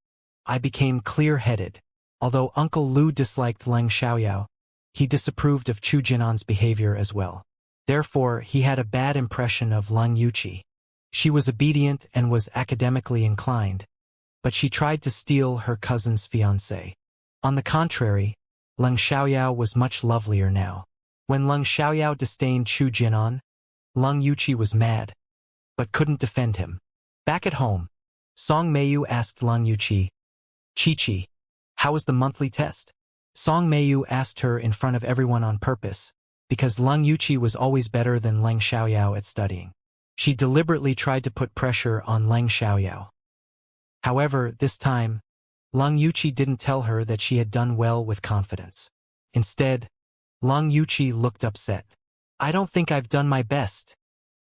I became clear-headed." Although Uncle Lu disliked Leng Xiaoyao, he disapproved of Chu Jinan's behavior as well. Therefore, he had a bad impression of Leng Yuqi. She was obedient and was academically inclined, but she tried to steal her cousin's fiancé. On the contrary, Leng Xiaoyao was much lovelier now. When Leng Xiaoyao disdained Chu Jinan, Leng Yuqi was mad. but couldn't defend him. Back at home, Song Meiyu asked Leng Yuqi, "Chi-Chi, how was the monthly test?" Song Meiyu asked her in front of everyone on purpose, because Leng Yuqi was always better than Leng Xiaoyao at studying. She deliberately tried to put pressure on Leng Xiaoyao. However, this time, Leng Yuqi didn't tell her that she had done well with confidence. Instead, Leng Yuqi looked upset. "I don't think I've done my best,"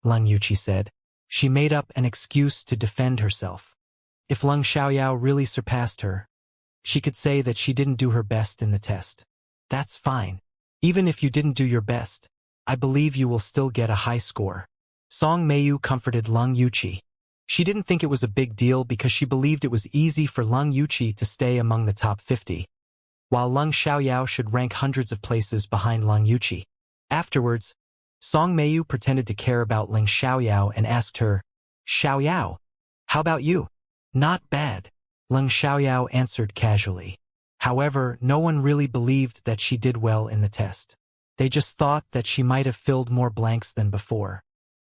Leng Yuqi said. She made up an excuse to defend herself. If Leng Xiaoyao really surpassed her, she could say that she didn't do her best in the test. "That's fine. Even if you didn't do your best, I believe you will still get a high score." Song Meiyu comforted Leng Yuqi. She didn't think it was a big deal because she believed it was easy for Leng Yuqi to stay among the top 50, while Leng Xiaoyao should rank hundreds of places behind Leng Yuqi. Afterwards, Song Meiyu pretended to care about Leng Xiaoyao and asked her, "Xiaoyao, how about you?" "Not bad," Leng Xiaoyao answered casually. However, no one really believed that she did well in the test. They just thought that she might have filled more blanks than before.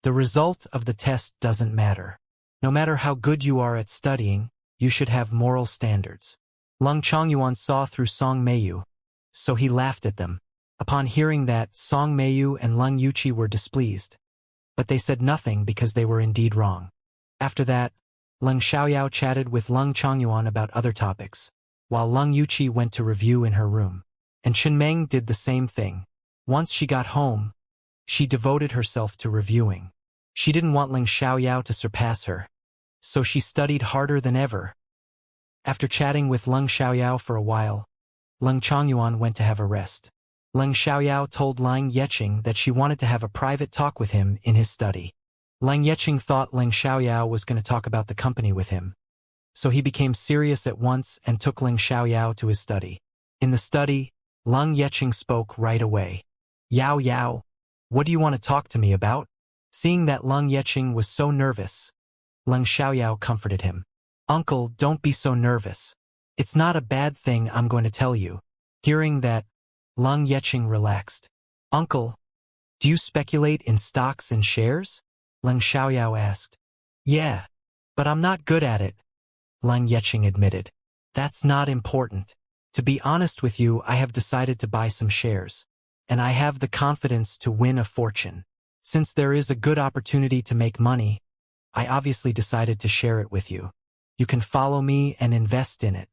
The result of the test doesn't matter. No matter how good you are at studying, you should have moral standards. Leng Chongyuan saw through Song Meiyu, so he laughed at them. Upon hearing that, Song Meiyu and Leng Yuqi were displeased, but they said nothing because they were indeed wrong. After that, Leng Xiaoyao chatted with Leng Chongyuan about other topics, while Leng Yuqi went to review in her room. And Chenmeng did the same thing. Once she got home, she devoted herself to reviewing. She didn't want Leng Xiaoyao to surpass her, so she studied harder than ever. After chatting with Leng Xiaoyao for a while, Leng Chongyuan went to have a rest. Leng Xiaoyao told Leng Yeqing that she wanted to have a private talk with him in his study. Leng Yeqing thought Leng Xiaoyao was going to talk about the company with him, so he became serious at once and took Leng Xiaoyao to his study. In the study, Leng Yeqing spoke right away. "Yao Yao, what do you want to talk to me about?" Seeing that Leng Yeqing was so nervous, Leng Xiaoyao comforted him. "Uncle, don't be so nervous. It's not a bad thing I'm going to tell you." Hearing that, Leng Yeqing relaxed. "Uncle, do you speculate in stocks and shares?" Leng Xiaoyao asked. "Yeah, but I'm not good at it," Leng Yeqing admitted. "That's not important. To be honest with you, I have decided to buy some shares, and I have the confidence to win a fortune. Since there is a good opportunity to make money, I obviously decided to share it with you. You can follow me and invest in it.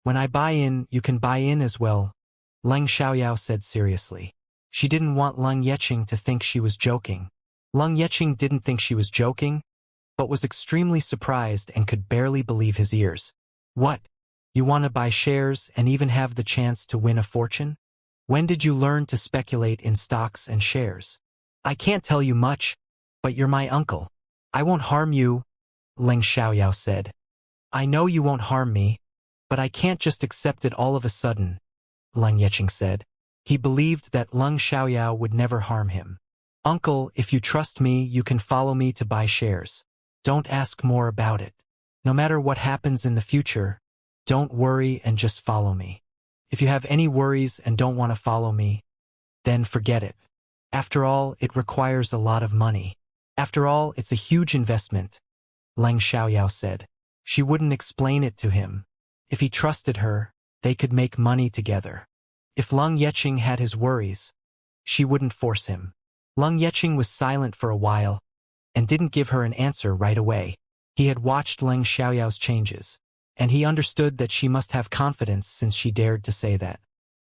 When I buy in, you can buy in as well," Leng Xiaoyao said seriously. She didn't want Leng Yeqing to think she was joking. Leng Yeqing didn't think she was joking, but was extremely surprised and could barely believe his ears. "What? You want to buy shares and even have the chance to win a fortune? When did you learn to speculate in stocks and shares?" "I can't tell you much, but you're my uncle. I won't harm you," Leng Xiaoyao said. "I know you won't harm me, but I can't just accept it all of a sudden," Leng Yeqing said. He believed that Leng Xiaoyao would never harm him. "Uncle, if you trust me, you can follow me to buy shares. Don't ask more about it. No matter what happens in the future, don't worry and just follow me. If you have any worries and don't want to follow me, then forget it. After all, it requires a lot of money. After all, it's a huge investment," Leng Xiaoyao said. She wouldn't explain it to him. If he trusted her, they could make money together. If Leng Yeqing had his worries, she wouldn't force him. Leng Yeqing was silent for a while and didn't give her an answer right away. He had watched Leng Xiaoyao's changes, and he understood that she must have confidence since she dared to say that.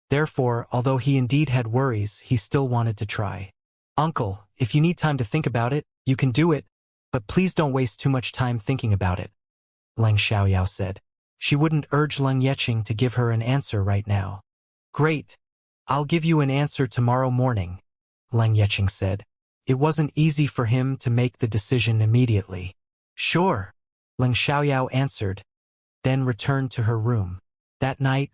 Therefore, although he indeed had worries, he still wanted to try. "Uncle, if you need time to think about it, you can do it, but please don't waste too much time thinking about it," Leng Xiaoyao said. She wouldn't urge Leng Yeqing to give her an answer right now. "Great. I'll give you an answer tomorrow morning," Leng Yeqing said. It wasn't easy for him to make the decision immediately. "Sure," Leng Xiaoyao answered, then returned to her room. That night,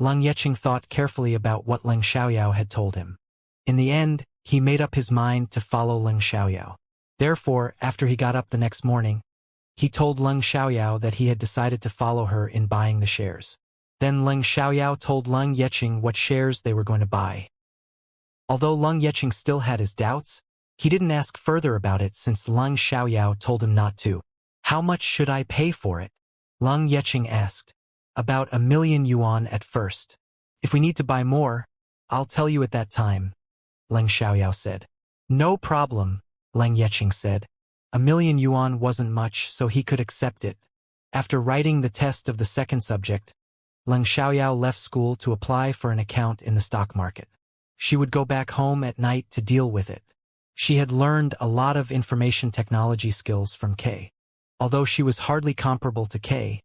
Leng Yeqing thought carefully about what Leng Xiaoyao had told him. In the end, he made up his mind to follow Leng Xiaoyao. Therefore, after he got up the next morning, he told Leng Xiaoyao that he had decided to follow her in buying the shares. Then Leng Xiaoyao told Leng Yeqing what shares they were going to buy. Although Leng Yeqing still had his doubts, He didn't ask further about it since Leng Xiaoyao told him not to. How much should I pay for it? Leng Yeqing asked. About 1,000,000 yuan at first. If we need to buy more, I'll tell you at that time, Leng Xiaoyao said. No problem, Leng Yeqing said. 1,000,000 yuan wasn't much, so he could accept it. After writing the test of the second subject, Leng Xiaoyao left school to apply for an account in the stock market. She would go back home at night to deal with it. She had learned a lot of information technology skills from K. Although she was hardly comparable to K,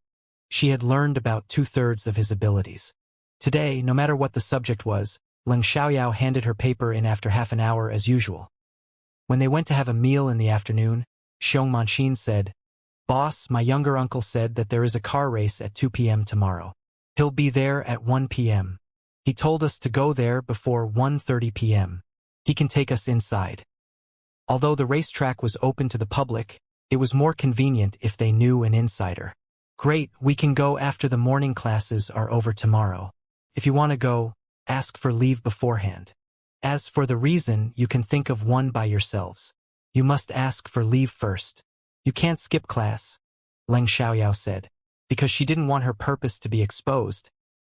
she had learned about 2/3 of his abilities. Today, no matter what the subject was, Leng Xiaoyao handed her paper in after half an hour as usual. When they went to have a meal in the afternoon, Xiong Manxin said, "Boss, my younger uncle said that there is a car race at 2 p.m. tomorrow. He'll be there at 1 p.m. He told us to go there before 1:30 p.m. He can take us inside." Although the racetrack was open to the public, it was more convenient if they knew an insider. Great, we can go after the morning classes are over tomorrow. If you want to go, ask for leave beforehand. As for the reason, you can think of one by yourselves. You must ask for leave first. You can't skip class, Leng Xiaoyao said, because she didn't want her purpose to be exposed.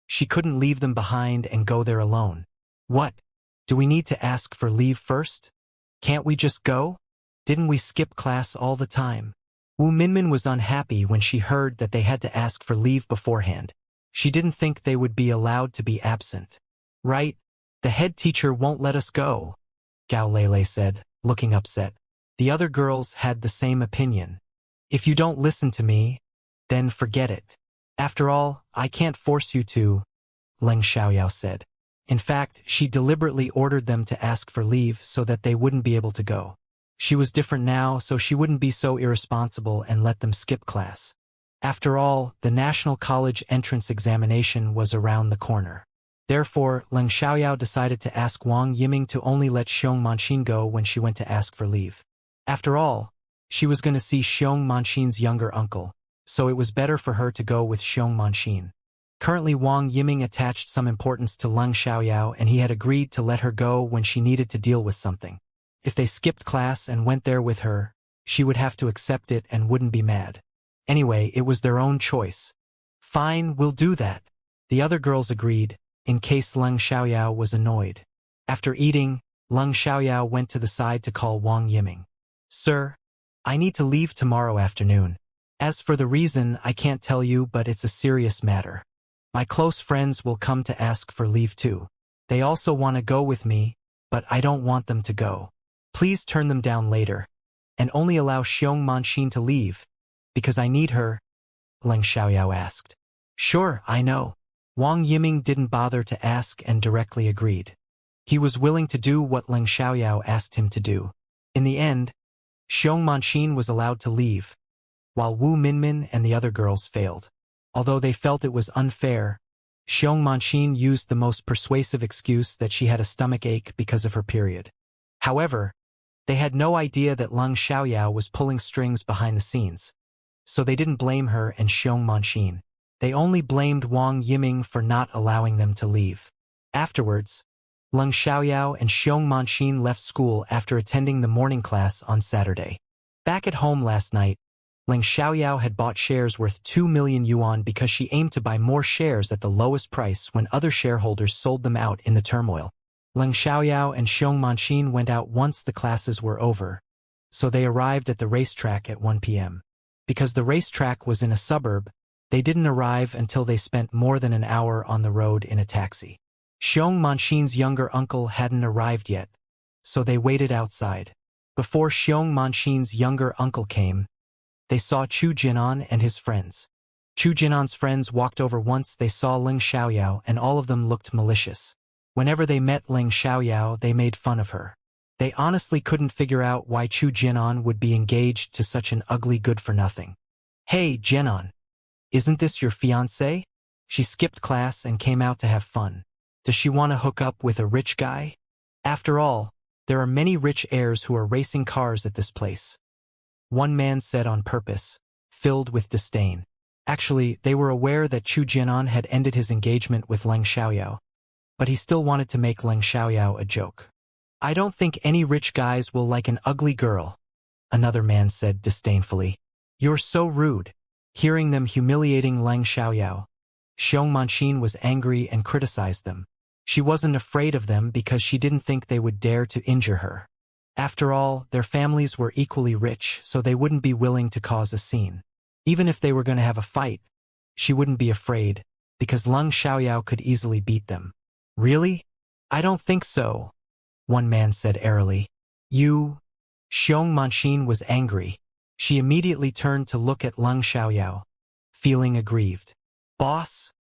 She couldn't leave them behind and go there alone. What? Do we need to ask for leave first? Can't we just go? Didn't we skip class all the time? Wu Minmin was unhappy when she heard that they had to ask for leave beforehand. She didn't think they would be allowed to be absent. Right? The head teacher won't let us go, Gao Lele said, looking upset. The other girls had the same opinion. If you don't listen to me, then forget it. After all, I can't force you to, Leng Xiaoyao said. In fact, she deliberately ordered them to ask for leave so that they wouldn't be able to go. She was different now, so she wouldn't be so irresponsible and let them skip class. After all, the National College entrance examination was around the corner. Therefore, Leng Xiaoyao decided to ask Wang Yiming to only let Xiong Manxin go when she went to ask for leave. After all, she was going to see Xiong Manxin's younger uncle, so it was better for her to go with Xiong Manxin. Currently, Wang Yiming attached some importance to Leng Xiaoyao, and he had agreed to let her go when she needed to deal with something. If they skipped class and went there with her, she would have to accept it and wouldn't be mad. Anyway, it was their own choice. Fine, we'll do that. The other girls agreed, in case Leng Xiaoyao was annoyed. After eating, Leng Xiaoyao went to the side to call Wang Yiming. Sir, I need to leave tomorrow afternoon. As for the reason, I can't tell you, but it's a serious matter. My close friends will come to ask for leave too. They also want to go with me, but I don't want them to go. Please turn them down later, and only allow Xiong Manxin to leave, because I need her, Leng Xiaoyao asked. Sure, I know. Wang Yiming didn't bother to ask and directly agreed. He was willing to do what Leng Xiaoyao asked him to do. In the end, Xiong Manxin was allowed to leave, while Wu Minmin and the other girls failed. Although they felt it was unfair, Xiong Manxin used the most persuasive excuse that she had a stomach ache because of her period. However, they had no idea that Leng Xiaoyao was pulling strings behind the scenes, so they didn't blame her and Xiong Manxin. They only blamed Wang Yiming for not allowing them to leave. Afterwards, Leng Xiaoyao and Xiong Manxin left school after attending the morning class on Saturday. Back at home last night, Leng Xiaoyao had bought shares worth 2 million yuan because she aimed to buy more shares at the lowest price when other shareholders sold them out in the turmoil. Leng Xiaoyao and Xiong Manxin went out once the classes were over, so they arrived at the racetrack at 1 p.m. Because the racetrack was in a suburb, they didn't arrive until they spent more than an hour on the road in a taxi. Xiong Manxin's younger uncle hadn't arrived yet, so they waited outside. Before Xiong Manxin's younger uncle came, they saw Chu Jinan and his friends. Chu Jinan's friends walked over once they saw Leng Xiaoyao, and all of them looked malicious. Whenever they met Leng Xiaoyao, they made fun of her. They honestly couldn't figure out why Chu Jinan would be engaged to such an ugly good-for-nothing. Hey, Jinan, isn't this your fiancé? She skipped class and came out to have fun. Does she want to hook up with a rich guy? After all, there are many rich heirs who are racing cars at this place. One man said on purpose, filled with disdain. Actually, they were aware that Chu Jinan had ended his engagement with Leng Xiaoyao, but he still wanted to make Leng Xiaoyao a joke. I don't think any rich guys will like an ugly girl, another man said disdainfully. You're so rude. Hearing them humiliating Leng Xiaoyao, Xiong Manqin was angry and criticized them. She wasn't afraid of them because she didn't think they would dare to injure her. After all, their families were equally rich, so they wouldn't be willing to cause a scene. Even if they were going to have a fight, she wouldn't be afraid, because Leng Xiaoyao could easily beat them. Really? I don't think so, one man said airily. You? Xiong Manqin was angry. She immediately turned to look at Leng Xiaoyao, feeling aggrieved. Boss?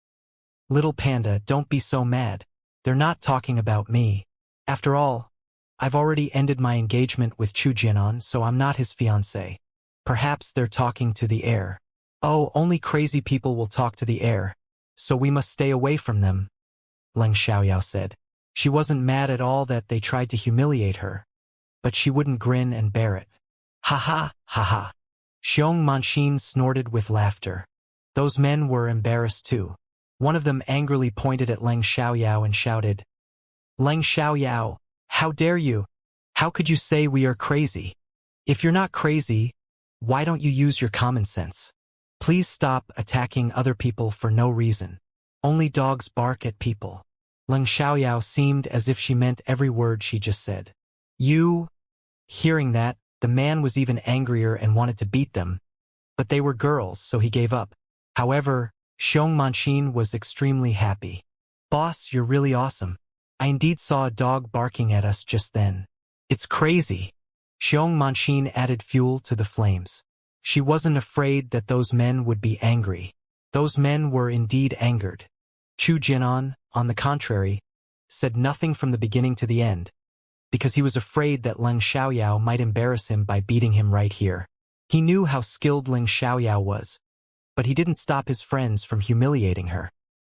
Little panda, don't be so mad. They're not talking about me. After all, I've already ended my engagement with Chu Jianan, so I'm not his fiancé. Perhaps they're talking to the air. Oh, only crazy people will talk to the air, so we must stay away from them, Leng Xiaoyao said. She wasn't mad at all that they tried to humiliate her, but she wouldn't grin and bear it. Ha ha, ha ha. Xiong Manqin snorted with laughter. Those men were embarrassed too. One of them angrily pointed at Leng Xiaoyao and shouted, Leng Xiaoyao, how dare you? How could you say we are crazy? If you're not crazy, why don't you use your common sense? Please stop attacking other people for no reason. Only dogs bark at people. Leng Xiaoyao seemed as if she meant every word she just said. You? Hearing that, the man was even angrier and wanted to beat them. But they were girls, so he gave up. However, Xiong Manqin was extremely happy. Boss, you're really awesome. I indeed saw a dog barking at us just then. It's crazy. Xiong Manqin added fuel to the flames. She wasn't afraid that those men would be angry. Those men were indeed angered. Chu Jianan, on the contrary, said nothing from the beginning to the end, because he was afraid that Leng Xiaoyao might embarrass him by beating him right here. He knew how skilled Leng Xiaoyao was, but he didn't stop his friends from humiliating her.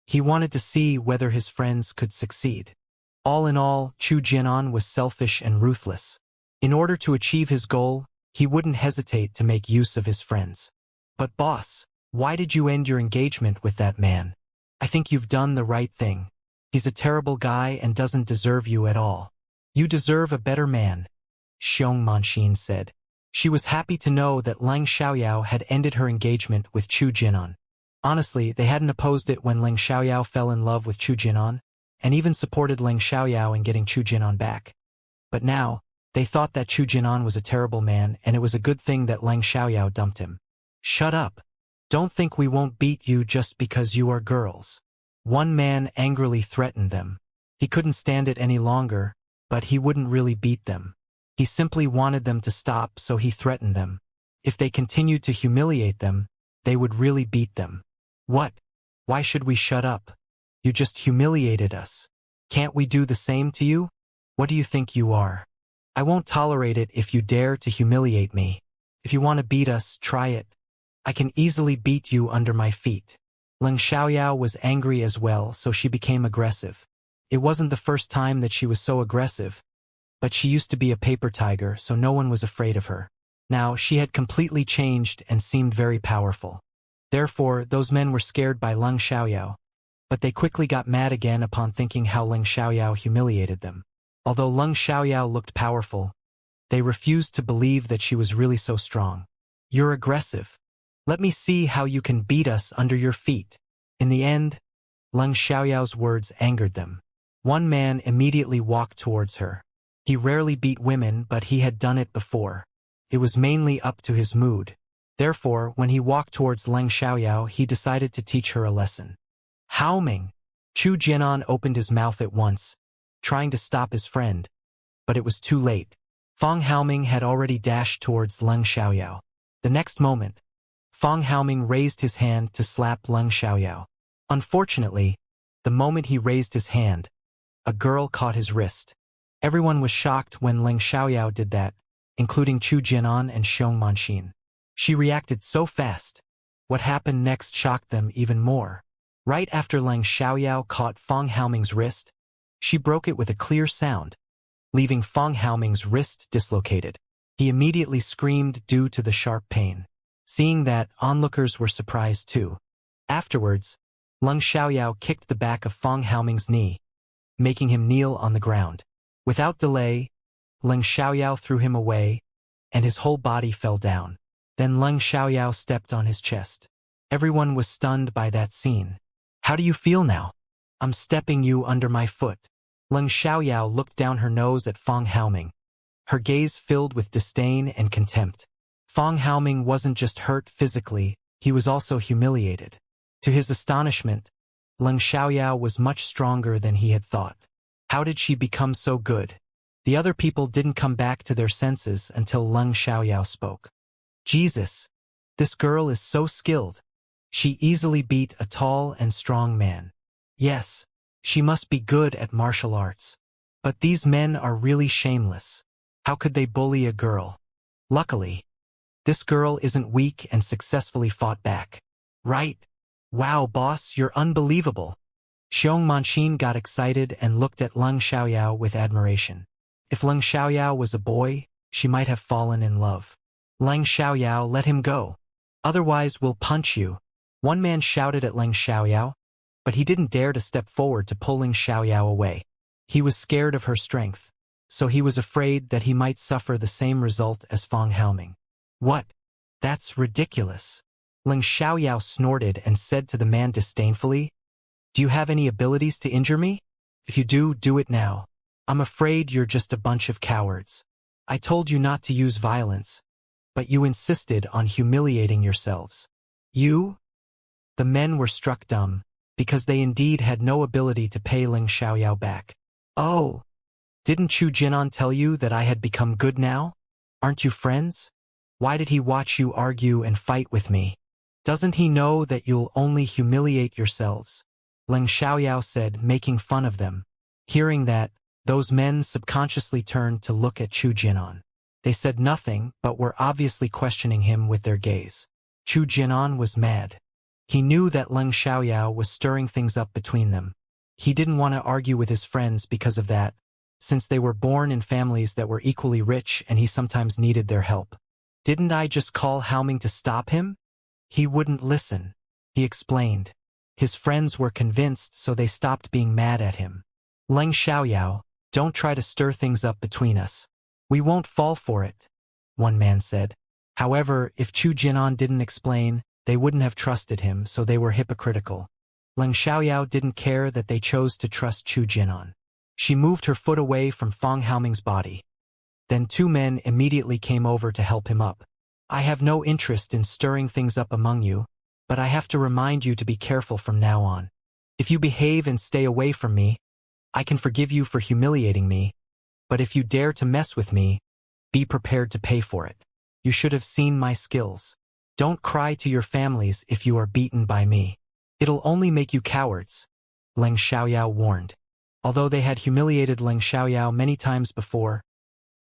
He wanted to see whether his friends could succeed. All in all, Chu Jianan was selfish and ruthless. In order to achieve his goal, he wouldn't hesitate to make use of his friends. But boss, why did you end your engagement with that man? I think you've done the right thing. He's a terrible guy and doesn't deserve you at all. You deserve a better man, Xiong Manqin said. She was happy to know that Leng Xiaoyao had ended her engagement with Chu Jianan. Honestly, they hadn't opposed it when Leng Xiaoyao fell in love with Chu Jianan, and even supported Leng Xiaoyao in getting Chu Jianan back. But now, they thought that Chu Jianan was a terrible man, and it was a good thing that Leng Xiaoyao dumped him. Shut up. Don't think we won't beat you just because you are girls. One man angrily threatened them. He couldn't stand it any longer, but he wouldn't really beat them. He simply wanted them to stop, so he threatened them. If they continued to humiliate them, they would really beat them. What? Why should we shut up? You just humiliated us. Can't we do the same to you? What do you think you are? I won't tolerate it if you dare to humiliate me. If you want to beat us, try it. I can easily beat you under my feet. Leng Xiaoyao was angry as well, so she became aggressive. It wasn't the first time that she was so aggressive, but she used to be a paper tiger, so no one was afraid of her. Now, she had completely changed and seemed very powerful. Therefore, those men were scared by Leng Xiaoyao, but they quickly got mad again upon thinking how Leng Xiaoyao humiliated them. Although Leng Xiaoyao looked powerful, they refused to believe that she was really so strong. You're aggressive. Let me see how you can beat us under your feet. In the end, Leng Xiaoyao's words angered them. One man immediately walked towards her. He rarely beat women, but he had done it before. It was mainly up to his mood. Therefore, when he walked towards Leng Xiaoyao, he decided to teach her a lesson. Haoming! Chu Jianan opened his mouth at once, trying to stop his friend, but it was too late. Fang Haoming had already dashed towards Leng Xiaoyao. The next moment, Fang Haoming raised his hand to slap Leng Xiaoyao. Unfortunately, the moment he raised his hand, a girl caught his wrist. Everyone was shocked when Leng Xiaoyao did that, including Chu Jianan and Xiong Manqin. She reacted so fast. What happened next shocked them even more. Right after Leng Xiaoyao caught Fang Haoming's wrist, she broke it with a clear sound, leaving Fang Haoming's wrist dislocated. He immediately screamed due to the sharp pain. Seeing that, onlookers were surprised too. Afterwards, Leng Xiaoyao kicked the back of Fang Haoming's knee, making him kneel on the ground. Without delay, Leng Xiaoyao threw him away, and his whole body fell down. Then Leng Xiaoyao stepped on his chest. Everyone was stunned by that scene. How do you feel now? I'm stepping you under my foot. Leng Xiaoyao looked down her nose at Fang Haoming. Her gaze filled with disdain and contempt. Fang Haoming wasn't just hurt physically, he was also humiliated. To his astonishment, Leng Xiaoyao was much stronger than he had thought. How did she become so good? The other people didn't come back to their senses until Leng Xiaoyao spoke. Jesus! This girl is so skilled. She easily beat a tall and strong man. Yes, she must be good at martial arts. But these men are really shameless. How could they bully a girl? Luckily, this girl isn't weak and successfully fought back. Right? Wow, boss, you're unbelievable. Xiong Manqin got excited and looked at Leng Xiaoyao with admiration. If Leng Xiaoyao was a boy, she might have fallen in love. Leng Xiaoyao, let him go. Otherwise we'll punch you. One man shouted at Leng Xiaoyao, but he didn't dare to step forward to pull Leng Xiaoyao away. He was scared of her strength, so he was afraid that he might suffer the same result as Fang Haoming. What? That's ridiculous. Leng Xiaoyao snorted and said to the man disdainfully, Do you have any abilities to injure me? If you do, do it now. I'm afraid you're just a bunch of cowards. I told you not to use violence, but you insisted on humiliating yourselves. You? The men were struck dumb, because they indeed had no ability to pay Leng Xiaoyao back. Oh, didn't Chu Jinan tell you that I had become good now? Aren't you friends? Why did he watch you argue and fight with me? Doesn't he know that you'll only humiliate yourselves? Leng Xiaoyao said, making fun of them. Hearing that, those men subconsciously turned to look at Chu Jinan. They said nothing, but were obviously questioning him with their gaze. Chu Jinan was mad. He knew that Leng Xiaoyao was stirring things up between them. He didn't want to argue with his friends because of that, since they were born in families that were equally rich and he sometimes needed their help. Didn't I just call Haoming to stop him? He wouldn't listen. He explained. His friends were convinced, so they stopped being mad at him. Leng Xiaoyao, don't try to stir things up between us. We won't fall for it, one man said. However, if Chu Jinan didn't explain, they wouldn't have trusted him, so they were hypocritical. Leng Xiaoyao didn't care that they chose to trust Chu Jinan. She moved her foot away from Fang Haoming's body. Then two men immediately came over to help him up. I have no interest in stirring things up among you, but I have to remind you to be careful from now on. If you behave and stay away from me, I can forgive you for humiliating me, but if you dare to mess with me, be prepared to pay for it. You should have seen my skills. Don't cry to your families if you are beaten by me. It'll only make you cowards, Leng Xiaoyao warned. Although they had humiliated Leng Xiaoyao many times before,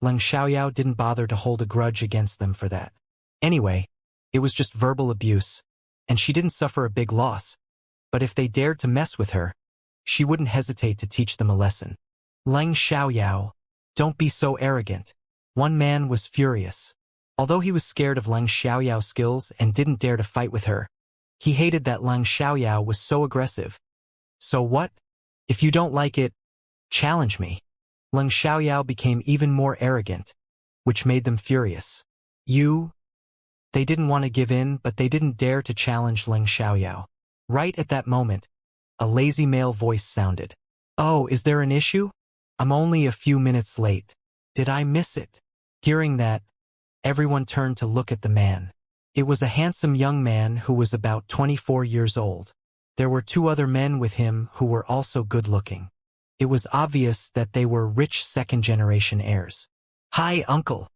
Leng Xiaoyao didn't bother to hold a grudge against them for that. Anyway, it was just verbal abuse, and she didn't suffer a big loss. But if they dared to mess with her, she wouldn't hesitate to teach them a lesson. Leng Xiaoyao, don't be so arrogant. One man was furious. Although he was scared of Leng Xiaoyao's skills and didn't dare to fight with her, he hated that Leng Xiaoyao was so aggressive. So what? If you don't like it, challenge me. Leng Xiaoyao became even more arrogant, which made them furious. You? They didn't want to give in, but they didn't dare to challenge Leng Xiaoyao. Right at that moment, a lazy male voice sounded. Oh, is there an issue? I'm only a few minutes late. Did I miss it? Hearing that, everyone turned to look at the man. It was a handsome young man who was about 24 years old. There were two other men with him who were also good-looking. It was obvious that they were rich second-generation heirs. Hi, uncle.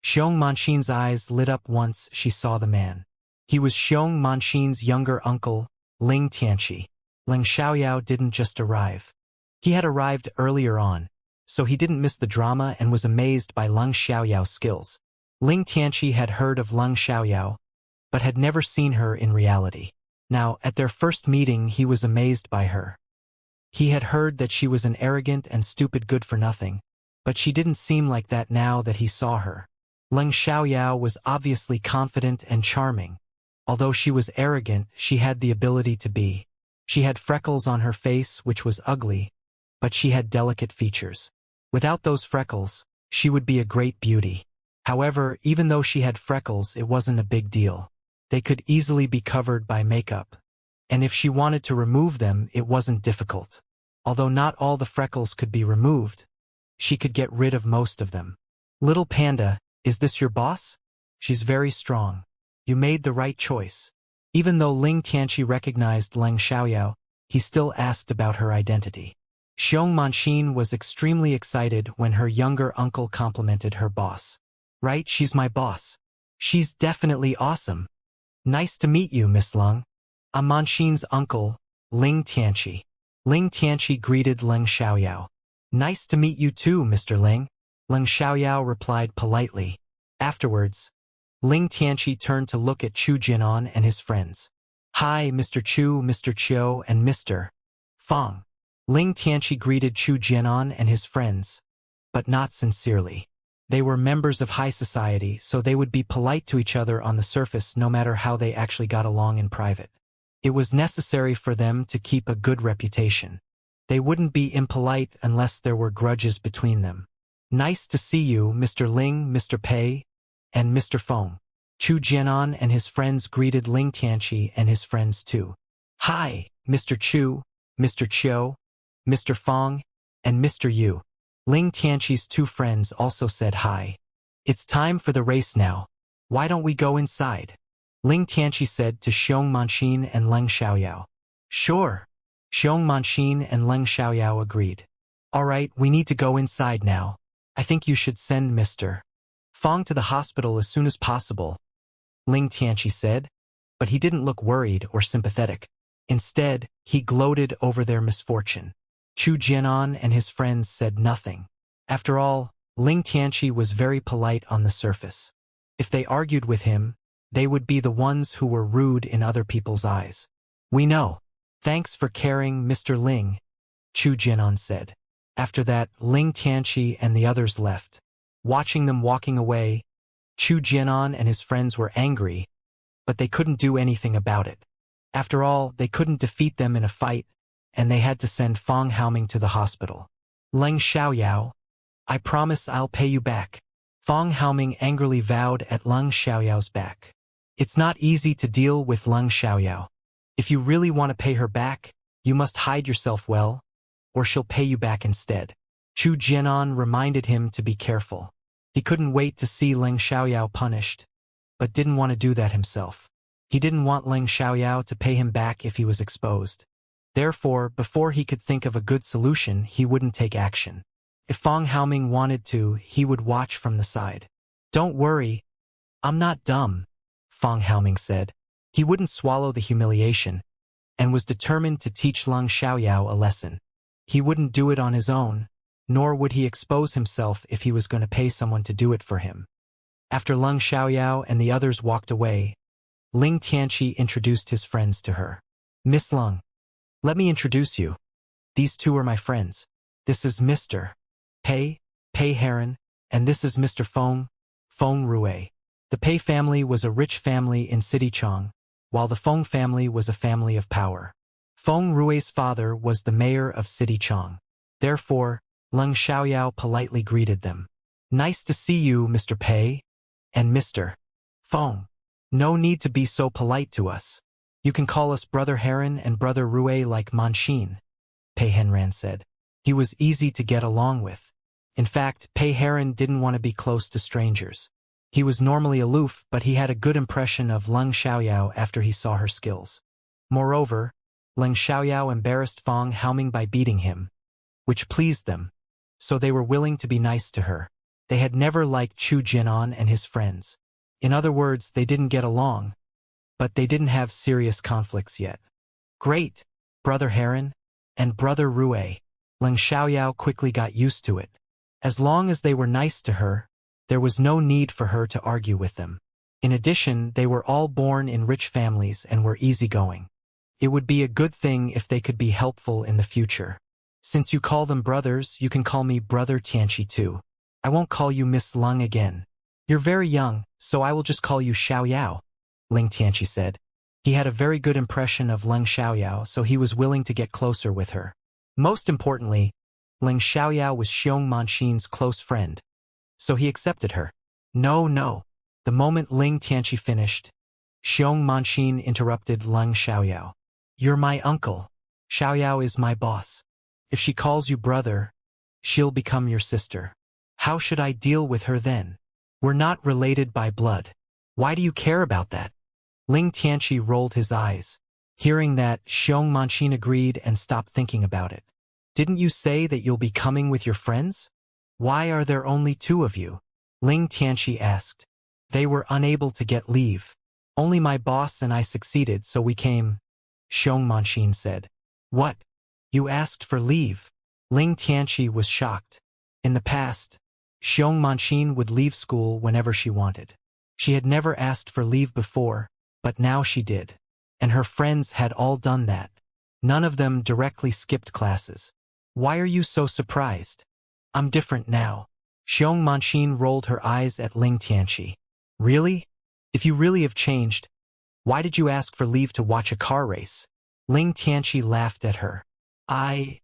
Xiong Manqin's eyes lit up once she saw the man. He was Xiong Manqin's younger uncle, Ling Tianqi. Leng Xiaoyao didn't just arrive. He had arrived earlier on, so he didn't miss the drama and was amazed by Leng Xiaoyao's skills. Ling Tianqi had heard of Leng Xiaoyao, but had never seen her in reality. Now, at their first meeting, he was amazed by her. He had heard that she was an arrogant and stupid good-for-nothing, but she didn't seem like that now that he saw her. Leng Xiaoyao was obviously confident and charming. Although she was arrogant, she had the ability to be. She had freckles on her face, which was ugly, but she had delicate features. Without those freckles, She would be a great beauty. However, even though she had freckles, it wasn't a big deal. They could easily be covered by makeup. And if she wanted to remove them, it wasn't difficult. Although not all the freckles could be removed, she could get rid of most of them. Little Panda, is this your boss? She's very strong. You made the right choice. Even though Ling Tianqi recognized Leng Xiaoyao, he still asked about her identity. Xiong Manxin was extremely excited when her younger uncle complimented her boss. Right, she's my boss. She's definitely awesome. Nice to meet you, Miss Leng. I'm Manxin's uncle, Ling Tianqi. Ling Tianqi greeted Leng Xiaoyao. Nice to meet you too, Mr. Ling. Leng Xiaoyao replied politely. Afterwards, Ling Tianqi turned to look at Chu Jianan and his friends. Hi, Mr. Chu, Mr. Chiu, and Mr. Fang. Ling Tianqi greeted Chu Jianan and his friends, but not sincerely. They were members of high society, so they would be polite to each other on the surface no matter how they actually got along in private. It was necessary for them to keep a good reputation. They wouldn't be impolite unless there were grudges between them. Nice to see you, Mr. Ling, Mr. Pei, and Mr. Feng. Chu Jianan and his friends greeted Ling Tianqi and his friends too. Hi, Mr. Chu, Mr. Chiu, Mr. Fang, and Mr. Yu. Ling Tianqi's two friends also said hi. It's time for the race now. Why don't we go inside? Ling Tianqi said to Xiong Manxin and Leng Xiaoyao. Sure. Xiong Manxin and Leng Xiaoyao agreed. All right, we need to go inside now. I think you should send Mr. Fang to the hospital as soon as possible, Ling Tianqi said, but he didn't look worried or sympathetic. Instead, he gloated over their misfortune. Chu Jianan and his friends said nothing. After all, Ling Tianqi was very polite on the surface. If they argued with him, they would be the ones who were rude in other people's eyes. We know. Thanks for caring, Mr. Ling, Chu Jianan said. After that, Ling Tianqi and the others left. Watching them walking away, Chu Jianan and his friends were angry, but they couldn't do anything about it. After all, they couldn't defeat them in a fight, and they had to send Fang Haoming to the hospital. Leng Xiaoyao, I promise I'll pay you back. Fang Haoming angrily vowed at Leng Xiaoyao's back. It's not easy to deal with Leng Xiaoyao. If you really want to pay her back, you must hide yourself well, or she'll pay you back instead. Chu Jianan reminded him to be careful. He couldn't wait to see Leng Xiaoyao punished, but didn't want to do that himself. He didn't want Leng Xiaoyao to pay him back if he was exposed. Therefore, before he could think of a good solution, he wouldn't take action. If Fang Haoming wanted to, he would watch from the side. Don't worry. I'm not dumb, Fang Haoming said. He wouldn't swallow the humiliation, and was determined to teach Leng Xiaoyao a lesson. He wouldn't do it on his own, nor would he expose himself if he was going to pay someone to do it for him. After Leng Xiaoyao and the others walked away, Ling Tianqi introduced his friends to her. Miss Leng, let me introduce you. These two are my friends. This is Mr. Pei Heron, and this is Mr. Feng Rui. The Pei family was a rich family in Sidichang, while the Feng family was a family of power. Feng Rui's father was the mayor of Sidichang. Therefore, Leng Xiaoyao politely greeted them. Nice to see you, Mr. Pei and Mr. Feng. No need to be so polite to us. You can call us Brother Heron and Brother Rui like Manxin, Pei Henran said. He was easy to get along with. In fact, Pei Heron didn't want to be close to strangers. He was normally aloof, but he had a good impression of Leng Xiaoyao after he saw her skills. Moreover, Leng Xiaoyao embarrassed Fang Haoming by beating him, which pleased them, so they were willing to be nice to her. They had never liked Chu Jianan and his friends. In other words, they didn't get along, but they didn't have serious conflicts yet. Great, Brother Heron and Brother Rui. Leng Xiaoyao quickly got used to it. As long as they were nice to her, there was no need for her to argue with them. In addition, they were all born in rich families and were easygoing. It would be a good thing if they could be helpful in the future. Since you call them brothers, you can call me Brother Tianqi too. I won't call you Miss Leng again. You're very young, so I will just call you Xiaoyao, Ling Tianqi said. He had a very good impression of Leng Xiaoyao, so he was willing to get closer with her. Most importantly, Leng Xiaoyao was Xiong Manxin's close friend. So he accepted her. No, no. The moment Ling Tianqi finished, Xiong Manxin interrupted Leng Xiaoyao. You're my uncle. Xiaoyao is my boss. If she calls you brother, she'll become your sister. How should I deal with her then? We're not related by blood. Why do you care about that? Ling Tianqi rolled his eyes. Hearing that, Xiong Manxin agreed and stopped thinking about it. Didn't you say that you'll be coming with your friends? Why are there only two of you? Ling Tianqi asked. They were unable to get leave. Only my boss and I succeeded, so we came, Xiong Manxin said. What? You asked for leave? Ling Tianqi was shocked. In the past, Xiong Manxin would leave school whenever she wanted. She had never asked for leave before, but now she did. And her friends had all done that. None of them directly skipped classes. Why are you so surprised? I'm different now. Xiong Manxin rolled her eyes at Ling Tianqi. Really? If you really have changed, why did you ask for leave to watch a car race? Ling Tianqi laughed at her. Xiong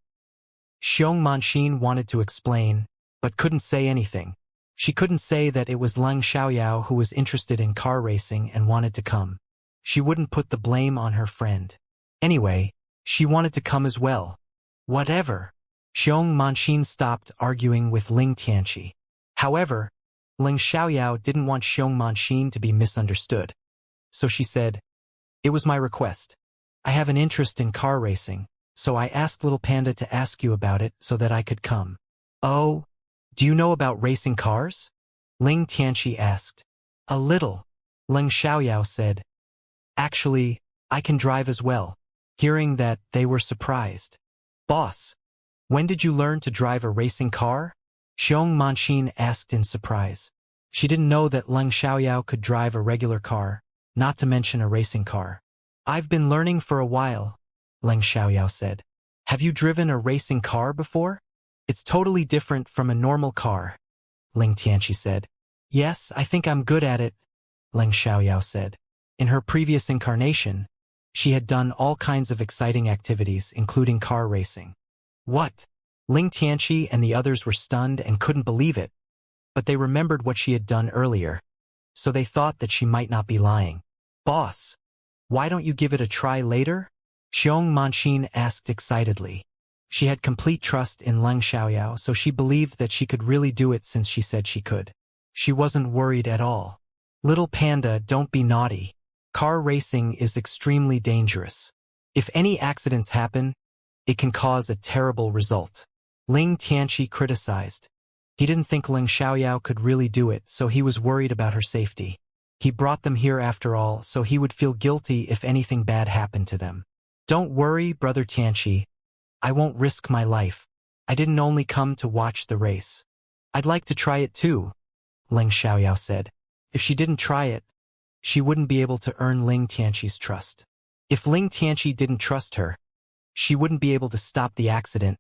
Manxin wanted to explain, but couldn't say anything. She couldn't say that it was Leng Xiaoyao who was interested in car racing and wanted to come. She wouldn't put the blame on her friend. Anyway, she wanted to come as well. Whatever. Xiong Manxin stopped arguing with Ling Tianqi. However, Leng Xiaoyao didn't want Xiong Manxin to be misunderstood. So she said, It was my request. I have an interest in car racing, so I asked Little Panda to ask you about it so that I could come. Oh, do you know about racing cars? Ling Tianqi asked. A little, Leng Xiaoyao said. Actually, I can drive as well. Hearing that, they were surprised. Boss, when did you learn to drive a racing car? Xiong Manxin asked in surprise. She didn't know that Leng Xiaoyao could drive a regular car, not to mention a racing car. I've been learning for a while, Leng Xiaoyao said. Have you driven a racing car before? It's totally different from a normal car, Ling Tianqi said. Yes, I think I'm good at it, Leng Xiaoyao said. In her previous incarnation, she had done all kinds of exciting activities, including car racing. What? Ling Tianqi and the others were stunned and couldn't believe it, but they remembered what she had done earlier, so they thought that she might not be lying. Boss, why don't you give it a try later? Xiong Manxin asked excitedly. She had complete trust in Leng Xiaoyao, so she believed that she could really do it since she said she could. She wasn't worried at all. Little Panda, don't be naughty. Car racing is extremely dangerous. If any accidents happen, it can cause a terrible result. Ling Tianqi criticized. He didn't think Leng Xiaoyao could really do it, so he was worried about her safety. He brought them here after all, so he would feel guilty if anything bad happened to them. Don't worry, Brother Tianqi. I won't risk my life. I didn't only come to watch the race. I'd like to try it too, Leng Xiaoyao said. If she didn't try it, she wouldn't be able to earn Ling Tianqi's trust. If Ling Tianqi didn't trust her, she wouldn't be able to stop the accident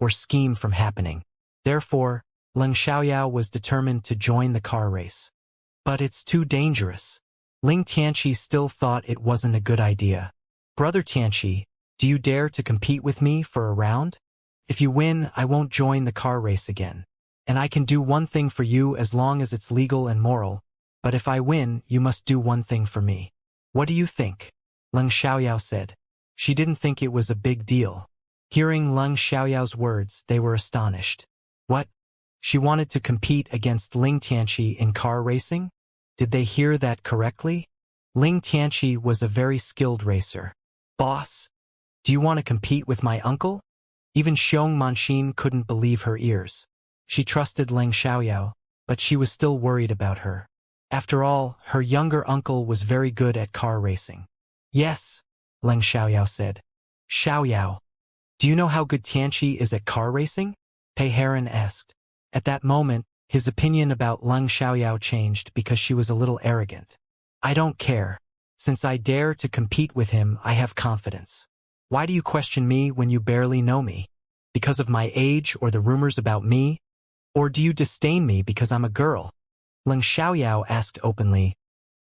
or scheme from happening. Therefore, Leng Xiaoyao was determined to join the car race. But it's too dangerous. Ling Tianqi still thought it wasn't a good idea. Brother Tianqi, do you dare to compete with me for a round? If you win, I won't join the car race again. And I can do one thing for you as long as it's legal and moral, but if I win, you must do one thing for me. What do you think? Leng Xiaoyao said. She didn't think it was a big deal. Hearing Leng Xiaoyao's words, they were astonished. What? She wanted to compete against Ling Tianqi in car racing? Did they hear that correctly? Ling Tianqi was a very skilled racer. Boss, do you want to compete with my uncle? Even Xiong Manxin couldn't believe her ears. She trusted Leng Xiaoyao, but she was still worried about her. After all, her younger uncle was very good at car racing. Yes, Leng Xiaoyao said. Xiaoyao, do you know how good Tianqi is at car racing? Pei Heron asked. At that moment, his opinion about Leng Xiaoyao changed because she was a little arrogant. I don't care. Since I dare to compete with him, I have confidence. Why do you question me when you barely know me? Because of my age or the rumors about me? Or do you disdain me because I'm a girl? Leng Xiaoyao asked openly.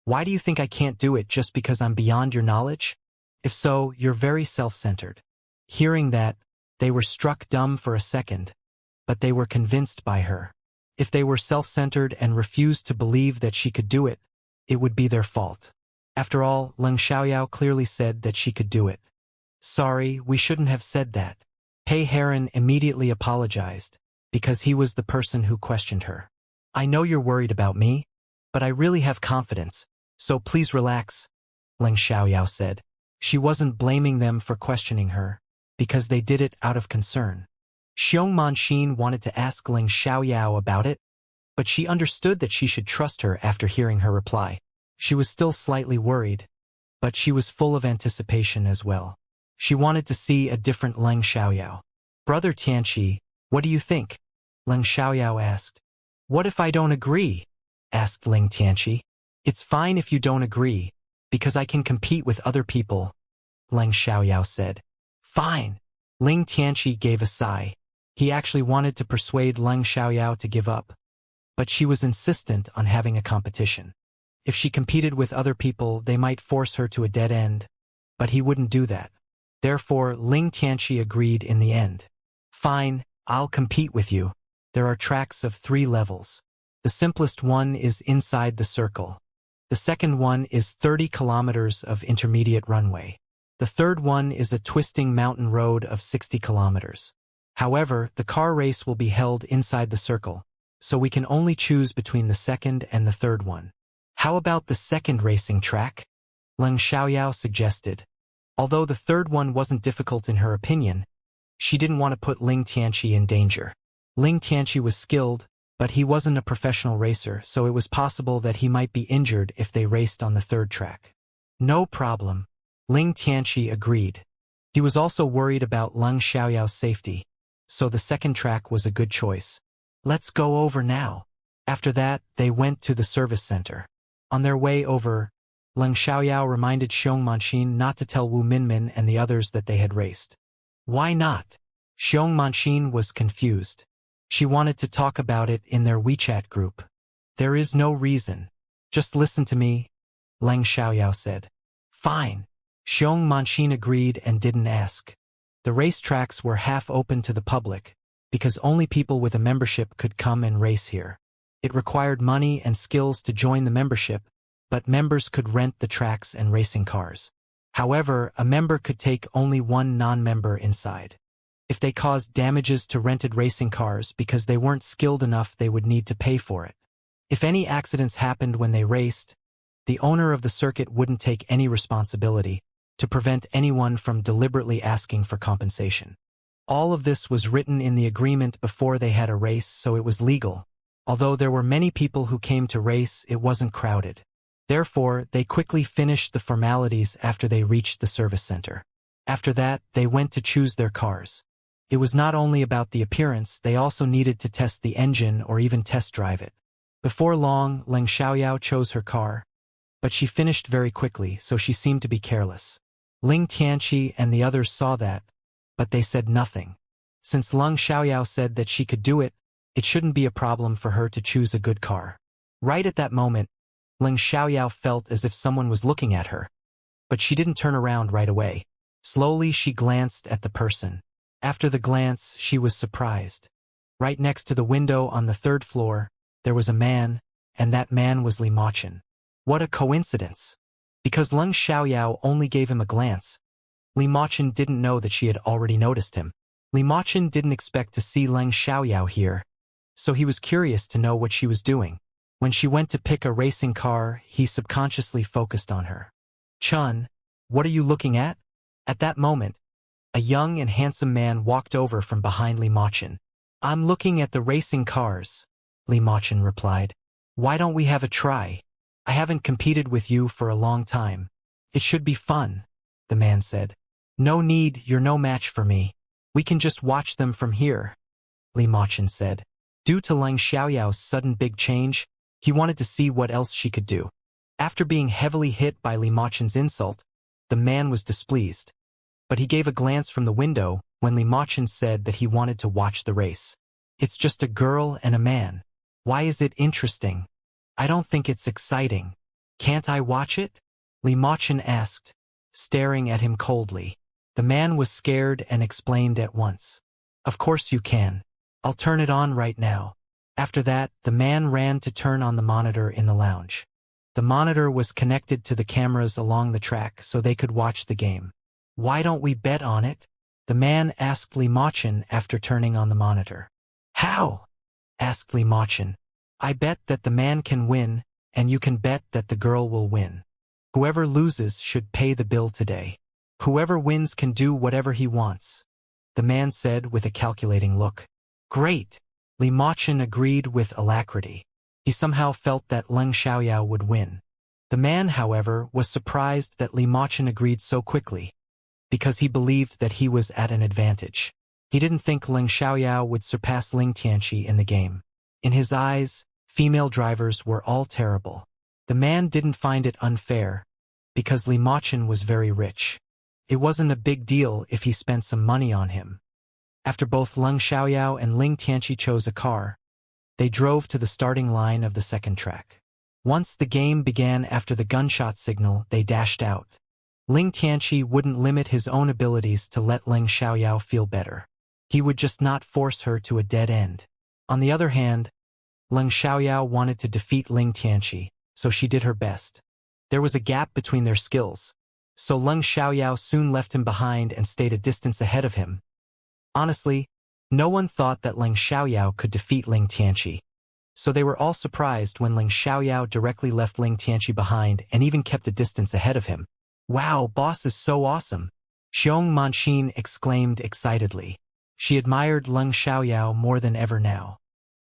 Why do you think I can't do it just because I'm beyond your knowledge? If so, you're very self-centered. Hearing that, they were struck dumb for a second, but they were convinced by her. If they were self-centered and refused to believe that she could do it, it would be their fault. After all, Leng Xiaoyao clearly said that she could do it. Sorry, we shouldn't have said that. Pei Heron immediately apologized, because he was the person who questioned her. I know you're worried about me, but I really have confidence, so please relax, Leng Xiaoyao said. She wasn't blaming them for questioning her, because they did it out of concern. Xiong Manxin wanted to ask Leng Xiaoyao about it, but she understood that she should trust her after hearing her reply. She was still slightly worried, but she was full of anticipation as well. She wanted to see a different Leng Xiaoyao. Brother Tianqi, what do you think? Leng Xiaoyao asked. What if I don't agree? Asked Ling Tianqi. It's fine if you don't agree, because I can compete with other people, Leng Xiaoyao said. Fine. Ling Tianqi gave a sigh. He actually wanted to persuade Leng Xiaoyao to give up, but she was insistent on having a competition. If she competed with other people, they might force her to a dead end, but he wouldn't do that. Therefore, Ling Tianqi agreed in the end. Fine, I'll compete with you. There are tracks of 3 levels. The simplest one is inside the circle. The second one is 30 kilometers of intermediate runway. The third one is a twisting mountain road of 60 kilometers. However, the car race will be held inside the circle, so we can only choose between the second and the third one. How about the second racing track? Leng Xiaoyao suggested. Although the third one wasn't difficult in her opinion, she didn't want to put Ling Tianqi in danger. Ling Tianqi was skilled, but he wasn't a professional racer, so it was possible that he might be injured if they raced on the third track. No problem. Ling Tianqi agreed. He was also worried about Leng Xiaoyao's safety, so the second track was a good choice. Let's go over now. After that, they went to the service center. On their way over, Leng Xiaoyao reminded Xiong Manxin not to tell Wu Minmin and the others that they had raced. Why not? Xiong Manxin was confused. She wanted to talk about it in their WeChat group. There is no reason. Just listen to me, Leng Xiaoyao said. Fine. Xiong Manxin agreed and didn't ask. The racetracks were half open to the public, because only people with a membership could come and race here. It required money and skills to join the membership, but members could rent the tracks and racing cars. However, a member could take only one non-member inside. If they caused damages to rented racing cars because they weren't skilled enough, they would need to pay for it. If any accidents happened when they raced, the owner of the circuit wouldn't take any responsibility to prevent anyone from deliberately asking for compensation. All of this was written in the agreement before they had a race, so it was legal. Although there were many people who came to race, it wasn't crowded. Therefore, they quickly finished the formalities after they reached the service center. After that, they went to choose their cars. It was not only about the appearance, they also needed to test the engine or even test drive it. Before long, Leng Xiaoyao chose her car, but she finished very quickly, so she seemed to be careless. Ling Tianqi and the others saw that, but they said nothing. Since Leng Xiaoyao said that she could do it, it shouldn't be a problem for her to choose a good car. Right at that moment, Leng Xiaoyao felt as if someone was looking at her, but she didn't turn around right away. Slowly, she glanced at the person. After the glance, she was surprised. Right next to the window on the 3rd floor, there was a man, and that man was Li Machun. What a coincidence! Because Leng Xiaoyao only gave him a glance, Li Machun didn't know that she had already noticed him. Li Machun didn't expect to see Leng Xiaoyao here, so he was curious to know what she was doing. When she went to pick a racing car, he subconsciously focused on her. Chun, what are you looking at? At that moment, a young and handsome man walked over from behind Li Machun. I'm looking at the racing cars, Li Machun replied. Why don't we have a try? I haven't competed with you for a long time. It should be fun, the man said. No need, you're no match for me. We can just watch them from here, Li Machun said. Due to Leng Xiaoyao's sudden big change, he wanted to see what else she could do. After being heavily hit by Li Machun's insult, the man was displeased. But he gave a glance from the window when Li Machun said that he wanted to watch the race. It's just a girl and a man. Why is it interesting? I don't think it's exciting. Can't I watch it? Li Machun asked, staring at him coldly. The man was scared and explained at once. Of course you can. I'll turn it on right now. After that, the man ran to turn on the monitor in the lounge. The monitor was connected to the cameras along the track so they could watch the game. "Why don't we bet on it?" the man asked Li Machin after turning on the monitor. "How?" asked Li Machin. "I bet that the man can win, and you can bet that the girl will win. Whoever loses should pay the bill today. Whoever wins can do whatever he wants," the man said with a calculating look. "Great!" Li Machin agreed with alacrity. He somehow felt that Leng Xiaoyao would win. The man, however, was surprised that Li Machin agreed so quickly, because he believed that he was at an advantage. He didn't think Leng Xiaoyao would surpass Ling Tianqi in the game. In his eyes, female drivers were all terrible. The man didn't find it unfair, because Li Machin was very rich. It wasn't a big deal if he spent some money on him. After both Leng Xiaoyao and Ling Tianqi chose a car, they drove to the starting line of the second track. Once the game began after the gunshot signal, they dashed out. Ling Tianqi wouldn't limit his own abilities to let Leng Xiaoyao feel better. He would just not force her to a dead end. On the other hand, Leng Xiaoyao wanted to defeat Ling Tianqi, so she did her best. There was a gap between their skills, so Leng Xiaoyao soon left him behind and stayed a distance ahead of him. Honestly, no one thought that Leng Xiaoyao could defeat Ling Tianqi, so they were all surprised when Leng Xiaoyao directly left Ling Tianqi behind and even kept a distance ahead of him. "Wow, boss is so awesome!" Xiong Manqin exclaimed excitedly. She admired Leng Xiaoyao more than ever now.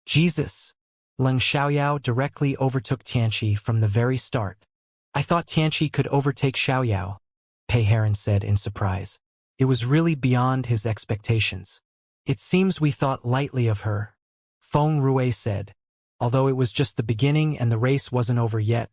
"Jesus!" Leng Xiaoyao directly overtook Tianqi from the very start. "I thought Tianqi could overtake Xiaoyao," Pei Heron said in surprise. It was really beyond his expectations. "It seems we thought lightly of her," Feng Rui said. Although it was just the beginning and the race wasn't over yet,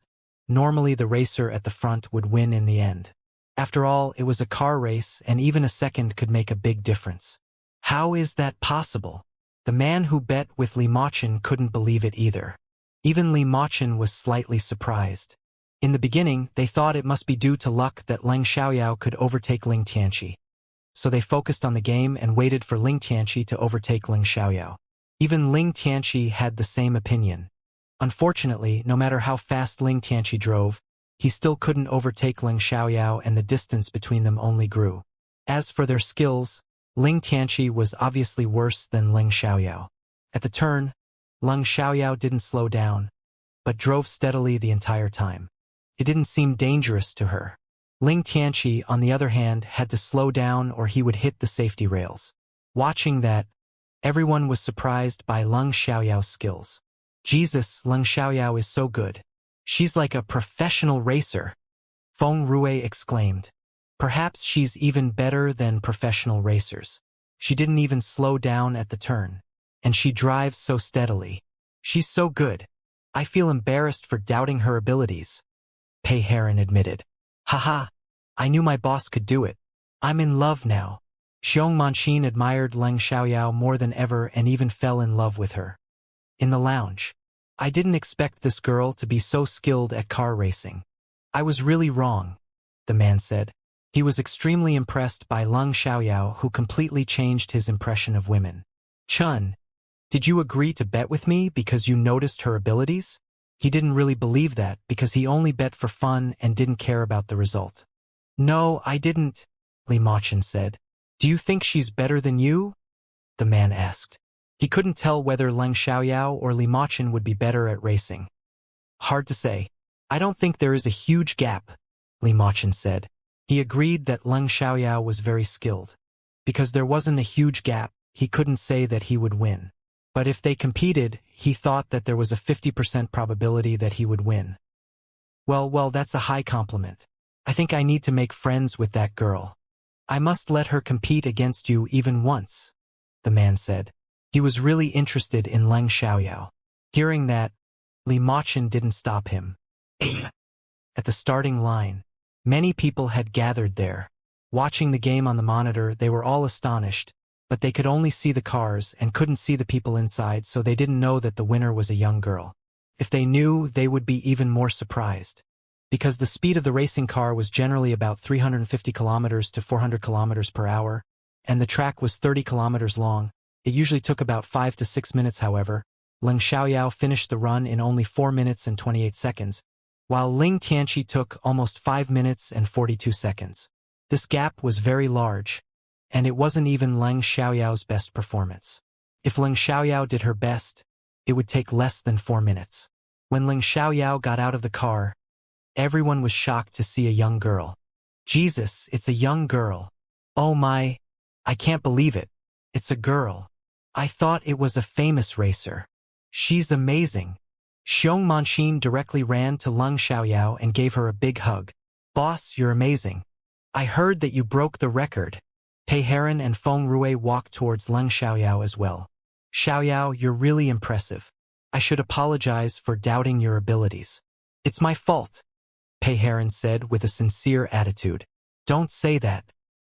normally the racer at the front would win in the end. After all, it was a car race and even a second could make a big difference. How is that possible? The man who bet with Li Machin couldn't believe it either. Even Li Machin was slightly surprised. In the beginning, they thought it must be due to luck that Leng Xiaoyao could overtake Ling Tianqi. So they focused on the game and waited for Ling Tianqi to overtake Leng Xiaoyao. Even Ling Tianqi had the same opinion. Unfortunately, no matter how fast Ling Tianqi drove, he still couldn't overtake Leng Xiaoyao and the distance between them only grew. As for their skills, Ling Tianqi was obviously worse than Leng Xiaoyao. At the turn, Leng Xiaoyao didn't slow down, but drove steadily the entire time. It didn't seem dangerous to her. Ling Tianqi, on the other hand, had to slow down or he would hit the safety rails. Watching that, everyone was surprised by Leng Xiaoyao's skills. "Jesus, Leng Xiaoyao is so good. She's like a professional racer," Feng Rui exclaimed. "Perhaps she's even better than professional racers. She didn't even slow down at the turn. And she drives so steadily. She's so good. I feel embarrassed for doubting her abilities," Pei Heron admitted. "Haha, I knew my boss could do it. I'm in love now." Xiong Manqin admired Leng Xiaoyao more than ever and even fell in love with her. In the lounge, "I didn't expect this girl to be so skilled at car racing. I was really wrong," the man said. He was extremely impressed by Leng Xiaoyao, who completely changed his impression of women. "Chun, did you agree to bet with me because you noticed her abilities?" He didn't really believe that because he only bet for fun and didn't care about the result. "No, I didn't," Li Machin said. "Do you think she's better than you?" the man asked. He couldn't tell whether Leng Xiaoyao or Li Machin would be better at racing. "Hard to say. I don't think there is a huge gap," Li Machin said. He agreed that Leng Xiaoyao was very skilled. Because there wasn't a huge gap, he couldn't say that he would win. But if they competed, he thought that there was a 50% probability that he would win. Well, that's a high compliment. I think I need to make friends with that girl. I must let her compete against you even once," the man said. He was really interested in Leng Xiaoyao. Hearing that, Li Machin didn't stop him. At the starting line, many people had gathered there. Watching the game on the monitor, they were all astonished, but they could only see the cars and couldn't see the people inside, so they didn't know that the winner was a young girl. If they knew, they would be even more surprised. Because the speed of the racing car was generally about 350 kilometers to 400 kilometers per hour, and the track was 30 kilometers long, it usually took about 5 to 6 minutes, however, Leng Xiaoyao finished the run in only 4 minutes and 28 seconds, while Ling Tianqi took almost 5 minutes and 42 seconds. This gap was very large, and it wasn't even Leng Xiaoyao's best performance. If Leng Xiaoyao did her best, it would take less than 4 minutes. When Leng Xiaoyao got out of the car, everyone was shocked to see a young girl. Jesus, it's a young girl. Oh my, I can't believe it. It's a girl. I thought it was a famous racer. She's amazing. Xiong Manxin directly ran to Leng Xiaoyao and gave her a big hug. Boss, you're amazing. I heard that you broke the record. Pei Heron and Feng Rui walked towards Leng Xiaoyao as well. Xiaoyao, you're really impressive. I should apologize for doubting your abilities. It's my fault, Pei Heron said with a sincere attitude. Don't say that.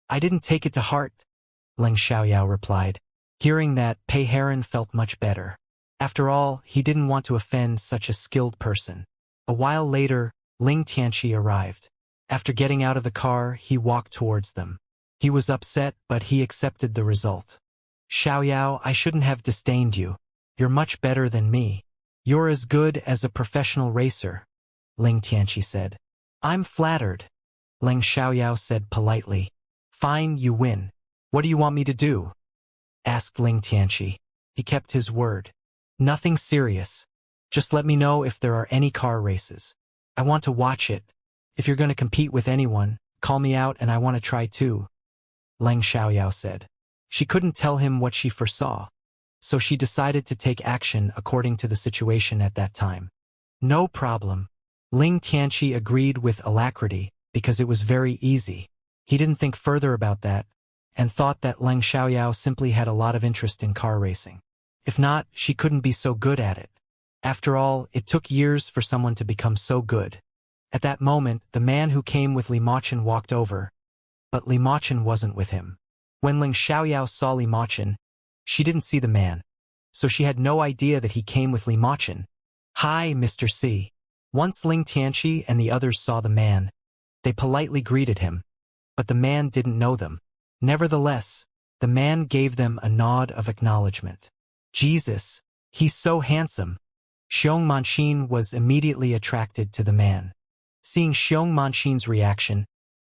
I didn't take it to heart, Leng Xiaoyao replied. Hearing that, Pei Heron felt much better. After all, he didn't want to offend such a skilled person. A while later, Ling Tianqi arrived. After getting out of the car, he walked towards them. He was upset, but he accepted the result. Xiaoyao, I shouldn't have disdained you. You're much better than me. You're as good as a professional racer, Ling Tianqi said. I'm flattered, Leng Xiaoyao said politely. Fine, you win. What do you want me to do? Asked Ling Tianqi. He kept his word. Nothing serious. Just let me know if there are any car races. I want to watch it. If you're going to compete with anyone, call me out and I want to try too, Leng Xiaoyao said. She couldn't tell him what she foresaw, so she decided to take action according to the situation at that time. No problem. Ling Tianqi agreed with alacrity because it was very easy. He didn't think further about that and thought that Leng Xiaoyao simply had a lot of interest in car racing. If not, she couldn't be so good at it. After all, it took years for someone to become so good. At that moment, the man who came with Li Machun walked over, but Li Machun wasn't with him. When Leng Xiaoyao saw Li Machun, she didn't see the man, so she had no idea that he came with Li Machun. Hi, Mr. C. Once Ling Tianqi and the others saw the man, they politely greeted him, but the man didn't know them. Nevertheless, the man gave them a nod of acknowledgement. Jesus, he's so handsome. Xiong Manxin was immediately attracted to the man. Seeing Xiong Manxin's reaction,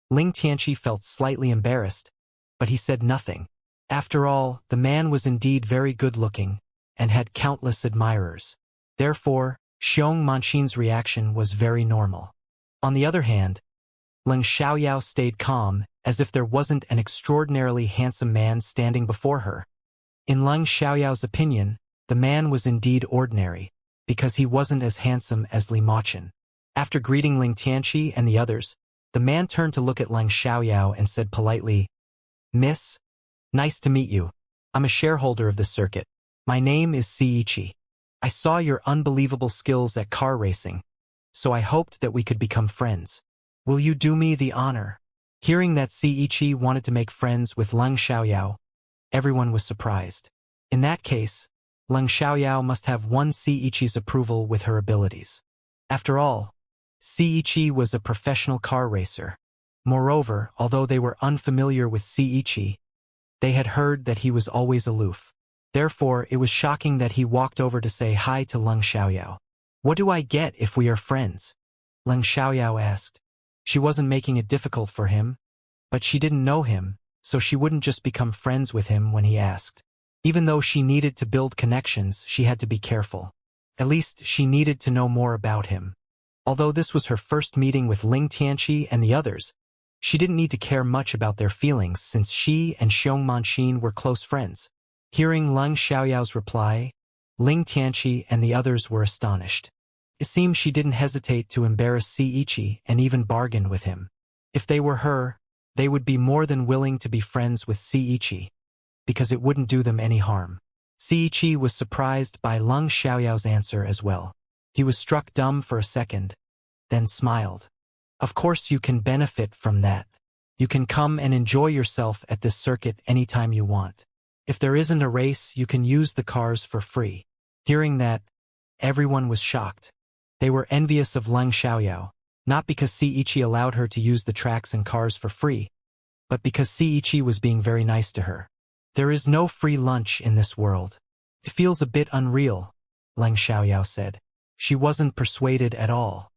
Ling Tianqi felt slightly embarrassed, but he said nothing. After all, the man was indeed very good-looking and had countless admirers. Therefore, Xiong Manxin's reaction was very normal. On the other hand, Leng Xiaoyao stayed calm, as if there wasn't an extraordinarily handsome man standing before her. In Leng Xiaoyao's opinion, the man was indeed ordinary, because he wasn't as handsome as Li Machun. After greeting Ling Tianqi and the others, the man turned to look at Leng Xiaoyao and said politely, Miss, nice to meet you. I'm a shareholder of this circuit. My name is Ci. I saw your unbelievable skills at car racing, so I hoped that we could become friends. Will you do me the honor? Hearing that Ci wanted to make friends with Leng Xiaoyao, everyone was surprised. In that case, Leng Xiaoyao must have won Ci's approval with her abilities. After all, Ci was a professional car racer. Moreover, although they were unfamiliar with Ci, they had heard that he was always aloof. Therefore, it was shocking that he walked over to say hi to Leng Xiaoyao. What do I get if we are friends? Leng Xiaoyao asked. She wasn't making it difficult for him, but she didn't know him, so she wouldn't just become friends with him when he asked. Even though she needed to build connections, she had to be careful. At least, she needed to know more about him. Although this was her first meeting with Ling Tianqi and the others, she didn't need to care much about their feelings since she and Xiong Manxin were close friends. Hearing Leng Xiaoyao's reply, Ling Tianqi and the others were astonished. It seemed she didn't hesitate to embarrass Ci and even bargained with him. If they were her, they would be more than willing to be friends with Ci, because it wouldn't do them any harm. Ci was surprised by Leng Xiaoyao's answer as well. He was struck dumb for a second, then smiled. Of course you can benefit from that. You can come and enjoy yourself at this circuit anytime you want. If there isn't a race, you can use the cars for free. Hearing that, everyone was shocked. They were envious of Leng Xiaoyao, not because Ci allowed her to use the tracks and cars for free, but because Ci was being very nice to her. There is no free lunch in this world. It feels a bit unreal, Leng Xiaoyao said. She wasn't persuaded at all.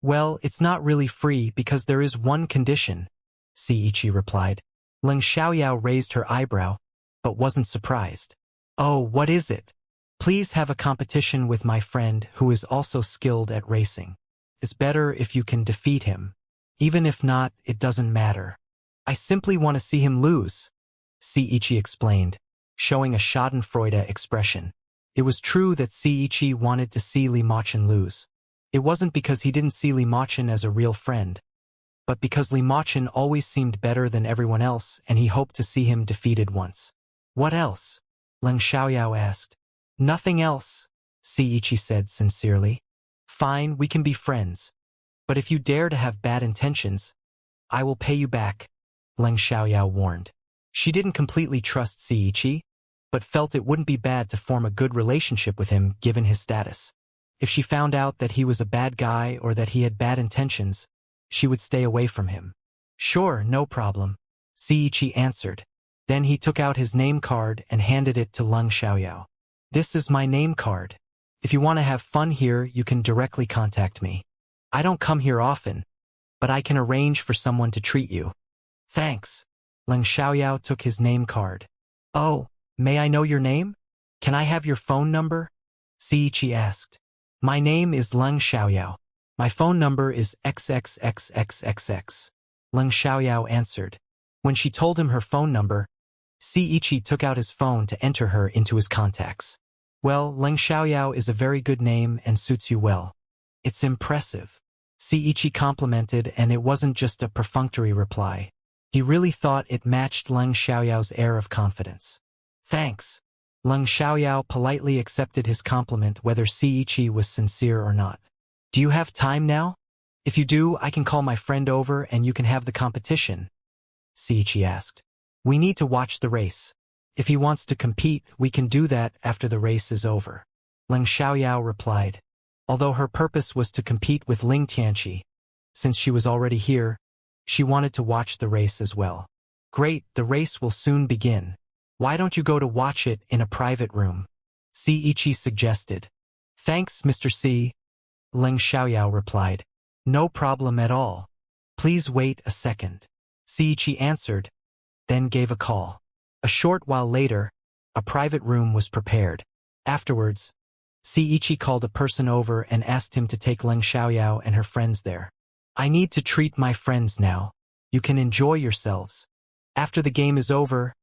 Well, it's not really free because there is one condition, Ciichi replied. Leng Xiaoyao raised her eyebrow, but wasn't surprised. Oh, what is it? Please have a competition with my friend who is also skilled at racing. It's better if you can defeat him. Even if not, it doesn't matter. I simply want to see him lose, Ciichi explained, showing a schadenfreude expression. It was true that Ciichi wanted to see Li Machun lose. It wasn't because he didn't see Li Machun as a real friend, but because Li Machun always seemed better than everyone else and he hoped to see him defeated once. What else? Leng Xiaoyao asked. Nothing else, Ciichi said sincerely. Fine, we can be friends. But if you dare to have bad intentions, I will pay you back, Leng Xiaoyao warned. She didn't completely trust Ciichi, but felt it wouldn't be bad to form a good relationship with him given his status. If she found out that he was a bad guy or that he had bad intentions, she would stay away from him. Sure, no problem, Ciichi answered. Then he took out his name card and handed it to Leng Xiaoyao. This is my name card. If you want to have fun here, you can directly contact me. I don't come here often, but I can arrange for someone to treat you. Thanks. Leng Xiaoyao took his name card. Oh, may I know your name? Can I have your phone number? Ciichi asked. My name is Leng Xiaoyao. My phone number is XXXXXX. Leng Xiaoyao answered. When she told him her phone number, Ciichi took out his phone to enter her into his contacts. Well, Leng Xiaoyao is a very good name and suits you well. It's impressive. Ciichi complimented, and it wasn't just a perfunctory reply. He really thought it matched Leng Xiaoyao's air of confidence. Thanks. Leng Xiaoyao politely accepted his compliment whether Ciichi was sincere or not. Do you have time now? If you do, I can call my friend over and you can have the competition, Ciichi asked. We need to watch the race. If he wants to compete, we can do that after the race is over. Leng Xiaoyao replied. Although her purpose was to compete with Ling Tianqi, since she was already here, she wanted to watch the race as well. Great, the race will soon begin. Why don't you go to watch it in a private room? Ciichi suggested. Thanks, Mr. C. Leng Xiaoyao replied. No problem at all. Please wait a second. Ciichi answered, then gave a call. A short while later, a private room was prepared. Afterwards, Ciichi called a person over and asked him to take Leng Xiaoyao and her friends there. I need to treat my friends now. You can enjoy yourselves. After the game is over,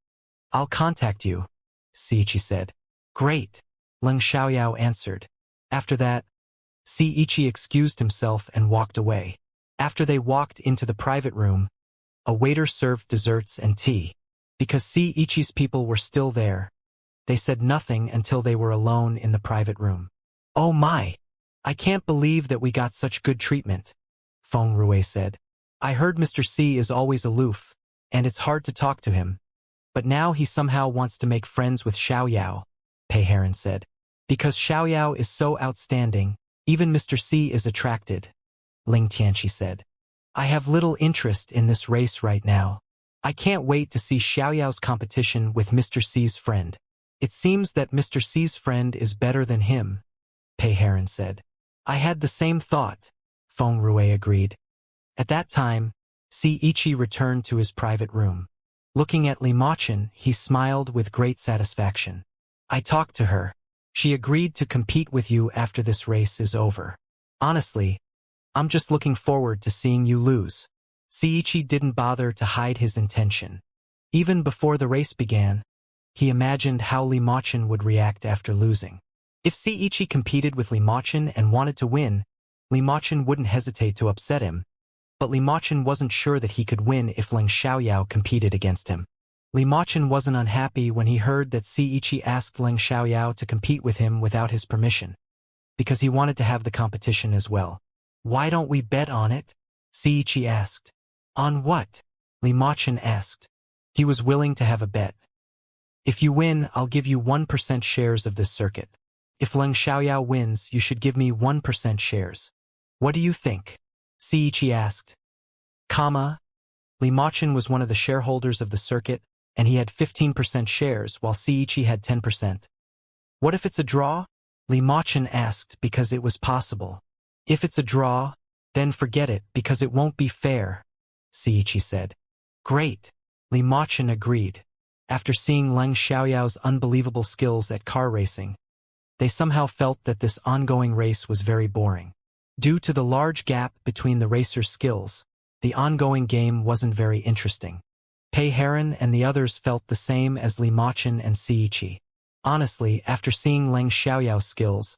I'll contact you, Ciichi said. Great, Leng Xiaoyao answered. After that, Ciichi excused himself and walked away. After they walked into the private room, a waiter served desserts and tea. Because Ciichi's people were still there, they said nothing until they were alone in the private room. Oh my! I can't believe that we got such good treatment, Feng Rui said. I heard Mr. C is always aloof, and it's hard to talk to him. But now he somehow wants to make friends with Xiaoyao, Pei Heron said. Because Xiaoyao is so outstanding, even Mr. C is attracted, Ling Tianqi said. I have little interest in this race right now. I can't wait to see Xiaoyao's competition with Mr. C's friend. It seems that Mr. C's friend is better than him, Pei Heron said. I had the same thought, Feng Rui agreed. At that time, Ciichi returned to his private room. Looking at Li Machun, he smiled with great satisfaction. I talked to her. She agreed to compete with you after this race is over. Honestly, I'm just looking forward to seeing you lose. Ciichi didn't bother to hide his intention. Even before the race began, he imagined how Li Machun would react after losing. If Ciichi competed with Li Machun and wanted to win, Li Machun wouldn't hesitate to upset him. But Li Machun wasn't sure that he could win if Leng Xiaoyao competed against him. Li Machun wasn't unhappy when he heard that Ciichi asked Leng Xiaoyao to compete with him without his permission, because he wanted to have the competition as well. Why don't we bet on it? Ciichi asked. On what? Li Machun asked. He was willing to have a bet. If you win, I'll give you 1% shares of this circuit. If Leng Xiaoyao wins, you should give me 1% shares. What do you think? Ciichi asked. Li Machun was one of the shareholders of the circuit, and he had 15% shares while Ciichi had 10%. What if it's a draw? Li Machun asked because it was possible. If it's a draw, then forget it because it won't be fair, Ciichi said. Great, Li Machun agreed. After seeing Leng Xiaoyao's unbelievable skills at car racing, they somehow felt that this ongoing race was very boring. Due to the large gap between the racers' skills, the ongoing game wasn't very interesting. Pei Heron and the others felt the same as Li Machun and Ciichi. Honestly, after seeing Leng Xiaoyao's skills,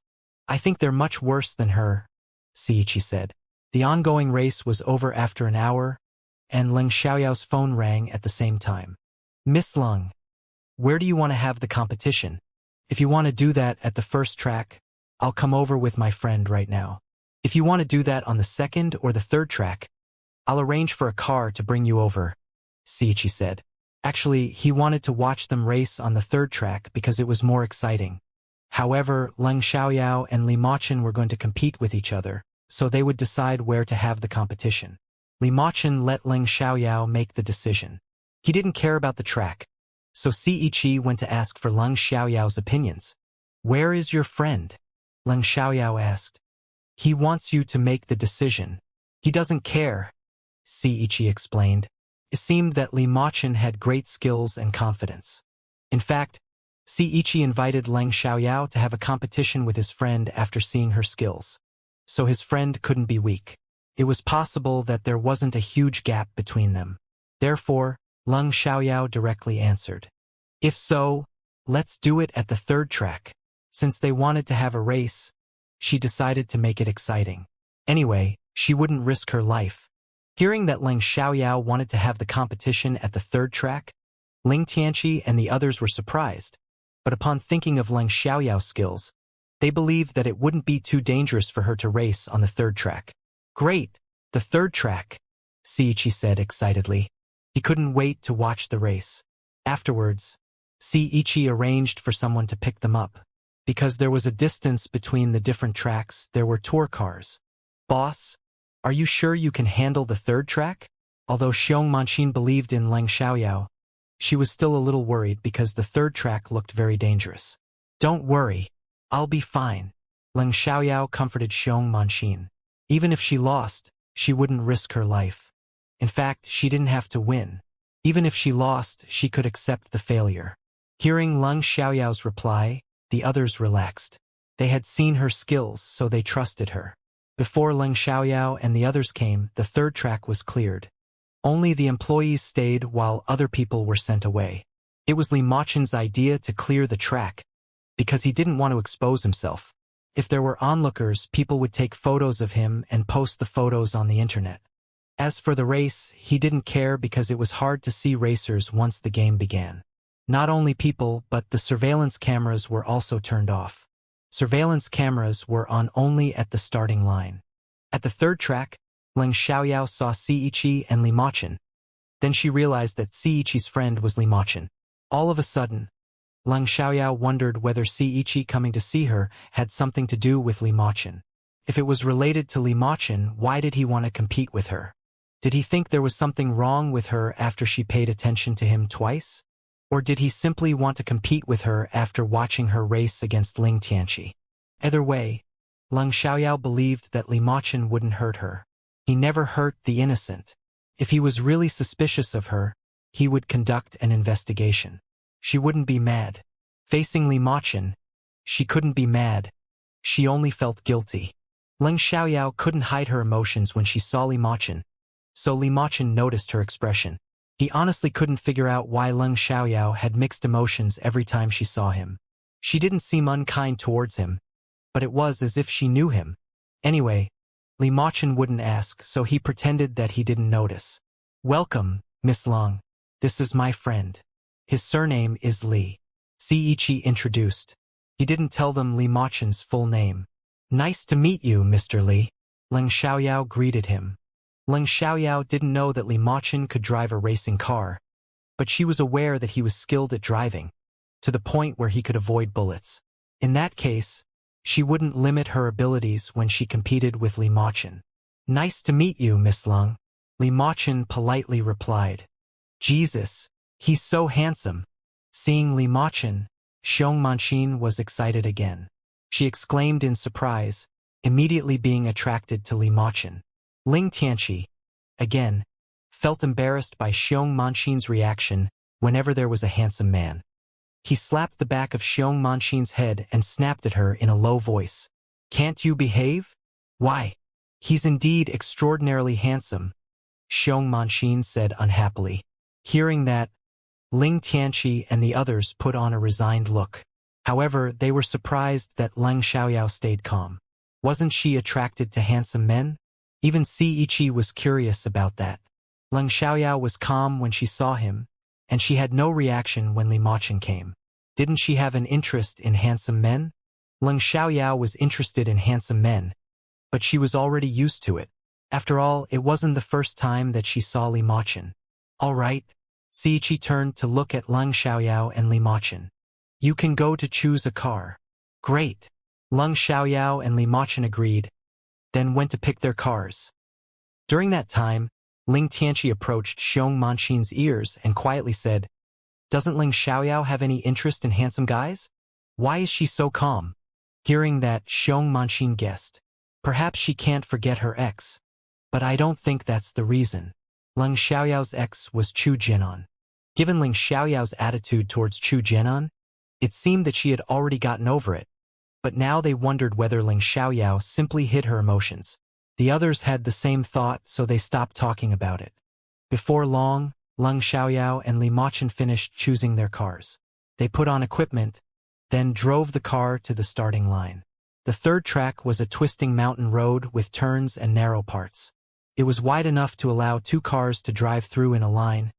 I think they're much worse than her, Ciichi said. The ongoing race was over after an hour, and Leng Xiaoyao's phone rang at the same time. Miss Leng, where do you want to have the competition? If you want to do that at the first track, I'll come over with my friend right now. If you want to do that on the second or the third track, I'll arrange for a car to bring you over, Ciichi said. Actually, he wanted to watch them race on the third track because it was more exciting. However, Leng Xiaoyao and Li Machun were going to compete with each other, so they would decide where to have the competition. Li Machun let Leng Xiaoyao make the decision. He didn't care about the track, so Ciichi went to ask for Leng Xiaoyao's opinions. Where is your friend? Leng Xiaoyao asked. He wants you to make the decision. He doesn't care, Ciichi explained. It seemed that Li Machun had great skills and confidence. In fact, Ciichi invited Leng Xiaoyao to have a competition with his friend after seeing her skills. So his friend couldn't be weak. It was possible that there wasn't a huge gap between them. Therefore, Leng Xiaoyao directly answered. If so, let's do it at the third track. Since they wanted to have a race, she decided to make it exciting. Anyway, she wouldn't risk her life. Hearing that Leng Xiaoyao wanted to have the competition at the third track, Ling Tianqi and the others were surprised. But upon thinking of Leng Xiaoyao's skills, they believed that it wouldn't be too dangerous for her to race on the third track. Great, the third track, Ciichi said excitedly. He couldn't wait to watch the race. Afterwards, Ciichi arranged for someone to pick them up. Because there was a distance between the different tracks, there were tour cars. Boss, are you sure you can handle the third track? Although Xiong Manqin believed in Leng Xiaoyao, she was still a little worried because the third track looked very dangerous. Don't worry, I'll be fine, Leng Xiaoyao comforted Xiong Manqin. Even if she lost, she wouldn't risk her life. In fact, she didn't have to win. Even if she lost, she could accept the failure. Hearing Leng Xiaoyao's reply, the others relaxed. They had seen her skills, so they trusted her. Before Leng Xiaoyao and the others came, the third track was cleared. Only the employees stayed while other people were sent away. It was Li Machun's idea to clear the track, because he didn't want to expose himself. If there were onlookers, people would take photos of him and post the photos on the internet. As for the race, he didn't care because it was hard to see racers once the game began. Not only people, but the surveillance cameras were also turned off. Surveillance cameras were on only at the starting line. At the third track, Leng Xiaoyao saw Ciichi and Li Machun. Then she realized that Ciichi's friend was Li Machun. All of a sudden, Leng Xiaoyao wondered whether Ciichi coming to see her had something to do with Li Machun. If it was related to Li Machun, why did he want to compete with her? Did he think there was something wrong with her after she paid attention to him twice? Or did he simply want to compete with her after watching her race against Ling Tianqi? Either way, Leng Xiaoyao believed that Li Machun wouldn't hurt her. He never hurt the innocent. If he was really suspicious of her, he would conduct an investigation. She wouldn't be mad. Facing Li Machun, she couldn't be mad. She only felt guilty. Leng Xiaoyao couldn't hide her emotions when she saw Li Machun, so Li Machun noticed her expression. He honestly couldn't figure out why Leng Xiaoyao had mixed emotions every time she saw him. She didn't seem unkind towards him, but it was as if she knew him. Anyway, Li Machun wouldn't ask, so he pretended that he didn't notice. Welcome, Miss Leng. This is my friend. His surname is Li. Ciichi introduced. He didn't tell them Li Machun's full name. Nice to meet you, Mr. Li. Leng Xiaoyao greeted him. Leng Xiaoyao didn't know that Li Machun could drive a racing car, but she was aware that he was skilled at driving, to the point where he could avoid bullets. In that case, she wouldn't limit her abilities when she competed with Li Machun. Nice to meet you, Miss Leng. Li Machun politely replied. Jesus, he's so handsome. Seeing Li Machun, Xiong Manqin was excited again. she exclaimed in surprise, immediately being attracted to Li Maqin. Ling Tianqi, again, felt embarrassed by Xiong Manxin's reaction whenever there was a handsome man. He slapped the back of Xiong Manxin's head and snapped at her in a low voice. "Can't you behave? Why? He's indeed extraordinarily handsome," Xiong Manxin said unhappily. Hearing that, Ling Tianqi and the others put on a resigned look. However, they were surprised that Leng Xiaoyao stayed calm. Wasn't she attracted to handsome men? Even Ci was curious about that. Leng Xiaoyao was calm when she saw him, and she had no reaction when Li Maqin came. Didn't she have an interest in handsome men? Leng Xiaoyao was interested in handsome men, but she was already used to it. After all, it wasn't the first time that she saw Li Maqin. All right. Ci turned to look at Leng Xiaoyao and Li Maqin. "You can go to choose a car." "Great." Leng Xiaoyao and Li Maqin agreed, then went to pick their cars. During that time, Ling Tianqi approached Xiong Manxin's ears and quietly said, "Doesn't Ling Xiaoyao have any interest in handsome guys? Why is she so calm?" Hearing that, Xiong Manxin guessed, "Perhaps she can't forget her ex. But I don't think that's the reason." Ling Xiaoyao's ex was Chu Jianan. Given Ling Xiaoyao's attitude towards Chu Jianan, it seemed that she had already gotten over it. But now they wondered whether Ling Xiaoyao simply hid her emotions. The others had the same thought, so they stopped talking about it. Before long, Leng Xiaoyao and Li Maqin finished choosing their cars. They put on equipment, then drove the car to the starting line. The third track was a twisting mountain road with turns and narrow parts. It was wide enough to allow two cars to drive through in a line,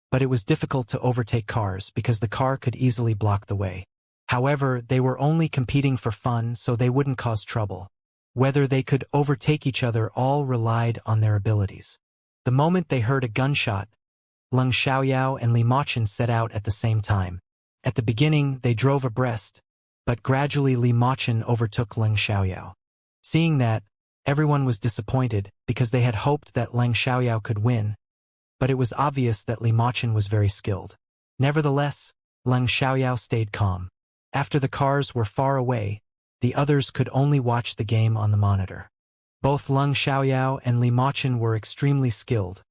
but it was difficult to overtake cars because the car could easily block the way. However, they were only competing for fun, so they wouldn't cause trouble. Whether they could overtake each other all relied on their abilities. The moment they heard a gunshot, Leng Xiaoyao and Li Maqin set out at the same time. At the beginning, they drove abreast, but gradually Li Maqin overtook Leng Xiaoyao. Seeing that, everyone was disappointed because they had hoped that Leng Xiaoyao could win, but it was obvious that Li Maqin was very skilled. Nevertheless, Leng Xiaoyao stayed calm. After the cars were far away, the others could only watch the game on the monitor. Both Leng Xiaoyao and Li Maqin were extremely skilled,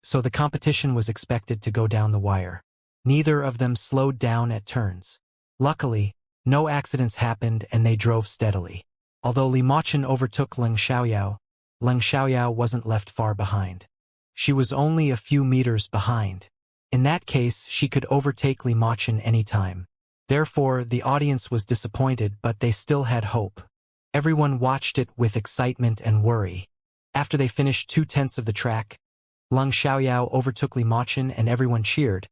so the competition was expected to go down the wire. Neither of them slowed down at turns. Luckily, no accidents happened and they drove steadily. Although Li Maqin overtook Leng Xiaoyao wasn't left far behind. She was only a few meters behind. In that case, she could overtake Li Maqin any time. Therefore, the audience was disappointed, but they still had hope. Everyone watched it with excitement and worry. After they finished 2/10 of the track, Leng Xiaoyao overtook Li Maqin and everyone cheered.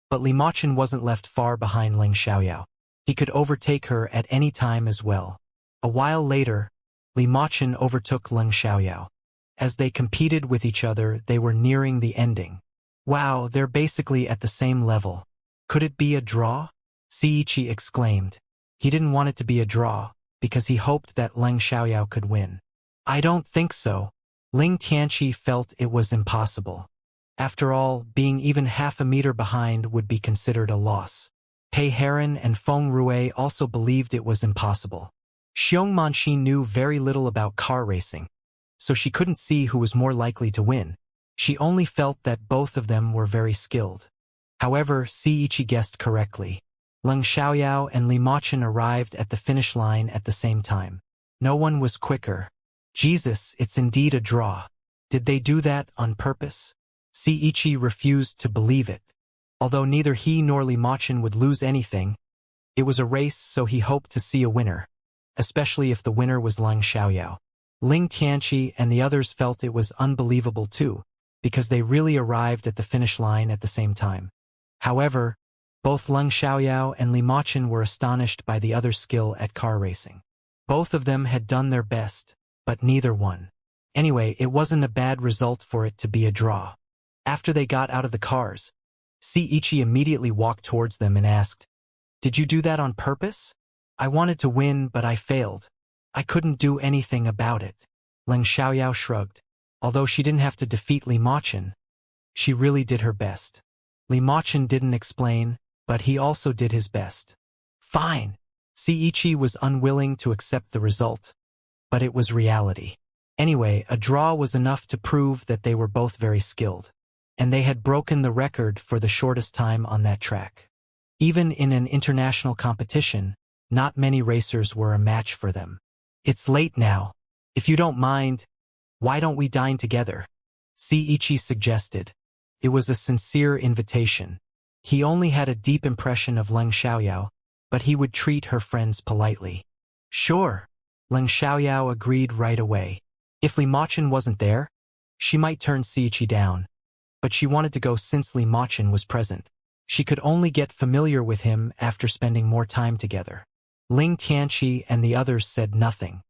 But Li Maqin wasn't left far behind Leng Xiaoyao. He could overtake her at any time as well. A while later, Li Maqin overtook Leng Xiaoyao. As they competed with each other, they were nearing the ending. Wow, they're basically at the same level. Could it be a draw? Ci exclaimed. He didn't want it to be a draw, because he hoped that Leng Xiaoyao could win. I don't think so. Ling Tianqi felt it was impossible. After all, being even half a meter behind would be considered a loss. Pei Heron and Feng Rui also believed it was impossible. Xiong Manxin knew very little about car racing, so she couldn't see who was more likely to win. She only felt that both of them were very skilled. However, Ci guessed correctly. Leng Xiaoyao and Li Maqin arrived at the finish line at the same time. No one was quicker. Jesus, it's indeed a draw. Did they do that on purpose? Ci refused to believe it. Although neither he nor Li Maqin would lose anything, it was a race, so he hoped to see a winner, especially if the winner was Leng Xiaoyao. Ling Tianqi and the others felt it was unbelievable too, because they really arrived at the finish line at the same time. However, both Leng Xiaoyao and Li Maqin were astonished by the other's skill at car racing. Both of them had done their best, but neither won. Anyway, it wasn't a bad result for it to be a draw. After they got out of the cars, Ci immediately walked towards them and asked, "Did you do that on purpose?" "I wanted to win, but I failed. I couldn't do anything about it." Leng Xiaoyao shrugged. Although she didn't have to defeat Li Maqin, she really did her best. Li Maqin didn't explain, but he also did his best. "Fine." Seiichi was unwilling to accept the result, but it was reality. Anyway, a draw was enough to prove that they were both very skilled, and they had broken the record for the shortest time on that track. Even in an international competition, not many racers were a match for them. It's late now. If you don't mind, why don't we dine together? Seiichi suggested. It was a sincere invitation. He only had a deep impression of Leng Xiaoyao, but he would treat her friends politely. Sure. Leng Xiaoyao agreed right away. If Li Machun wasn't there, she might turn Seiichi down, but she wanted to go since Li Machun was present. She could only get familiar with him after spending more time together. Ling Tianqi and the others said nothing.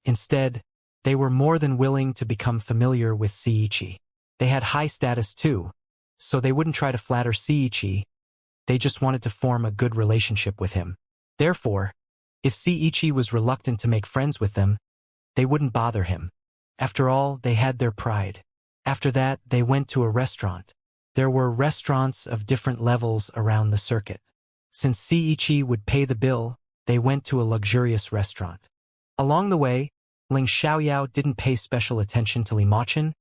Instead, they were more than willing to become familiar with Seiichi. They had high status too, so they wouldn't try to flatter Seiichi, they just wanted to form a good relationship with him. Therefore, if Seiichi was reluctant to make friends with them, they wouldn't bother him. After all, they had their pride. After that, they went to a restaurant. There were restaurants of different levels around the circuit. Since Seiichi would pay the bill, they went to a luxurious restaurant. Along the way, Ling Xiaoyao didn't pay special attention to Li Machun,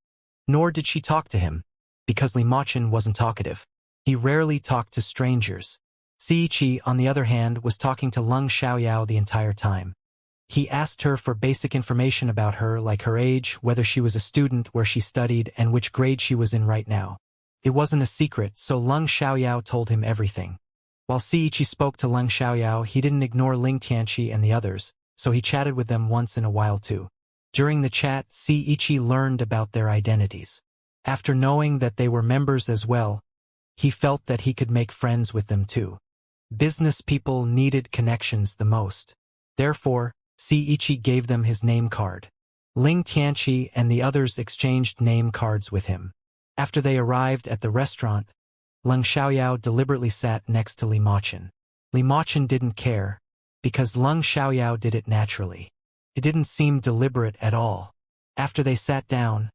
nor did she talk to him, because Li Machun wasn't talkative. He rarely talked to strangers. Seiichi, on the other hand, was talking to Leng Xiaoyao the entire time. He asked her for basic information about her, like her age, whether she was a student, where she studied, and which grade she was in right now. It wasn't a secret, so Leng Xiaoyao told him everything. While Seiichi spoke to Leng Xiaoyao, he didn't ignore Ling Tianqi and the others, so he chatted with them once in a while too. During the chat, Seiichi learned about their identities. After knowing that they were members as well, he felt that he could make friends with them too. Business people needed connections the most. Therefore, Seiichi gave them his name card. Ling Tianqi and the others exchanged name cards with him. After they arrived at the restaurant, Leng Xiaoyao deliberately sat next to Li Machun. Li Machun didn't care, because Leng Xiaoyao did it naturally. It didn't seem deliberate at all. After they sat down,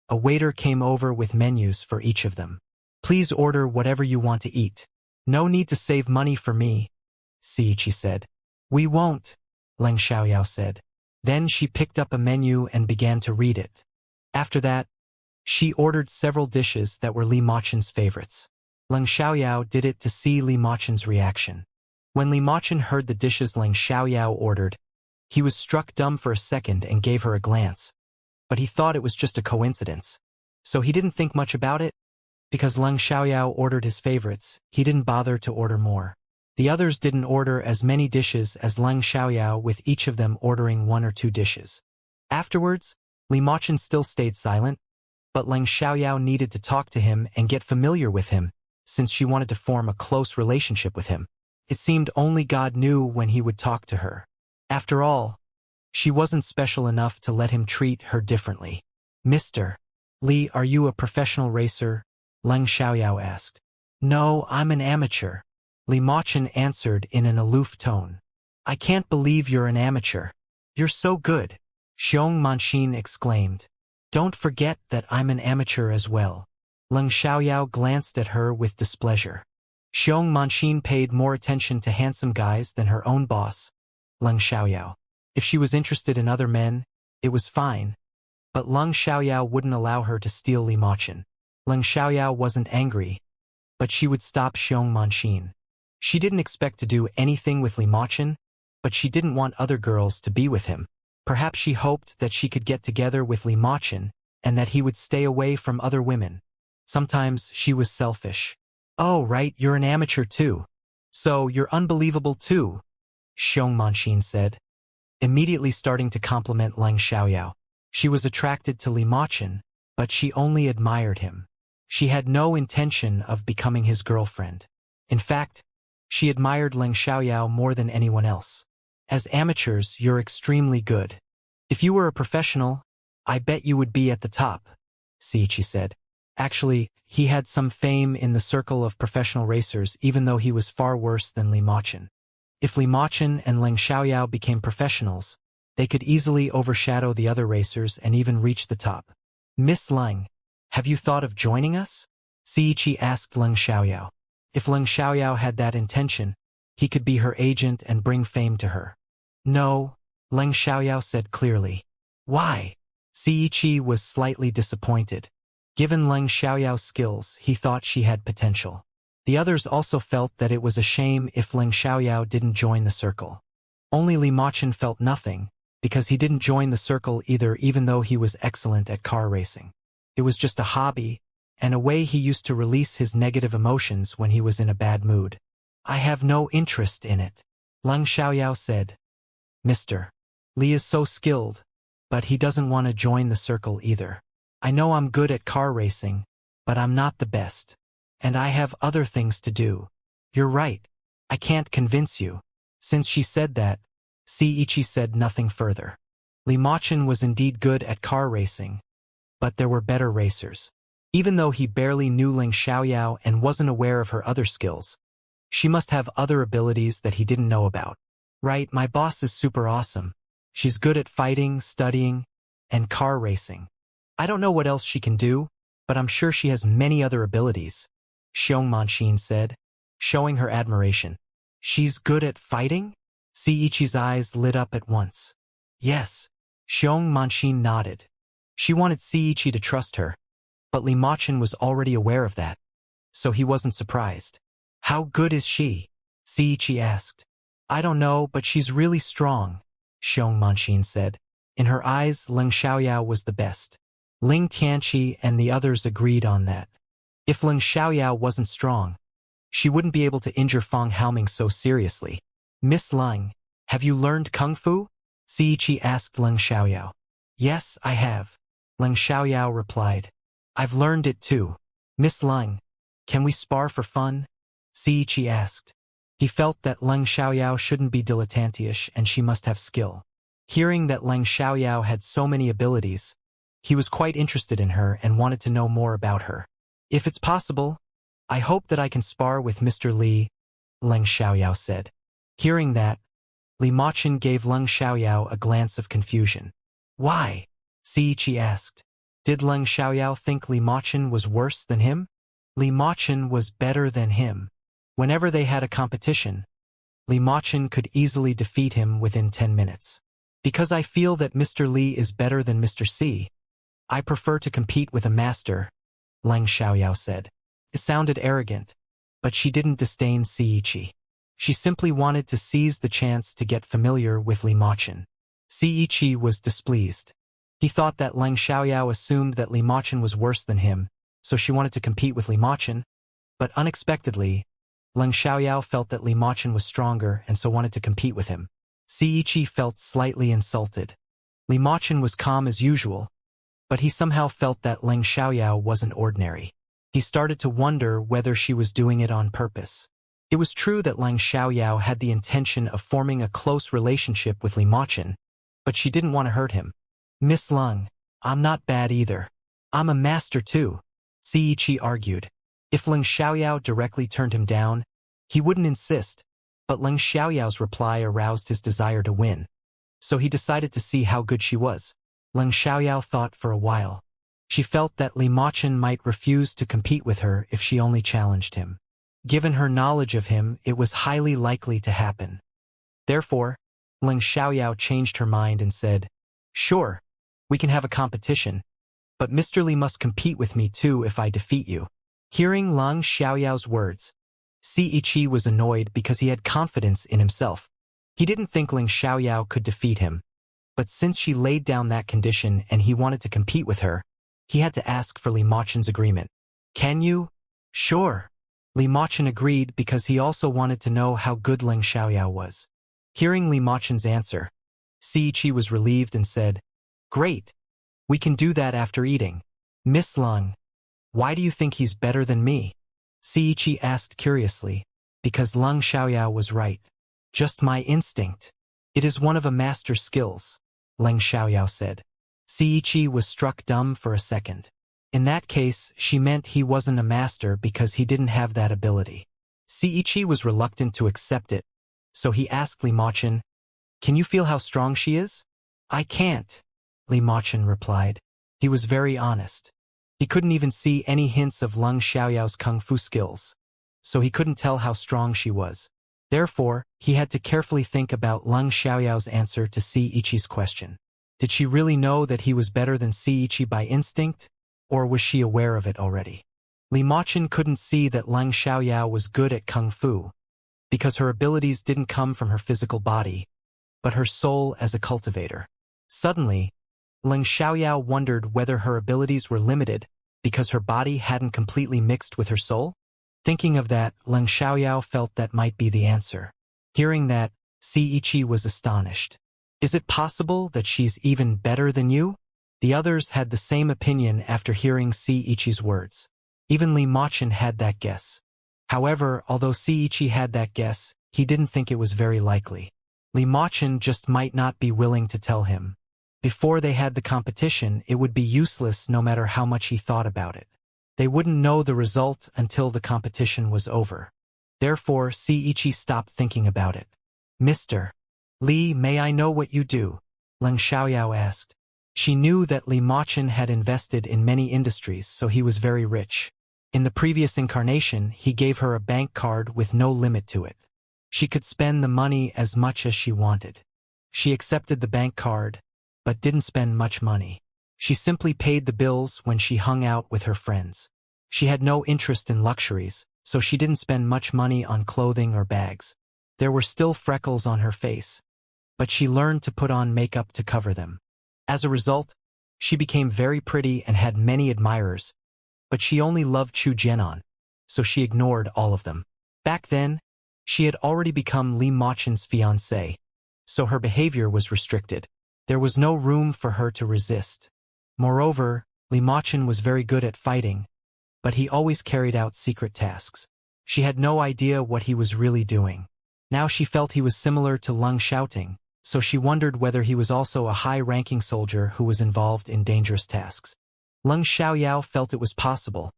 a waiter came over with menus for each of them. Please order whatever you want to eat. No need to save money for me, Seiichi said. We won't, Leng Xiaoyao said. Then she picked up a menu and began to read it. After that, she ordered several dishes that were Li Machun's favorites. Leng Xiaoyao did it to see Li Machun's reaction. When Li Machun heard the dishes Leng Xiaoyao ordered, he was struck dumb for a second and gave her a glance. But he thought it was just a coincidence. So he didn't think much about it. Because Leng Xiaoyao ordered his favorites, he didn't bother to order more. The others didn't order as many dishes as Leng Xiaoyao, with each of them ordering 1 or 2 dishes. Afterwards, Li Machun still stayed silent, but Leng Xiaoyao needed to talk to him and get familiar with him, since she wanted to form a close relationship with him. It seemed only God knew when he would talk to her. After all, she wasn't special enough to let him treat her differently. Mr. Li, are you a professional racer? Leng Xiaoyao asked. No, I'm an amateur, Li Machun answered in an aloof tone. I can't believe you're an amateur. You're so good, Xiong Manxin exclaimed. Don't forget that I'm an amateur as well. Leng Xiaoyao glanced at her with displeasure. Xiong Manxin paid more attention to handsome guys than her own boss, Leng Xiaoyao. If she was interested in other men, it was fine, but Leng Xiaoyao wouldn't allow her to steal Li Machun. Leng Xiaoyao wasn't angry, but she would stop Xiong Manxin. She didn't expect to do anything with Li Machun, but she didn't want other girls to be with him. Perhaps she hoped that she could get together with Li Machun and that he would stay away from other women. Sometimes she was selfish. Oh, right, you're an amateur too. So you're unbelievable too, Xiong Manxin said, immediately starting to compliment Leng Xiaoyao. She was attracted to Li Machun, but she only admired him. She had no intention of becoming his girlfriend. In fact, she admired Leng Xiaoyao more than anyone else. As amateurs, you're extremely good. If you were a professional, I bet you would be at the top, Seiichi said. Actually, he had some fame in the circle of professional racers, even though he was far worse than Li Machun. If Li Machun and Leng Xiaoyao became professionals, they could easily overshadow the other racers and even reach the top. Miss Leng, have you thought of joining us? Seiichi asked Leng Xiaoyao. If Leng Xiaoyao had that intention, he could be her agent and bring fame to her. No, Leng Xiaoyao said clearly. Why? Ziyiqi was slightly disappointed. Given Leng Xiaoyao's skills, he thought she had potential. The others also felt that it was a shame if Leng Xiaoyao didn't join the circle. Only Li Machun felt nothing, because he didn't join the circle either, even though he was excellent at car racing. It was just a hobby, and a way he used to release his negative emotions when he was in a bad mood. I have no interest in it, Leng Xiaoyao said. Mr. Li is so skilled, but he doesn't want to join the circle either. I know I'm good at car racing, but I'm not the best. And I have other things to do. You're right. I can't convince you. Since she said that, Ziyiqi said nothing further. Li Machun was indeed good at car racing, but there were better racers. Even though he barely knew Leng Xiaoyao and wasn't aware of her other skills, she must have other abilities that he didn't know about. Right, my boss is super awesome. She's good at fighting, studying, and car racing. I don't know what else she can do, but I'm sure she has many other abilities, Xiong Manxin said, showing her admiration. She's good at fighting? Ziyiqi's eyes lit up at once. Yes, Xiong Manxin nodded. She wanted Ziyiqi to trust her, but Li Machun was already aware of that, so he wasn't surprised. How good is she? Ziyiqi asked. I don't know, but she's really strong, Xiong Manxin said. In her eyes, Leng Xiaoyao was the best. Ling Tianqi and the others agreed on that. If Leng Xiaoyao wasn't strong, she wouldn't be able to injure Fang Haoming so seriously. Miss Leng, have you learned Kung Fu? Ziyiqi asked Leng Xiaoyao. Yes, I have, Leng Xiaoyao replied. I've learned it too. Miss Leng, can we spar for fun? Ziyiqi asked. He felt that Leng Xiaoyao shouldn't be dilettanteish and she must have skill. Hearing that Leng Xiaoyao had so many abilities, he was quite interested in her and wanted to know more about her. If it's possible, I hope that I can spar with Mr. Li, Leng Xiaoyao said. Hearing that, Li Machun gave Leng Xiaoyao a glance of confusion. Why? Ziyiqi asked. Did Leng Xiaoyao think Li Machun was worse than him? Li Machun was better than him. Whenever they had a competition, Li Machun could easily defeat him within 10 minutes. Because I feel that Mr. Li is better than Mr. C, I prefer to compete with a master, Leng Xiaoyao said. It sounded arrogant, but she didn't disdain Ziyiqi. She simply wanted to seize the chance to get familiar with Li Machun. Ziyiqi was displeased. He thought that Leng Xiaoyao assumed that Li Machun was worse than him, so she wanted to compete with Li Machun, but unexpectedly, Leng Xiaoyao felt that Li Machun was stronger and so wanted to compete with him. Ziyiqi felt slightly insulted. Li Machun was calm as usual, but he somehow felt that Leng Xiaoyao wasn't ordinary. He started to wonder whether she was doing it on purpose. It was true that Leng Xiaoyao had the intention of forming a close relationship with Li Machun, but she didn't want to hurt him. Miss Leng, I'm not bad either. I'm a master too, Ziyiqi argued. If Leng Xiaoyao directly turned him down, he wouldn't insist, but Leng Xiaoyao's reply aroused his desire to win. So he decided to see how good she was. Leng Xiaoyao thought for a while. She felt that Li Machun might refuse to compete with her if she only challenged him. Given her knowledge of him, it was highly likely to happen. Therefore, Leng Xiaoyao changed her mind and said, Sure, we can have a competition, but Mr. Li must compete with me too if I defeat you. Hearing Leng Xiaoyao's words, Ziyiqi was annoyed because he had confidence in himself. He didn't think Leng Xiaoyao could defeat him, but since she laid down that condition and he wanted to compete with her, he had to ask for Li Machun's agreement. Can you? Sure. Li Machun agreed because he also wanted to know how good Leng Xiaoyao was. Hearing Li Machun's answer, Ziyiqi was relieved and said, Great. We can do that after eating. Miss Leng, why do you think he's better than me? Ziyiqi asked curiously. Because Leng Xiaoyao was right. Just my instinct. It is one of a master's skills, Leng Xiaoyao said. Ziyiqi was struck dumb for a second. In that case, she meant he wasn't a master because he didn't have that ability. Ziyiqi was reluctant to accept it, so he asked Li Machun, Can you feel how strong she is? I can't, Li Machun replied. He was very honest. He couldn't even see any hints of Leng Xiaoyao's kung fu skills, so he couldn't tell how strong she was. Therefore, he had to carefully think about Leng Xiaoyao's answer to Ci-Ichi's question. Did she really know that he was better than Ci-Ichi by instinct, or was she aware of it already? Li Machun couldn't see that Leng Xiaoyao was good at kung fu, because her abilities didn't come from her physical body, but her soul as a cultivator. Suddenly, Leng Xiaoyao wondered whether her abilities were limited because her body hadn't completely mixed with her soul. Thinking of that, Leng Xiaoyao felt that might be the answer. Hearing that, Ci-Ichi was astonished. Is it possible that she's even better than you? The others had the same opinion after hearing Ci-Ichi's words. Even Li Machun had that guess. However, although Ci-Ichi had that guess, he didn't think it was very likely. Li Machun just might not be willing to tell him. Before they had the competition, it would be useless no matter how much he thought about it. They wouldn't know the result until the competition was over. Therefore, Ci-Ichi stopped thinking about it. Mr. Li, may I know what you do? Leng Xiaoyao asked. She knew that Li Machun had invested in many industries, so he was very rich. In the previous incarnation, he gave her a bank card with no limit to it. She could spend the money as much as she wanted. She accepted the bank card, but didn't spend much money. She simply paid the bills when she hung out with her friends. She had no interest in luxuries, so she didn't spend much money on clothing or bags. There were still freckles on her face, but she learned to put on makeup to cover them. As a result, she became very pretty and had many admirers, but she only loved Chu Jianan, so she ignored all of them. Back then, she had already become Li Machun's fiancée, so her behavior was restricted. There was no room for her to resist. Moreover, Li Machun was very good at fighting, but he always carried out secret tasks. She had no idea what he was really doing. Now she felt he was similar to Leng Xiaoting, so she wondered whether he was also a high-ranking soldier who was involved in dangerous tasks. Leng Xiaoyao felt it was possible,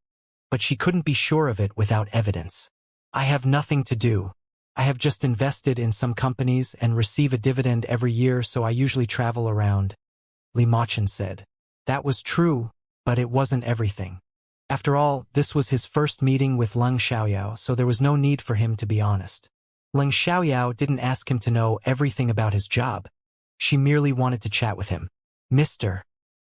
but she couldn't be sure of it without evidence. I have nothing to do. I have just invested in some companies and receive a dividend every year, so I usually travel around, Li Machun said. That was true, but it wasn't everything. After all, this was his first meeting with Leng Xiaoyao, so there was no need for him to be honest. Leng Xiaoyao didn't ask him to know everything about his job. She merely wanted to chat with him. Mr.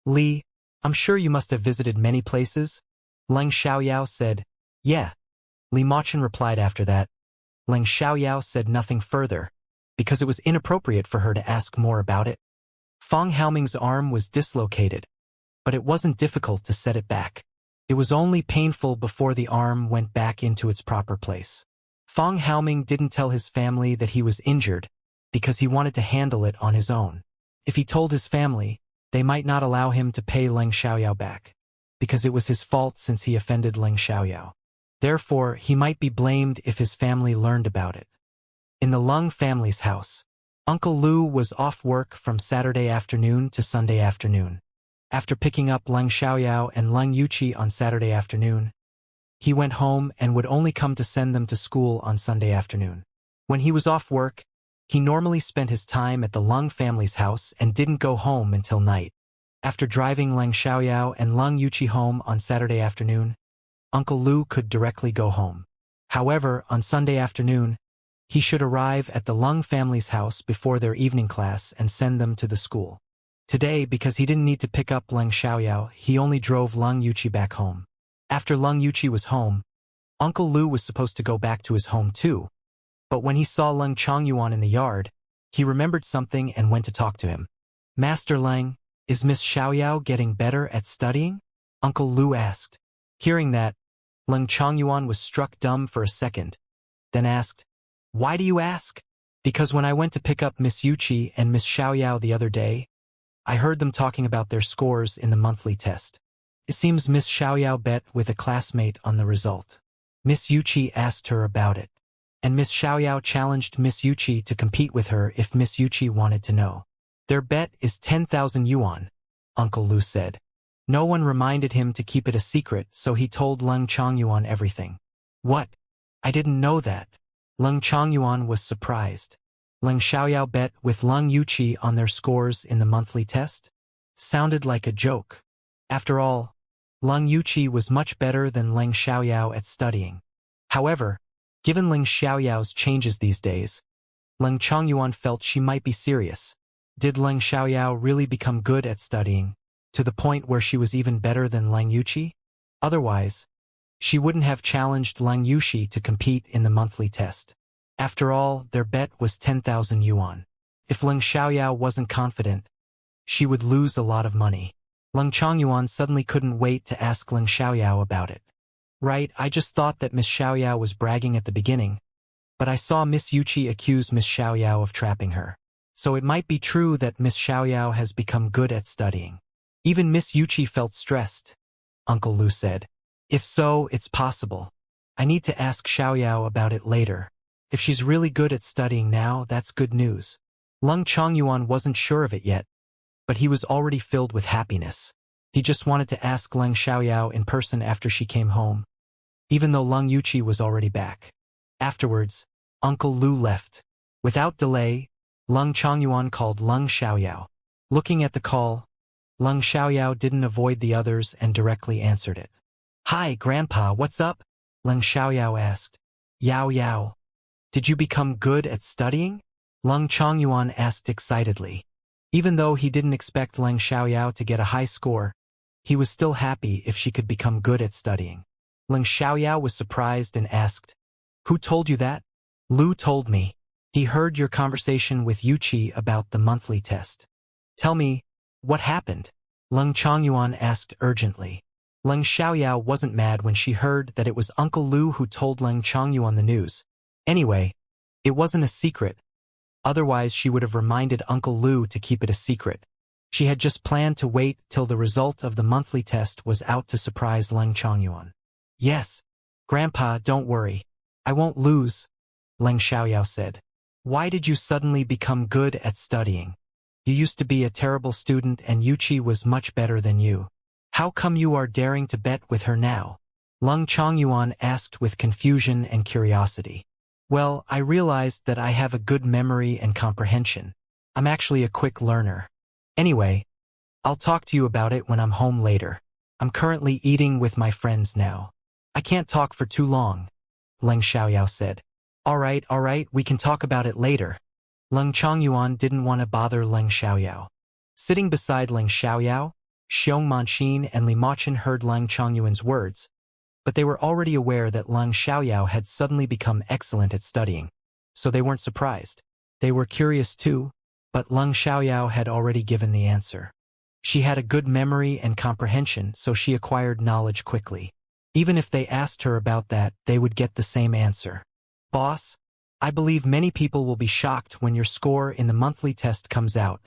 Li, I'm sure you must have visited many places? Leng Xiaoyao said. Yeah. Li Machun replied after that. Leng Xiaoyao said nothing further, because it was inappropriate for her to ask more about it. Fang Haoming's arm was dislocated, but it wasn't difficult to set it back. It was only painful before the arm went back into its proper place. Fang Haoming didn't tell his family that he was injured because he wanted to handle it on his own. If he told his family, they might not allow him to pay Leng Xiaoyao back, because it was his fault since he offended Leng Xiaoyao. Therefore, he might be blamed if his family learned about it. In the Leng family's house, Uncle Lu was off work from Saturday afternoon to Sunday afternoon. After picking up Leng Xiaoyao and Leng Yuqi on Saturday afternoon, he went home and would only come to send them to school on Sunday afternoon. When he was off work, he normally spent his time at the Leng family's house and didn't go home until night. After driving Leng Xiaoyao and Leng Yuqi home on Saturday afternoon, Uncle Lu could directly go home. However, on Sunday afternoon, he should arrive at the Leng family's house before their evening class and send them to the school. Today, because he didn't need to pick up Leng Xiaoyao, he only drove Leng Yuqi back home. After Leng Yuqi was home, Uncle Lu was supposed to go back to his home too, but when he saw Leng Chongyuan in the yard, he remembered something and went to talk to him. Master Leng, is Miss Xiaoyao getting better at studying? Uncle Lu asked. Hearing that, Leng Chongyuan was struck dumb for a second, then asked, Why do you ask? Because when I went to pick up Miss Yuqi and Miss Xiaoyao the other day, I heard them talking about their scores in the monthly test. It seems Miss Xiaoyao bet with a classmate on the result. Miss Yuqi asked her about it, and Miss Xiaoyao challenged Miss Yuqi to compete with her if Miss Yuqi wanted to know. Their bet is 10,000 yuan, Uncle Lu said. No one reminded him to keep it a secret, so he told Leng Chongyuan everything. What? I didn't know that. Leng Chongyuan was surprised. Leng Xiaoyao bet with Leng Yuqi on their scores in the monthly test? Sounded like a joke. After all, Leng Yuqi was much better than Leng Xiaoyao at studying. However, Given Ling Xiaoyao's changes these days, Leng Chongyuan felt she might be serious. Did Leng Xiaoyao really become good at studying, to the point where she was even better than Lang Yuqi? Otherwise, she wouldn't have challenged Lang Yuqi to compete in the monthly test. After all, their bet was 10,000 yuan. If Leng Xiaoyao wasn't confident, she would lose a lot of money. Leng Chongyuan suddenly couldn't wait to ask Leng Xiaoyao about it. Right, I just thought that Miss Xiaoyao was bragging at the beginning, but I saw Miss Yuqi accuse Miss Xiaoyao of trapping her. So it might be true that Miss Xiaoyao has become good at studying. Even Miss Yuqi felt stressed, Uncle Lu said. If so, it's possible. I need to ask Xiaoyao about it later. If she's really good at studying now, that's good news. Leng Chongyuan wasn't sure of it yet, but he was already filled with happiness. He just wanted to ask Leng Xiaoyao in person after she came home, even though Leng Yuqi was already back. Afterwards, Uncle Lu left. Without delay, Leng Chongyuan called Leng Xiaoyao. Looking at the call, Leng Xiaoyao didn't avoid the others and directly answered it. Hi, Grandpa, what's up? Leng Xiaoyao asked. Yao Yao. Did you become good at studying? Leng Chongyuan asked excitedly. Even though he didn't expect Leng Xiaoyao to get a high score, he was still happy if she could become good at studying. Leng Xiaoyao was surprised and asked, Who told you that? Lu told me. He heard your conversation with Yuqi about the monthly test. Tell me, what happened? Leng Chongyuan asked urgently. Leng Xiaoyao wasn't mad when she heard that it was Uncle Lu who told Leng Chongyuan the news. Anyway, it wasn't a secret. Otherwise, she would have reminded Uncle Lu to keep it a secret. She had just planned to wait till the result of the monthly test was out to surprise Leng Chongyuan. Yes, Grandpa, don't worry. I won't lose, Leng Xiaoyao said. Why did you suddenly become good at studying? You used to be a terrible student and Yuqi was much better than you. How come you are daring to bet with her now? Leng Chongyuan asked with confusion and curiosity. Well, I realized that I have a good memory and comprehension. I'm actually a quick learner. Anyway, I'll talk to you about it when I'm home later. I'm currently eating with my friends now. I can't talk for too long, Leng Xiaoyao said. All right, we can talk about it later. Leng Chongyuan didn't want to bother Leng Xiaoyao. Sitting beside Leng Xiaoyao, Xiong Manqin and Li Machun heard Leng Chongyuan's words, but they were already aware that Leng Xiaoyao had suddenly become excellent at studying, so they weren't surprised. They were curious too, but Leng Xiaoyao had already given the answer. She had a good memory and comprehension, so she acquired knowledge quickly. Even if they asked her about that, they would get the same answer. Boss, I believe many people will be shocked when your score in the monthly test comes out,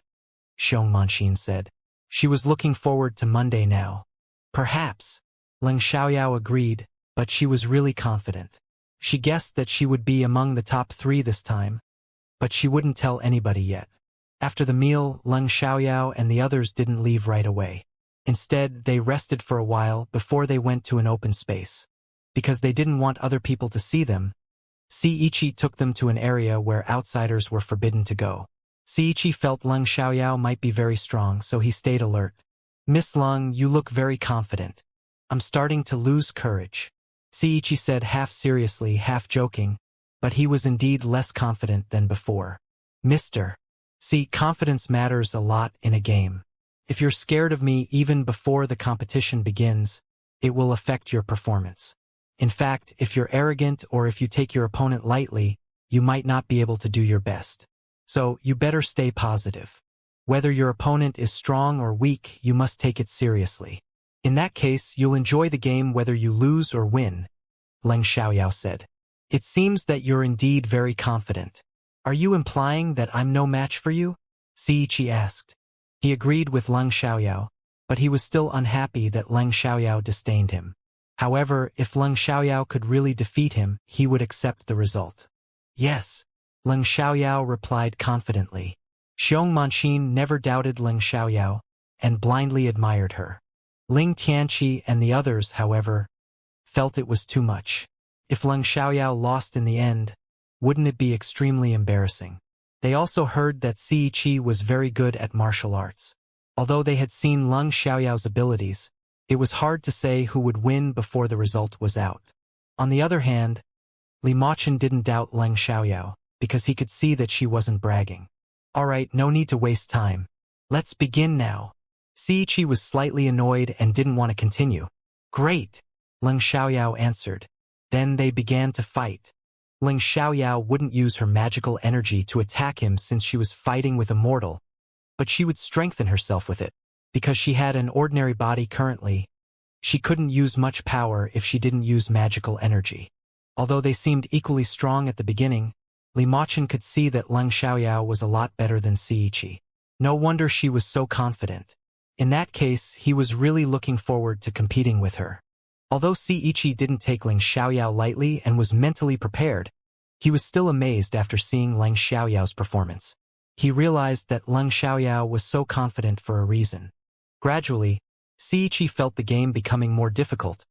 Xiong Manqin said. She was looking forward to Monday now. Perhaps, Leng Xiaoyao agreed, but she was really confident. She guessed that she would be among the top 3 this time, but she wouldn't tell anybody yet. After the meal, Leng Xiaoyao and the others didn't leave right away. Instead, they rested for a while before they went to an open space. Because they didn't want other people to see them, Seiichi took them to an area where outsiders were forbidden to go. Seiichi felt Leng Xiaoyao might be very strong, so he stayed alert. Miss Leng, you look very confident. I'm starting to lose courage, Seiichi said half seriously, half joking, but he was indeed less confident than before. Mister. See, confidence matters a lot in a game. If you're scared of me even before the competition begins, it will affect your performance. In fact, if you're arrogant or if you take your opponent lightly, you might not be able to do your best. So, you better stay positive. Whether your opponent is strong or weak, you must take it seriously. In that case, you'll enjoy the game whether you lose or win, Leng Xiaoyao said. It seems that you're indeed very confident. Are you implying that I'm no match for you? Seiichi asked. He agreed with Leng Xiaoyao, but he was still unhappy that Leng Xiaoyao disdained him. However, if Leng Xiaoyao could really defeat him, he would accept the result. Yes, Leng Xiaoyao replied confidently. Xiong Manqin never doubted Leng Xiaoyao and blindly admired her. Ling Tianqi and the others, however, felt it was too much. If Leng Xiaoyao lost in the end, wouldn't it be extremely embarrassing? They also heard that Seiichi was very good at martial arts. Although they had seen Leng Xiaoyao's abilities, it was hard to say who would win before the result was out. On the other hand, Li Machun didn't doubt Leng Xiaoyao, because he could see that she wasn't bragging. Alright, no need to waste time. Let's begin now. Siichi was slightly annoyed and didn't want to continue. Great, Leng Xiaoyao answered. Then they began to fight. Leng Xiaoyao wouldn't use her magical energy to attack him since she was fighting with a mortal, but she would strengthen herself with it. Because she had an ordinary body currently, she couldn't use much power if she didn't use magical energy. Although they seemed equally strong at the beginning, Li Machun could see that Leng Xiaoyao was a lot better than Siichi. No wonder she was so confident. In that case, he was really looking forward to competing with her. Although Siichi didn't take Leng Xiaoyao lightly and was mentally prepared, he was still amazed after seeing Leng Xiaoyao's performance. He realized that Leng Xiaoyao was so confident for a reason. Gradually, Siichi felt the game becoming more difficult,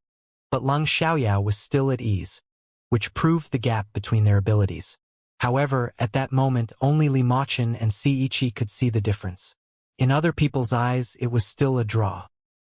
but Leng Xiaoyao was still at ease, which proved the gap between their abilities. However, at that moment only Li Machun and Siichi could see the difference. In other people's eyes, it was still a draw.